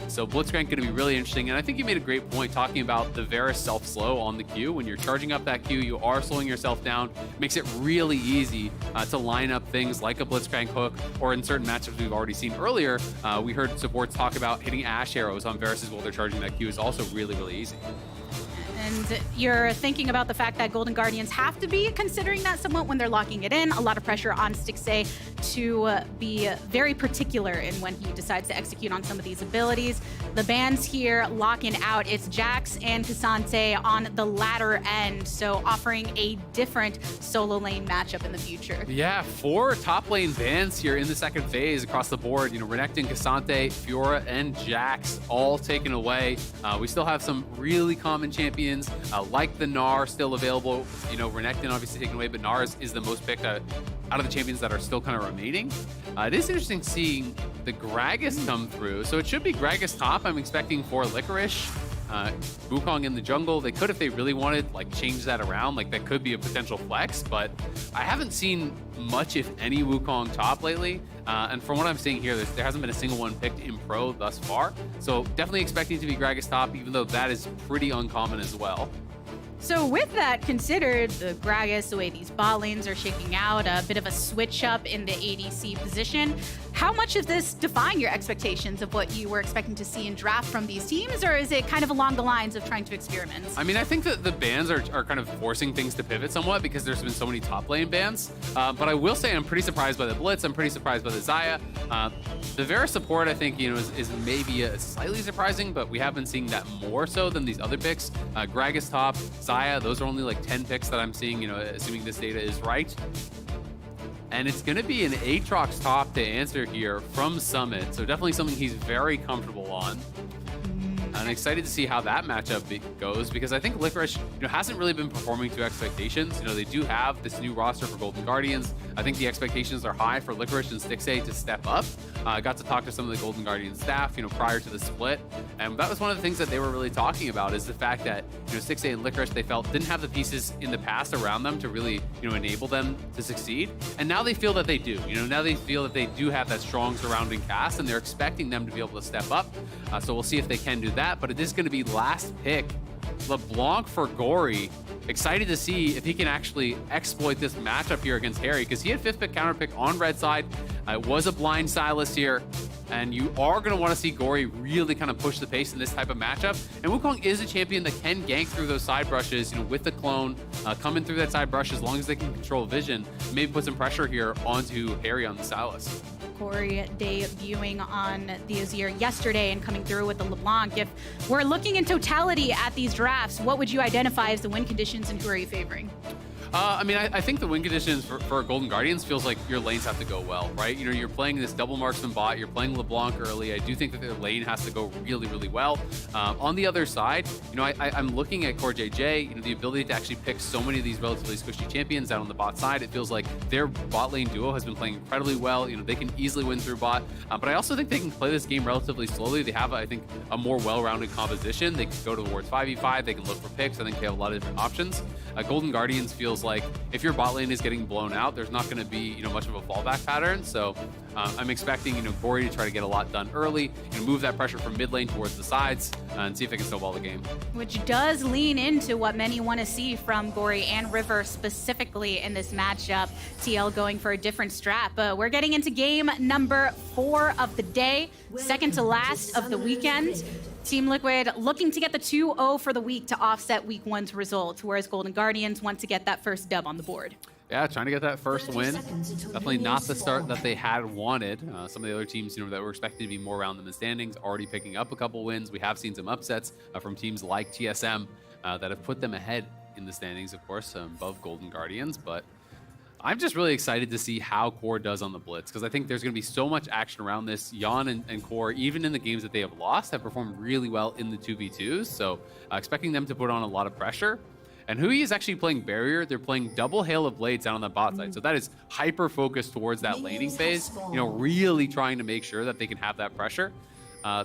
So Blitzcrank going to be really interesting. And I think you made a great point talking about the Varus self-slow on the Q. When you're charging up that Q, you are slowing yourself down. Makes it really easy to line up things like a Blitzcrank hook, or in certain matchups we've already seen earlier, we heard supports talk about hitting Ash arrows on Varus while they're charging that Q is also really, really easy. And you're thinking about the fact that Golden Guardians have to be considering that somewhat when they're locking it in. A lot of pressure on Stixxay to be very particular in when he decides to execute on some of these abilities. The bans here locking out. It's Jax and Cassante on the latter end, so offering a different solo lane matchup in the future. Yeah, 4 top lane bans here in the second phase across the board. You know, Renekton, Cassante, Fiora, and Jax all taken away. We still have some really common champions like the Gnar still available. You know, Renekton obviously taken away, but Gnar is the most picked out of the champions that are still kind of remaining. It is interesting seeing the Gragas come through. So it should be Gragas top. I'm expecting for Licorice. Wukong in the jungle. They could, if they really wanted, like change that around. Like that could be a potential flex, but I haven't seen much, if any, Wukong top lately. And from what I'm seeing here, there hasn't been a single one picked in pro thus far. So definitely expecting to be Gragas top, even though that is pretty uncommon as well. So with that considered, the Gragas, the way these bot lanes are shaking out, a bit of a switch up in the ADC position, how much of this defying your expectations of what you were expecting to see in draft from these teams, or is it kind of along the lines of trying to experiment? I mean, I think that the bans are kind of forcing things to pivot somewhat because there's been so many top lane bans. But I will say I'm pretty surprised by the Blitz. I'm pretty surprised by the Xayah. The Varus support, I think, you know, is maybe slightly surprising, but we have been seeing that more so than these other picks. Gragas top, Xayah, those are only like 10 picks that I'm seeing, you know, assuming this data is right. And it's going to be an Aatrox top to answer here from Summit. So definitely something he's very comfortable on. I'm excited to see how that matchup goes because I think Licorice, you know, hasn't really been performing to expectations. You know, they do have this new roster for Golden Guardians. I think the expectations are high for Licorice and Stixxay to step up. I got to talk to some of the Golden Guardians staff, you know, prior to the split, and that was one of the things that they were really talking about is the fact that, you know, Stixxay and Licorice, they felt didn't have the pieces in the past around them to really, you know, enable them to succeed, and now they feel that they do. You know, now they feel that they do have that strong surrounding cast, and they're expecting them to be able to step up. So we'll see if they can do that. But it is going to be last pick LeBlanc for Gory. Excited to see if he can actually exploit this matchup here against Harry, because he had 5th pick counter pick on red side. It was a blind Sylas here, and you are going to want to see Gory really kind of push the pace in this type of matchup. And Wukong is a champion that can gank through those side brushes, you know, with the clone coming through that side brush as long as they can control vision. Maybe put some pressure here onto Harry on the Sylas. Corey debuting on the Azir yesterday and coming through with the LeBlanc. If we're looking in totality at these drafts, what would you identify as the win conditions and who are you favoring? I mean, I think the win conditions for Golden Guardians feels like your lanes have to go well, right? You know, you're playing this double marksman bot, you're playing LeBlanc early. I do think that their lane has to go really, really well. On the other side, you know, I'm looking at Core JJ, you know, the ability to actually pick so many of these relatively squishy champions out on the bot side. It feels like their bot lane duo has been playing incredibly well. You know, they can easily win through bot, but I also think they can play this game relatively slowly. They have, I think, a more well-rounded composition. They can go towards 5v5, they can look for picks. I think they have a lot of different options. Golden Guardians feels like if your bot lane is getting blown out, there's not going to be, you know, much of a fallback pattern. So I'm expecting, you know, Gory to try to get a lot done early and move that pressure from mid lane towards the sides and see if they can snowball the game. Which does lean into what many want to see from Gory and River specifically in this matchup. TL going for a different strat, but we're getting into game number 4 of the day, second to last of the weekend. Team Liquid looking to get the 2-0 for the week to offset week 1's results, whereas Golden Guardians want to get that first dub on the board. Yeah, trying to get that first win. Definitely not the start that they had wanted. Some of the other teams, you know, that were expected to be more around them in the standings, already picking up a couple wins. We have seen some upsets from teams like TSM that have put them ahead in the standings, of course, above Golden Guardians. But I'm just really excited to see how Core does on the Blitz, because I think there's going to be so much action around this. Jan and Core, even in the games that they have lost, have performed really well in the 2v2s. So expecting them to put on a lot of pressure. And Hui is actually playing Barrier. They're playing double Hail of Blades down on the bot side. So that is hyper-focused towards that laning phase, you know, really trying to make sure that they can have that pressure.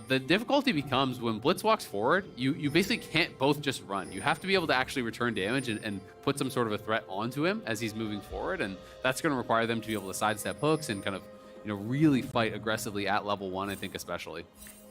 The difficulty becomes when Blitz walks forward, you basically can't both just run. You have to be able to actually return damage and put some sort of a threat onto him as he's moving forward. And that's going to require them to be able to sidestep hooks and kind of, you know, really fight aggressively at level 1, I think, especially.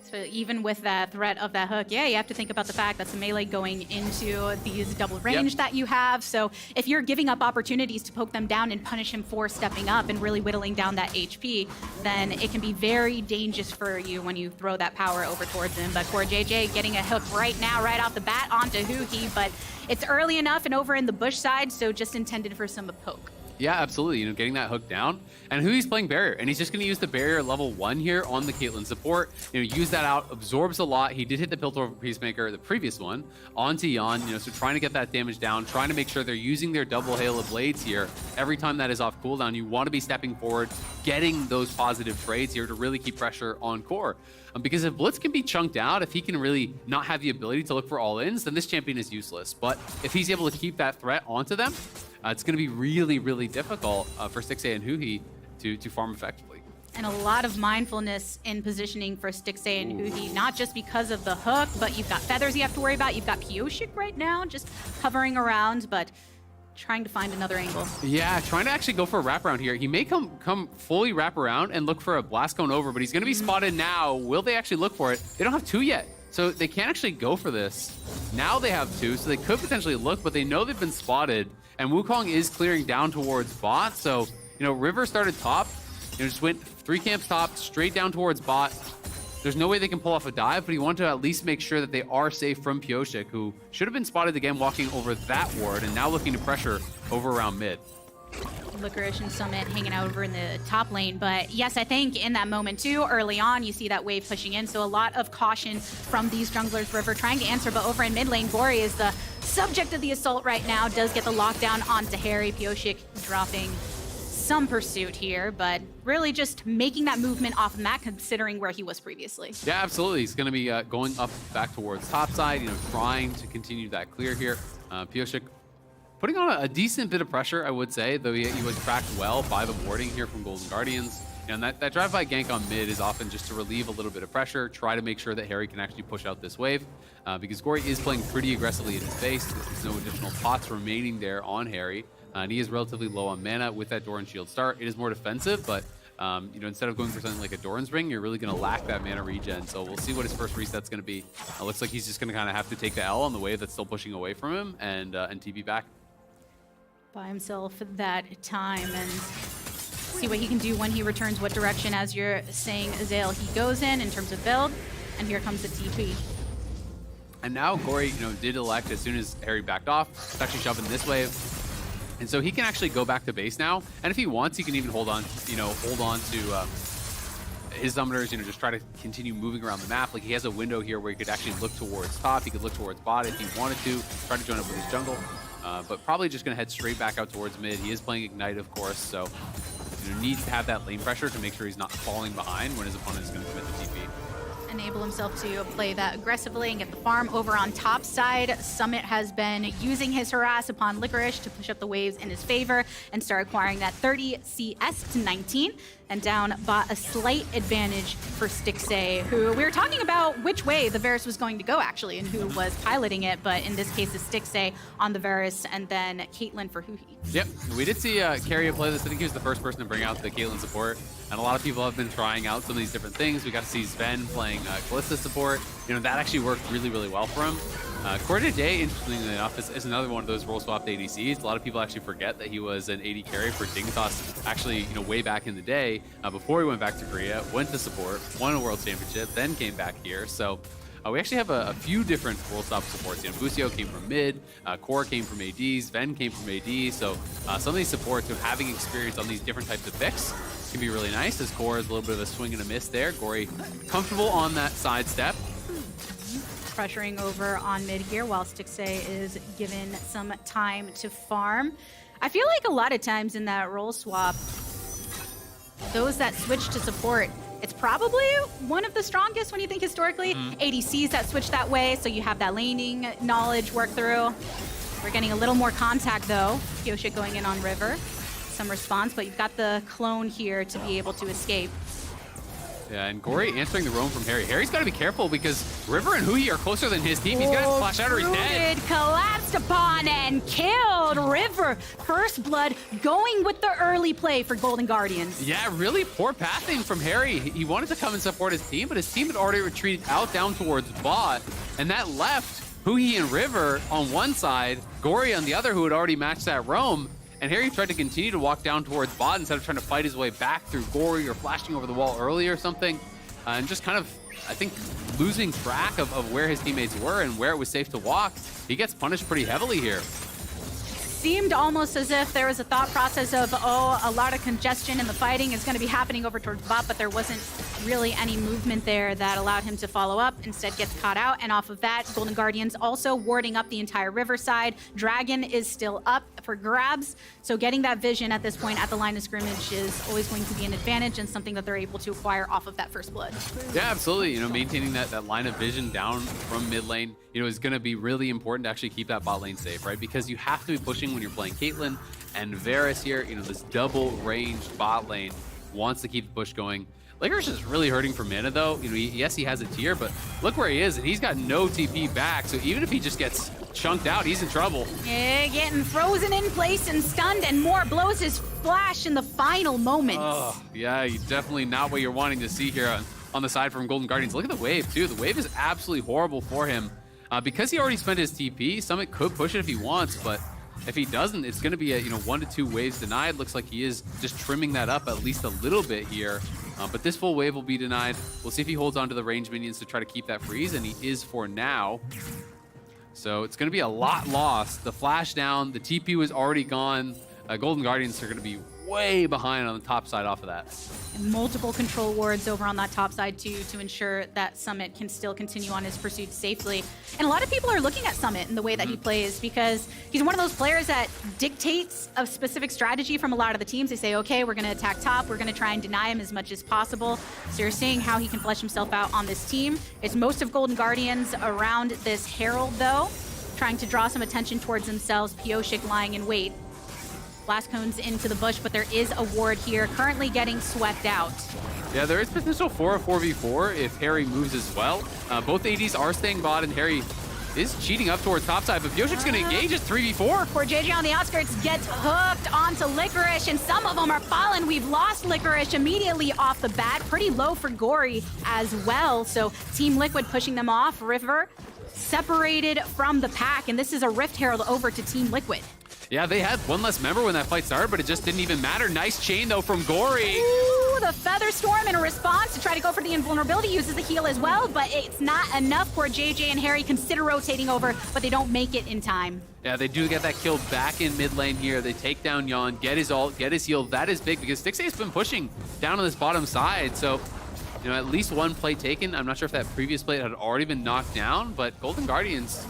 So even with that threat of that hook, yeah, you have to think about the fact that's a melee going into these double range that you have. So if you're giving up opportunities to poke them down and punish him for stepping up and really whittling down that HP, then it can be very dangerous for you when you throw that power over towards him. But Core JJ getting a hook right now, right off the bat onto Huhi, but it's early enough and over in the bush side, so just intended for some poke. Yeah, absolutely. You know, getting that hook down. And Hui's playing barrier, and he's just going to use the barrier level 1 here on the Caitlyn support. You know, use that out, absorbs a lot. He did hit the Piltover Peacemaker, the previous one, onto Yon. You know, so trying to get that damage down, trying to make sure they're using their double Halo blades here. Every time that is off cooldown, you want to be stepping forward, getting those positive trades here to really keep pressure on Core. Because if Blitz can be chunked out, if he can really not have the ability to look for all-ins, then this champion is useless. But if he's able to keep that threat onto them, it's going to be really, really difficult for Stixxay and Huhi to farm effectively. And a lot of mindfulness in positioning for Stixxay and Huhi, not just because of the hook, but you've got Feathers you have to worry about. You've got Pyosik right now just hovering around, but trying to find another angle. Yeah, trying to actually go for a wraparound here. He may come fully wrap around and look for a blast cone over, but he's going to be spotted now. Will they actually look for it? They don't have 2 yet, so they can't actually go for this. Now they have 2, so they could potentially look, but they know they've been spotted. And Wukong is clearing down towards bot, so, you know, River started top, you know, just went 3 camps top, straight down towards bot. There's no way they can pull off a dive, but he wanted to at least make sure that they are safe from Pyosik, who should have been spotted again walking over that ward, and now looking to pressure over around mid. Licorice and Summit hanging out over in the top lane. But yes, I think in that moment too, early on, you see that wave pushing in. So a lot of caution from these junglers. River trying to answer, but over in mid lane, Gori is the subject of the assault right now. Does get the lockdown onto Harry. Pyosik dropping some pursuit here, but really just making that movement off the map considering where he was previously. Yeah, absolutely. He's going to be going up back towards top side, you know, trying to continue that clear here. Pyosik putting on a decent bit of pressure, I would say, though he was tracked well by the warding here from Golden Guardians. And that drive-by gank on mid is often just to relieve a little bit of pressure, try to make sure that Harry can actually push out this wave, because Gori is playing pretty aggressively in his base. There's no additional pots remaining there on Harry, and he is relatively low on mana with that Doran Shield start. It is more defensive, but you know, instead of going for something like a Doran's Ring, you're really going to lack that mana regen. So we'll see what his first reset's going to be. It looks like he's just going to kind of have to take the L on the wave that's still pushing away from him and TP back. By himself that time and see what he can do when he returns, what direction, as you're saying, Azale, he goes in terms of build, and here comes the TP. And now Gori, you know, did elect as soon as Harry backed off, to actually shove in this wave. And so he can actually go back to base now, and if he wants, he can even hold on to his summoners, you know, just try to continue moving around the map. Like, he has a window here where he could actually look towards top, he could look towards bot if he wanted to, try to join up with his jungle. But probably just going to head straight back out towards mid. He is playing Ignite, of course, so you know, needs to have that lane pressure to make sure he's not falling behind when his opponent is going to commit the TP. Enable himself to play that aggressively and get the farm over on top side. Summit has been using his harass upon Licorice to push up the waves in his favor and start acquiring that 30 CS to 19. And down bought a slight advantage for Stixxay, who we were talking about which way the Varus was going to go, actually, and who was piloting it. But in this case, it's Stixxay on the Varus and then Caitlyn for Huhi. Yep, we did see Carrier play this. I think he was the first person to bring out the Caitlyn support. And a lot of people have been trying out some of these different things. We got to see Sven playing Kalista support. You know, that actually worked really, really well for him. Core Day, interestingly enough, is another one of those role swapped ADCs. A lot of people actually forget that he was an AD carry for Dignitas actually, you know, way back in the day, before he went back to Korea, went to support, won a world championship, then came back here. So we actually have a few different role swap supports. You know, Busio came from mid, Core came from AD, Sven came from AD. So some of these supports, who having experience on these different types of picks, can be really nice, as Core is a little bit of a swing and a miss there. Gori comfortable on that side step. Pressuring over on mid here while Stixxay is given some time to farm. I feel like a lot of times in that role swap, those that switch to support, it's probably one of the strongest when you think historically. ADCs that switch that way, so you have that laning knowledge work through. We're getting a little more contact though. Pyosik going in on River. Some response, but you've got the clone here to be able to escape. Yeah, and Gory answering the roam from Harry. Harry's got to be careful because River and Hui are closer than his team. He's got to flash out or he's dead. Druid collapsed upon and killed River. First blood going with the early play for Golden Guardians. Yeah, really poor pathing from Harry. He wanted to come and support his team, but his team had already retreated out down towards bot, and that left Hui and River on one side, Gory on the other, who had already matched that roam. And Harry tried to continue to walk down towards bot instead of trying to fight his way back through Gory or flashing over the wall early or something. And just kind of, I think, losing track of where his teammates were and where it was safe to walk. He gets punished pretty heavily here. Seemed almost as if there was a thought process of, oh, a lot of congestion in the fighting is going to be happening over towards bot, but there wasn't really any movement there that allowed him to follow up. Instead gets caught out, and off of that, Golden Guardians also warding up the entire riverside. Dragon is still up for grabs, so getting that vision at this point at the line of scrimmage is always going to be an advantage and something that they're able to acquire off of that first blood. Yeah, absolutely. Maintaining that line of vision down from mid lane, is going to be really important to actually keep that bot lane safe, right? Because you have to be pushing when you're playing Caitlyn and Varus here. This double ranged bot lane wants to keep the push going. Licorice is really hurting for mana though. Yes, he has a tier, but look where he is, and he's got no TP back. So even if he just gets chunked out, he's in trouble. Yeah, getting frozen in place and stunned, and more blows his flash in the final moments. Oh, yeah, definitely not what you're wanting to see here on the side from Golden Guardians. Look at the wave too. The wave is absolutely horrible for him. Because he already spent his TP, Summit could push it if he wants, but if he doesn't, it's going to be a 1 to 2 waves denied. Looks like he is just trimming that up at least a little bit here. But this full wave will be denied. We'll see if he holds on to the range minions to try to keep that freeze, and he is for now. So it's going to be a lot lost. The flash down, the TP was already gone. Golden Guardians are going to be way behind on the top side off of that. And multiple control wards over on that top side too to ensure that Summit can still continue on his pursuit safely. And a lot of people are looking at Summit in the way that he plays because he's one of those players that dictates a specific strategy from a lot of the teams. They say, okay, we're going to attack top. We're going to try and deny him as much as possible. So you're seeing how he can flesh himself out on this team. It's most of Golden Guardians around this Herald though, trying to draw some attention towards themselves. Pioshik lying in wait. Blast cones into the bush, but there is a ward here, currently getting swept out. Yeah, there is potential for a 4v4 if Harry moves as well. Both ADs are staying bot, and Harry is cheating up towards topside, but Pioshik's going to engage as 3v4. Poor JJ on the outskirts gets hooked onto Licorice, and some of them are fallen. We've lost Licorice immediately off the bat. Pretty low for Gory as well, so Team Liquid pushing them off. River separated from the pack, and this is a Rift Herald over to Team Liquid. Yeah, they had one less member when that fight started, but it just didn't even matter. Nice chain, though, from Gory. Ooh, the Feather Storm in a response to try to go for the invulnerability, uses the heal as well, but it's not enough for JJ and Harry. Consider rotating over, but they don't make it in time. Yeah, they do get that kill back in mid lane here. They take down Yon, get his ult, get his heal. That is big because Stixxay's been pushing down on this bottom side, so at least one play taken. I'm not sure if that previous play had already been knocked down, but Golden Guardians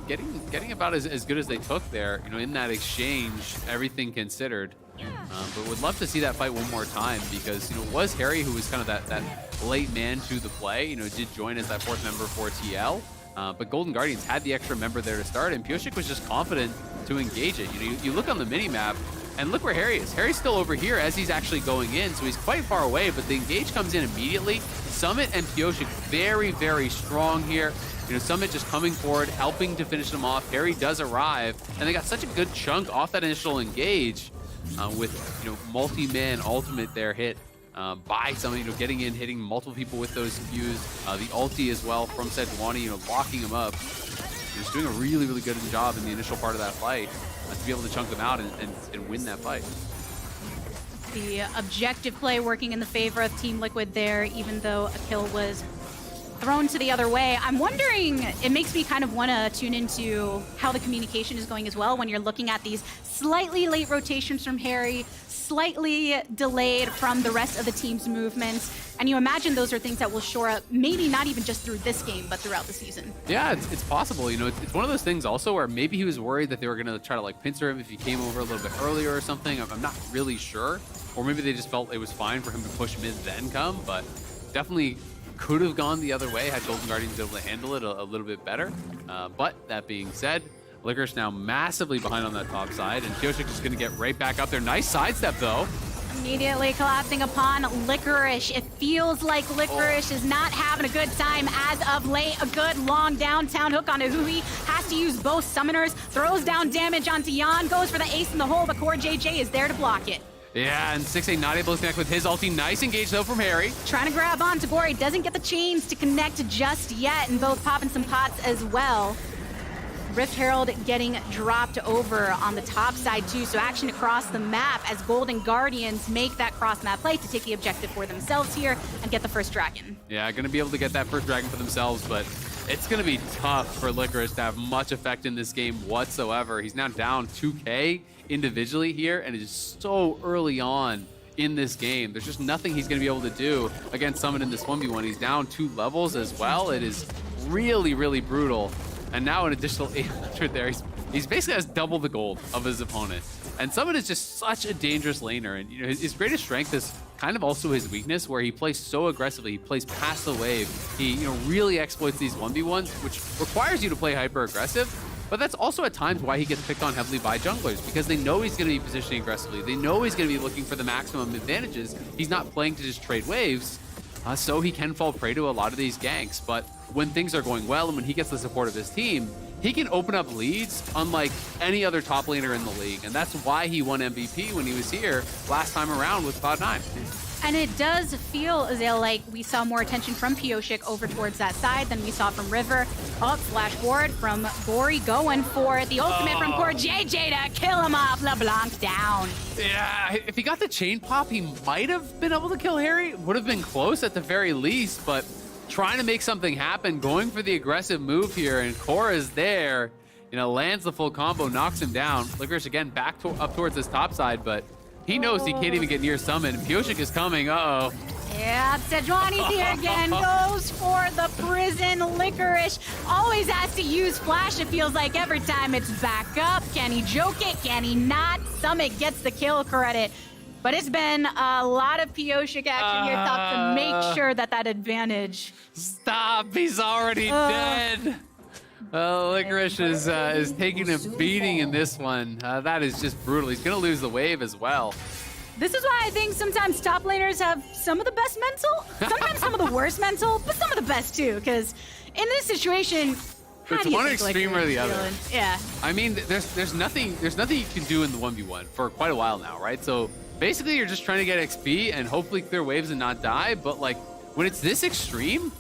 getting about as good as they took there, in that exchange, everything considered. But would love to see that fight one more time because, it was Harry who was kind of that late man to the play, did join as that fourth member for TL. But Golden Guardians had the extra member there to start, and Pioshik was just confident to engage it. You look on the mini-map, and look where Harry is. Harry's still over here as he's actually going in, so he's quite far away, but the engage comes in immediately. Summit and Pioshik very, very strong here. Summit just coming forward, helping to finish them off. Harry does arrive, and they got such a good chunk off that initial engage with, multi-man ultimate there hit by Summit, getting in, hitting multiple people with those Qs. The ulti as well from Sejuani, locking him up. Just doing a really, really good job in the initial part of that fight to be able to chunk them out and win that fight. The objective play working in the favor of Team Liquid there, even though a kill was thrown to the other way. I'm wondering, it makes me kind of want to tune into how the communication is going as well when you're looking at these slightly late rotations from Harry, slightly delayed from the rest of the team's movements. And you imagine those are things that will shore up, maybe not even just through this game, but throughout the season. Yeah, it's possible. It's one of those things also where maybe he was worried that they were going to try to pincer him if he came over a little bit earlier or something. I'm not really sure. Or maybe they just felt it was fine for him to push mid then come, but definitely could have gone the other way had Golden Guardians been able to handle it a little bit better. But that being said, Licorice now massively behind on that top side, and Pioshik just going to get right back up there. Nice sidestep, though. Immediately collapsing upon Licorice. It feels like Licorice is not having a good time as of late. A good long downtown hook on Hui. Has to use both summoners. Throws down damage onto Yan. Goes for the ace in the hole, but Core JJ is there to block it. Yeah, and 6A not able to connect with his ulti. Nice engage though from Harry. Trying to grab onto Gori. Doesn't get the chains to connect just yet, and both popping some pots as well. Rift Herald getting dropped over on the top side too, so action across the map as Golden Guardians make that cross-map play to take the objective for themselves here and get the first dragon. Yeah, gonna be able to get that first dragon for themselves, but it's gonna be tough for Licorice to have much effect in this game whatsoever. He's now down 2K individually here, and it is so early on in this game. There's just nothing he's gonna be able to do against someone in this 1v1. He's down 2 levels as well. It is really, really brutal. And now an additional 800 there. He's basically has double the gold of his opponent. And Summon is just such a dangerous laner. And you know, his greatest strength is kind of also his weakness, where he plays so aggressively. He plays past the wave. He really exploits these 1v1s, which requires you to play hyper aggressive. But that's also at times why he gets picked on heavily by junglers, because they know he's going to be positioning aggressively. They know he's going to be looking for the maximum advantages. He's not playing to just trade waves. So he can fall prey to a lot of these ganks. But when things are going well and when he gets the support of his team, he can open up leads unlike any other top laner in the league. And that's why he won MVP when he was here last time around with Cloud9. And it does feel, Azale, like we saw more attention from Pioshik over towards that side than we saw from River. Up, flash forward from Gori going for the ultimate from Core JJ to kill him off. LeBlanc down. Yeah, if he got the chain pop, he might have been able to kill Harry. Would have been close at the very least, but trying to make something happen, going for the aggressive move here, and Core is there. Lands the full combo, knocks him down. Licorice again back up towards this top side, but he knows he can't even get near Summon. Pioshik is coming, uh-oh. Yeah, Sejuani's here again, goes for the prison. Licorice always has to use flash, it feels like every time it's back up. Can he joke it? Can he not? Summit gets the kill credit. But it's been a lot of Pioshik action here, Top, to make sure that advantage. Stop, he's already dead. Licorice is taking a beating in this one. That is just brutal. He's gonna lose the wave as well. This is why I think sometimes top laners have some of the best mental, sometimes some of the worst mental, but some of the best too, because in this situation, it's one extreme or the other. Yeah. I mean, there's nothing you can do in the 1v1 for quite a while now, right? So basically you're just trying to get XP and hopefully clear waves and not die, but like when it's this extreme,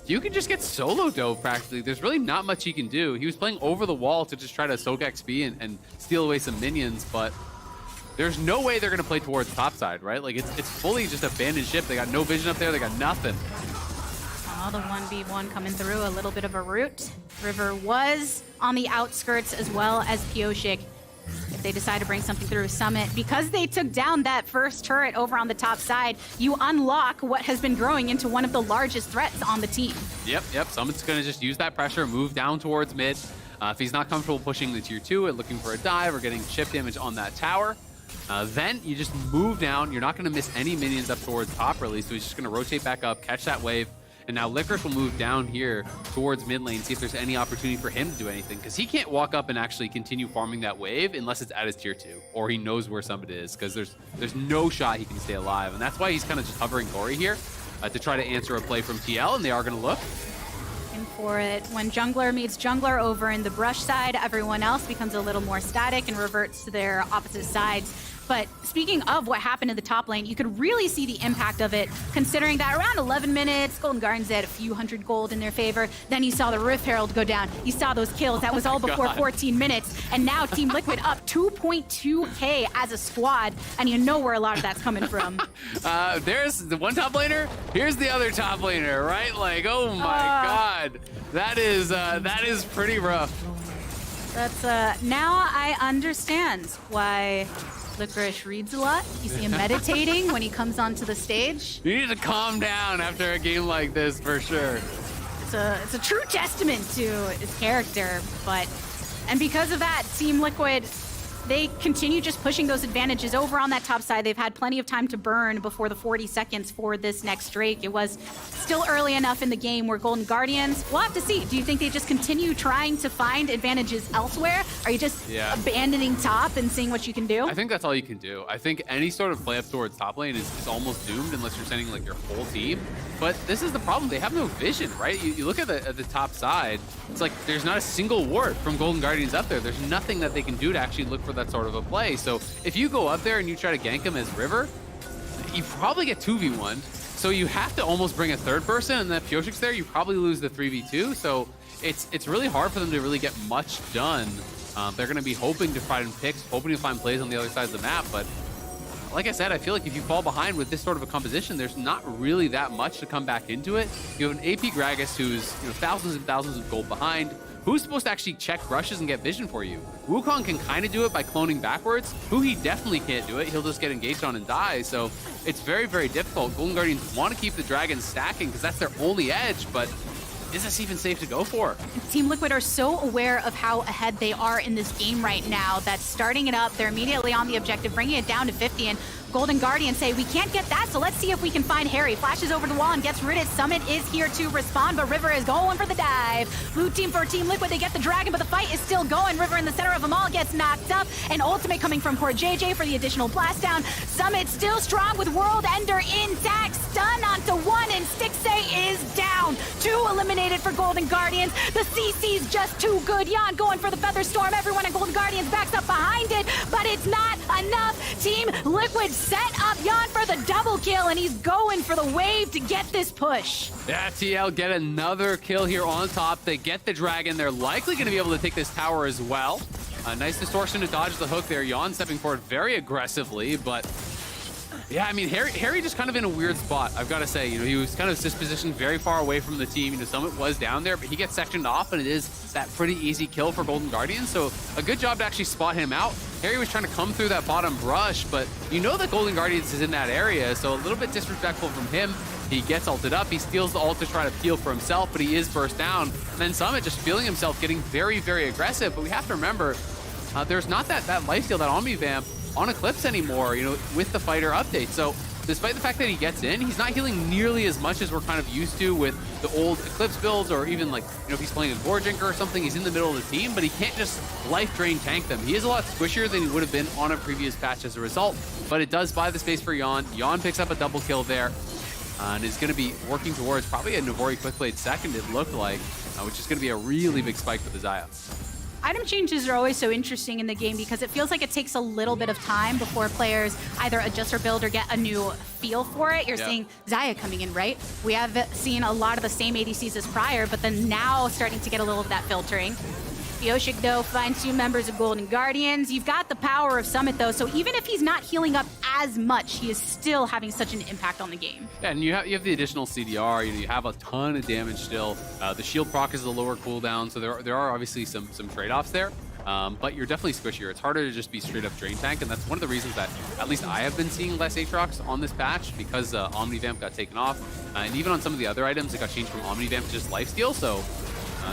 you can just get solo dove practically. There's really not much he can do. He was playing over the wall to just try to soak XP and steal away some minions, but there's no way they're gonna play towards topside, right? Like it's fully just abandoned ship. They got no vision up there, they got nothing. Oh, the 1v1 coming through, a little bit of a route. River was on the outskirts as well as Pioshik. If they decide to bring something through Summit, because they took down that first turret over on the top side, you unlock what has been growing into one of the largest threats on the team. Yep. Summit's gonna just use that pressure, move down towards mid. If he's not comfortable pushing the tier 2 and looking for a dive or getting chip damage on that tower, then you just move down. You're not gonna miss any minions up towards top really, so he's just gonna rotate back up, catch that wave. And now Licorice will move down here towards mid lane, see if there's any opportunity for him to do anything, because he can't walk up and actually continue farming that wave unless it's at his tier 2, or he knows where somebody is, because there's no shot he can stay alive. And that's why he's kind of just hovering Gori here to try to answer a play from TL, and they are going to look. In for it. When jungler meets jungler over in the brush side, everyone else becomes a little more static and reverts to their opposite sides. But speaking of what happened in the top lane, you could really see the impact of it, considering that around 11 minutes, Golden Guardians had a few hundred gold in their favor. Then you saw the Rift Herald go down. You saw those kills. That was all before 14 minutes. And now Team Liquid up 2.2K as a squad. And you know where a lot of that's coming from. There's the one top laner. Here's the other top laner, right? Like, oh my God. That is pretty rough. That's, now I understand why Licorice reads a lot. You see him meditating when he comes onto the stage. You need to calm down after a game like this, for sure. It's a true testament to his character, and because of that, Team Liquid if they continue just pushing those advantages over on that top side, they've had plenty of time to burn before the 40 seconds for this next Drake. It was still early enough in the game where Golden Guardians, we'll have to see. Do you think they just continue trying to find advantages elsewhere? Are you just abandoning top and seeing what you can do? I think that's all you can do. I think any sort of play up towards top lane is almost doomed unless you're sending like your whole team. But this is the problem. They have no vision, right? You look at the top side, it's like there's not a single ward from Golden Guardians up there. There's nothing that they can do to actually look for that sort of a play. So if you go up there and you try to gank him as River, you probably get 2v1. So you have to almost bring a third person, and then if Pioshik's there, you probably lose the 3v2. So it's really hard for them to really get much done. They're going to be hoping to find picks, hoping to find plays on the other side of the map, but like I said, I feel like if you fall behind with this sort of a composition, there's not really that much to come back into it. You have an AP Gragas who's thousands and thousands of gold behind. Who's supposed to actually check rushes and get vision for you? Wukong can kind of do it by cloning backwards. He definitely can't do it. He'll just get engaged on and die. So it's very, very difficult. Golden Guardians want to keep the Dragons stacking because that's their only edge, but is this even safe to go for? Team Liquid are so aware of how ahead they are in this game right now that starting it up, they're immediately on the objective, bringing it down to 50, and Golden Guardians say, we can't get that, so let's see if we can find Harry. Flashes over the wall and gets rid of it. Summit is here to respond, but River is going for the dive. Blue team for Team Liquid, they get the dragon, but the fight is still going. River in the center of them all gets knocked up, and ultimate coming from Core JJ for the additional blast down. Summit still strong with World Ender intact. Stun onto one, and Stixay is down. 2 eliminated for Golden Guardians. The CC's just too good. Yan going for the Feather Storm. Everyone in Golden Guardians backs up behind it, but it's not enough. Team Liquid set up Yan for the double kill, and he's going for the wave to get this push. Yeah, TL get another kill here on top. They get the dragon. They're likely going to be able to take this tower as well. A nice distortion to dodge the hook there. Yan stepping forward very aggressively, but yeah, I mean, Harry just kind of in a weird spot, I've got to say. He was kind of just positioned very far away from the team. Summit was down there, but he gets sectioned off, and it is that pretty easy kill for Golden Guardians. So a good job to actually spot him out. Harry was trying to come through that bottom brush, but that Golden Guardians is in that area, so a little bit disrespectful from him. He gets ulted up. He steals the ult to try to peel for himself, but he is burst down. And then Summit just feeling himself getting very, very aggressive. But we have to remember, there's not that lifesteal, that Omni Vamp on Eclipse anymore, with the fighter update. So despite the fact that he gets in, he's not healing nearly as much as we're kind of used to with the old Eclipse builds, or even like, if he's playing a Gorjinker or something, he's in the middle of the team, but he can't just life drain tank them. He is a lot squishier than he would have been on a previous patch as a result, but it does buy the space for Yan. Yan picks up a double kill there, and is going to be working towards probably a Navori Quickblade second, it looked like, which is going to be a really big spike for the Xayah. Item changes are always so interesting in the game because it feels like it takes a little bit of time before players either adjust their build or get a new feel for it. You're seeing Xayah coming in, right? We have seen a lot of the same ADCs as prior, but then now starting to get a little of that filtering. Pioshik, though, finds 2 members of Golden Guardians. You've got the power of Summit, though, so even if he's not healing up as much, he is still having such an impact on the game. Yeah, and you have the additional CDR. You have a ton of damage still. The shield proc is a lower cooldown, so there are obviously some trade-offs there. But you're definitely squishier. It's harder to just be straight up drain tank, and that's one of the reasons that at least I have been seeing less Aatrox on this patch, because Omni Vamp got taken off, and even on some of the other items, it got changed from Omni Vamp to just lifesteal. So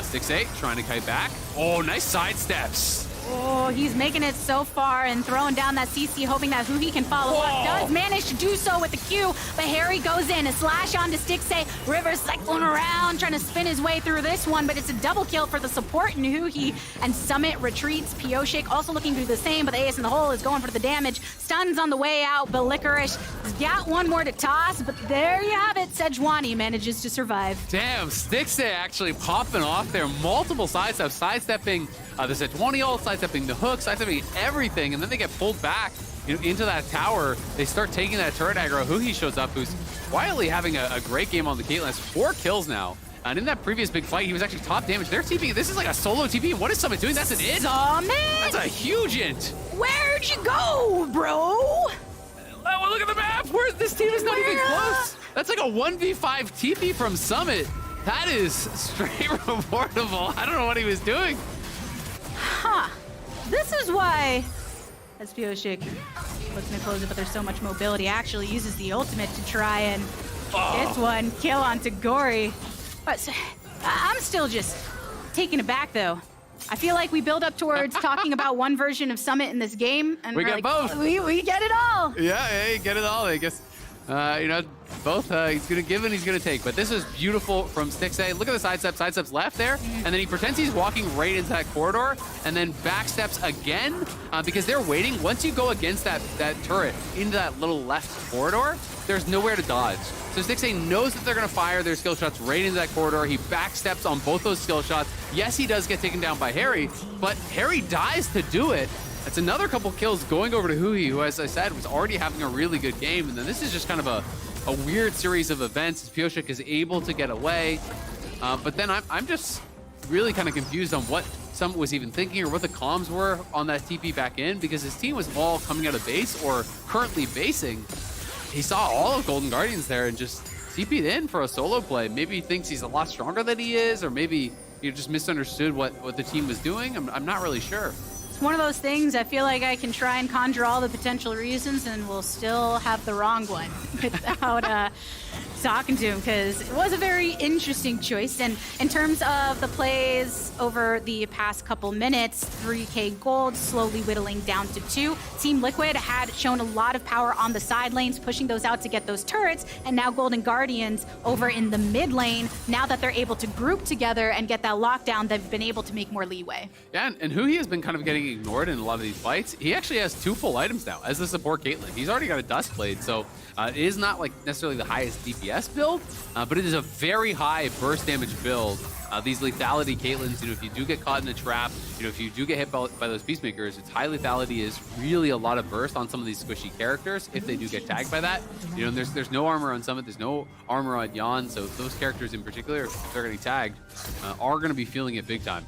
Stixay trying to kite back. Oh, nice side steps. Oh, he's making it so far and throwing down that CC, hoping that he can follow up. Does manage to do so with the Q, but Harry goes in. A slash onto Stixay. River cycling around, trying to spin his way through this one, but it's a double kill for the support in Huhi, and Summit retreats. Pioshik also looking to do the same, but the ace in the hole is going for the damage. Stuns on the way out, but Licorice has got one more to toss, but there you have it. Sejuani manages to survive. Damn, Stixay actually popping off there. Multiple sidesteps, sidestepping the Sejuani ult, sidestepping the hook, sidestepping everything, and then they get pulled back into that tower. They start taking that turret aggro. Huhi shows up, who's quietly having a great game on the Caitlyn. Has 4 kills now. And in that previous big fight, he was actually top damage. They're TPing. This is like a solo TP. What is Summit doing? That's an int. Summit? That's a huge int. Where'd you go, bro? Oh, look at the map. This team is not even close. That's like a 1v5 TP from Summit. That is straight reportable. I don't know what he was doing. Huh. This is why, as Pioshik looking to close it, but there's so much mobility, actually uses the ultimate to try and this one kill onto Gory. But I'm still just taken aback, though. I feel like we build up towards talking about one version of Summit in this game, and We we're get like, both. We get it all. Yeah, hey, get it all. I guess, both. He's going to give and he's going to take. But this is beautiful from Stixay. Look at the sidesteps left there. And then he pretends he's walking right into that corridor and then backsteps again because they're waiting. Once you go against that turret into that little left corridor, there's nowhere to dodge. So Stixay knows that they're going to fire their skill shots right into that corridor. He backsteps on both those skill shots. Yes, he does get taken down by Harry, but Harry dies to do it. That's another couple kills going over to Huhi, who, as I said, was already having a really good game. And then this is just kind of a weird series of events as Pioshik is able to get away. But then I'm just really kind of confused on what Summit was even thinking or what the comms were on that TP back in, because his team was all coming out of base or currently basing. He saw all of Golden Guardians there and just TP'd in for a solo play. Maybe he thinks he's a lot stronger than he is, or maybe he just misunderstood what the team was doing. I'm not really sure. It's one of those things, I feel like I can try and conjure all the potential reasons and we'll still have the wrong one without talking to him, because it was a very interesting choice. And in terms of the plays over the past couple minutes, 3K gold slowly whittling down to 2. Team Liquid had shown a lot of power on the side lanes, pushing those out to get those turrets, and now Golden Guardians over in the mid lane, now that they're able to group together and get that lockdown, they've been able to make more leeway. Yeah, and Huhi has been kind of getting ignored in a lot of these fights. He actually has 2 full items now as the support Caitlyn. He's already got a Duskblade, so it is not like necessarily the highest DPS build, but it is a very high burst damage build. These lethality Caitlyn's, if you do get caught in a trap, if you do get hit by those Peacemakers, its high lethality is really a lot of burst on some of these squishy characters if they do get tagged by that. And there's no armor on Summit, there's no armor on Yan, so those characters in particular, if they're getting tagged, are going to be feeling it big time.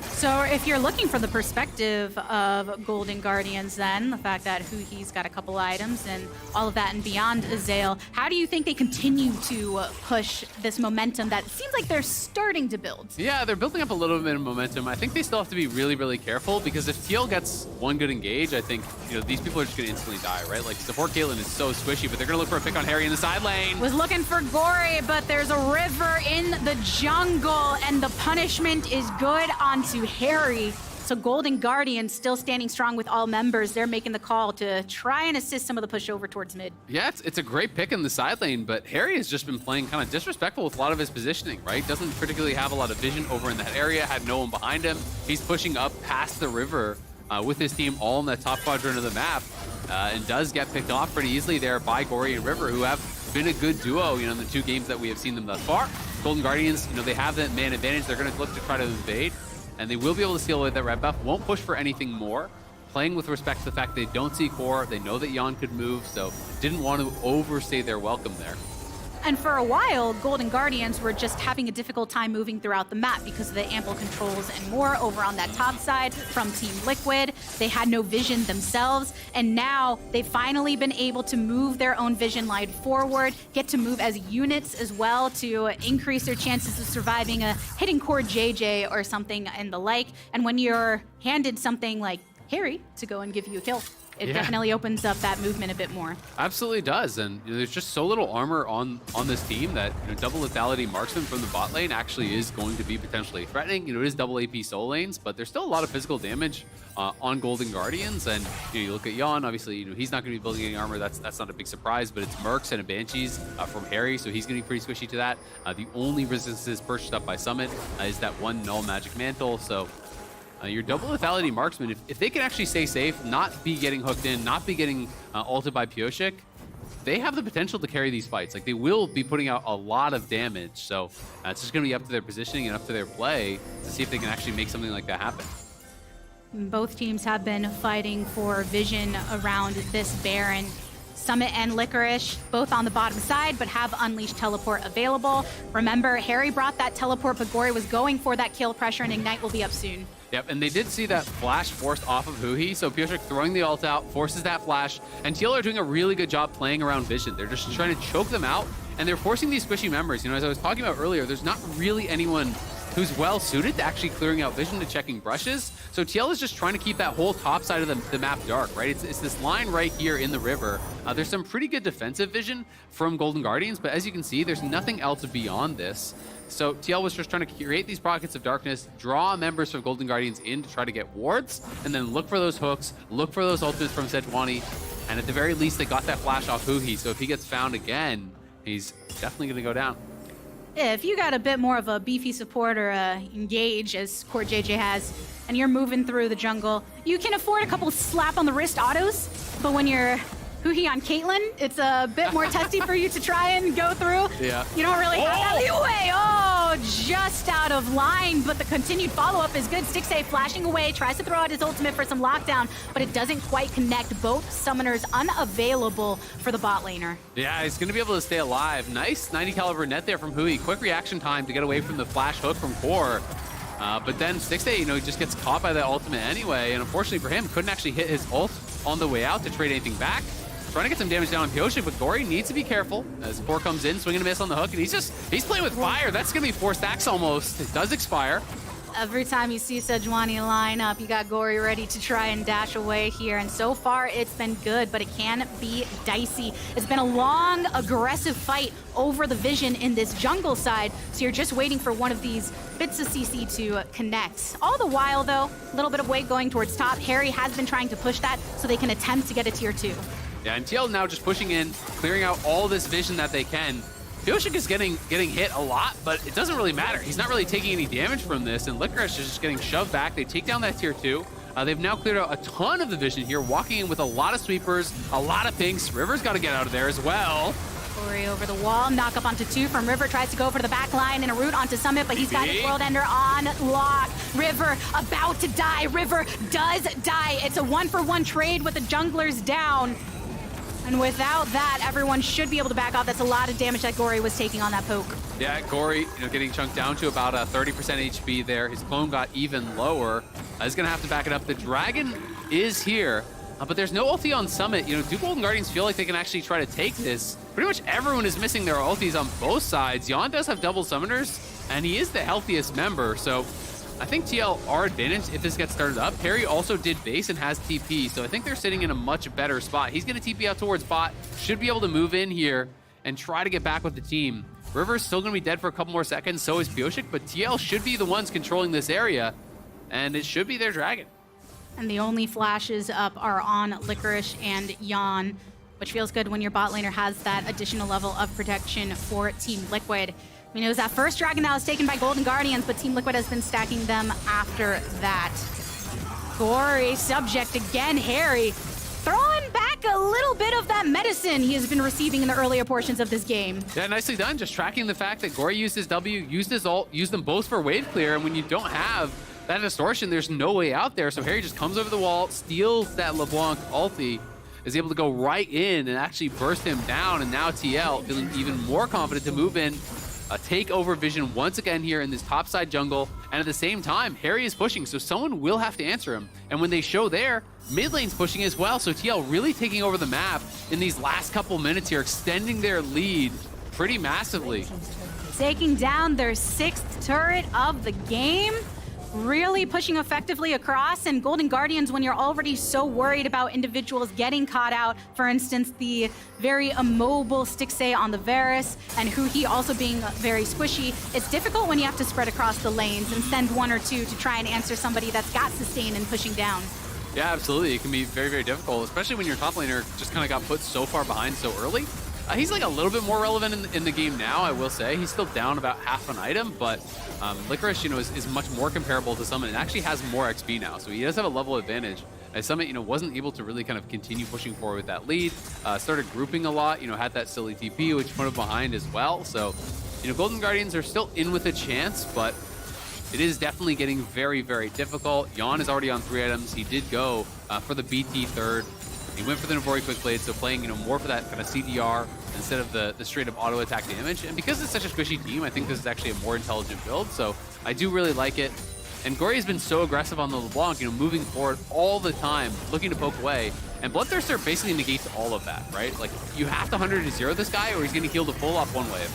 So if you're looking from the perspective of Golden Guardians, then the fact that Huhi's got a couple items and all of that and beyond Azale, how do you think they continue to push this momentum that seems like they're starting to build? Yeah, they're building up a little bit of momentum. I think they still have to be really, really careful, because if TL gets one good engage, I think these people are just going to instantly die, right? Like, support Caitlyn is so squishy, but they're going to look for a pick on Harry in the side lane. Was looking for Gory, but there's a river in the jungle, and the punishment is good onto Harry. So Golden Guardians still standing strong with all members. They're making the call to try and assist some of the push over towards mid. Yeah, it's a great pick in the side lane, but Harry has just been playing kind of disrespectful with a lot of his positioning, right? Doesn't particularly have a lot of vision over in that area, had no one behind him. He's pushing up past the river with his team all in that top quadrant of the map, and does get picked off pretty easily there by Gory and River, who have been a good duo, in the 2 games that we have seen them thus far. Golden Guardians, they have that man advantage. They're going to look to try to invade, and they will be able to steal away that red buff. Won't push for anything more. Playing with respect to the fact they don't see core, they know that Yan could move, so didn't want to overstay their welcome there. And for a while, Golden Guardians were just having a difficult time moving throughout the map because of the ample controls and more over on that top side from Team Liquid. They had no vision themselves, and now they've finally been able to move their own vision line forward, get to move as units as well to increase their chances of surviving a hitting core JJ or something and the like. And when you're handed something like Harry to go and give you a kill, it definitely opens up that movement a bit more. Absolutely does, and there's just so little armor on this team that double lethality marksman from the bot lane actually is going to be potentially threatening. It is double AP soul lanes, but there's still a lot of physical damage on Golden Guardians, and you look at Yan, obviously he's not going to be building any armor. That's not a big surprise, but it's Mercs and a Banshees from Harry, so he's going to be pretty squishy to that. The only resistance purchased up by Summit is that one null magic mantle, so your double lethality marksman, if they can actually stay safe, not be getting hooked in, not be getting ulted by Pioshik, they have the potential to carry these fights. Like, they will be putting out a lot of damage, so it's just going to be up to their positioning and up to their play to see if they can actually make something like that happen. Both teams have been fighting for vision around this Baron. Summit and Licorice, both on the bottom side, but have Unleashed Teleport available. Remember, Harry brought that teleport, but Gory was going for that kill pressure, and Ignite will be up soon. Yep, and they did see that flash forced off of Huhi, so Pioshik throwing the ult out, forces that flash, and TL are doing a really good job playing around vision. They're just trying to choke them out, and they're forcing these squishy members. As I was talking about earlier, there's not really anyone who's well suited to actually clearing out vision to checking brushes. So TL is just trying to keep that whole top side of the map dark, right? It's this line right here in the river. There's some pretty good defensive vision from Golden Guardians, but as you can see, there's nothing else beyond this. So TL was just trying to create these pockets of darkness, draw members from Golden Guardians in to try to get wards, and then look for those hooks, look for those ultimates from Sejuani, and at the very least, they got that flash off Huhi, so if he gets found again, he's definitely going to go down. If you got a bit more of a beefy support or engage, as Court JJ has, and you're moving through the jungle, you can afford a couple slap on the wrist autos, but when you're Huhi on Caitlyn, it's a bit more testy for you to try and go through. Yeah. You don't really have that leeway. Oh, just out of line, but the continued follow-up is good. Stixxay flashing away, tries to throw out his ultimate for some lockdown, but it doesn't quite connect. Both summoners unavailable for the bot laner. Yeah, he's going to be able to stay alive. Nice 90 caliber net there from Huhi. Quick reaction time to get away from the flash hook from Core. But then Stixxay, he just gets caught by that ultimate anyway, and unfortunately for him, couldn't actually hit his ult on the way out to trade anything back. Trying to get some damage down on Pyosik, but Gory needs to be careful as Core comes in, swinging a miss on the hook, and he's playing with fire. That's going to be 4 stacks almost. It does expire. Every time you see Sejuani line up, you got Gory ready to try and dash away here, and so far it's been good, but it can be dicey. It's been a long, aggressive fight over the vision in this jungle side, so you're just waiting for one of these bits of CC to connect. All the while, though, a little bit of weight going towards top. Harry has been trying to push that so they can attempt to get a tier 2. Yeah, and TL now just pushing in, clearing out all this vision that they can. Pyosik is getting hit a lot, but it doesn't really matter. He's not really taking any damage from this, and Licorice is just getting shoved back. They take down that tier 2. They've now cleared out a ton of the vision here, walking in with a lot of sweepers, a lot of pinks. River's got to get out of there as well. Gory over the wall, knock up onto 2 from River, tries to go for the back line and a route onto Summit, but he's got his World Ender on lock. River about to die. River does die. It's a 1-for-1 trade with the junglers down. And without that, everyone should be able to back off. That's a lot of damage that Gory was taking on that poke. Yeah, Gory, getting chunked down to about 30% HP there. His clone got even lower. He's going to have to back it up. The Dragon is here, but there's no ulti on Summit. Do Golden Guardians feel like they can actually try to take this? Pretty much everyone is missing their ultis on both sides. Yon does have double summoners, and he is the healthiest member, so I think TL are advantaged if this gets started up. Harry also did base and has TP, so I think they're sitting in a much better spot. He's going to TP out towards bot, should be able to move in here and try to get back with the team. River's still going to be dead for a couple more seconds, so is Pyosik, but TL should be the ones controlling this area, and it should be their Dragon. And the only flashes up are on Licorice and Yon, which feels good when your bot laner has that additional level of protection for Team Liquid. I mean, it was that first Dragon that was taken by Golden Guardians, but Team Liquid has been stacking them after that. Gory subject again, Harry, throwing back a little bit of that medicine he has been receiving in the earlier portions of this game. Yeah, nicely done. Just tracking the fact that Gory used his W, used his ult, used them both for wave clear, and when you don't have that distortion, there's no way out there. So Harry just comes over the wall, steals that LeBlanc ulti, is able to go right in and actually burst him down, and now TL feeling even more confident to move in, take over vision once again here in this topside jungle, and at the same time, Harry is pushing, so someone will have to answer him. And when they show there, mid lane's pushing as well, so TL really taking over the map in these last couple minutes here, extending their lead pretty massively. Taking down their 6th turret of the game. Really pushing effectively across, and Golden Guardians, when you're already so worried about individuals getting caught out, for instance, the very immobile Stixxay on the Varus, and Huhi also being very squishy, it's difficult when you have to spread across the lanes and send 1 or 2 to try and answer somebody that's got sustain and pushing down. Yeah, absolutely. It can be very, very difficult, especially when your top laner just kind of got put so far behind so early. He's like a little bit more relevant in the game now, I will say. He's still down about half an item, but Licorice, is much more comparable to Summit and actually has more XP now, so he does have a level advantage. As Summit, wasn't able to really kind of continue pushing forward with that lead. Started grouping a lot, had that silly TP, which put him behind as well. So, Golden Guardians are still in with a chance, but it is definitely getting very, very difficult. Yon is already on 3 items. He did go for the BT third. He went for the Navori Quick Blade, so playing more for that kind of CDR instead of the straight up auto attack damage. And because it's such a squishy team, I think this is actually a more intelligent build, so I do really like it. And Gory has been so aggressive on the LeBlanc, moving forward all the time, looking to poke away. And Bloodthirster basically negates all of that, right? Like, you have to 100 to 0 this guy, or he's going to heal the full off one wave.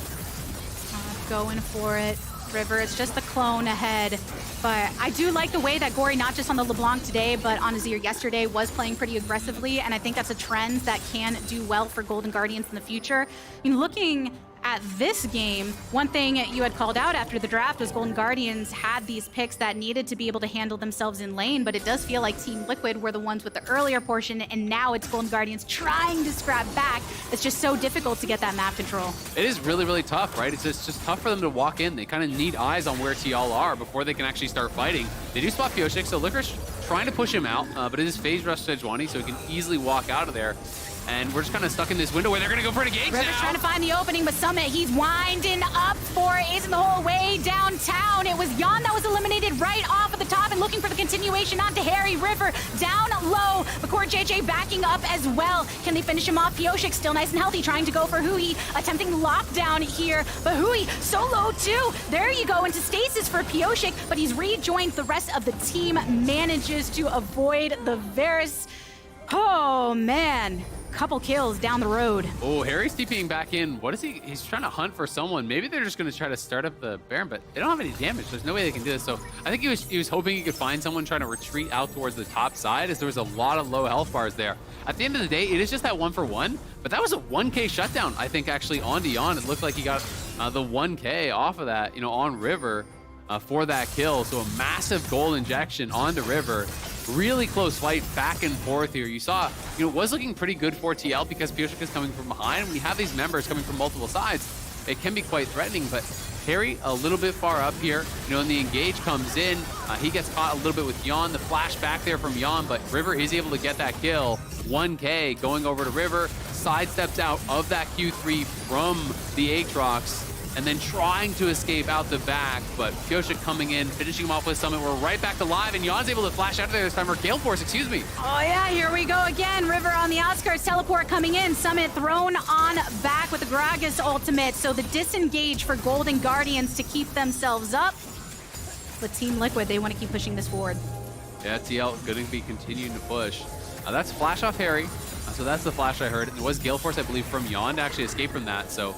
Going for it. River. It's just the clone ahead. But I do like the way that Gory, not just on the LeBlanc today, but on Azir yesterday, was playing pretty aggressively. And I think that's a trend that can do well for Golden Guardians in the future. I mean, looking at this game, one thing you had called out after the draft was Golden Guardians had these picks that needed to be able to handle themselves in lane, but it does feel like Team Liquid were the ones with the earlier portion, and now it's Golden Guardians trying to scrap back. It's just so difficult to get that map control. It is really, really tough, right? It's just tough for them to walk in. They kind of need eyes on where TL are before they can actually start fighting. They do spot Pioshik, so Licorice trying to push him out, but it is phase rush to Sejuani, so he can easily walk out of there. And we're just kind of stuck in this window where they're going to go for an engage now. River's trying to find the opening, but Summit, he's winding up for it. Isn't the whole way downtown. It was Jan that was eliminated right off of the top and looking for the continuation onto Harry. River down low. But Core JJ backing up as well. Can they finish him off? Pioshik still nice and healthy, trying to go for Hui. Attempting lockdown here, but Hui so low too. There you go into stasis for Pioshik, but he's rejoined the rest of the team. Manages to avoid the Varus. Oh, man. Couple kills down the road. Oh, Harry's TPing back in. What is he? He's trying to hunt for someone. Maybe they're just going to try to start up the Baron, but they don't have any damage. There's no way they can do this. So I think he was hoping he could find someone trying to retreat out towards the top side, as there was a lot of low health bars there. At the end of the day, it is just that 1-for-1, but that was a 1K shutdown, I think, actually onto Jan. It looked like he got the 1K off of that, on River for that kill. So a massive gold injection onto River. Really close fight back and forth here. You saw, it was looking pretty good for TL because Pioshik is coming from behind. When you have these members coming from multiple sides, it can be quite threatening, but Harry a little bit far up here. When the engage comes in, he gets caught a little bit with Jan. The flash back there from Jan, but River is able to get that kill. 1K going over to River, sidesteps out of that Q3 from the Aatrox, and then trying to escape out the back, but Pioshik coming in, finishing him off with Summit. We're right back to live, and Jan's able to flash out of there this time, or Gale Force, excuse me. Oh yeah, here we go again. River on the outskirts, teleport coming in. Summit thrown on back with the Gragas ultimate, so the disengage for Golden Guardians to keep themselves up. But Team Liquid, they want to keep pushing this forward. Yeah, TL going to be continuing to push. That's flash off Harry, so that's the flash I heard. It was Gale Force, I believe, from Jan to actually escape from that, so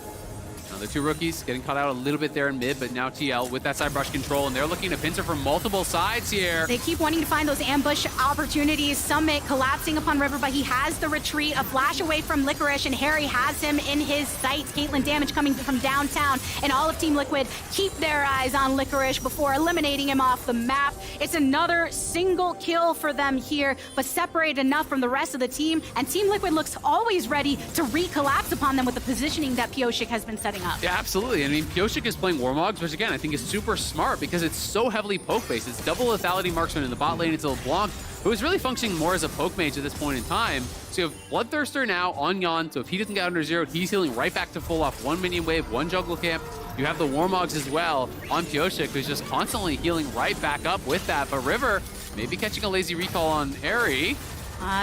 the two rookies getting caught out a little bit there in mid, but now TL with that side brush control, and they're looking to pincer from multiple sides here. They keep wanting to find those ambush opportunities. Summit collapsing upon River, but he has the retreat, a flash away from Licorice, and Harry has him in his sights. Caitlyn damage coming from downtown, and all of Team Liquid keep their eyes on Licorice before eliminating him off the map. It's another single kill for them here, but separated enough from the rest of the team, and Team Liquid looks always ready to re-collapse upon them with the positioning that Pioshik has been setting up. Yeah, absolutely. I mean, Pioshik is playing Warmogs, which again, I think is super smart because it's so heavily poke-based. It's double lethality marksman in the bot lane. It's LeBlanc, who is really functioning more as a poke mage at this point in time. So you have Bloodthirster now on Jan, so if he doesn't get under zero, he's healing right back to full off. 1 minion wave, 1 jungle camp. You have the Warmogs as well on Pioshik, who's just constantly healing right back up with that. But River maybe catching a lazy recall on Harry.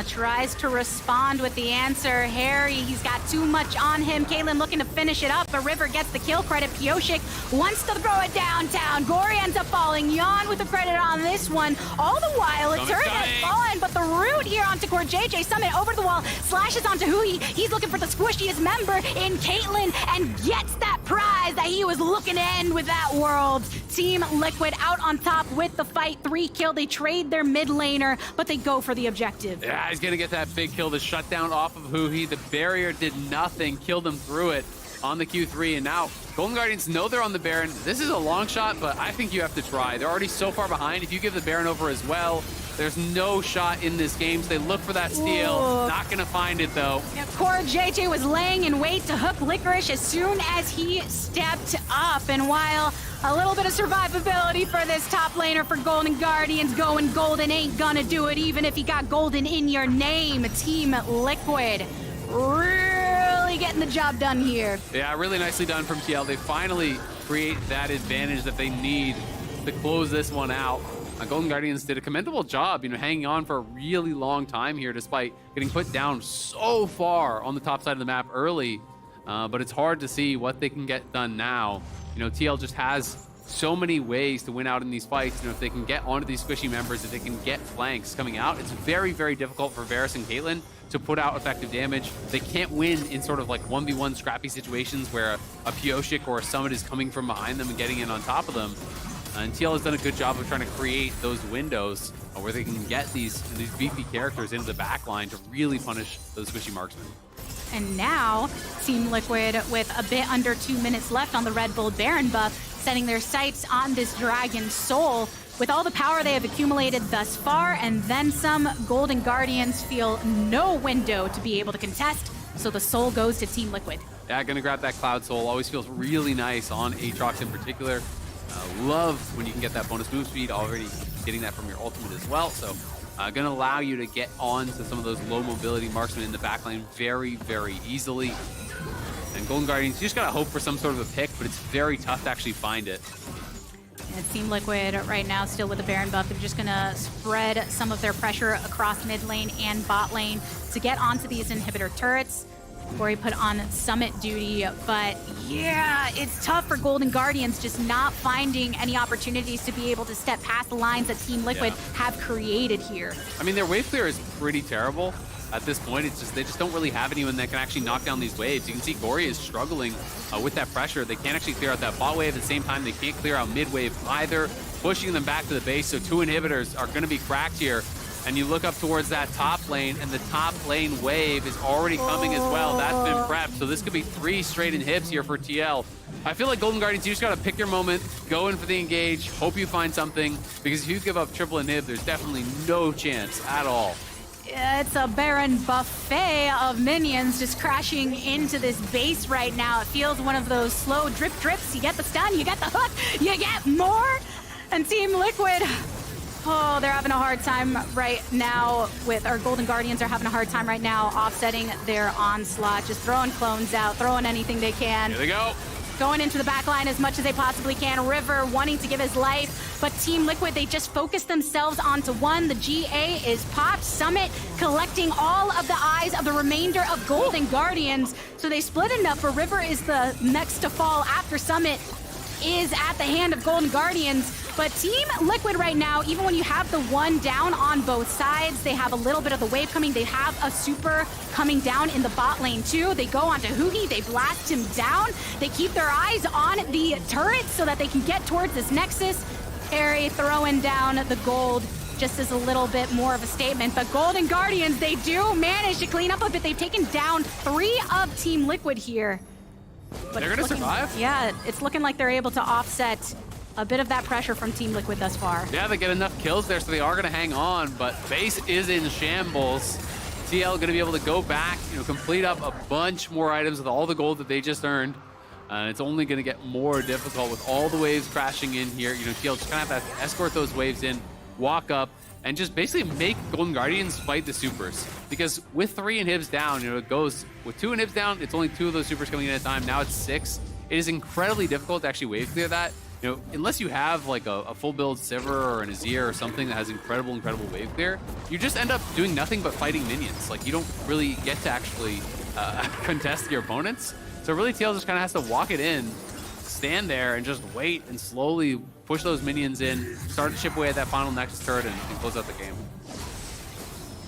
Tries to respond with the answer. Harry, he's got too much on him. Caitlyn looking to finish it up, but River gets the kill credit. Pioshik wants to throw it downtown. Gory ends up falling. Jan with the credit on this one. All the while, a turret has fallen, but the root here onto Core JJ. Summit over the wall, slashes onto Hui. He's looking for the squishiest member in Caitlyn and gets that prize that he was looking to end with that world. Team Liquid out on top with the fight. 3 kill. They trade their mid laner, but they go for the objective. Yeah, he's gonna get that big kill to shut down off of Hui. The barrier did nothing, killed him through it on the Q3, and now Golden Guardians know they're on the Baron. This is a long shot, but I think you have to try. They're already so far behind. If you give the Baron over as well, there's no shot in this game, so they look for that steal. Whoa. Not gonna find it though. Yeah, Core JJ was laying in wait to hook Licorice as soon as he stepped up, and while a little bit of survivability for this top laner for Golden Guardians, going golden ain't gonna do it even if you got golden in your name. Team Liquid really getting the job done here. Yeah, really nicely done from TL. They finally create that advantage that they need to close this one out. Golden Guardians did a commendable job, hanging on for a really long time here despite getting put down so far on the top side of the map early. But it's hard to see what they can get done now. TL just has so many ways to win out in these fights. If they can get onto these squishy members, if they can get flanks coming out, it's very, very difficult for Varus and Caitlyn to put out effective damage. They can't win in sort of like 1v1 scrappy situations where a Pioshik or a Summit is coming from behind them and getting in on top of them. And TL has done a good job of trying to create those windows where they can get these beefy characters into the backline to really punish those squishy marksmen. And now, Team Liquid, with a bit under 2 minutes left on the Red Bull Baron buff, setting their sights on this Dragon Soul. With all the power they have accumulated thus far, and then some, Golden Guardians feel no window to be able to contest, so the Soul goes to Team Liquid. Yeah, gonna grab that Cloud Soul. Always feels really nice on Aatrox in particular. Love when you can get that bonus move speed, already getting that from your ultimate as well. So gonna allow you to get on to some of those low mobility marksmen in the backline very, very easily. And Golden Guardians, you just gotta hope for some sort of a pick, but it's very tough to actually find it. And Team Liquid right now still with the Baron buff. They're just gonna spread some of their pressure across mid lane and bot lane to get onto these inhibitor turrets. Corey put on Summit duty, but yeah, it's tough for Golden Guardians just not finding any opportunities to be able to step past the lines that Team Liquid have created here. I mean, their wave clear is pretty terrible at this point. It's just they just don't really have anyone that can actually knock down these waves. You can see Gory is struggling with that pressure. They can't actually clear out that bot wave. At the same time, they can't clear out mid wave either, pushing them back to the base. So 2 inhibitors are going to be cracked here. And you look up towards that top lane, and the top lane wave is already coming as well. That's been prepped. So this could be 3 straight inhibs here for TL. I feel like Golden Guardians, you just got to pick your moment, go in for the engage, hope you find something, because if you give up triple inhib, there's definitely no chance at all. It's a Baron buffet of minions just crashing into this base right now. It feels one of those slow drip drips. You get the stun, you get the hook, you get more. And Team Liquid, oh, they're having a hard time right now with, our Golden Guardians are having a hard time right now offsetting their onslaught, just throwing clones out, throwing anything they can. Here they go. Going into the backline as much as they possibly can. River wanting to give his life, but Team Liquid, they just focus themselves onto one. The GA is popped. Summit collecting all of the eyes of the remainder of Golden Guardians. So they split it up, but River is the next to fall after Summit is at the hand of Golden Guardians. But Team Liquid right now, even when you have the one down on both sides, they have a little bit of the wave coming. They have a super coming down in the bot lane too. They go onto Huhi, they blast him down. They keep their eyes on the turrets so that they can get towards this Nexus. Harry throwing down the gold just as a little bit more of a statement. But Golden Guardians, they do manage to clean up a bit. They've taken down 3 of Team Liquid here. But they're gonna survive? Yeah, it's looking like they're able to offset a bit of that pressure from Team Liquid thus far. Yeah, they get enough kills there, so they are going to hang on, but base is in shambles. TL going to be able to go back, complete up a bunch more items with all the gold that they just earned. And it's only going to get more difficult with all the waves crashing in here. TL just kind of have to escort those waves in, walk up, and just basically make Golden Guardians fight the supers. Because with 3 inhibs down, it goes with 2 inhibs down, it's only 2 of those supers coming in at a time. Now it's 6. It is incredibly difficult to actually wave clear that. Unless you have like a full build Sivir or an Azir or something that has incredible wave clear, you just end up doing nothing but fighting minions. Like, you don't really get to actually contest your opponents. So really, TL just kind of has to walk it in, stand there, and just wait and slowly push those minions in, start to chip away at that final Nexus turret, and close out the game.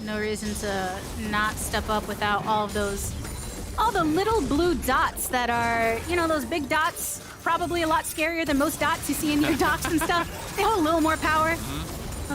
No reason to not step up without all the little blue dots that are, those big dots. Probably a lot scarier than most dots you see in your docks and stuff. They hold a little more power.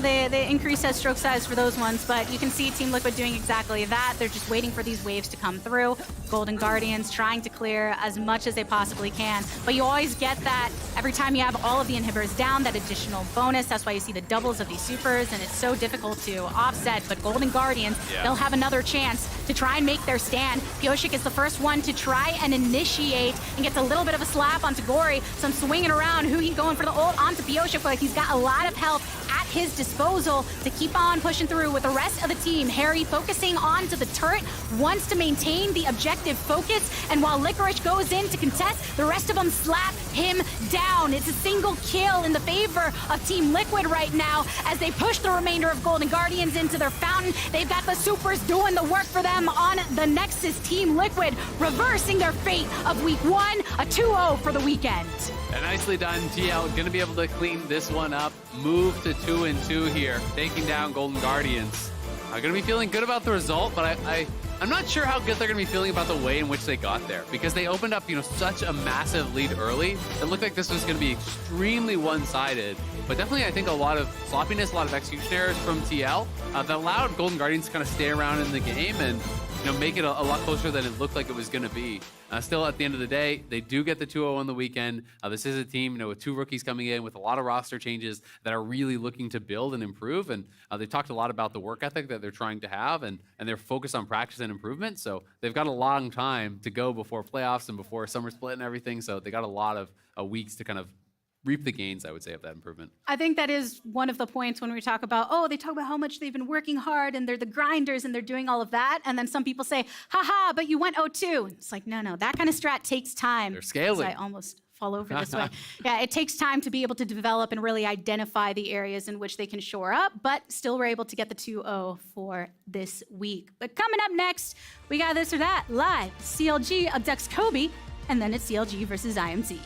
They increase that stroke size for those ones, but you can see Team Liquid doing exactly that. They're just waiting for these waves to come through. Golden Guardians trying to clear as much as they possibly can, but you always get that every time you have all of the inhibitors down, that additional bonus. That's why you see the doubles of these supers, and it's so difficult to offset, but Golden Guardians, they'll have another chance to try and make their stand. Pioshik is the first one to try and initiate and gets a little bit of a slap onto Gory. Some swinging around, Huhi going for the ult onto Pioshik, but he's got a lot of health at his disposal to keep on pushing through with the rest of the team. Harry focusing onto the turret, wants to maintain the objective focus, and while Licorice goes in to contest, the rest of them slap him down. It's a single kill in the favor of Team Liquid right now as they push the remainder of Golden Guardians into their fountain. They've got the supers doing the work for them on the Nexus. Team Liquid reversing their fate of week 1, a 2-0 for the weekend. And nicely done, TL. Going to be able to clean this one up, move to 2-2 here, taking down Golden Guardians. are going to be feeling good about the result, but I'm not sure how good they're going to be feeling about the way in which they got there, because they opened up, such a massive lead early. It looked like this was going to be extremely one-sided, but definitely I think a lot of sloppiness, a lot of execution errors from TL that allowed Golden Guardians to kind of stay around in the game and make it a lot closer than it looked like it was going to be. Still, at the end of the day, they do get the 2-0 on the weekend. This is a team, with 2 rookies coming in, with a lot of roster changes that are really looking to build and improve. And they've talked a lot about the work ethic that they're trying to have, and they're focused on practice and improvement. So they've got a long time to go before playoffs and before summer split and everything. So they got a lot of weeks to kind of reap the gains, I would say, of that improvement. I think that is one of the points when we talk about, they talk about how much they've been working hard and they're the grinders and they're doing all of that. And then some people say, haha, but you went 0-2. It's like, no, that kind of strat takes time. They're scaling. I almost fall over this way. Yeah, it takes time to be able to develop and really identify the areas in which they can shore up, but still we're able to get the 2-0 for this week. But coming up next, we got This or That live. CLG abducts Kobe, and then it's CLG versus IMT.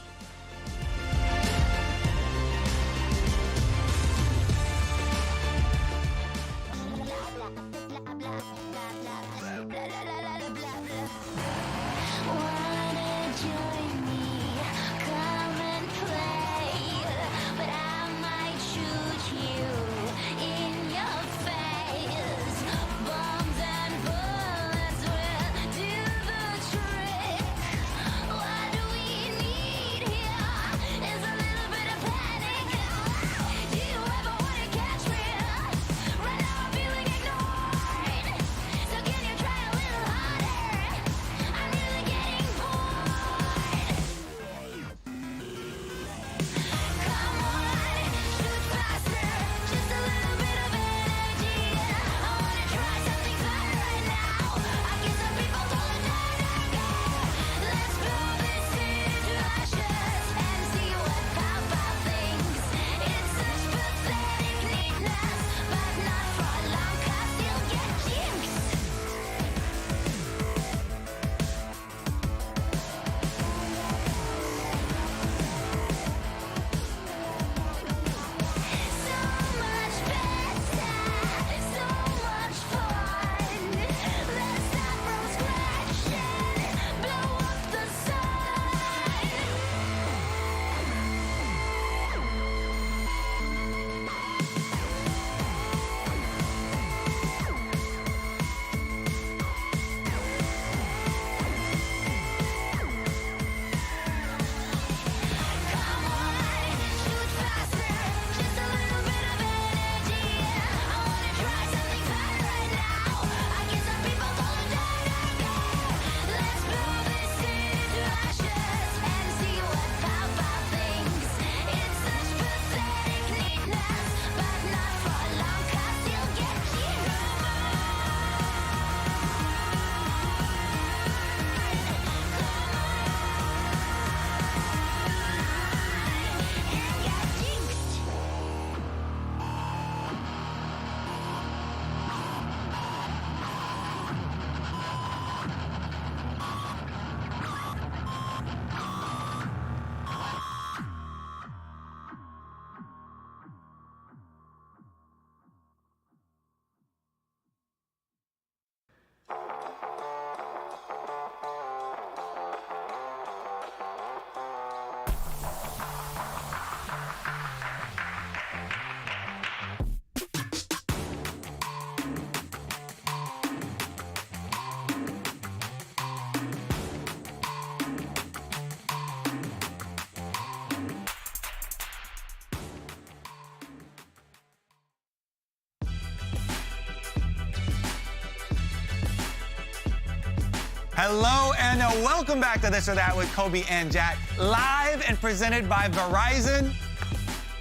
Hello and welcome back to This or That with Kobe and Jack, live and presented by Verizon.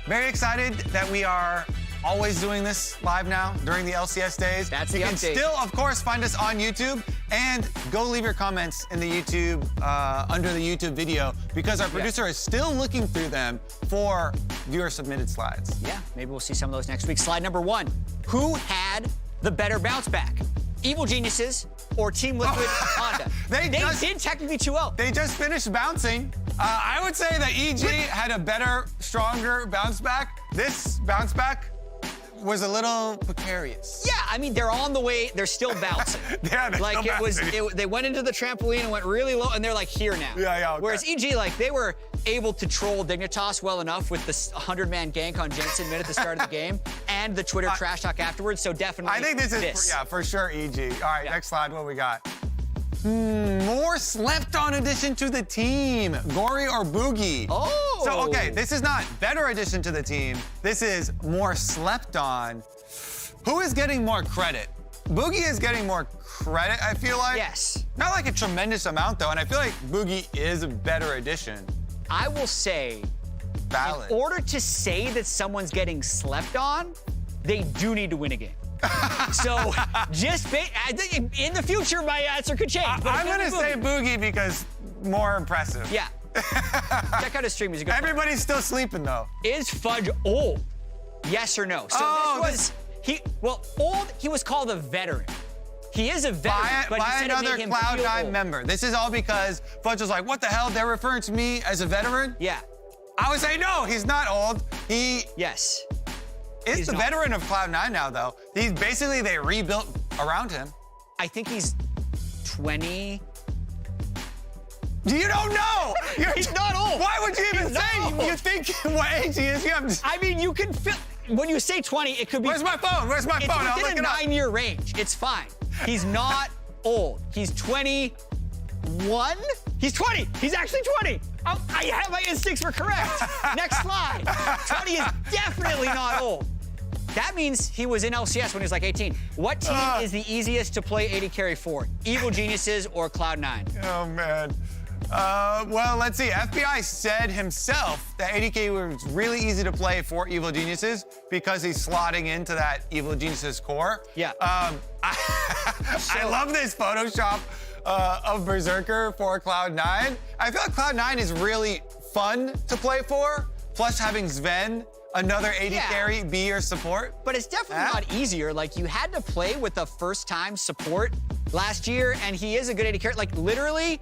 Very excited that we are always doing this live now during the LCS days. That's the You can update. still, of course, find us on YouTube and go leave your comments in the YouTube, under the YouTube video, because our producer is still looking through them for viewer-submitted slides. Yeah, maybe we'll see some of those next week. Slide number 1. Who had the better bounce back? Evil Geniuses or Team Liquid Honda? They did technically 2-0. They just finished bouncing. I would say that EG had a better, stronger bounce back. This bounce back was a little precarious. Yeah, I mean, they're on the way. They're still bouncing. Yeah, they're like still bouncing. They went into the trampoline and went really low, and they're like here now. Yeah, okay. Whereas EG, like, they were able to troll Dignitas well enough with this 100-man gank on Jensen mid at the start of the game and the Twitter trash talk afterwards. So definitely, I think this is for sure EG. All right, next slide. What we got? More slept-on addition to the team, Gory or Boogie. Oh. So, okay, this is not better addition to the team. This is more slept-on. Who is getting more credit? Boogie is getting more credit, I feel like. Yes. Not like a tremendous amount, though, and I feel like Boogie is a better addition. I will say, valid. In order to say that someone's getting slept on, they do need to win a game. So, I think in the future, my answer could change. I'm going to say Boogie because more impressive. Yeah. Check out his stream. He's a good Everybody's still sleeping, though. Is Fudge old? Yes or no? So this was, old, he was called a veteran. He is a veteran, but by another Cloud9 member. member. This is all because Fudge was like, what the hell? They're referring to me as a veteran? Yeah. I would say, no, he's not old. Yes. He's the veteran of Cloud9 now, though. He's basically, they rebuilt around him. I think he's 20. You don't know! He's not old. Why would you even say? You think what age he is? I mean, you can feel, when you say 20, it could be. Where's my phone? Where's my phone? I'll look It's within a 9-year range. It's fine. He's not old. He's 21. He's 20. He's actually 20. I have my instincts were correct. Next slide. 20 is definitely not old. That means he was in LCS when he was like 18. What team is the easiest to play AD carry for? Evil Geniuses or Cloud9? Oh, man. Well, let's see. FBI said himself that ADK was really easy to play for Evil Geniuses because he's slotting into that Evil Geniuses core. Yeah. I love this Photoshop of Berserker for Cloud9. I feel like Cloud9 is really fun to play for, plus having Sven, another AD carry, be your support. But it's definitely not easier. Like, you had to play with the first-time support last year, and he is a good AD carry. Like, literally,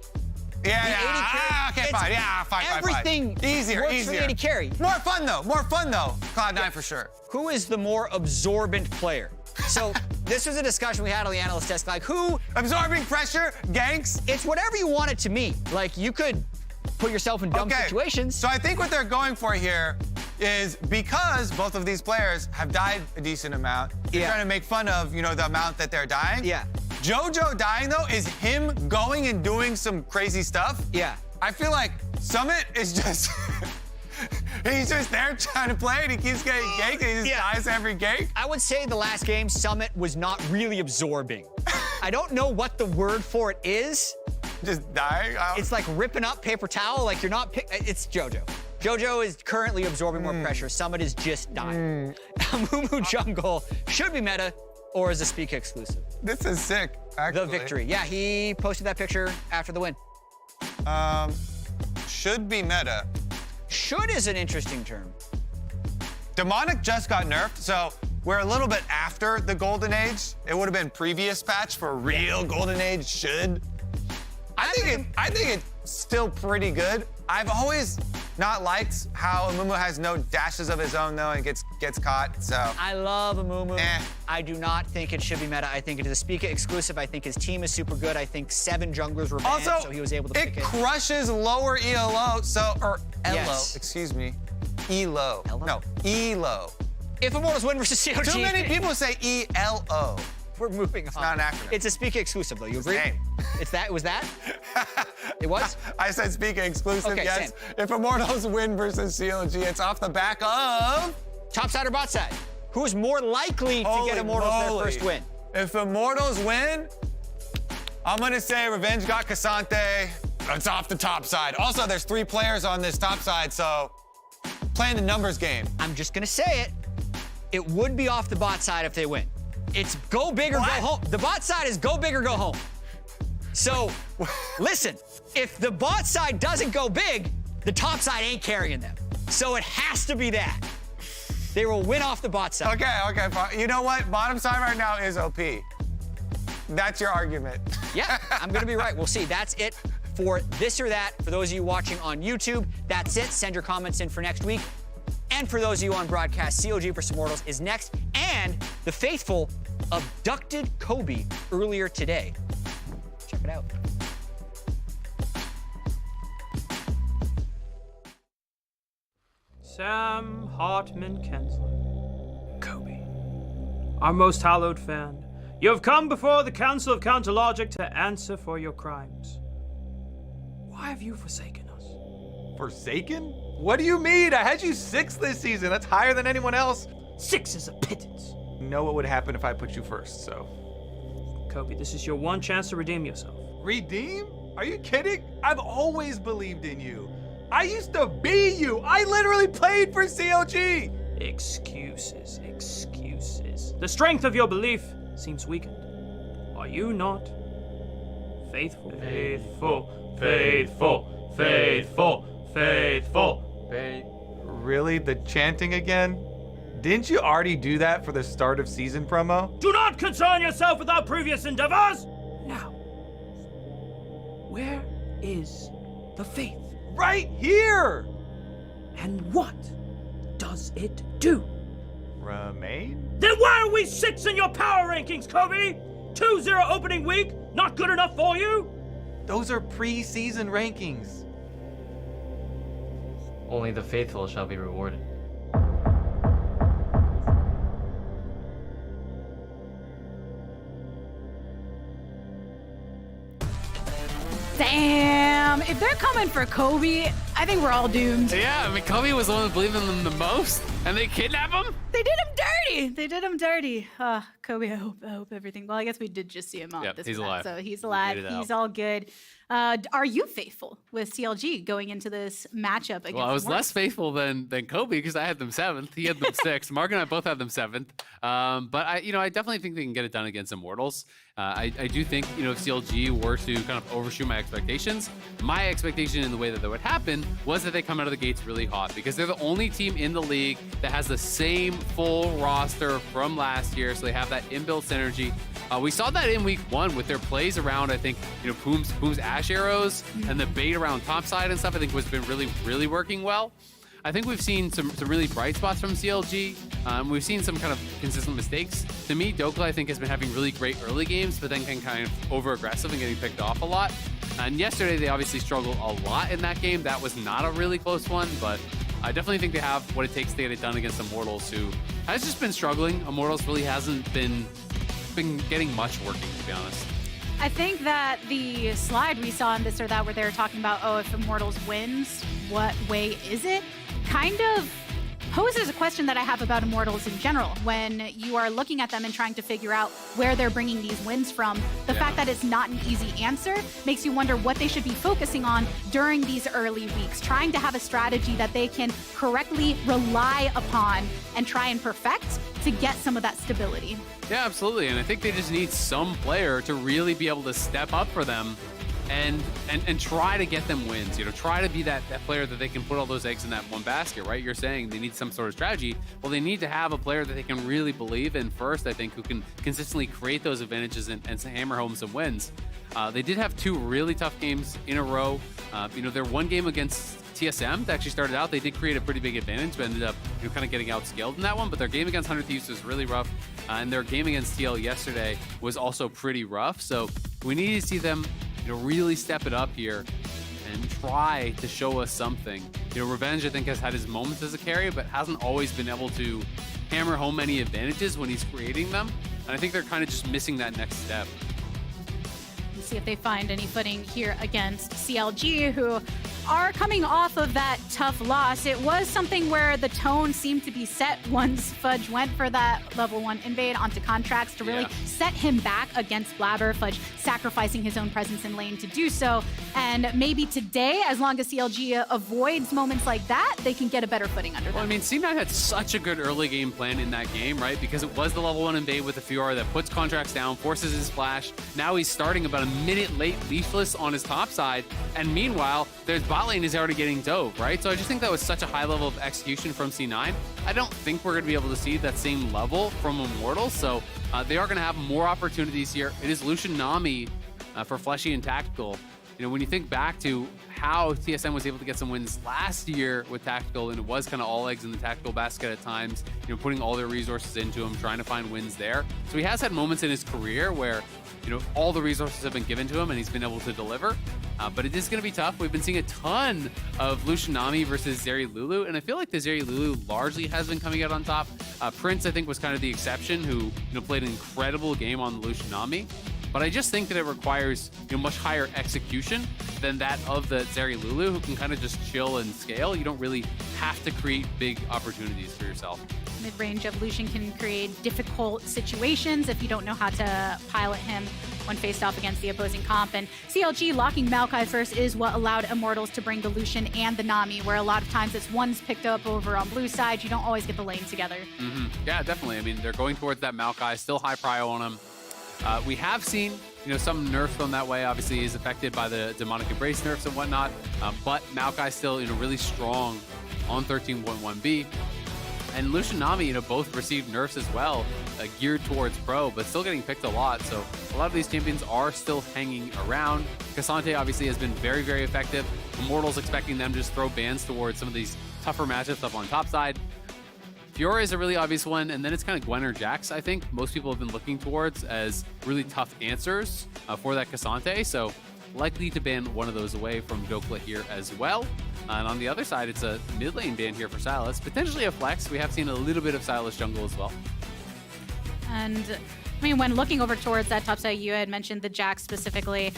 Okay, fine. Yeah, fine. Everything easier. For the AD carry. More fun, though. Cloud9 for sure. Who is the more absorbent player? So this was a discussion we had on the analyst desk. Like, who? Absorbing pressure, ganks? It's whatever you want it to mean. Like, you could put yourself in dumb situations. So I think what they're going for here is because both of these players have died a decent amount, they're trying to make fun of, the amount that they're dying. Yeah. JoJo dying, though, is him going and doing some crazy stuff. Yeah. I feel like Summit is just... he's just there trying to play, and he keeps getting ganked, and he just dies every gank. I would say the last game, Summit was not really absorbing. I don't know what the word for it is. Just dying? It's like ripping up paper towel, like you're not... It's JoJo. JoJo is currently absorbing more pressure. Summit is just dying. Mumu Jungle should be meta, or is a Speak exclusive. This is sick, actually. The victory. Yeah, he posted that picture after the win. Should be meta. Should is an interesting term. Demonic just got nerfed, so we're a little bit after the Golden Age. It would have been previous patch for real Golden Age should. I think it's still pretty good. I've always not liked how Amumu has no dashes of his own, though, and gets caught, so. I love Amumu. I do not think it should be meta. I think it is a Speaker exclusive. I think his team is super good. I think 7 junglers were banned, so he was able to pick it. It crushes lower ELO, or ELO, excuse me. ELO. No, ELO. If Immortals win versus CLG. Too many people say ELO. We're moving on. It's not an acronym. It's a Speaker exclusive, though. You agree? It's that? Was that? It was? I said Speaker exclusive, okay, yes. Same. If Immortals win versus CLG, it's off the back of... Top side or bot side? Who's more likely to get Immortals their first win? If Immortals win, I'm going to say Revenge got Cassante. It's off the top side. Also, there's 3 players on this top side, so playing the numbers game. I'm just going to say it. It would be off the bot side if they win. It's go big or go home. The bot side is go big or go home. So, listen, if the bot side doesn't go big, the top side ain't carrying them. So it has to be that. They will win off the bot side. Okay, fine. You know what? Bottom side right now is OP. That's your argument. Yeah, I'm going to be right. We'll see. That's it for This or That. For those of you watching on YouTube, that's it. Send your comments in for next week. And for those of you on broadcast, CLG vs. Immortals is next. And The Faithful abducted Kobe earlier today. Check it out. Sam Hartman Kensler. Kobe. Our most hallowed fan, you have come before the Council of Counterlogic to answer for your crimes. Why have you forsaken us? Forsaken? What do you mean? I had you 6th this season. That's higher than anyone else. 6 is a pittance. You know what would happen if I put you first, so. Kobe, this is your one chance to redeem yourself. Redeem? Are you kidding? I've always believed in you. I used to be you. I literally played for CLG. Excuses, excuses. The strength of your belief seems weakened. Are you not faithful? Faithful, faithful, faithful, faithful. Really? The chanting again? Didn't you already do that for the start of season promo? Do not concern yourself with our previous endeavors! Now, where is the faith? Right here! And what does it do? Remain? Then why are we 6th in your power rankings, Kobe? 2-0 opening week? Not good enough for you? Those are pre-season rankings. Only the faithful shall be rewarded. Damn, if they're coming for Kobe, I think we're all doomed. Yeah, I mean, Kobe was the one believing in them the most, and they kidnap him? They did him dirty. They did him dirty. Kobe, I hope everything. Well, I guess we did just see him on Yep, this he's event, alive. so he's alive. Made it He's out. all good. Are you faithful with CLG going into this matchup against? Well, I was Morris? less faithful than Kobe because I had them 7th. He had them 6th. Mark and I both had them 7th. But I definitely think they can get it done against Immortals. I do think, if CLG were to kind of overshoot my expectations, my expectation in the way that would happen was that they come out of the gates really hot because they're the only team in the league that has the same full roster from last year. So they have that inbuilt synergy. We saw that in week 1 with their plays around, I think, Poom's Ash Arrows and the bait around topside and stuff, I think has been really, really working well. I think we've seen some really bright spots from CLG. We've seen some kind of consistent mistakes. To me, Dokla, I think, has been having really great early games, but then getting kind of over-aggressive and getting picked off a lot. And yesterday, they obviously struggled a lot in that game. That was not a really close one, but I definitely think they have what it takes to get it done against Immortals, who has just been struggling. Immortals really hasn't been getting much working, to be honest. I think that the slide we saw in this or that where they were talking about, if Immortals wins, what way is it? Kind of poses a question that I have about Immortals in general. When you are looking at them and trying to figure out where they're bringing these wins from, the fact that it's not an easy answer makes you wonder what they should be focusing on during these early weeks, trying to have a strategy that they can correctly rely upon and try and perfect to get some of that stability. Yeah, absolutely. And I think they just need some player to really be able to step up for them and try to get them wins. Try to be that player that they can put all those eggs in that one basket, right? You're saying they need some sort of strategy. Well, they need to have a player that they can really believe in first, I think, who can consistently create those advantages and hammer home some wins. They did have 2 really tough games in a row. Their one game against TSM that actually started out, they did create a pretty big advantage, but ended up kind of getting outscaled in that one. But their game against 100 Thieves was really rough, and their game against TL yesterday was also pretty rough. So we need to see them really step it up here and try to show us something. Revenge, I think, has had his moments as a carry, but hasn't always been able to hammer home any advantages when he's creating them. And I think they're kind of just missing that next step. Let's see if they find any footing here against CLG, who are coming off of that tough loss. It was something where the tone seemed to be set once Fudge went for that level 1 invade onto Contracts to really set him back against Blabber. Fudge sacrificing his own presence in lane to do so. And maybe today, as long as CLG avoids moments like that, they can get a better footing under them. Well, I mean, C9 had such a good early game plan in that game, right? Because it was the level 1 invade with the Fiora that puts Contracts down, forces his flash. Now he's starting about a minute late leafless on his top side. And meanwhile, there's bot lane is already getting dove, right? So I just think that was such a high level of execution from C9. I don't think we're going to be able to see that same level from Immortals. So they are going to have more opportunities here. It is Lucian Nami for Fleshy and Tactical. when you think back to how TSM was able to get some wins last year with Tactical, and it was kind of all eggs in the Tactical basket at times, putting all their resources into him, trying to find wins there. So he has had moments in his career where, all the resources have been given to him and he's been able to deliver. But it is going to be tough. We've been seeing a ton of Lucian Nami versus Zeri Lulu, and I feel like the Zeri Lulu largely has been coming out on top. Prince, I think, was kind of the exception, who played an incredible game on the Lucian Nami. But I just think that it requires much higher execution than that of the Zeri Lulu, who can kind of just chill and scale. You don't really have to create big opportunities for yourself. Mid-range of Lucian can create difficult situations if you don't know how to pilot him when faced off against the opposing comp. And CLG locking Maokai first is what allowed Immortals to bring the Lucian and the Nami, where a lot of times it's one's picked up over on blue side. You don't always get the lane together. Yeah, definitely. I mean, they're going towards that Maokai, still high prio on him. We have seen, some nerfs from that way. Obviously, is affected by the Demonic Embrace nerfs and whatnot. But Maokai still, really strong on 13.1B. And Lucian Nami, both received nerfs as well, geared towards pro, but still getting picked a lot. So a lot of these champions are still hanging around. Cassante obviously has been very, very effective. Immortals expecting them to just throw bans towards some of these tougher matchups up on top side. Fiora is a really obvious one, and then it's kind of Gwen or Jax, I think, most people have been looking towards as really tough answers for that Cassante. So likely to ban one of those away from Dokla here as well. And on the other side, it's a mid lane ban here for Sylas. Potentially a flex. We have seen a little bit of Sylas jungle as well. And I mean, when looking over towards that top side, you had mentioned the Jax specifically.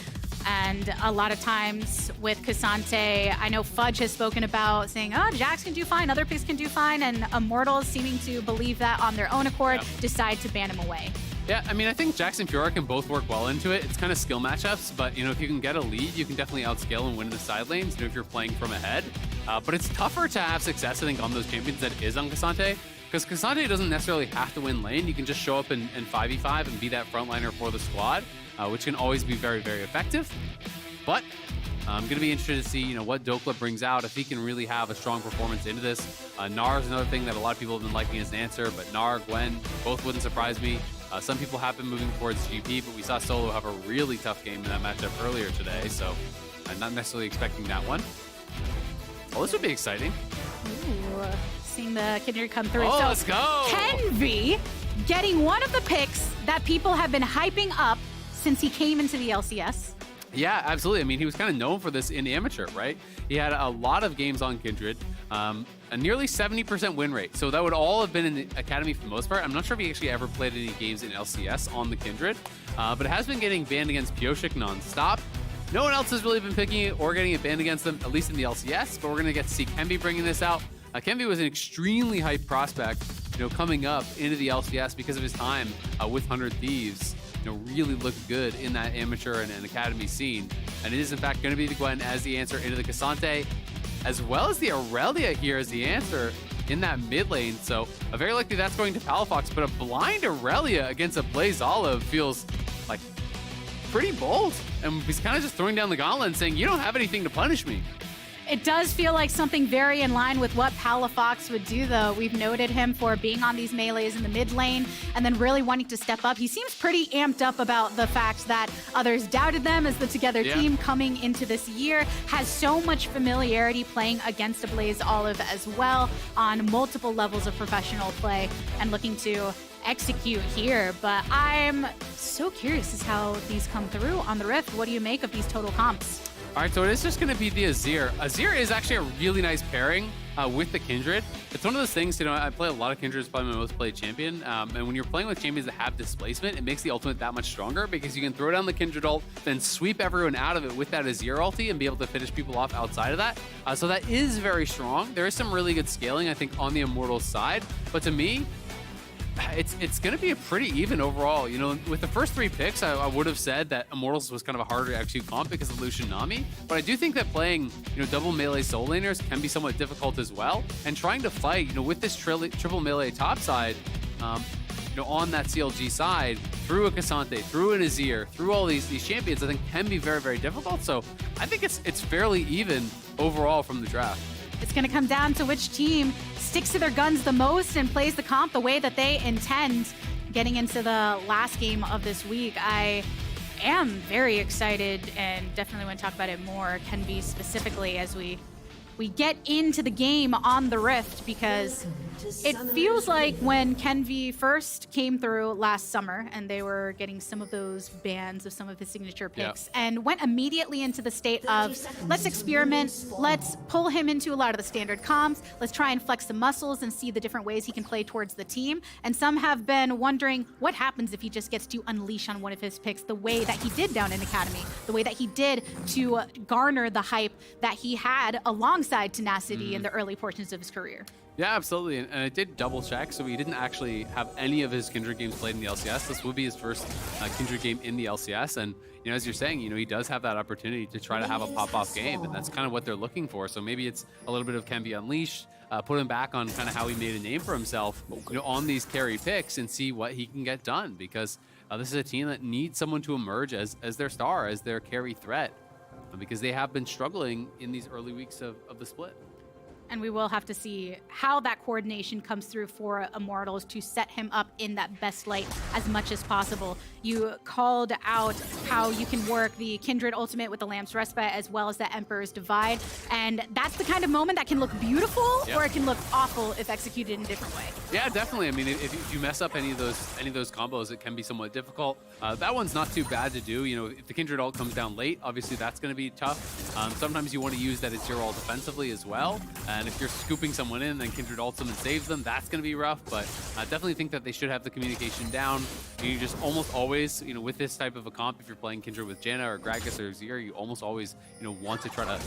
And a lot of times with Cassante, I know Fudge has spoken about saying, oh, Jax can do fine, other picks can do fine, and Immortals seeming to believe that on their own accord, decide to ban him away. Yeah, I mean, I think Jax and Fiora can both work well into it. It's kind of skill matchups, but, if you can get a lead, you can definitely outscale and win the side lanes, if you're playing from ahead. But it's tougher to have success, I think, on those champions that is on Cassante, because Cassante doesn't necessarily have to win lane. You can just show up in 5v5 and be that frontliner for the squad, which can always be very, very effective. But I'm going to be interested to see, what Dokla brings out, if he can really have a strong performance into this. Gnar is another thing that a lot of people have been liking as an answer, but Gnar, Gwen, both wouldn't surprise me. Some people have been moving towards GP, but we saw Solo have a really tough game in that matchup earlier today, so I'm not necessarily expecting that one. Well, this would be exciting. Ooh, seeing the Kindred come through. Oh, so let's go! Kenvi getting one of the picks that people have been hyping up since he came into the LCS. Yeah, absolutely. I mean, he was kind of known for this in amateur, right? He had a lot of games on Kindred, a nearly 70% win rate. So that would all have been in the academy for the most part. I'm not sure if he actually ever played any games in LCS on the Kindred, but it has been getting banned against Pioshik nonstop. No one else has really been picking it or getting it banned against them, at least in the LCS, but we're going to get to see Kenvi bringing this out. Kenvi was an extremely hyped prospect, coming up into the LCS because of his time with 100 Thieves. Really looked good in that amateur and academy scene. And it is, in fact, going to be the Gwen as the answer into the Cassante, as well as the Aurelia here as the answer in that mid lane. So very likely that's going to Palafox, but a blind Aurelia against a Blaze Olive feels like pretty bold. And he's kind of just throwing down the gauntlet and saying, you don't have anything to punish me. It does feel like something very in line with what Palafox would do, though. We've noted him for being on these melees in the mid lane and then really wanting to step up. He seems pretty amped up about the fact that others doubted them as the Together team coming into this year. Has so much familiarity playing against a Blaze Olive as well on multiple levels of professional play and looking to execute here. But I'm so curious as how these come through on the Rift. What do you make of these total comps? All right, so it is just going to be the Azir. Azir is actually a really nice pairing with the Kindred. It's one of those things, I play a lot of Kindred. It's probably my most played champion. And when you're playing with champions that have displacement, it makes the ultimate that much stronger because you can throw down the Kindred ult, then sweep everyone out of it with that Azir ulti and be able to finish people off outside of that. So that is very strong. There is some really good scaling, I think, on the Immortals side. But to me, it's going to be a pretty even overall. With the first 3 picks, I would have said that Immortals was kind of a harder to execute comp because of Lucian Nami. But I do think that playing, double melee soul laners can be somewhat difficult as well. And trying to fight, with this triple melee top side, on that CLG side, through a Cassante, through an Azir, through all these champions, I think can be very, very difficult. So I think it's fairly even overall from the draft. It's going to come down to which team sticks to their guns the most and plays the comp the way that they intend. Getting into the last game of this week, I am very excited and definitely want to talk about it more, Kenvi specifically, as we get into the game on the Rift, because it feels like when Kenvi first came through last summer and they were getting some of those bans of some of his signature picks and went immediately into the state of, let's experiment, let's pull him into a lot of the standard comps, let's try and flex the muscles and see the different ways he can play towards the team. And some have been wondering what happens if he just gets to unleash on one of his picks the way that he did down in Academy, the way that he did to garner the hype that he had alongside tenacity in the early portions of his career. Yeah, absolutely. And I did double check, so he didn't actually have any of his Kindred games played in the LCS. This would be his first Kindred game in the LCS. And, you know, as you're saying, you know, he does have that opportunity to try to have a pop-off game, and that's kind of what they're looking for. So maybe it's a little bit of Kenvi Unleashed, put him back on kind of how he made a name for himself, you know, on these carry picks and see what he can get done, because this is a team that needs someone to emerge as their star, as their carry threat, because they have been struggling in these early weeks of the split. And we will have to see how that coordination comes through for Immortals to set him up in that best light as much as possible. You called out how you can work the Kindred ultimate with the Lamb's Respite as well as the Emperor's Divide. And that's the kind of moment that can look beautiful or it can look awful if executed in a different way. Yeah, definitely. I mean, if you mess up any of those combos, it can be somewhat difficult. That one's not too bad to do. You know, if the Kindred ult comes down late, obviously that's going to be tough. Sometimes you want to use that at your ult defensively as well. And if you're scooping someone in, then Kindred ults them and saves them, that's going to be rough. But I definitely think that they should have the communication down. You just almost always, you know, with this type of a comp, if you're playing Kindred with Janna or Gragas or Zir, you almost always, you know, want to try to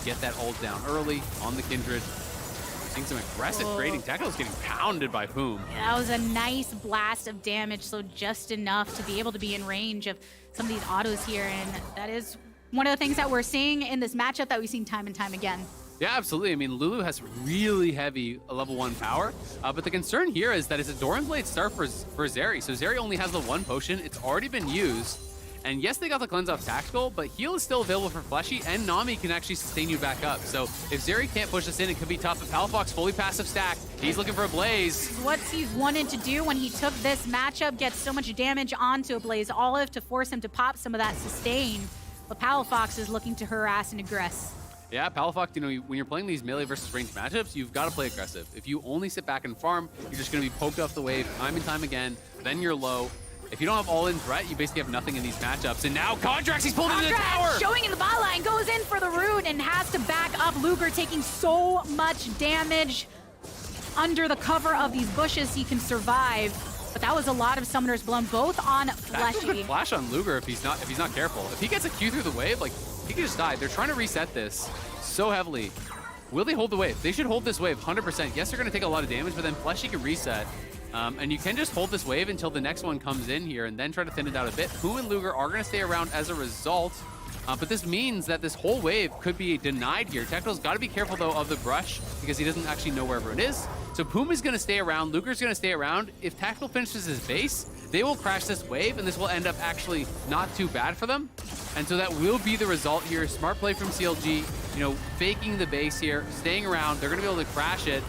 get that ult down early on the Kindred. Seeing some aggressive trading. Tackle's getting pounded by Poom. That was a nice blast of damage, so just enough to be able to be in range of some of these autos here. And that is one of the things that we're seeing in this matchup that we've seen time and time again. Yeah, absolutely. I mean, Lulu has really heavy level 1 power, but the concern here is that it's a Doran Blade start for Zeri. So Zeri only has the 1 potion. It's already been used. And yes, they got the cleanse off Tactical, but heal is still available for Fleshy, and Nami can actually sustain you back up. So if Zeri can't push this in, it could be tough. But Palafox fully passive stack. He's looking for a Blaze. What he's wanted to do when he took this matchup, gets so much damage onto a Blaze Olive to force him to pop some of that sustain. But Palafox is looking to harass and aggress. Yeah, Palafox, you know, when you're playing these melee versus ranged matchups, you've got to play aggressive. If you only sit back and farm, you're just going to be poked off the wave time and time again. Then you're low. If you don't have all-in threat, you basically have nothing in these matchups. And now Contracts, he's pulled into the tower! Showing in the bot line, goes in for the root and has to back up. Luger taking so much damage. Under the cover of these bushes, he can survive. But that was a lot of Summoner's Blown, both on Fleshy. That's a good flash on Luger if he's not careful. If he gets a Q through the wave, like, he could just die. They're trying to reset this so heavily. Will they hold the wave? They should hold this wave 100%. Yes, they're going to take a lot of damage, but then Fleshy can reset. And you can just hold this wave until the next one comes in here and then try to thin it out a bit. Poom and Luger are going to stay around as a result. But this means that this whole wave could be denied here. Tactical's got to be careful, though, of the brush because he doesn't actually know wherever it is. So Poom is going to stay around. Luger's going to stay around. If Tactical finishes his base, they will crash this wave, and this will end up actually not too bad for them. And so that will be the result here. Smart play from CLG, you know, faking the base here, staying around. They're going to be able to crash it.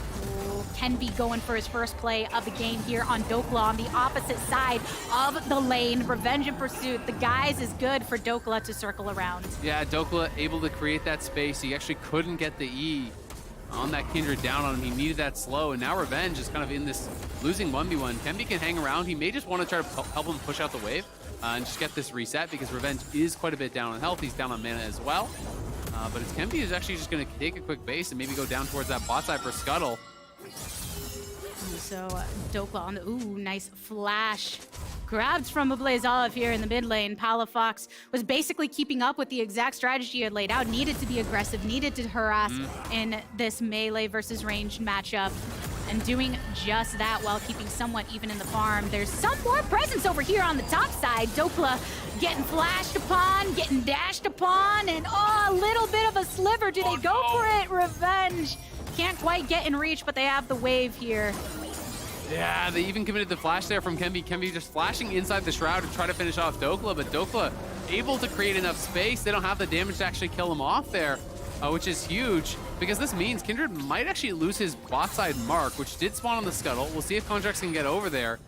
Kenvi going for his first play of the game here on Dokla on the opposite side of the lane. Revenge in pursuit. The guys is good for Dokla to circle around. Yeah, Dokla able to create that space. He actually couldn't get the E on that Kindred down on him. He needed that slow, and now Revenge is kind of in this losing 1v1. Kenvi can hang around. He may just want to try to help him push out the wave and just get this reset because Revenge is quite a bit down on health. He's down on mana as well. But it's Kenvi who's actually just going to take a quick base and maybe go down towards that bot side for Scuttle. So Dokla on the, nice flash. Grabbed from a Blaze Olive here in the mid lane. Palafox was basically keeping up with the exact strategy he had laid out. Needed to be aggressive, needed to harass in this melee versus ranged matchup. And doing just that while keeping somewhat even in the farm. There's some more presence over here on the top side. Dokla getting flashed upon, getting dashed upon, and a little bit of a sliver. Do they go for it? Revenge. Can't quite get in reach, but they have the wave here. Yeah, they even committed the flash there from Kenvi. Kenvi just flashing inside the shroud to try to finish off Dokla, but Dokla able to create enough space. They don't have the damage to actually kill him off there, which is huge because this means Kindred might actually lose his bot side mark, which did spawn on the Scuttle. We'll see if Contracts can get over there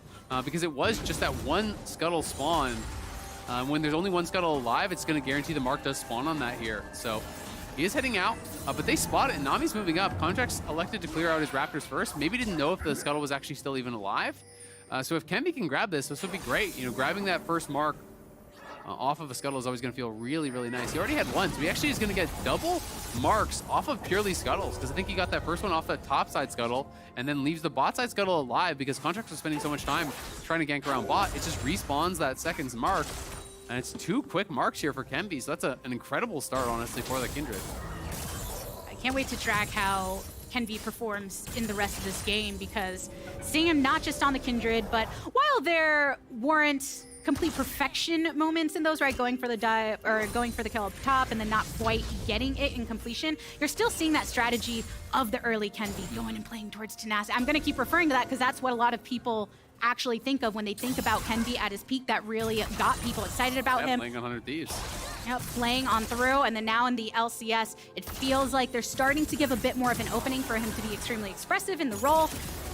because it was just that one Scuttle spawn. When there's only one Scuttle alive, it's going to guarantee the Mark does spawn on that here. So he is heading out, but they spot it, and Nami's moving up. Contract's elected to clear out his Raptors first. Maybe didn't know if the Scuttle was actually still even alive. So if Kemby can grab this would be great. You know, grabbing that first Mark off of a Scuttle is always going to feel really, really nice. He already had one, so he actually is going to get double marks off of purely Scuttles, because I think he got that first one off that top side Scuttle and then leaves the bot side Scuttle alive because Contracts was spending so much time trying to gank around bot. It just respawns that second's mark, and it's 2 quick marks here for Kemby, so that's an incredible start, honestly, for the Kindred. I can't wait to track how Kenvi performs in the rest of this game, because seeing him not just on the Kindred, but while there weren't complete perfection moments in those, right? Going for the dive or going for the kill up top and then not quite getting it in completion. You're still seeing that strategy of the early Kenvi going and playing towards tenacity. I'm going to keep referring to that because that's what a lot of people actually think of when they think about Kenvi at his peak. That really got people excited about him. Playing on 100 Thieves. Yep, playing on through, and then now in the LCS, it feels like they're starting to give a bit more of an opening for him to be extremely expressive in the role,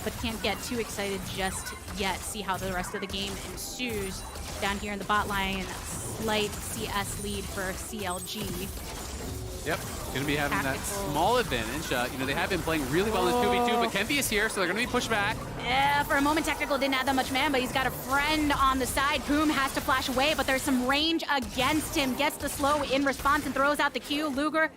but can't get too excited just yet. See how the rest of the game ensues. Down here in the bot line, slight CS lead for CLG. Yep, gonna be having that small advantage. You know, they have been playing really well in 2v2, but Kempi is here, so they're gonna be pushed back. Yeah, for a moment, Technical didn't have that much man, but he's got a friend on the side. Poom has to flash away, but there's some range against him. Gets the slow in response and throws out the Q. Luger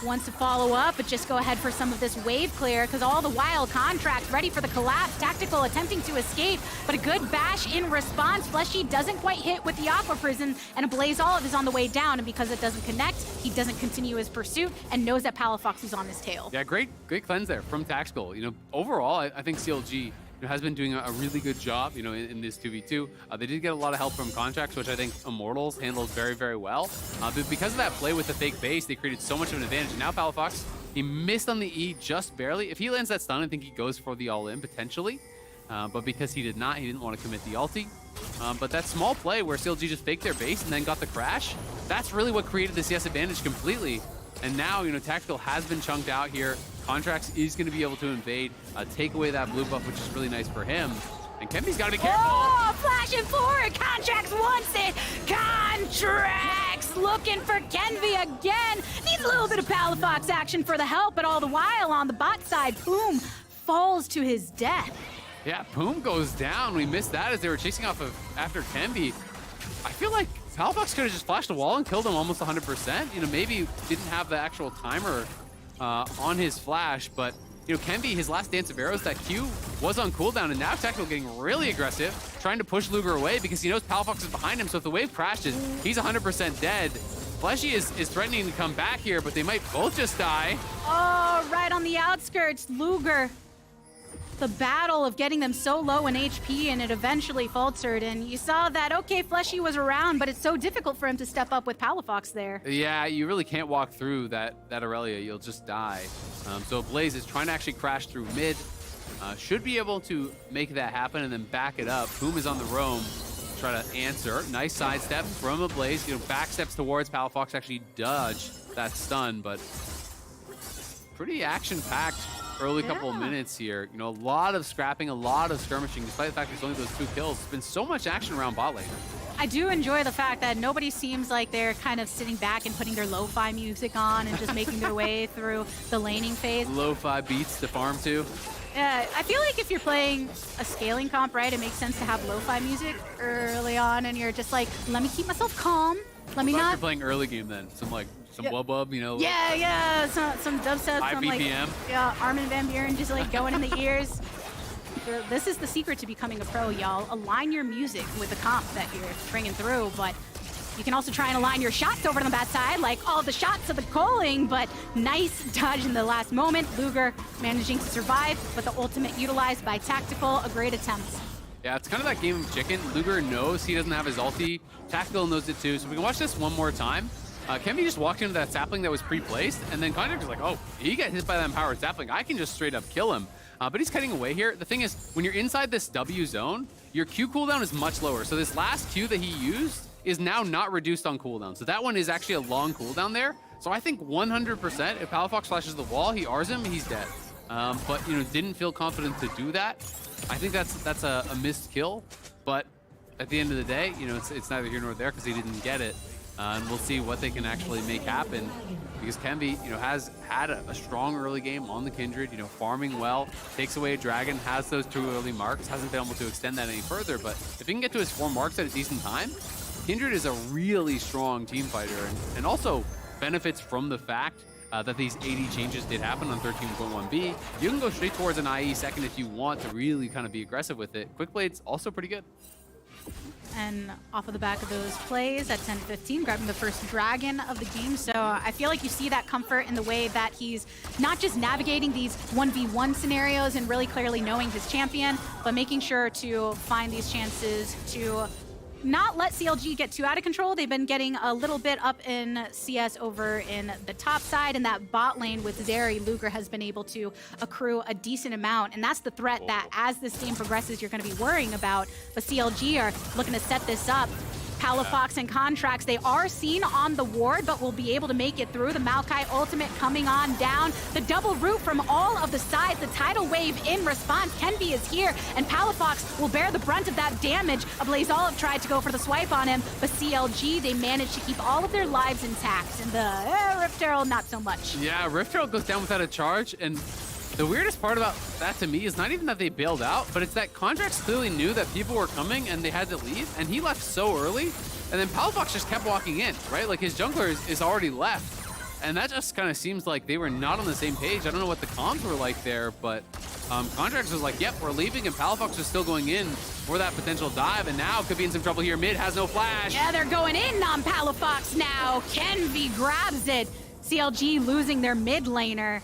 wants to follow up, but just go ahead for some of this wave clear, because all the while, Contract ready for the collapse. Tactical attempting to escape, but a good bash in response. Fleshy doesn't quite hit with the Aqua Prison, and a Blaze Olive is on the way down, and because it doesn't connect, he doesn't continue his pursuit and knows that Palafox is on his tail. Yeah, great cleanse there from Tactical. You know, overall, I think CLG has been doing a really good job, you know, in this 2v2. They did get a lot of help from Contracts, which I think Immortals handled very, very well. But because of that play with the fake base, they created so much of an advantage. And now Palafox, he missed on the E just barely. If he lands that stun, I think he goes for the all-in, potentially. But because he did not, he didn't want to commit the ulti. But that small play where CLG just faked their base and then got the crash, that's really what created the CS advantage completely. And now, you know, Tactical has been chunked out here. Contracts is going to be able to invade, take away that blue buff, which is really nice for him. And Kempi's got to be careful. Oh, flashing forward. Contracts wants it. Contracts looking for Kenvi again. Needs a little bit of Palafox action for the help, but all the while on the bot side, Poom falls to his death. Yeah, Poom goes down. We missed that as they were chasing off of after Kemvi. I feel like Palafox could have just flashed the wall and killed him almost 100%. You know, maybe didn't have the actual timer on his flash, but you know, Kemvi, his last dance of arrows, that Q was on cooldown, and now Tactical getting really aggressive, trying to push Luger away because he knows Palafox is behind him, so if the wave crashes, he's 100% dead. Fleshy is threatening to come back here, but they might both just die. Oh, right on the outskirts, Luger. The battle of getting them so low in HP, and it eventually faltered, and you saw that, okay, Fleshy was around, but it's so difficult for him to step up with Palafox there. Yeah, you really can't walk through that Aurelia, you'll just die. So Blaze is trying to actually crash through mid, should be able to make that happen and then back it up. Poom is on the roam, try to answer. Nice sidestep from a Blaze, you know, back steps towards Palafox, actually dodge that stun, but pretty action-packed early couple of minutes here. You know, a lot of scrapping, a lot of skirmishing, despite the fact there's only those 2 kills. There's been so much action around bot lane. I do enjoy the fact that nobody seems like they're kind of sitting back and putting their lo-fi music on and just making their way through the laning phase. Lo-fi beats to farm to. Yeah, I feel like if you're playing a scaling comp, right, it makes sense to have lo-fi music early on, and you're just like, let me keep myself calm. Let me not. You're playing early game then. Some wub, you know. Yeah, some dubstep, high some BPM. like, yeah, Armin van Buuren just like going in the ears. This is the secret to becoming a pro, y'all. Align your music with the comp that you're bringing through, but you can also try and align your shots over to the bad side, like all the shots of the calling, but nice dodge in the last moment. Luger managing to survive, but the ultimate utilized by Tactical, a great attempt. Yeah, it's kind of that game of chicken. Luger knows he doesn't have his ulti. Tactical knows it too, so we can watch this one more time. Kempi just walked into that sapling that was pre-placed, and then Contract was like, oh, he got hit by that empowered sapling. I can just straight up kill him. But he's cutting away here. The thing is, when you're inside this W zone, your Q cooldown is much lower. So this last Q that he used is now not reduced on cooldown. So that one is actually a long cooldown there. So I think 100%, if Palafox flashes the wall, he Rs him, he's dead. But, you know, didn't feel confident to do that. I think that's a missed kill. But at the end of the day, you know, it's neither here nor there because he didn't get it. And we'll see what they can actually make happen because Kenvi, you know, has had a strong early game on the Kindred, you know, farming well, takes away a dragon, has those 2 early marks, hasn't been able to extend that any further, but if he can get to his 4 marks at a decent time, Kindred is a really strong team fighter and also benefits from the fact that these 80 changes did happen on 13.1b. You can go straight towards an IE second if you want to really kind of be aggressive with it. Quickblade's also pretty good. And off of the back of those plays at 10-15, grabbing the first dragon of the game. So I feel like you see that comfort in the way that he's not just navigating these 1v1 scenarios and really clearly knowing his champion, but making sure to find these chances to not let CLG get too out of control. They've been getting a little bit up in CS over in the top side, and that bot lane with Zeri, Luger has been able to accrue a decent amount, and that's the threat that as this game progresses, you're going to be worrying about. But CLG are looking to set this up. Palafox and Contracts, they are seen on the ward, but will be able to make it through. The Maokai ultimate coming on down. The double root from all of the sides. The tidal wave in response. Kenvi is here, and Palafox will bear the brunt of that damage. Blaze Olive tried to go for the swipe on him, but CLG, they managed to keep all of their lives intact. And the Rift Herald, not so much. Yeah, Rift Herald goes down without a charge, and the weirdest part about that to me is not even that they bailed out, but it's that Contracts clearly knew that people were coming and they had to leave, and he left so early, and then Palafox just kept walking in, right? Like his jungler is already left, and that just kind of seems like they were not on the same page. I don't know what the comms were like there, but Contracts was like, yep, we're leaving, and Palafox was still going in for that potential dive, and now could be in some trouble here. Mid has no flash. Yeah, they're going in on Palafox now. Kenvi grabs it. CLG losing their mid laner.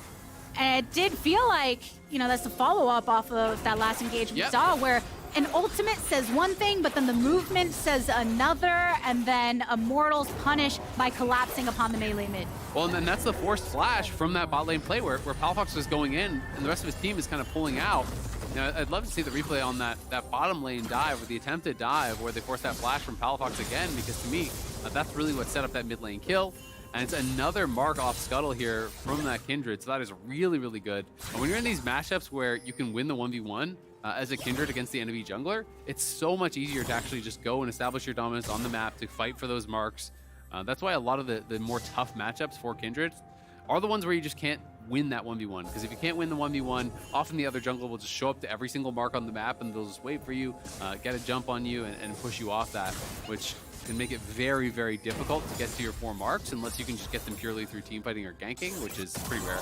And it did feel like, you know, that's the follow-up off of that last engage we saw where an ultimate says one thing, but then the movement says another, and then Immortals punish by collapsing upon the melee mid. Well, and then that's the forced flash from that bot lane play where Palafox was going in, and the rest of his team is kind of pulling out. You know, I'd love to see the replay on that bottom lane dive, or the attempted dive, where they forced that flash from Palafox again, because to me, that's really what set up that mid lane kill. And it's another mark off Scuttle here from that Kindred, so that is really, really good. And when you're in these matchups where you can win the 1v1 as a Kindred against the enemy jungler, it's so much easier to actually just go and establish your dominance on the map to fight for those marks. That's why a lot of the more tough matchups for Kindred are the ones where you just can't win that 1v1. Because if you can't win the 1v1, often the other jungler will just show up to every single mark on the map and they'll just wait for you, get a jump on you, and push you off that, which can make it very, very difficult to get to your 4 marks unless you can just get them purely through teamfighting or ganking, which is pretty rare.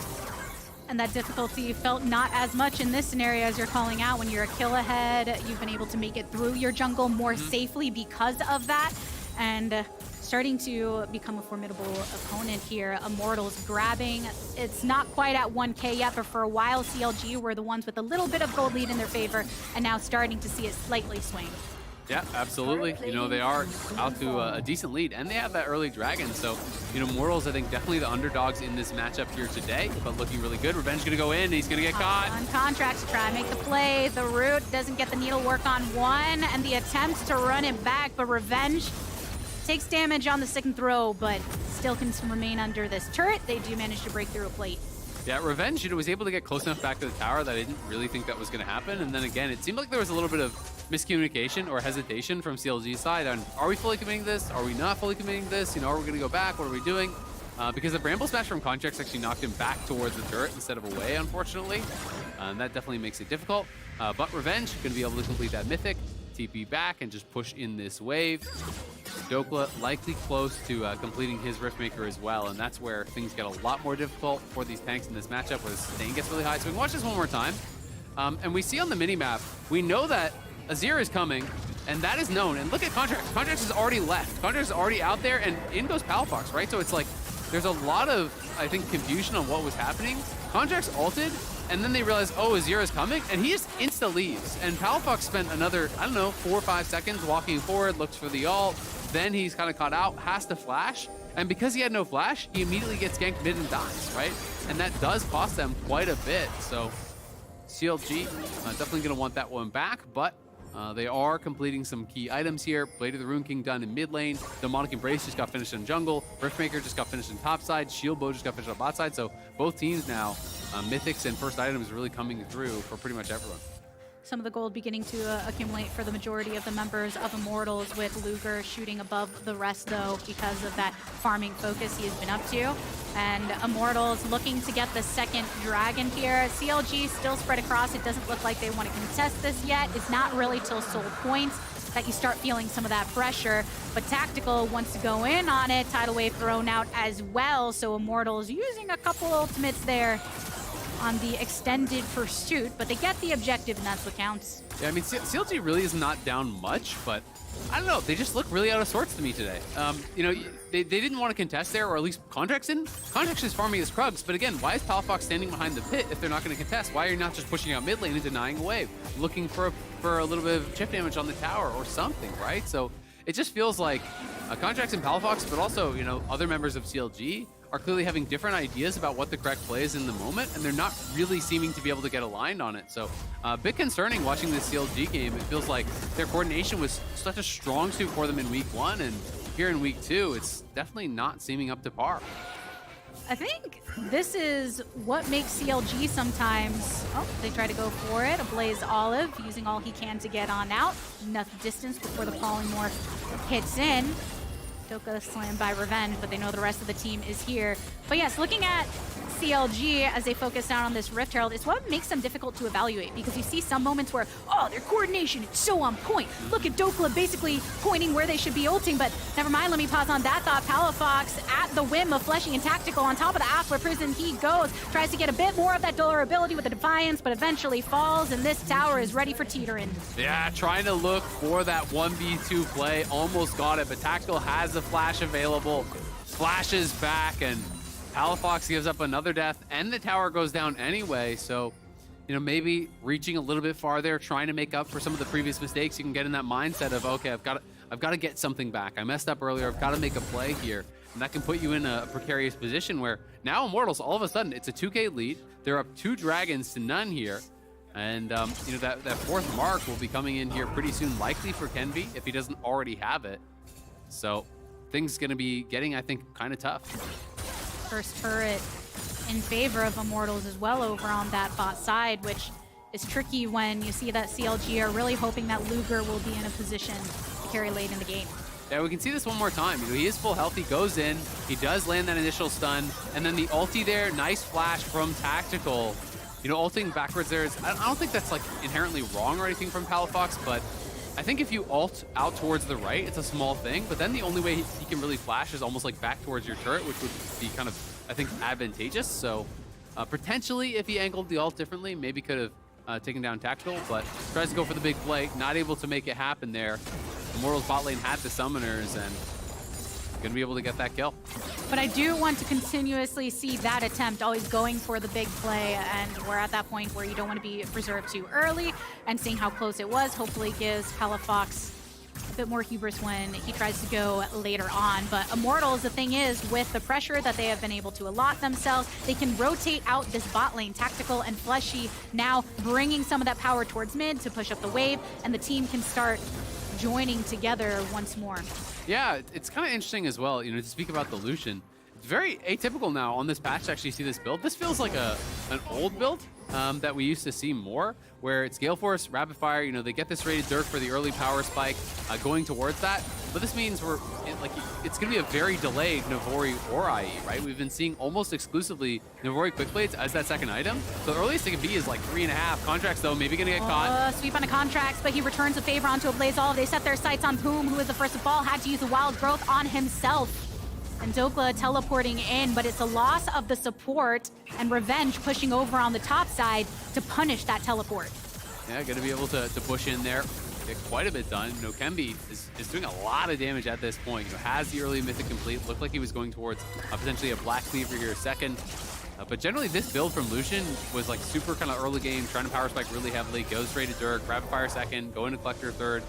And that difficulty felt not as much in this scenario as you're calling out. When you're a kill ahead, you've been able to make it through your jungle more safely because of that. And starting to become a formidable opponent here. Immortals grabbing. It's not quite at 1K yet, but for a while, CLG were the ones with a little bit of gold lead in their favor, and now starting to see it slightly swing. Yeah, absolutely. You know, they are out to a decent lead, and they have that early dragon. So, you know, Mortals, I think, definitely the underdogs in this matchup here today, but looking really good. Revenge gonna go in, he's gonna get caught. On Contracts, try and make the play. The root doesn't get the needle work on one, and the attempt to run it back, but Revenge takes damage on the second throw, but still can remain under this turret. They do manage to break through a plate. Yeah, Revenge, you know, was able to get close enough back to the tower that I didn't really think that was going to happen. And then again, it seemed like there was a little bit of miscommunication or hesitation from CLG's side on, are we fully committing this? Are we not fully committing this? You know, are we going to go back? What are we doing? Because the Bramble Smash from Contracts actually knocked him back towards the turret instead of away, unfortunately. And that definitely makes it difficult. But Revenge going to be able to complete that Mythic, TP back, and just push in this wave. Dokla likely close to completing his Riftmaker as well, and that's where things get a lot more difficult for these tanks in this matchup, where the sustain gets really high. So we can watch this one more time. And we see on the minimap, we know that Azir is coming, and that is known. And look at Contracts. Contracts is already left. Contracts is already out there, and in goes Palafox, right? So it's like, there's a lot of, I think, confusion on what was happening. Contracts ulted, and then they realize, oh, Azir is coming, and he just insta leaves. And Palafox spent another, I don't know, 4 or 5 seconds walking forward, looks for the ult, then he's kind of caught out, has to flash, and because he had no flash, he immediately gets ganked mid and dies, right? And that does cost them quite a bit, so CLG definitely going to want that one back, but they are completing some key items here. Blade of the Rune King done in mid lane, Demonic Embrace just got finished in jungle, Riftmaker just got finished in top side, Shield Bow just got finished on bot side, so both teams now, Mythics and first items really coming through for pretty much everyone. some of the gold beginning to accumulate for the majority of the members of Immortals, with Luger shooting above the rest, though, because of that farming focus he has been up to. And Immortals looking to get the second dragon here. CLG still spread across. It doesn't look like they want to contest this yet. It's not really till Soul Points that you start feeling some of that pressure. But Tactical wants to go in on it. Tidal Wave thrown out as well. So Immortals using a couple ultimates there on the extended pursuit, but they get the objective, and that's what counts. Yeah, I mean, CLG really is not down much, but I don't know. They just look really out of sorts to me today. You know, they didn't want to contest there, or at least Contract's in. Contract's is farming his Krugs, but again, why is Palafox standing behind the pit if they're not going to contest? Why are you not just pushing out mid lane and denying a wave? Looking for a little bit of chip damage on the tower or something, right? So it just feels like Contract's and Palafox, but also, you know, other members of CLG are clearly having different ideas about what the correct play is in the moment, and they're not really seeming to be able to get aligned on it. So a bit concerning watching this CLG game. It feels like their coordination was such a strong suit for them in week 1, and here in week 2, it's definitely not seeming up to par. I think this is what makes CLG sometimes. Oh, they try to go for it. A Blaze Olive using all he can to get on out. Enough distance before the Polymorph hits in. Doka slammed by Revenge, but they know the rest of the team is here. But yes, looking at CLG as they focus down on this Rift Herald is what makes them difficult to evaluate, because you see some moments where, oh, their coordination is so on point. Look at Dokla basically pointing where they should be ulting, but never mind, let me pause on that thought. Palafox at the whim of Fleshy and Tactical on top of the Asper Prison he goes. Tries to get a bit more of that durability with the Defiance, but eventually falls, and this tower is ready for teetering. Yeah, trying to look for that 1v2 play. Almost got it, but Tactical has the flash available. Flashes back, and Palafox gives up another death, and the tower goes down anyway. So, you know, maybe reaching a little bit farther, trying to make up for some of the previous mistakes. You can get in that mindset of, okay, I've got to get something back. I messed up earlier. I've got to make a play here, and that can put you in a precarious position where now Immortals, all of a sudden, it's a 2K lead. They're up 2 dragons to none here, and you know, that fourth mark will be coming in here pretty soon, likely for Kenvi if he doesn't already have it. So things gonna be getting, I think, kind of tough. First turret in favor of Immortals as well over on that bot side, which is tricky when you see that CLG are really hoping that Luger will be in a position to carry late in the game. Yeah, we can see this one more time. You know, he is full health, he goes in, he does land that initial stun, and then the ulti there, nice flash from Tactical. You know, ulting backwards there is, I don't think that's like inherently wrong or anything from Palafox, but I think if you ult out towards the right, it's a small thing, but then the only way he can really flash is almost like back towards your turret, which would be kind of, I think, advantageous. So potentially, if he angled the ult differently, maybe could have taken down Tactical, but tries to go for the big play, not able to make it happen there. Immortals bot lane had the summoners, and gonna be able to get that kill. But I do want to continuously see that attempt, always going for the big play, and we're at that point where you don't want to be reserved too early, and seeing how close it was hopefully gives Palafox a bit more hubris when he tries to go later on. But Immortals, the thing is, with the pressure that they have been able to allot themselves, they can rotate out this bot lane. Tactical and Fleshy now bringing some of that power towards mid to push up the wave, and the team can start joining together once more. Yeah, it's kind of interesting as well, you know, to speak about the Lucian. It's very atypical now on this patch to actually see this build. This feels like an old build that we used to see more, where it's Gale Force, Rapid Fire, you know, they get this rated Dirk for the early power spike going towards that. But this means it's going to be a very delayed Navori or IE, right? We've been seeing almost exclusively Navori quick blades as that second item. So the earliest it can be is like 3.5. Contracts, though, maybe going to get caught. Sweep on a Contracts, but he returns a favor onto a Blaze Olive. They set their sights on Boom, who is the first to fall, had to use the Wild Growth on himself. And Dokla teleporting in, but it's a loss of the support, and Revenge pushing over on the top side to punish that teleport. Yeah, going to be able to push in there. Get quite a bit done. You know, Kembi is doing a lot of damage at this point. You know, has the early mythic complete. Looked like he was going towards potentially a Black Cleaver here second. But generally, this build from Lucian was like super kind of early game, trying to power spike really heavily, goes straight to Dirk, Rapid Fire second, go into Collector third.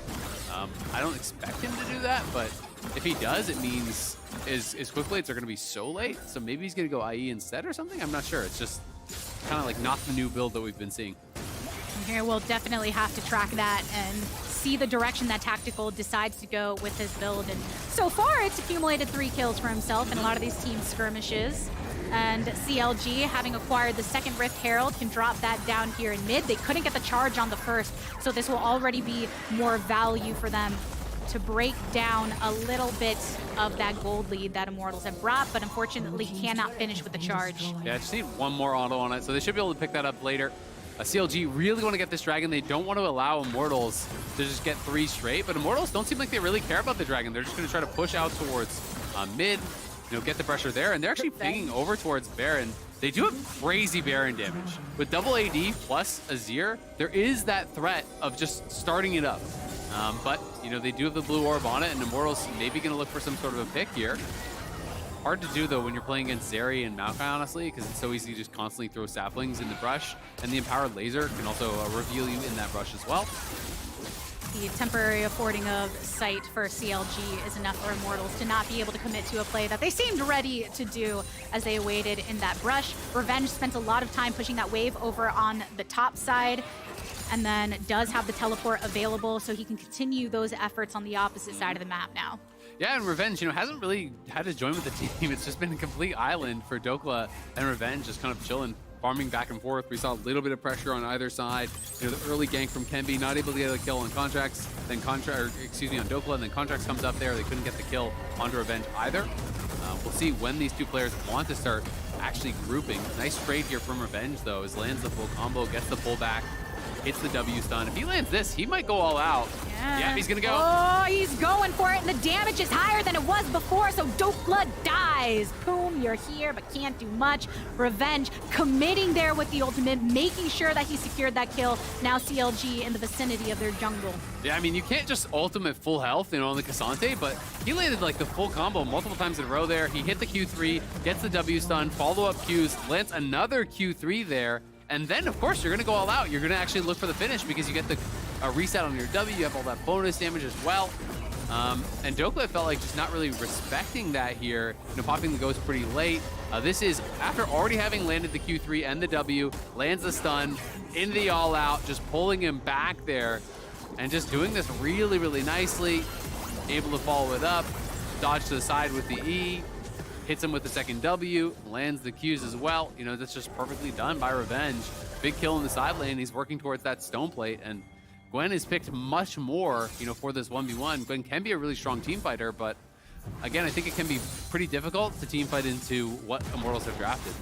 I don't expect him to do that, but if he does, it means his quick blades are going to be so late. So maybe he's going to go IE instead or something. I'm not sure. It's just kind of like not the new build that we've been seeing. Here we'll definitely have to track that and see the direction that Tactical decides to go with his build. And so far, it's accumulated 3 kills for himself in a lot of these team skirmishes. And CLG, having acquired the second Rift Herald, can drop that down here in mid. They couldn't get the charge on the first, so this will already be more value for them to break down a little bit of that gold lead that Immortals have brought, but unfortunately cannot finish with the charge. Yeah, I just need one more auto on it, so they should be able to pick that up later. CLG really want to get this dragon. They don't want to allow Immortals to just get 3 straight, but Immortals don't seem like they really care about the dragon. They're just going to try to push out towards mid, get the pressure there, and they're actually pinging over towards Baron. They do have crazy Baron damage. With double AD plus Azir, there is that threat of just starting it up. But, they do have the blue orb on it, and Immortals maybe going to look for some sort of a pick here. Hard to do, though, when you're playing against Zeri and Maokai, honestly, because it's so easy to just constantly throw saplings in the brush, and the Empowered Laser can also reveal you in that brush as well. The temporary affording of sight for CLG is enough for Immortals to not be able to commit to a play that they seemed ready to do as they awaited in that brush. Revenge spent a lot of time pushing that wave over on the top side, and then does have the teleport available, so he can continue those efforts on the opposite side of the map now. Yeah, and Revenge, hasn't really had to join with the team. It's just been a complete island for Dokla and Revenge, just kind of chilling, farming back and forth. We saw a little bit of pressure on either side. The early gank from Kenby, not able to get a kill on Contracts, then on Dokla, and then Contracts comes up there. They couldn't get the kill onto Revenge either. We'll see when these two players want to start actually grouping. Nice trade here from Revenge, though, as lands the full combo, gets the pullback, hits the W stun. If he lands this, he might go all out. Yeah, he's gonna go. Oh, he's going for it, and the damage is higher than it was before, so Dokla dies. Boom, you're here, but can't do much. Revenge committing there with the ultimate, making sure that he secured that kill. Now CLG in the vicinity of their jungle. Yeah, you can't just ultimate full health, on the Cassante, but he landed like the full combo multiple times in a row there. He hit the Q3, gets the W stun, follow-up Qs, lands another Q3 there. And then, of course, you're going to go all out. You're going to actually look for the finish because you get the reset on your W. You have all that bonus damage as well. And Dokla felt like just not really respecting that here. Popping the ghost pretty late. This is after already having landed the Q3 and the W, lands the stun, into the all out, just pulling him back there. And just doing this really, really nicely. Able to follow it up. Dodge to the side with the E. Hits him with the second W, lands the Qs as well. That's just perfectly done by Revenge. Big kill in the side lane. He's working towards that stone plate, and Gwen is picked much more, for this 1v1. Gwen can be a really strong team fighter, but again, I think it can be pretty difficult to team fight into what Immortals have drafted.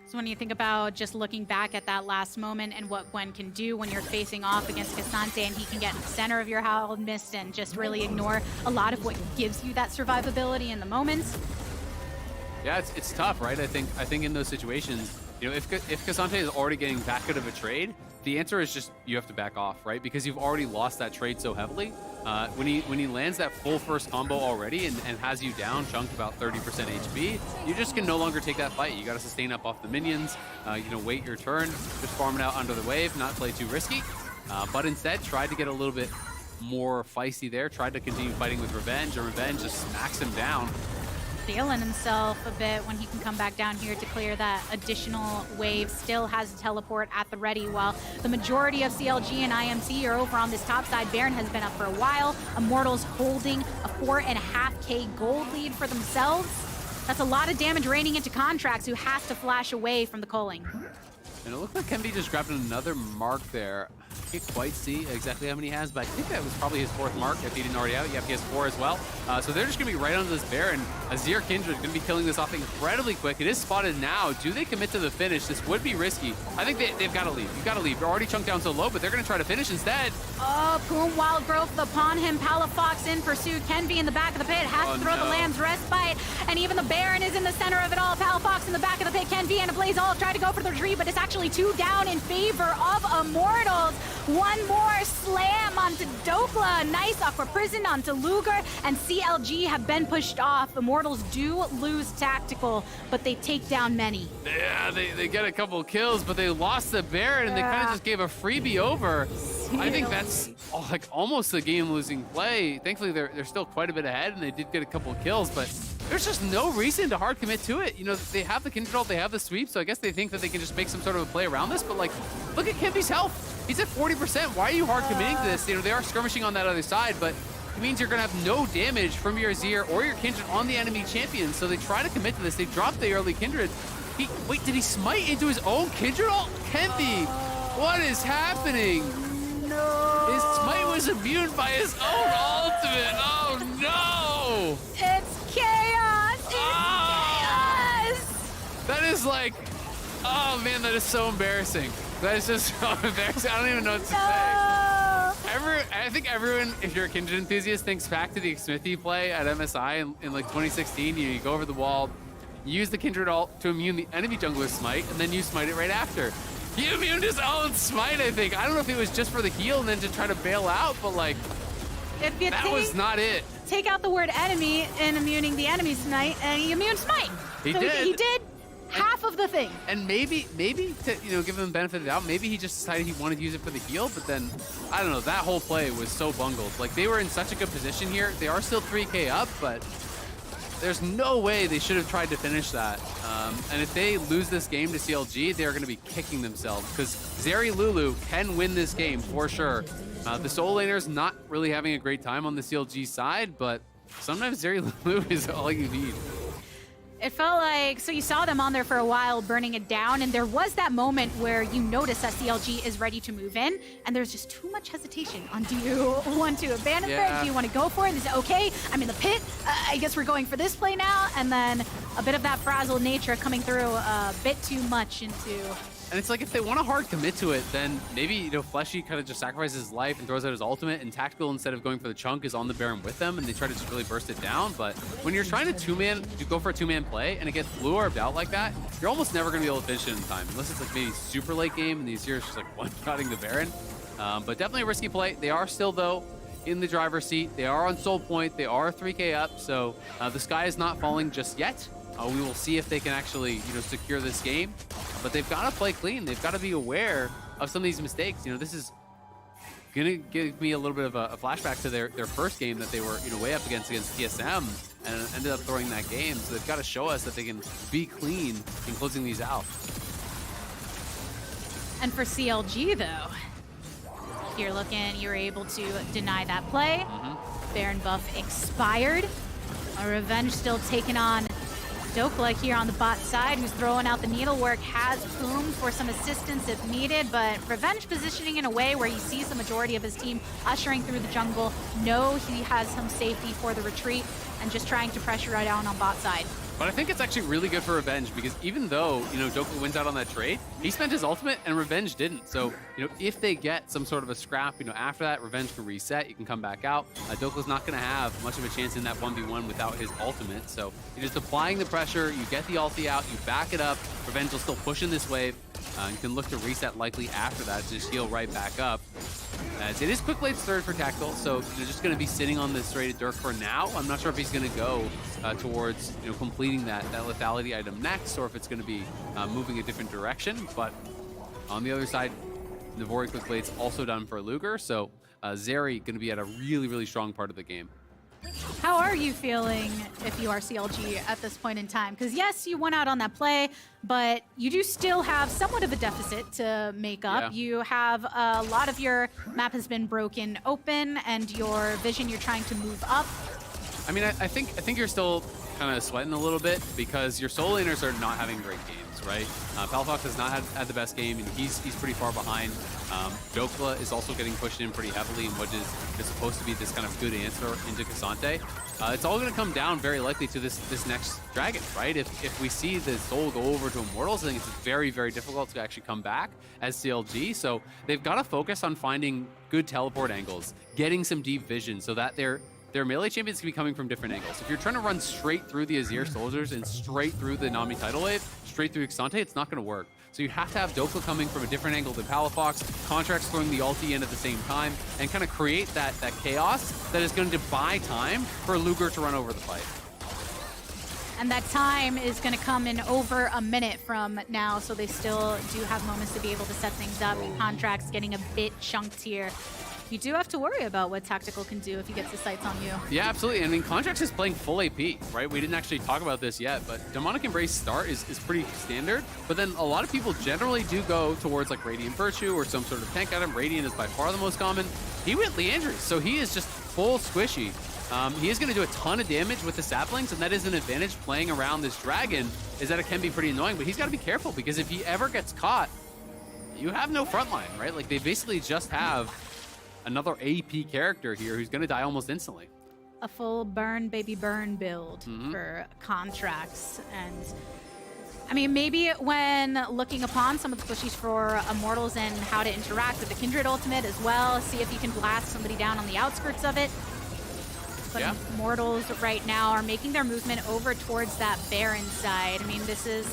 So when you think about just looking back at that last moment and what Gwen can do when you're facing off against Cassante, and he can get in the center of your Howled Mist and just really ignore a lot of what gives you that survivability in the moments. Yeah, it's tough, right? I think in those situations, if Cassante is already getting back out of a trade, the answer is just you have to back off, right? Because you've already lost that trade so heavily. When he lands that full first combo already and has you down, chunked about 30% HP, you just can no longer take that fight. You got to sustain up off the minions, wait your turn, just farm it out under the wave, not play too risky. But instead, tried to get a little bit more feisty there, tried to continue fighting with Revenge, and Revenge just smacks him down. Feeling himself a bit when he can come back down here to clear that additional wave. Still has a teleport at the ready, while the majority of CLG and IMT are over on this top side. Baron has been up for a while. Immortals holding a 4.5k gold lead for themselves. That's a lot of damage raining into Contracts, who has to flash away from the culling. And it looked like Kenby just grabbed another mark there. I can't quite see exactly how many he has, but I think that was probably his 4th mark if he didn't already have it. Yep, he has 4 as well. So they're just going to be right onto this Baron. Azir Kindred going to be killing this off incredibly quick. It is spotted now. Do they commit to the finish? This would be risky. I think they've got to leave. You've got to leave. You're already chunked down so low, but they're going to try to finish instead. Oh, Poom Wild Growth upon him. Palafox in pursuit. Kenby in the back of the pit. Has to throw the Lamb's Respite. And even the Baron is in the center of it all. Palafox in the back of the pit. Kenby and a Blaze all try to go for the retreat, but it's actually 2 down in favor of Immortals. One more slam onto Dokla. Nice Aqua Prison onto Luger, and CLG have been pushed off. Immortals do lose Tactical, but they take down many. Yeah, they get a couple kills, but they lost the Baron, and they kind of just gave a freebie over. I think that's like almost a game-losing play. Thankfully, they're still quite a bit ahead, and they did get a couple kills, but there's just no reason to hard commit to it. You know, they have the Kindred ult, they have the sweep, so I guess they think that they can just make some sort of a play around this, but like, look at Kimby's health. He's at 40%. Why are you hard committing to this? You know, they are skirmishing on that other side, but it means you're gonna have no damage from your Azir or your Kindred on the enemy champion, so they try to commit to this. They dropped the early Kindred. Wait, did he smite into his own Kindred ult? Kimby, what is happening? No. His smite was immune by his own ultimate. Oh no! It's chaos! It's chaos! That is like, oh man, that is so embarrassing. That is just so embarrassing. I don't even know what to say. I think everyone, if you're a Kindred enthusiast, thinks back to the Smithy play at MSI in like 2016. You go over the wall, you use the Kindred ult to immune the enemy jungler's smite, and then you smite it right after. He immuned his own smite, I think. I don't know if it was just for the heal and then to try to bail out, but like, that was not it. Take out the word enemy in immuning the enemy smite, and he immune smite. He so did. He did half of the thing. And maybe to, you know, give him the benefit of the doubt, maybe he just decided he wanted to use it for the heal, but then, I don't know, that whole play was so bungled. Like, they were in such a good position here. They are still 3K up, but there's no way they should have tried to finish that. And if they lose this game to CLG, they're going to be kicking themselves, because Zeri Lulu can win this game for sure. The solo laner's not really having a great time on the CLG side, but sometimes Zeri Lulu is all you need. It felt like, so you saw them on there for a while burning it down, and there was that moment where you notice that CLG is ready to move in, and there's just too much hesitation on, do you want to abandon it? Do you want to go for it? Is it okay? I'm in the pit. I guess we're going for this play now. And then a bit of that frazzled nature coming through a bit too much into... And it's like, if they want to hard commit to it, then maybe, you know, Fleshy kind of just sacrifices his life and throws out his ultimate, and Tactical, instead of going for the chunk, is on the Baron with them, and they try to just really burst it down. But when you're trying to go for a two-man play, and it gets blue orbed out like that, you're almost never going to be able to finish it in time, unless it's like maybe super late game, and these years just like one-shotting the Baron. But definitely a risky play. They are still, though, in the driver's seat. They are on soul point. They are 3K up, so the sky is not falling just yet. We will see if they can actually, you know, secure this game. But they've got to play clean. They've got to be aware of some of these mistakes. You know, this is going to give me a little bit of a flashback to their first game that they were, you know, way up against TSM and ended up throwing that game. So they've got to show us that they can be clean in closing these out. And for CLG, though, you're looking, you're able to deny that play. Baron buff expired. A Revenge still taking on Dokla here on the bot side, who's throwing out the needlework, has Boom for some assistance if needed, but Revenge positioning in a way where he sees the majority of his team ushering through the jungle. No, he has some safety for the retreat, and just trying to pressure right down on bot side. But I think it's actually really good for Revenge, because even though, you know, Dokla wins out on that trade, he spent his ultimate and Revenge didn't. So, you know, if they get some sort of a scrap, you know, after that, Revenge can reset, you can come back out. Dokla's not going to have much of a chance in that 1v1 without his ultimate. So you're just applying the pressure, you get the ulti out, you back it up, Revenge will still push in this wave, and can look to reset likely after that to just heal right back up. As it is Quick Blade's third for Tactical, so they're just going to be sitting on this rated Dirk for now. I'm not sure if he's going to go towards, you know, completing that lethality item next, or if it's going to be moving a different direction. But on the other side, Navori Quick Blade's also done for Luger, so Zeri going to be at a really, really strong part of the game. How are you feeling if you are CLG at this point in time? Because yes, you won out on that play, but you do still have somewhat of a deficit to make up. Yeah. You have a lot of your map has been broken open, and your vision you're trying to move up. I mean, I think you're still kind of sweating a little bit because your solo laners are not having great games, right? Palafox has not had the best game, and he's pretty far behind. Dokla is also getting pushed in pretty heavily in what is supposed to be this kind of good answer into Cassante. It's all going to come down very likely to this next dragon, right? If we see the soul go over to Immortals, I think it's very, very difficult to actually come back as CLG. So they've got to focus on finding good teleport angles, getting some deep vision so that their melee champions can be coming from different angles. If you're trying to run straight through the Azir soldiers and straight through the Nami tidal wave, straight through Cassante, it's not going to work. So you have to have Dokla coming from a different angle than Palafox, Contracts throwing the ulti in at the same time, and kind of create that chaos that is going to buy time for Luger to run over the fight. And that time is going to come in over a minute from now, so they still do have moments to be able to set things up. Contracts getting a bit chunked here. You do have to worry about what Tactical can do if he gets his sights on you. Yeah, absolutely. I mean, Contracts is playing full AP, right? We didn't actually talk about this yet, but Demonic Embrace start is pretty standard. But then a lot of people generally do go towards like Radiant Virtue or some sort of tank item. Radiant is by far the most common. He went Leandry, so he is just full squishy. He is going to do a ton of damage with the saplings, and that is an advantage playing around this dragon, is that it can be pretty annoying, but he's got to be careful because if he ever gets caught, you have no front line, right? Like, they basically just have another AP character here who's going to die almost instantly. A full burn, baby burn build for Contracts. And I mean, maybe when looking upon some of the squishies for Immortals and how to interact with the Kindred ultimate as well, see if you can blast somebody down on the outskirts of it. But yeah. Immortals right now are making their movement over towards that Baron side. I mean, this is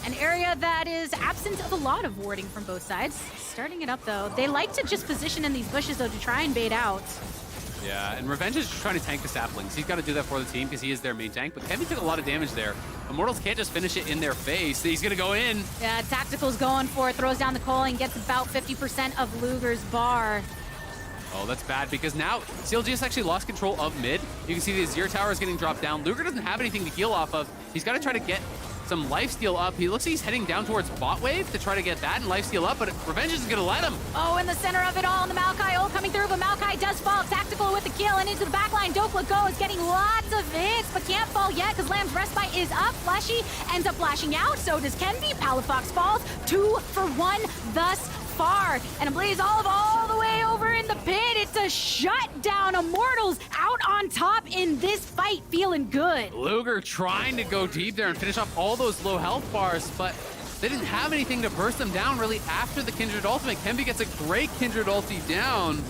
an area that is absent of a lot of warding from both sides. Starting it up, though. They like to just position in these bushes, though, to try and bait out. Yeah, and Revenge is just trying to tank the saplings. He's got to do that for the team because he is their main tank, but Kemi took a lot of damage there. Immortals can't just finish it in their face. He's going to go in. Yeah, Tactical's going for it, throws down the coal and gets about 50% of Luger's bar. Oh, that's bad because now CLG has actually lost control of mid. You can see the Azir tower is getting dropped down. Luger doesn't have anything to heal off of. He's got to try to get some lifesteal up. He looks like he's heading down towards bot wave to try to get that and lifesteal up, but Revenge isn't going to let him. Oh, in the center of it all, and the Maokai ult coming through, but Maokai does fall. Tactical with the kill and into the backline. Dokla goes, getting lots of hits, but can't fall yet because Lamb's respite is up. Fleshy ends up flashing out, so does Kenby. Palafox falls, 2 for 1 thus far. And a Blaze Olive all the way over in the pit. It's a shutdown. Immortals out on top in this fight, feeling good. Luger trying to go deep there and finish off all those low health bars, but they didn't have anything to burst them down really after the Kindred ultimate. Kenby gets a great Kindred ulti down,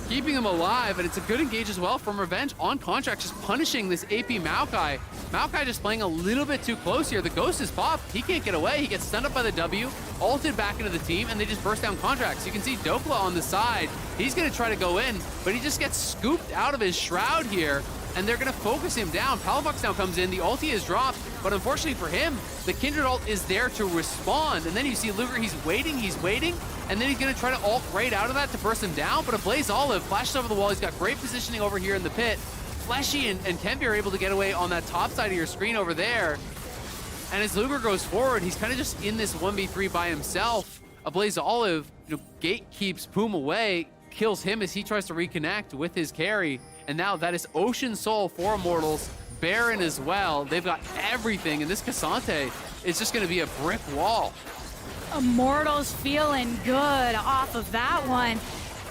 keeping him alive, and it's a good engage as well from Revenge on Contract, just punishing this AP Maokai. Maokai just playing a little bit too close here. The Ghost is popped. He can't get away. He gets stunned up by the W, ulted back into the team, and they just burst down Contracts. You can see Dokla on the side. He's going to try to go in, but he just gets scooped out of his shroud here, and they're going to focus him down. Palafox now comes in. The ulti is dropped, but unfortunately for him, the Kindred ult is there to respond, and then you see Luger, he's waiting, and then he's going to try to ult right out of that to burst him down, but a Blaze Olive flashes over the wall. He's got great positioning over here in the pit. Fleshy and Kenby are able to get away on that top side of your screen over there. And as Luger goes forward, he's kind of just in this 1v3 by himself. A Blaze Olive, gate keeps Poom away, kills him as he tries to reconnect with his carry. And now that is Ocean Soul for Immortals, Baron as well. They've got everything, and this Cassante is just going to be a brick wall. Immortals feeling good off of that one.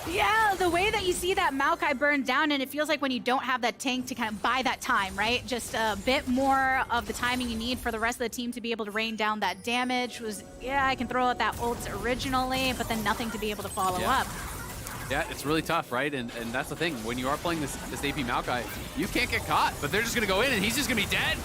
Yeah, the way that you see that Maokai burn down, and it feels like when you don't have that tank to kind of buy that time, right? Just a bit more of the timing you need for the rest of the team to be able to rain down that damage was, yeah, I can throw out that ult originally, but then nothing to be able to follow up. Yeah, it's really tough, right? And that's the thing. When you are playing this AP Maokai, you can't get caught, but they're just going to go in, and he's just going to be dead.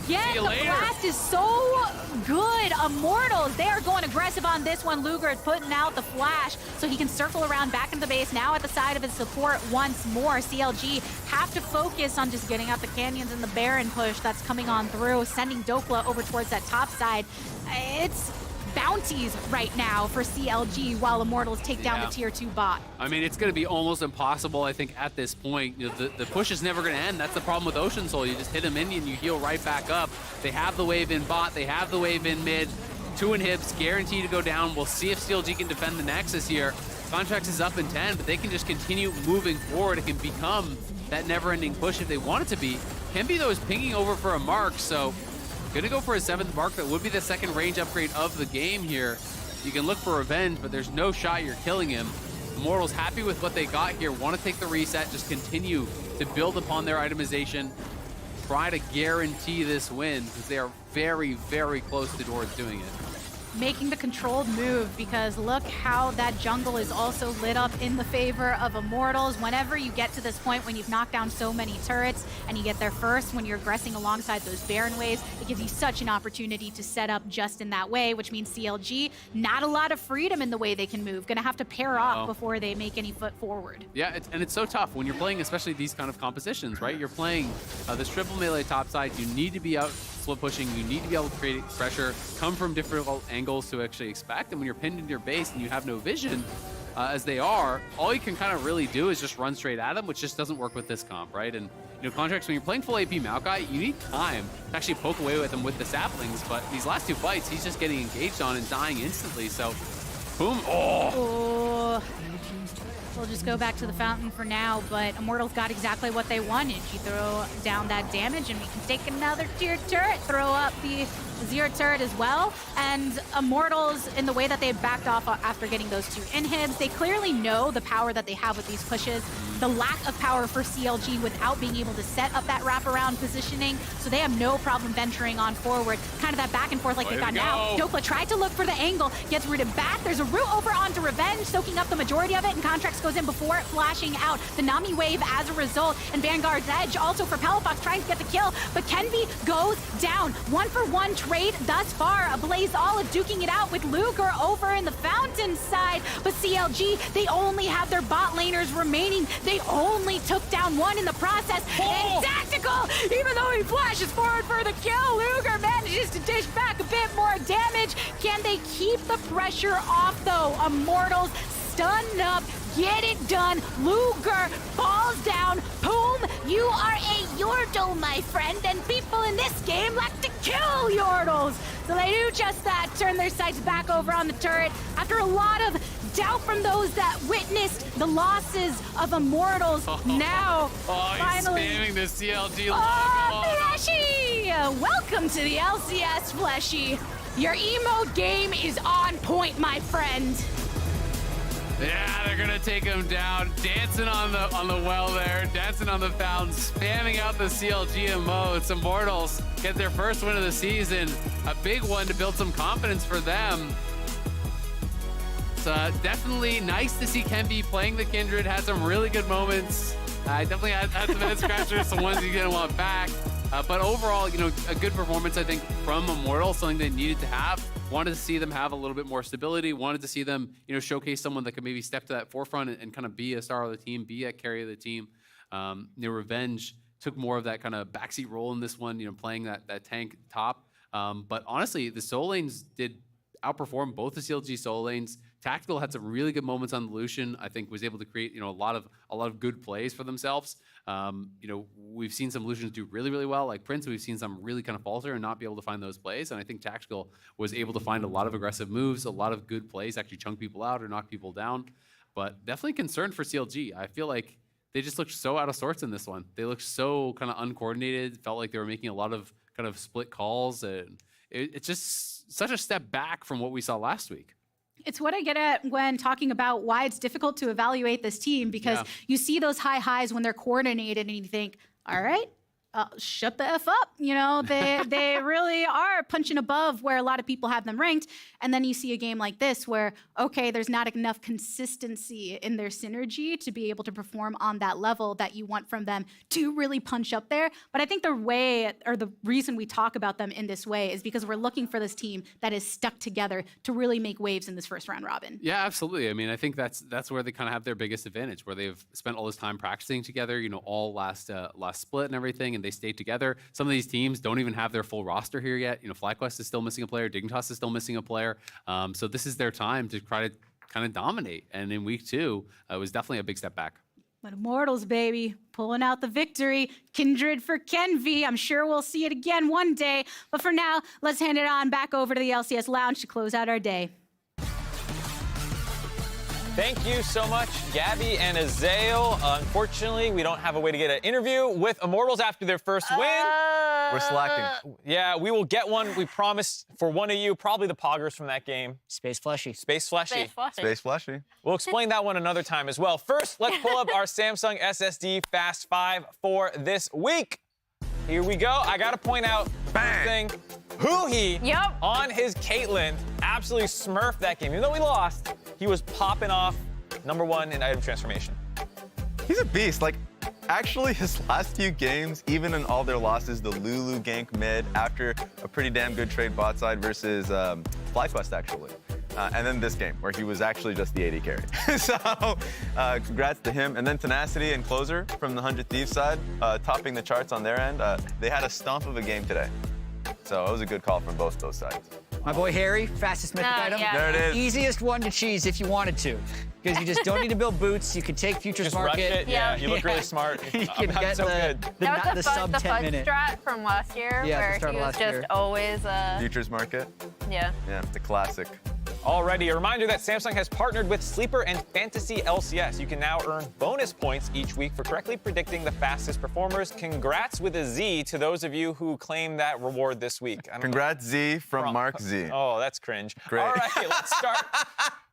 Again, the blast is so good. Immortals, they are going aggressive on this one. Luger is putting out the flash so he can circle around back into the base. Now at the side of his support once more. CLG have to focus on just getting out the canyons and the Baron push that's coming on through, sending Dokla over towards that top side. It's bounties right now for CLG while Immortals take down the tier 2 bot. I mean, it's going to be almost impossible, I think, at this point. The push is never going to end. That's the problem with Ocean Soul. You just hit him in and you heal right back up. They have the wave in bot. They have the wave in mid. 2 inhibs guaranteed to go down. We'll see if CLG can defend the Nexus here. Contracts is up in 10, but they can just continue moving forward. It can become that never-ending push if they want it to be. Kenby, though, is pinging over for a mark, so gonna go for a 7th mark. That would be the 2nd range upgrade of the game here. You can look for Revenge, but there's no shot you're killing him. Immortals happy with what they got here, want to take the reset, just continue to build upon their itemization, try to guarantee this win, because they are very, very close towards doing it. Making the controlled move, because look how that jungle is also lit up in the favor of Immortals. Whenever you get to this point when you've knocked down so many turrets and you get there first when you're aggressing alongside those Baron waves, it gives you such an opportunity to set up just in that way, which means CLG, not a lot of freedom in the way they can move. Gonna have to pair off before they make any foot forward. Yeah, it's so tough when you're playing, especially these kind of compositions, right? You're playing this triple melee topside. You need to be out split pushing. You need to be able to create pressure, come from different angles to actually expect. And when you're pinned into your base and you have no vision, as they are, all you can kind of really do is just run straight at them, which just doesn't work with this comp, right? And Contracts, when you're playing full AP Maokai, you need time to actually poke away with him with the saplings, but these last 2 fights, he's just getting engaged on and dying instantly, so boom. Oh. We'll just go back to the fountain for now, but Immortals got exactly what they wanted. You throw down that damage and we can take another tier turret, throw up the 0 turret as well. And Immortals, in the way that they backed off after getting those 2 inhibs, they clearly know the power that they have with these pushes, the lack of power for CLG without being able to set up that wraparound positioning, so they have no problem venturing on forward. Kind of that back and forth like they've got now. Dokla tried to look for the angle, gets rooted back. There's a route over onto Revenge, soaking up the majority of it, and Contracts goes in before it flashing out. The Nami wave as a result, and Vanguard's Edge also for Palafox trying to get the kill, but Kenvi goes down. 1-for-1 trade thus far. Blaze Olive duking it out with Luger over in the fountain side, but CLG, they only have their bot laners remaining. They only took down 1 in the process, and Tactical, even though he flashes forward for the kill, Luger manages to dish back a bit more damage. Can they keep the pressure off though? Immortals stunned up, get it done. Luger falls down. Boom, you are a Yordle, my friend, and people in this game like to kill Yordles. So they do just that, turn their sights back over on the turret. After a lot of doubt from those that witnessed the losses of Immortals, now finally... He's spamming the CLG logo. Oh, Fleshy! Welcome to the LCS, Fleshy. Your emote game is on point, my friend. Yeah, they're gonna take him down. Dancing on the well there, dancing on the fountain, spamming out the CLG emotes. Immortals get their first win of the season. A big one to build some confidence for them. It's definitely nice to see Kenvi playing the Kindred, had some really good moments. I definitely had some head scratchers, some ones you didn't want back. But overall, a good performance, I think, from Immortals, something they needed to have. Wanted to see them have a little bit more stability. Wanted to see them, showcase someone that could maybe step to that forefront and kind of be a star of the team, be a carry of the team. Revenge took more of that kind of backseat role in this one, playing that tank top. But honestly, the solo lanes did outperform both the CLG solo lanes. Tactical had some really good moments on the Lucian. I think was able to create, a lot of good plays for themselves. We've seen some Lucians do really, really well. Like Prince, we've seen some really kind of falter and not be able to find those plays. And I think Tactical was able to find a lot of aggressive moves, a lot of good plays, actually chunk people out or knock people down. But definitely concerned for CLG. I feel like they just looked so out of sorts in this one. They looked so kind of uncoordinated. Felt like they were making a lot of kind of split calls. And it's just such a step back from what we saw last week. It's what I get at when talking about why it's difficult to evaluate this team, because you see those high highs when they're coordinated and you think, all right, shut the F up. They really are punching above where a lot of people have them ranked. And then you see a game like this where, okay, there's not enough consistency in their synergy to be able to perform on that level that you want from them to really punch up there. But I think the way, or the reason we talk about them in this way, is because we're looking for this team that is stuck together to really make waves in this first round robin. Yeah, absolutely. I mean, I think that's where they kind of have their biggest advantage, where they've spent all this time practicing together, all last split and everything, and they stayed together. Some of these teams don't even have their full roster here yet. FlyQuest is still missing a player. Dignitas is still missing a player. So this is their time to try to kind of dominate. And in week 2, it was definitely a big step back. But Immortals, baby, pulling out the victory. Kindred for Kenvi. I'm sure we'll see it again one day. But for now, let's hand it on back over to the LCS Lounge to close out our day. Thank you so much, Gabby and Azael. Unfortunately, we don't have a way to get an interview with Immortals after their first win. We're slacking. Yeah, we will get one, we promise, for one of you, probably the poggers from that game. Space Fleshy. Space Fleshy. Space Fleshy. We'll explain that one another time as well. First, let's pull up our Samsung SSD Fast 5 for this week. Here we go. I gotta point out thing. Huhi on his Caitlyn absolutely smurfed that game. Even though we lost, he was popping off #1 in item transformation. He's a beast. Actually, his last few games, even in all their losses, the Lulu gank mid after a pretty damn good trade bot side versus FlyQuest, actually. And then this game, where he was actually just the AD carry. So, congrats to him. And then Tenacity and Closer from the 100 Thieves side, topping the charts on their end. They had a stomp of a game today. So it was a good call from both those sides. My boy Harry, fastest mythic item. yeah. There it is. Easiest one to cheese if you wanted to. Because you just don't need to build boots. You can take Futures Just rush Market. it. Yeah, you look really smart. You can get so the, good. That was the the sub 10 FUD minute. strat from last year, Yeah, the where start he of was last just year. always, Futures market. yeah. Yeah, the classic. Alrighty, a reminder that Samsung has partnered with Sleeper and Fantasy LCS. You can now earn bonus points each week for correctly predicting the fastest performers. Congrats with a Z to those of you who claim that reward this week. Congrats, Z, from Mark Z. Oh, that's cringe. Great. All right,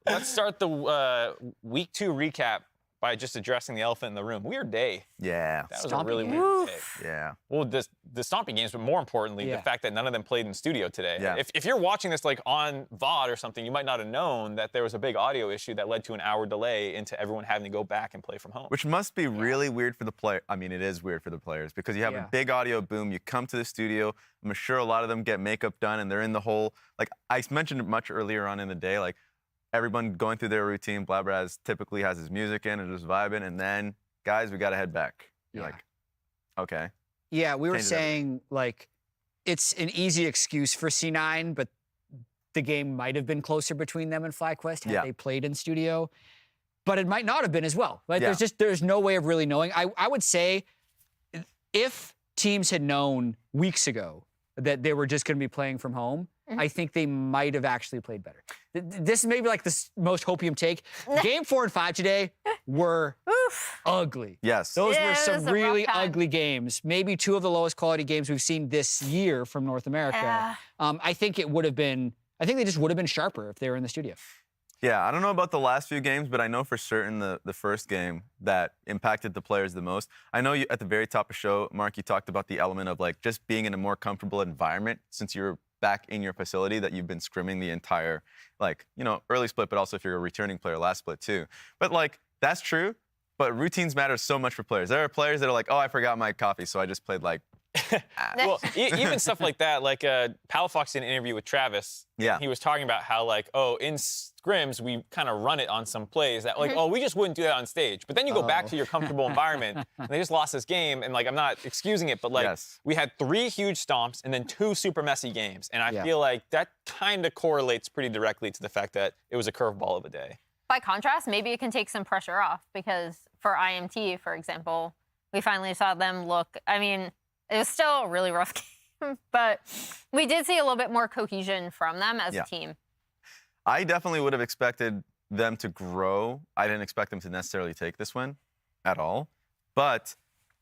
let's start the week 2 recap by just addressing the elephant in the room. Weird day. Yeah. That was a really weird day. Yeah. Well, the stomping games, but more importantly, Yeah. the fact that none of them played in studio today. Yeah. If you're watching this like on VOD or something, you might not have known that there was a big audio issue that led to an hour delay into everyone having to go back and play from home. Which must be really weird for the player. I mean, it is weird for the players because you have Yeah. a big audio boom. You come to the studio. I'm sure a lot of them get makeup done and they're in the whole, like I mentioned it much earlier on in the day, like everyone going through their routine. Blabraz typically has his music in and just vibing. And then, guys, we got to head back. You're like, okay. Yeah, we were Changes everything. saying, like, it's an easy excuse for C9, but the game might have been closer between them and FlyQuest had Yeah. they played in studio. But it might not have been as well. Right? Yeah. There's no way of really knowing. I would say if teams had known weeks ago that they were just going to be playing from home, I think they might have actually played better. This is maybe like the most hopium take. Game 4 and 5 today were ugly. Yes. Those Yeah, were it some was a rough really time. ugly games. Maybe 2 of the lowest quality games we've seen this year from North America. Yeah. I think it would have been. I think they just would have been sharper if they were in the studio. Yeah, I don't know about the last few games, but I know for certain the first game that impacted the players the most. I know you at the very top of the show, Mark, you talked about the element of like just being in a more comfortable environment since you're back in your facility that you've been scrimming the entire, like, you know, early split, but also if you're a returning player, last split too. But like, that's true, but routines matter so much for players. There are players that are like, oh, I forgot my coffee, so I just played like, Well, even stuff like that, like Palafox did an interview with Travis. Yeah. He was talking about how like, oh, in scrims, we kind of run it on some plays that like, oh, we just wouldn't do that on stage. But then you go back to your comfortable environment, and they just lost this game, and like, I'm not excusing it, but like, Yes. we had 3 huge stomps and then 2 super messy games. And I Yeah. feel like that kind of correlates pretty directly to the fact that it was a curveball of a day. By contrast, maybe it can take some pressure off because for IMT, for example, we finally saw them look, I mean, it was still a really rough game, but we did see a little bit more cohesion from them as Yeah. a team. I definitely would have expected them to grow. I didn't expect them to necessarily take this win at all. But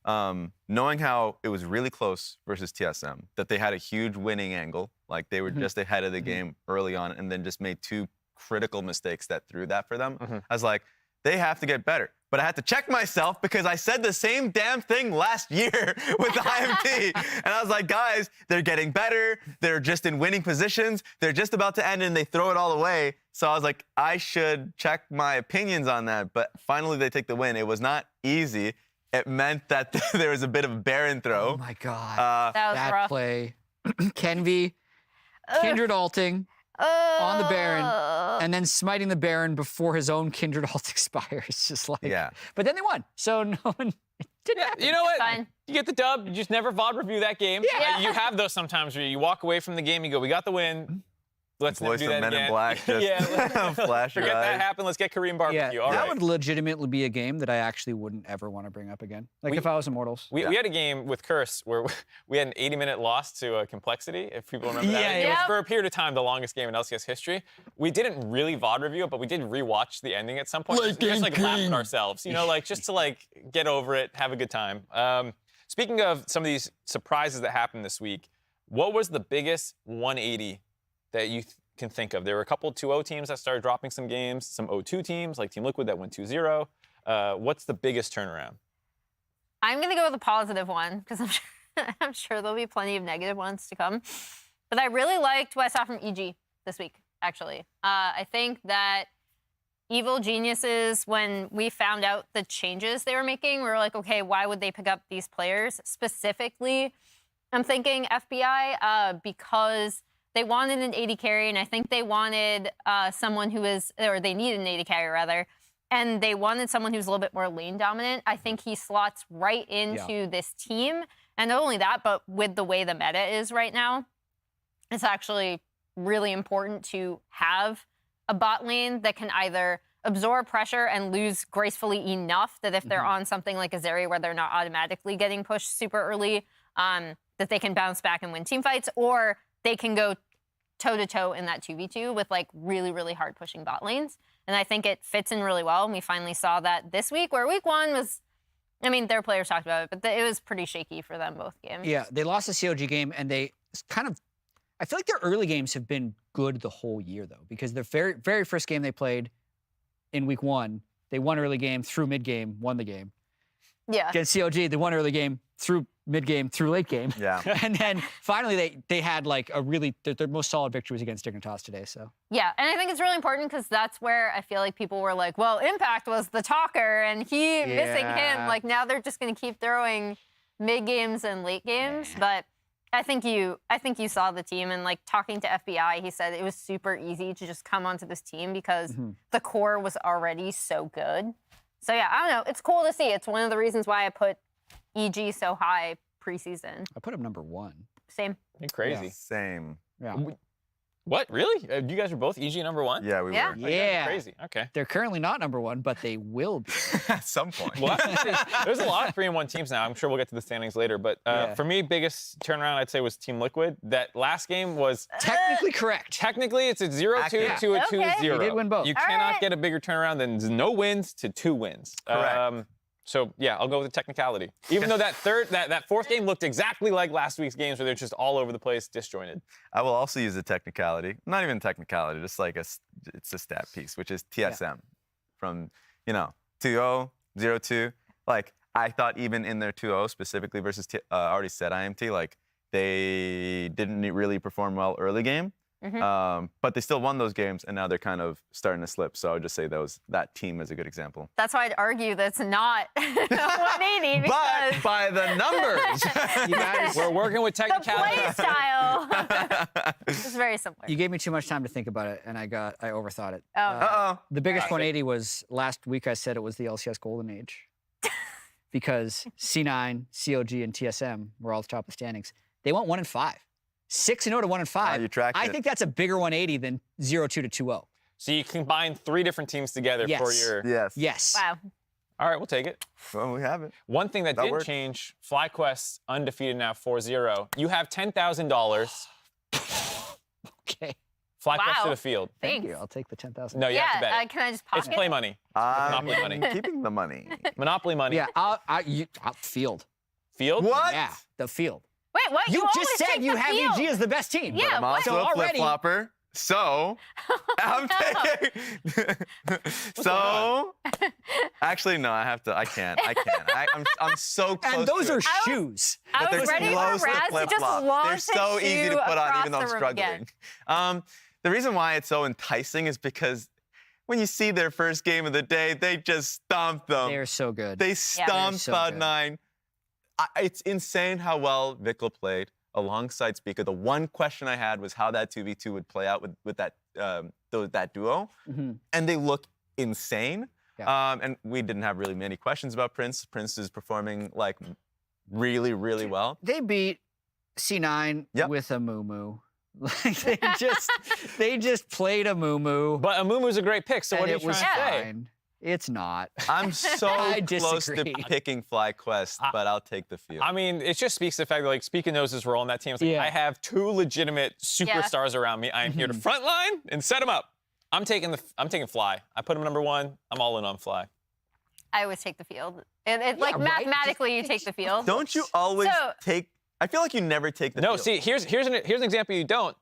knowing how it was really close versus TSM, that they had a huge winning angle, like they were just ahead of the game early on and then just made 2 critical mistakes that threw that for them, I was like, they have to get better. But I had to check myself because I said the same damn thing last year with the IMT. And I was like, guys, they're getting better. They're just in winning positions. They're just about to end and they throw it all away. So I was like, I should check my opinions on that. But finally, they take the win. It was not easy. It meant that there was a bit of a barren throw. Oh my God. That was that rough. play. Kenvi, Kindred ulting on the Baron, and then smiting the Baron before his own Kindred ult expires. Just like, Yeah. But then they won. So no one. You know what? Fine. You get the dub. You just never VOD review that game. Yeah. You have those sometimes where you walk away from the game, you go, we got the win. Let's never Voice do of that Men in again. Black just Forget flash your that eyes. happened. Let's get Korean barbecue. All that right. would legitimately be a game that I actually wouldn't ever want to bring up again. Like if I was Immortals. We had a game with Curse where we had an 80-minute loss to Complexity, if people remember that. Yeah, It was yeah. for a period of time the longest game in LCS history. We didn't really VOD review it, but we did rewatch the ending at some point. Just like laugh at ourselves, you know, like just to like get over it, have a good time. Speaking of some of these surprises that happened this week, what was the biggest 180 that you can think of? There were a couple 2-0 teams that started dropping some games, some 0-2 teams like Team Liquid that went 2-0. What's the biggest turnaround? I'm going to go with a positive one because I'm sure there'll be plenty of negative ones to come. But I really liked what I saw from EG this week, actually. I think that Evil Geniuses, when we found out the changes they were making, we were like, okay, why would they pick up these players? Specifically, I'm thinking FBI because they wanted an 80 carry, and I think they wanted someone who is, or they needed an 80 carry rather, and they wanted someone who's a little bit more lane dominant. I think he slots right into this team. And not only that, but with the way the meta is right now, it's actually really important to have a bot lane that can either absorb pressure and lose gracefully enough that if they're on something like a Zeri where they're not automatically getting pushed super early, that they can bounce back and win team fights, or they can go toe-to-toe in that 2v2 with like really, really hard pushing bot lanes. And I think it fits in really well. And we finally saw that this week, where week 1 was, I mean, their players talked about it, but it was pretty shaky for them both games. Yeah, they lost the CLG game, and they kind of, I feel like their early games have been good the whole year, though, because their very first game they played in week 1, they won early game, through mid game, won the game. Yeah. Against CLG, they won early game, through mid game, through late game. Yeah. And then finally they had like a really, their most solid victory was against Dignitas today, so. Yeah, and I think it's really important because that's where I feel like people were like, well, Impact was the talker and he missing him. Like now they're just going to keep throwing mid games and late games. But I think you saw the team, and like talking to FBI, he said it was super easy to just come onto this team because the core was already so good. So yeah, I don't know. It's cool to see. It's one of the reasons why I put EG so high preseason. I put him number 1. Same. You're crazy. Yeah. Same. Yeah. What? Really? You guys are both EG number 1? Yeah, we were. Yeah. Oh, you guys are crazy. Okay. They're currently not number 1, but they will be. At some point. Well, there's a lot of 3-1 teams now. I'm sure we'll get to the standings later. But for me, biggest turnaround, I'd say, was Team Liquid. That last game was... Technically correct. Technically, it's a 0-2 to a 2-0. You did win both. You cannot get a bigger turnaround than no wins to 2 wins. Correct. So, yeah, I'll go with the technicality. Even though that fourth game looked exactly like last week's games where they're just all over the place, disjointed. I will also use a technicality. Not even technicality, just like it's a stat piece, which is TSM. From, 2-0, 0-2. Like, I thought even in their 2-0 specifically versus, I already said IMT, like, they didn't really perform well early game. But they still won those games, and now they're kind of starting to slip. So I would just say that team is a good example. That's why I'd argue that's not 180 because But by the numbers, you guys, we're working with technicality. The play style is very similar. You gave me too much time to think about it, and I overthought it. Oh. The biggest 180 was last week. I said it was the LCS Golden Age because C9, CLG, and TSM were all at the top of the standings. They went 1-5. 6-0 to 1-5. You tracked I it. think that's a bigger 180 than 0-2 to 2-0. So you combine 3 different teams together for your... Yes. Wow. All right, we'll take it. Well, we have it. One thing that did works. change, FlyQuest undefeated now 4-0. You have $10,000. Okay. FlyQuest to the field. Thank you. I'll take the 10,000. No, you have to bet it. Can I just pocket It's play money. Monopoly money. Keeping the money. Monopoly money. Yeah, I'll field. Field? What? Yeah, the field. Wait, what? You always just said take you the have field. EG as the best team. Yeah, I'm also a flip-flopper. So, I'm taking... So... Actually, no, I can't. I'm so close And those to are it. shoes. I But was they're ready for close to Raz to just flip-flops. launch They're so his easy to shoe put on, across even though I'm the room struggling. again. The reason why it's so enticing is because when you see their first game of the day, they just stomp them. They're so good. They stomp so Cloud9. It's insane how well Vikla played alongside Speaker. The one question I had was how that 2v2 would play out with that duo. And they look insane. Yeah. And we didn't have really many questions about Prince. Prince is performing like really, really well. They beat C9 with a Mumu. Like they just played a Mumu. But a Mumu's a great pick, so what are you trying to say? Fine. It's not. I'm so I close to disagree. picking FlyQuest, but I'll take the field. I mean, it just speaks to the fact that, like, Speaker knows his role on that team. It's like, I have 2 legitimate superstars around me. I am here to frontline and set them up. I'm taking Fly. I put him number 1. I'm all in on Fly. I always take the field. Like, mathematically, you take the field. Don't you always take... I feel like you never take the field. See, here's an example you don't.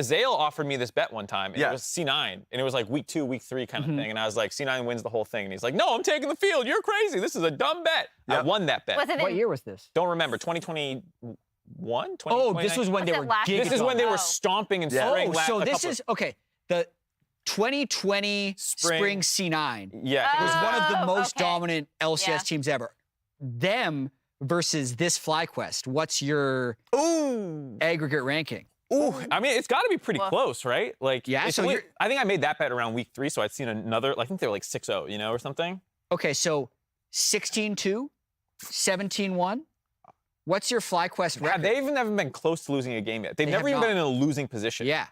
Zale offered me this bet one time, and it was C9, and it was like week 2, week 3 kind of thing, and I was like, C9 wins the whole thing, and he's like, no, I'm taking the field. You're crazy. This is a dumb bet. I won that bet. What year was this? Don't remember. 2021? Oh, this was when they were This is when they were stomping and spraying. So this is, okay, the 2020 spring C9 was one of the most dominant LCS teams ever. Them versus this FlyQuest. What's your aggregate ranking? Ooh, I mean, it's got to be pretty close, right? Like, yeah. So I think I made that bet around week 3, so I'd seen another. I think they were like 6-0, or something. Okay, so 16-2, 17-1. What's your FlyQuest record? They even haven't been close to losing a game yet. They've never even been in a losing position. Yeah.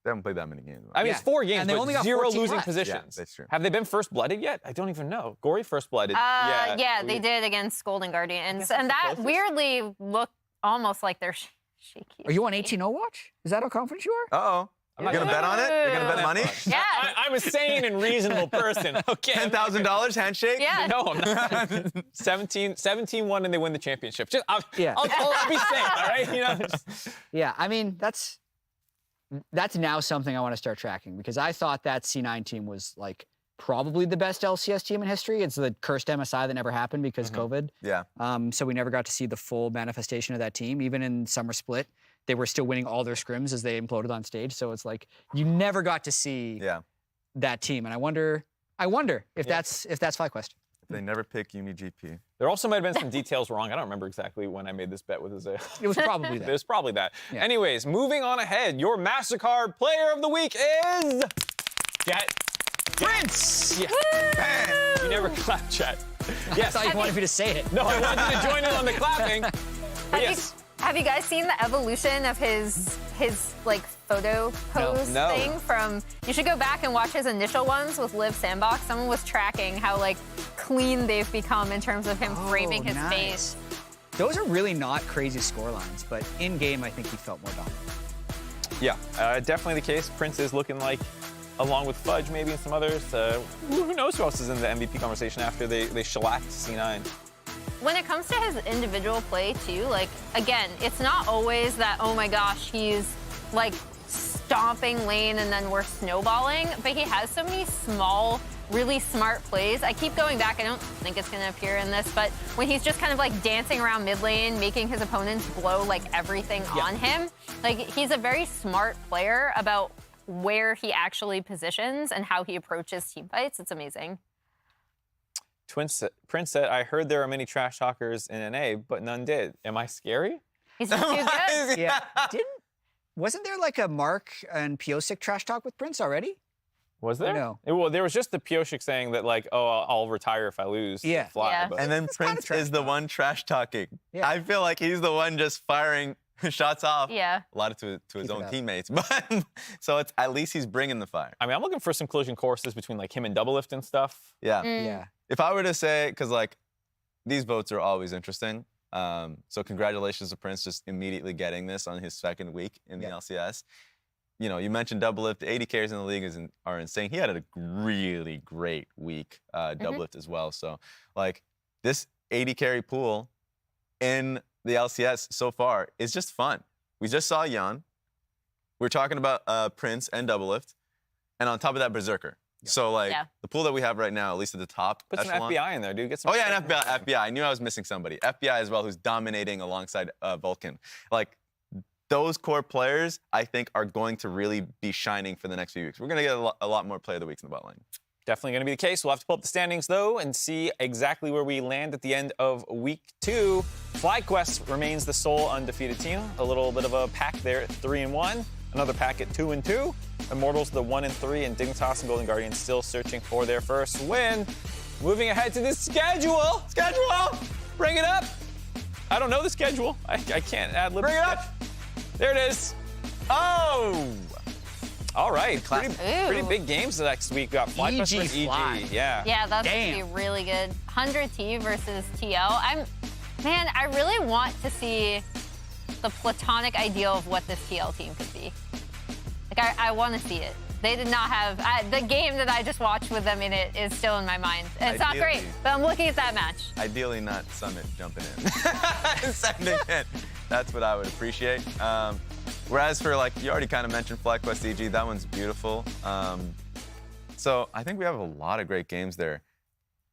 They haven't played that many games. I mean, it's 4 games, And they but only got 0 14 losing left. positions. Yeah, that's true. Have they been first blooded yet? I don't even know. Gory first blooded. Yeah, they did against Golden Guardians. And that weirdly looked almost like they're shaky. Are you on 18-0 watch? Is that how confident you are? Uh-oh. You're going to bet on it? You're going to bet money? Yeah. I'm a sane and reasonable person. Okay. $10,000 handshake? Yeah. No, I'm not. 17-1 and they win the championship. I'll be sane, all right? You know, Yeah, I mean, that's now something I want to start tracking because I thought that C9 team was like probably the best LCS team in history. It's the cursed MSI that never happened because COVID. Yeah. So we never got to see the full manifestation of that team. Even in Summer Split, they were still winning all their scrims as they imploded on stage. So it's like you never got to see that team. And I wonder if that's FlyQuest. They never pick UniGP. there also might have been some details wrong. I don't remember exactly when I made this bet with Isaiah. It was probably that. It was probably that. Yeah. Anyways, moving on ahead. Your MasterCard player of the week is... Prince! Yes. You never clapped, chat. Yes. I thought you wanted me to say it. No, I wanted you to join in on the clapping. But yes. Have you guys seen the evolution of his like photo pose thing from? You should go back and watch his initial ones with Live Sandbox. Someone was tracking how like clean they've become in terms of him framing his face. Those are really not crazy score lines, but in game I think he felt more dominant. Yeah, definitely the case. Prince is looking like, along with Fudge maybe and some others, who knows who else is in the MVP conversation after they shellacked C9. When it comes to his individual play too, like again, it's not always that, oh my gosh, he's like stomping lane and then we're snowballing, but he has so many small, really smart plays. I keep going back, I don't think it's gonna appear in this, but when he's just kind of like dancing around mid lane, making his opponents blow like everything on him, like he's a very smart player about where he actually positions and how he approaches team fights. It's amazing. Prince said, I heard there are many trash talkers in NA, but none did. Am I scary? He's too good. Yeah. Wasn't there like a Mark and Piosik trash talk with Prince already? Was there? No. Well, there was just the Piosik saying that like, oh, I'll retire if I lose. Yeah. Fly, but... And then Prince is the one trash talking. Yeah. I feel like he's the one just firing shots off. Yeah. A lot to his own teammates, but so it's at least he's bringing the fire. I mean, I'm looking for some collision courses between like him and double-lift and stuff. Yeah. Yeah. If I were to say, because like these votes are always interesting. So congratulations to Prince just immediately getting this on his second week in the LCS. You know, you mentioned double-lift. 80 carries in the league are insane. He had a really great week, double-lift as well. So like this 80 carry pool in the LCS so far is just fun. We just saw Jan. We're talking about Prince and double-lift. And on top of that, Berserker. So, like, the pool that we have right now, at least at the top. Put some FBI in there, dude. Get some. Oh, yeah, and FBI. I knew I was missing somebody. FBI as well, who's dominating alongside Vulcan. Like, those core players, I think, are going to really be shining for the next few weeks. We're going to get a lot more player of the weeks in the bot lane. Definitely going to be the case. We'll have to pull up the standings, though, and see exactly where we land at the end of week 2. FlyQuest remains the sole undefeated team. A little bit of a pack there at 3-1. Another pack at 2-2. Immortals the 1-3, and Dignitas and Golden Guardians still searching for their first win. Moving ahead to the schedule. Bring it up. I don't know the schedule. I can't ad-lib. Bring it up. There it is. Oh. All right. Pretty big games next week. We got FlyQuest versus EG. Yeah. Yeah, that's going to be really good. 100T versus TL. Man, I really want to see the platonic ideal of what this TL team could be. Like, I want to see it. They did not have... the game that I just watched with them in it is still in my mind. It's not great, but I'm looking at that match. Ideally not Summit jumping in. Sending in. That's what I would appreciate. Whereas for, like, you already kind of mentioned FlyQuest EG. That one's beautiful. So I think we have a lot of great games there.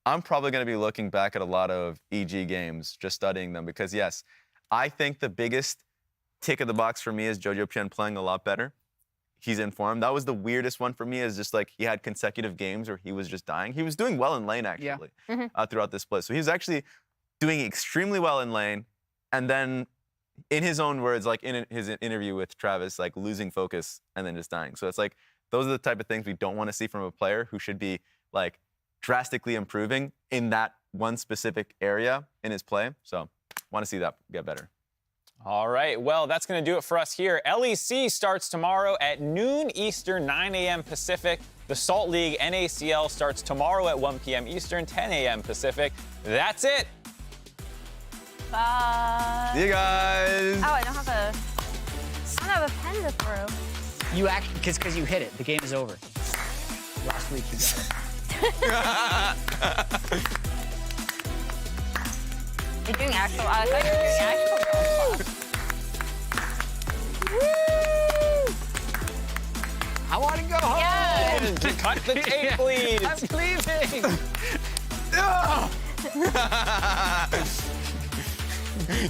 I'm probably going to be looking back at a lot of EG games, just studying them, because, yes, I think the biggest tick of the box for me is Jojo Pian playing a lot better. He's in form. That was the weirdest one for me, is just like he had consecutive games where he was just dying. He was doing well in lane, actually, throughout this split. So he was actually doing extremely well in lane, and then in his own words, like in his interview with Travis, like losing focus and then just dying. So it's like, those are the type of things we don't want to see from a player who should be like drastically improving in that one specific area in his play. So want to see that get better. All right, well, that's going to do it for us here. LEC starts tomorrow at noon Eastern, 9 a.m. Pacific. The Salt League NACL starts tomorrow at 1 p.m. Eastern, 10 a.m. Pacific. That's it. Bye. See you guys. Oh, I don't have a pen to throw. You actually, because you hit it. The game is over. Last week you got it. You're doing actual. I thought you were doing actual golf. I want to go home. Yeah. To cut the tape, please. I'm leaving.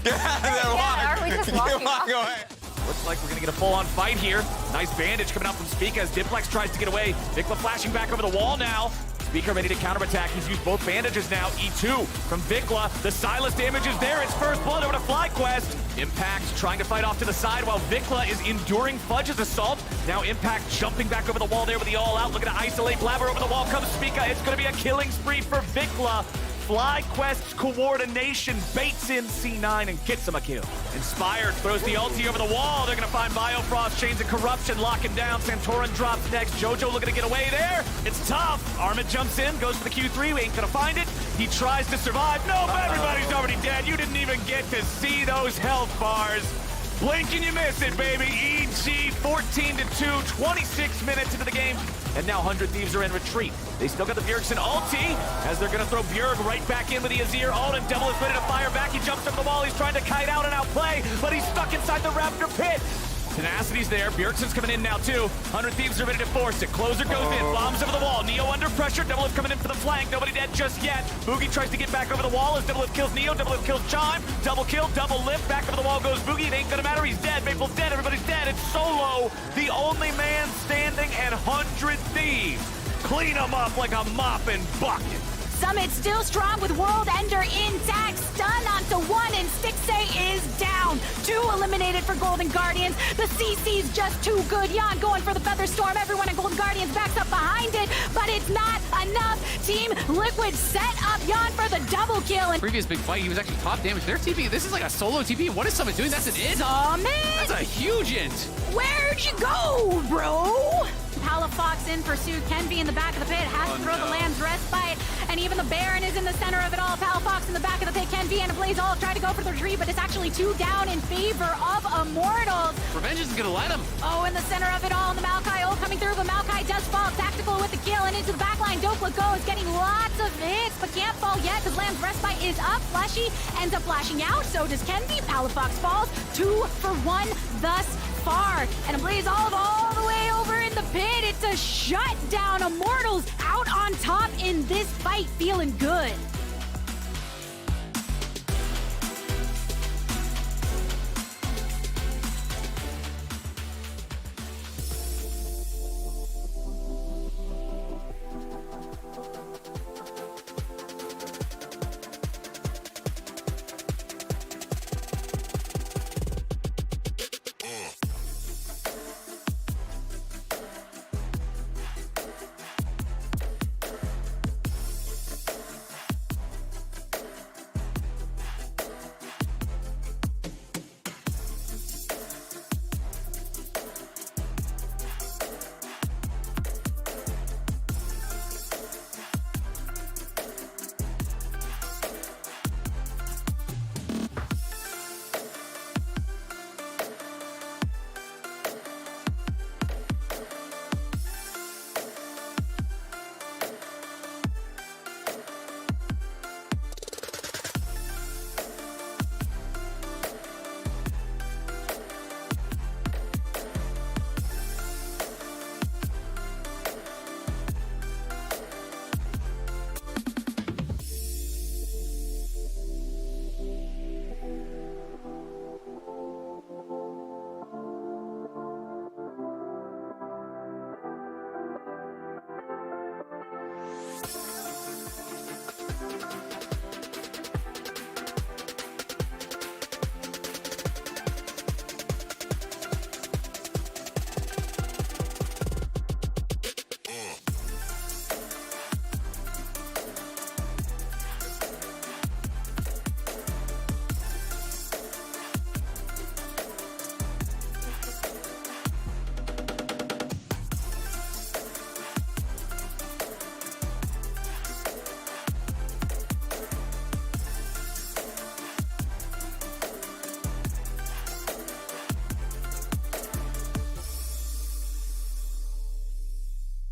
Get out of there, walk. Are we just walking Walk off? away. Looks like we're gonna get a full-on fight here. Nice bandage coming out from Spica as Diplex tries to get away. Vikla flashing back over the wall now. Spica ready to counterattack. He's used both bandages now. E2 from Vikla. The Silas damage is there. It's first blood over to FlyQuest. Impact trying to fight off to the side while Vikla is enduring Fudge's assault. Now Impact jumping back over the wall there with the all-out. Looking to isolate Blabber over the wall comes Spica. It's gonna be a killing spree for Vikla. FlyQuest's coordination baits in C9 and gets him a kill. Inspired throws the ulti over the wall. They're gonna find Biofrost, Chains of Corruption, lock him down. Santorin drops next. Jojo looking to get away there. It's tough. Armit jumps in, goes for the Q3. We ain't gonna find it. He tries to survive. Nope, everybody's already dead. You didn't even get to see those health bars. Blink and you miss it, baby. EG 14-2, 26 minutes into the game. And now 100 Thieves are in retreat. They still got the Bjergsen ulti as they're gonna throw Bjerg right back in with the Azir ult, and Devil is ready to fire back. He jumps over the wall. He's trying to kite out and outplay, but he's stuck inside the Raptor pit. Tenacity's there. Bjergsen's coming in now too. 100 Thieves are ready to force it. Closer goes in. Bombs over the wall. Neo under pressure. Doublelift coming in for the flank. Nobody dead just yet. Boogie tries to get back over the wall as Doublelift kills Neo. Doublelift kills Chime. Double kill. Double lift. Back over the wall goes Boogie. It ain't gonna matter. He's dead. Maple's dead. Everybody's dead. It's Solo, the only man standing, and 100 Thieves clean him up like a mopping bucket. Summit still strong with World Ender intact. Stun onto one, and Stixay is down. 2 eliminated for Golden Guardians. The CC's just too good. Jan going for the Feather Storm. Everyone in Golden Guardians backs up behind it, but it's not enough. Team Liquid set up Jan for the double kill. And Previous big fight, he was actually top damage. Their TP, this is like a solo TP. What is Summit doing? That's an int. Summit? That's a huge int. Where'd you go, bro? Palafox in pursuit. Kenby in the back of the pit has to throw the Land's Respite, and even the Baron is in the center of it all. Palafox in the back of the pit. Kenby and Blaze all try to go for the retreat, but it's actually 2 down in favor of Immortals. Revenge isn't gonna let him. Oh, in the center of it all, and the Maokai ult coming through, but Maokai does fall. Tactical with the kill, and into the backline. Dopla goes, getting lots of hits, but can't fall yet because Land's Respite is up. Fleshy ends up flashing out, so does Kenby. Palafox falls. 2 for 1 thus far, and a Blaze all the way over in the pit. It's a shutdown. Immortals out on top in this fight, feeling good.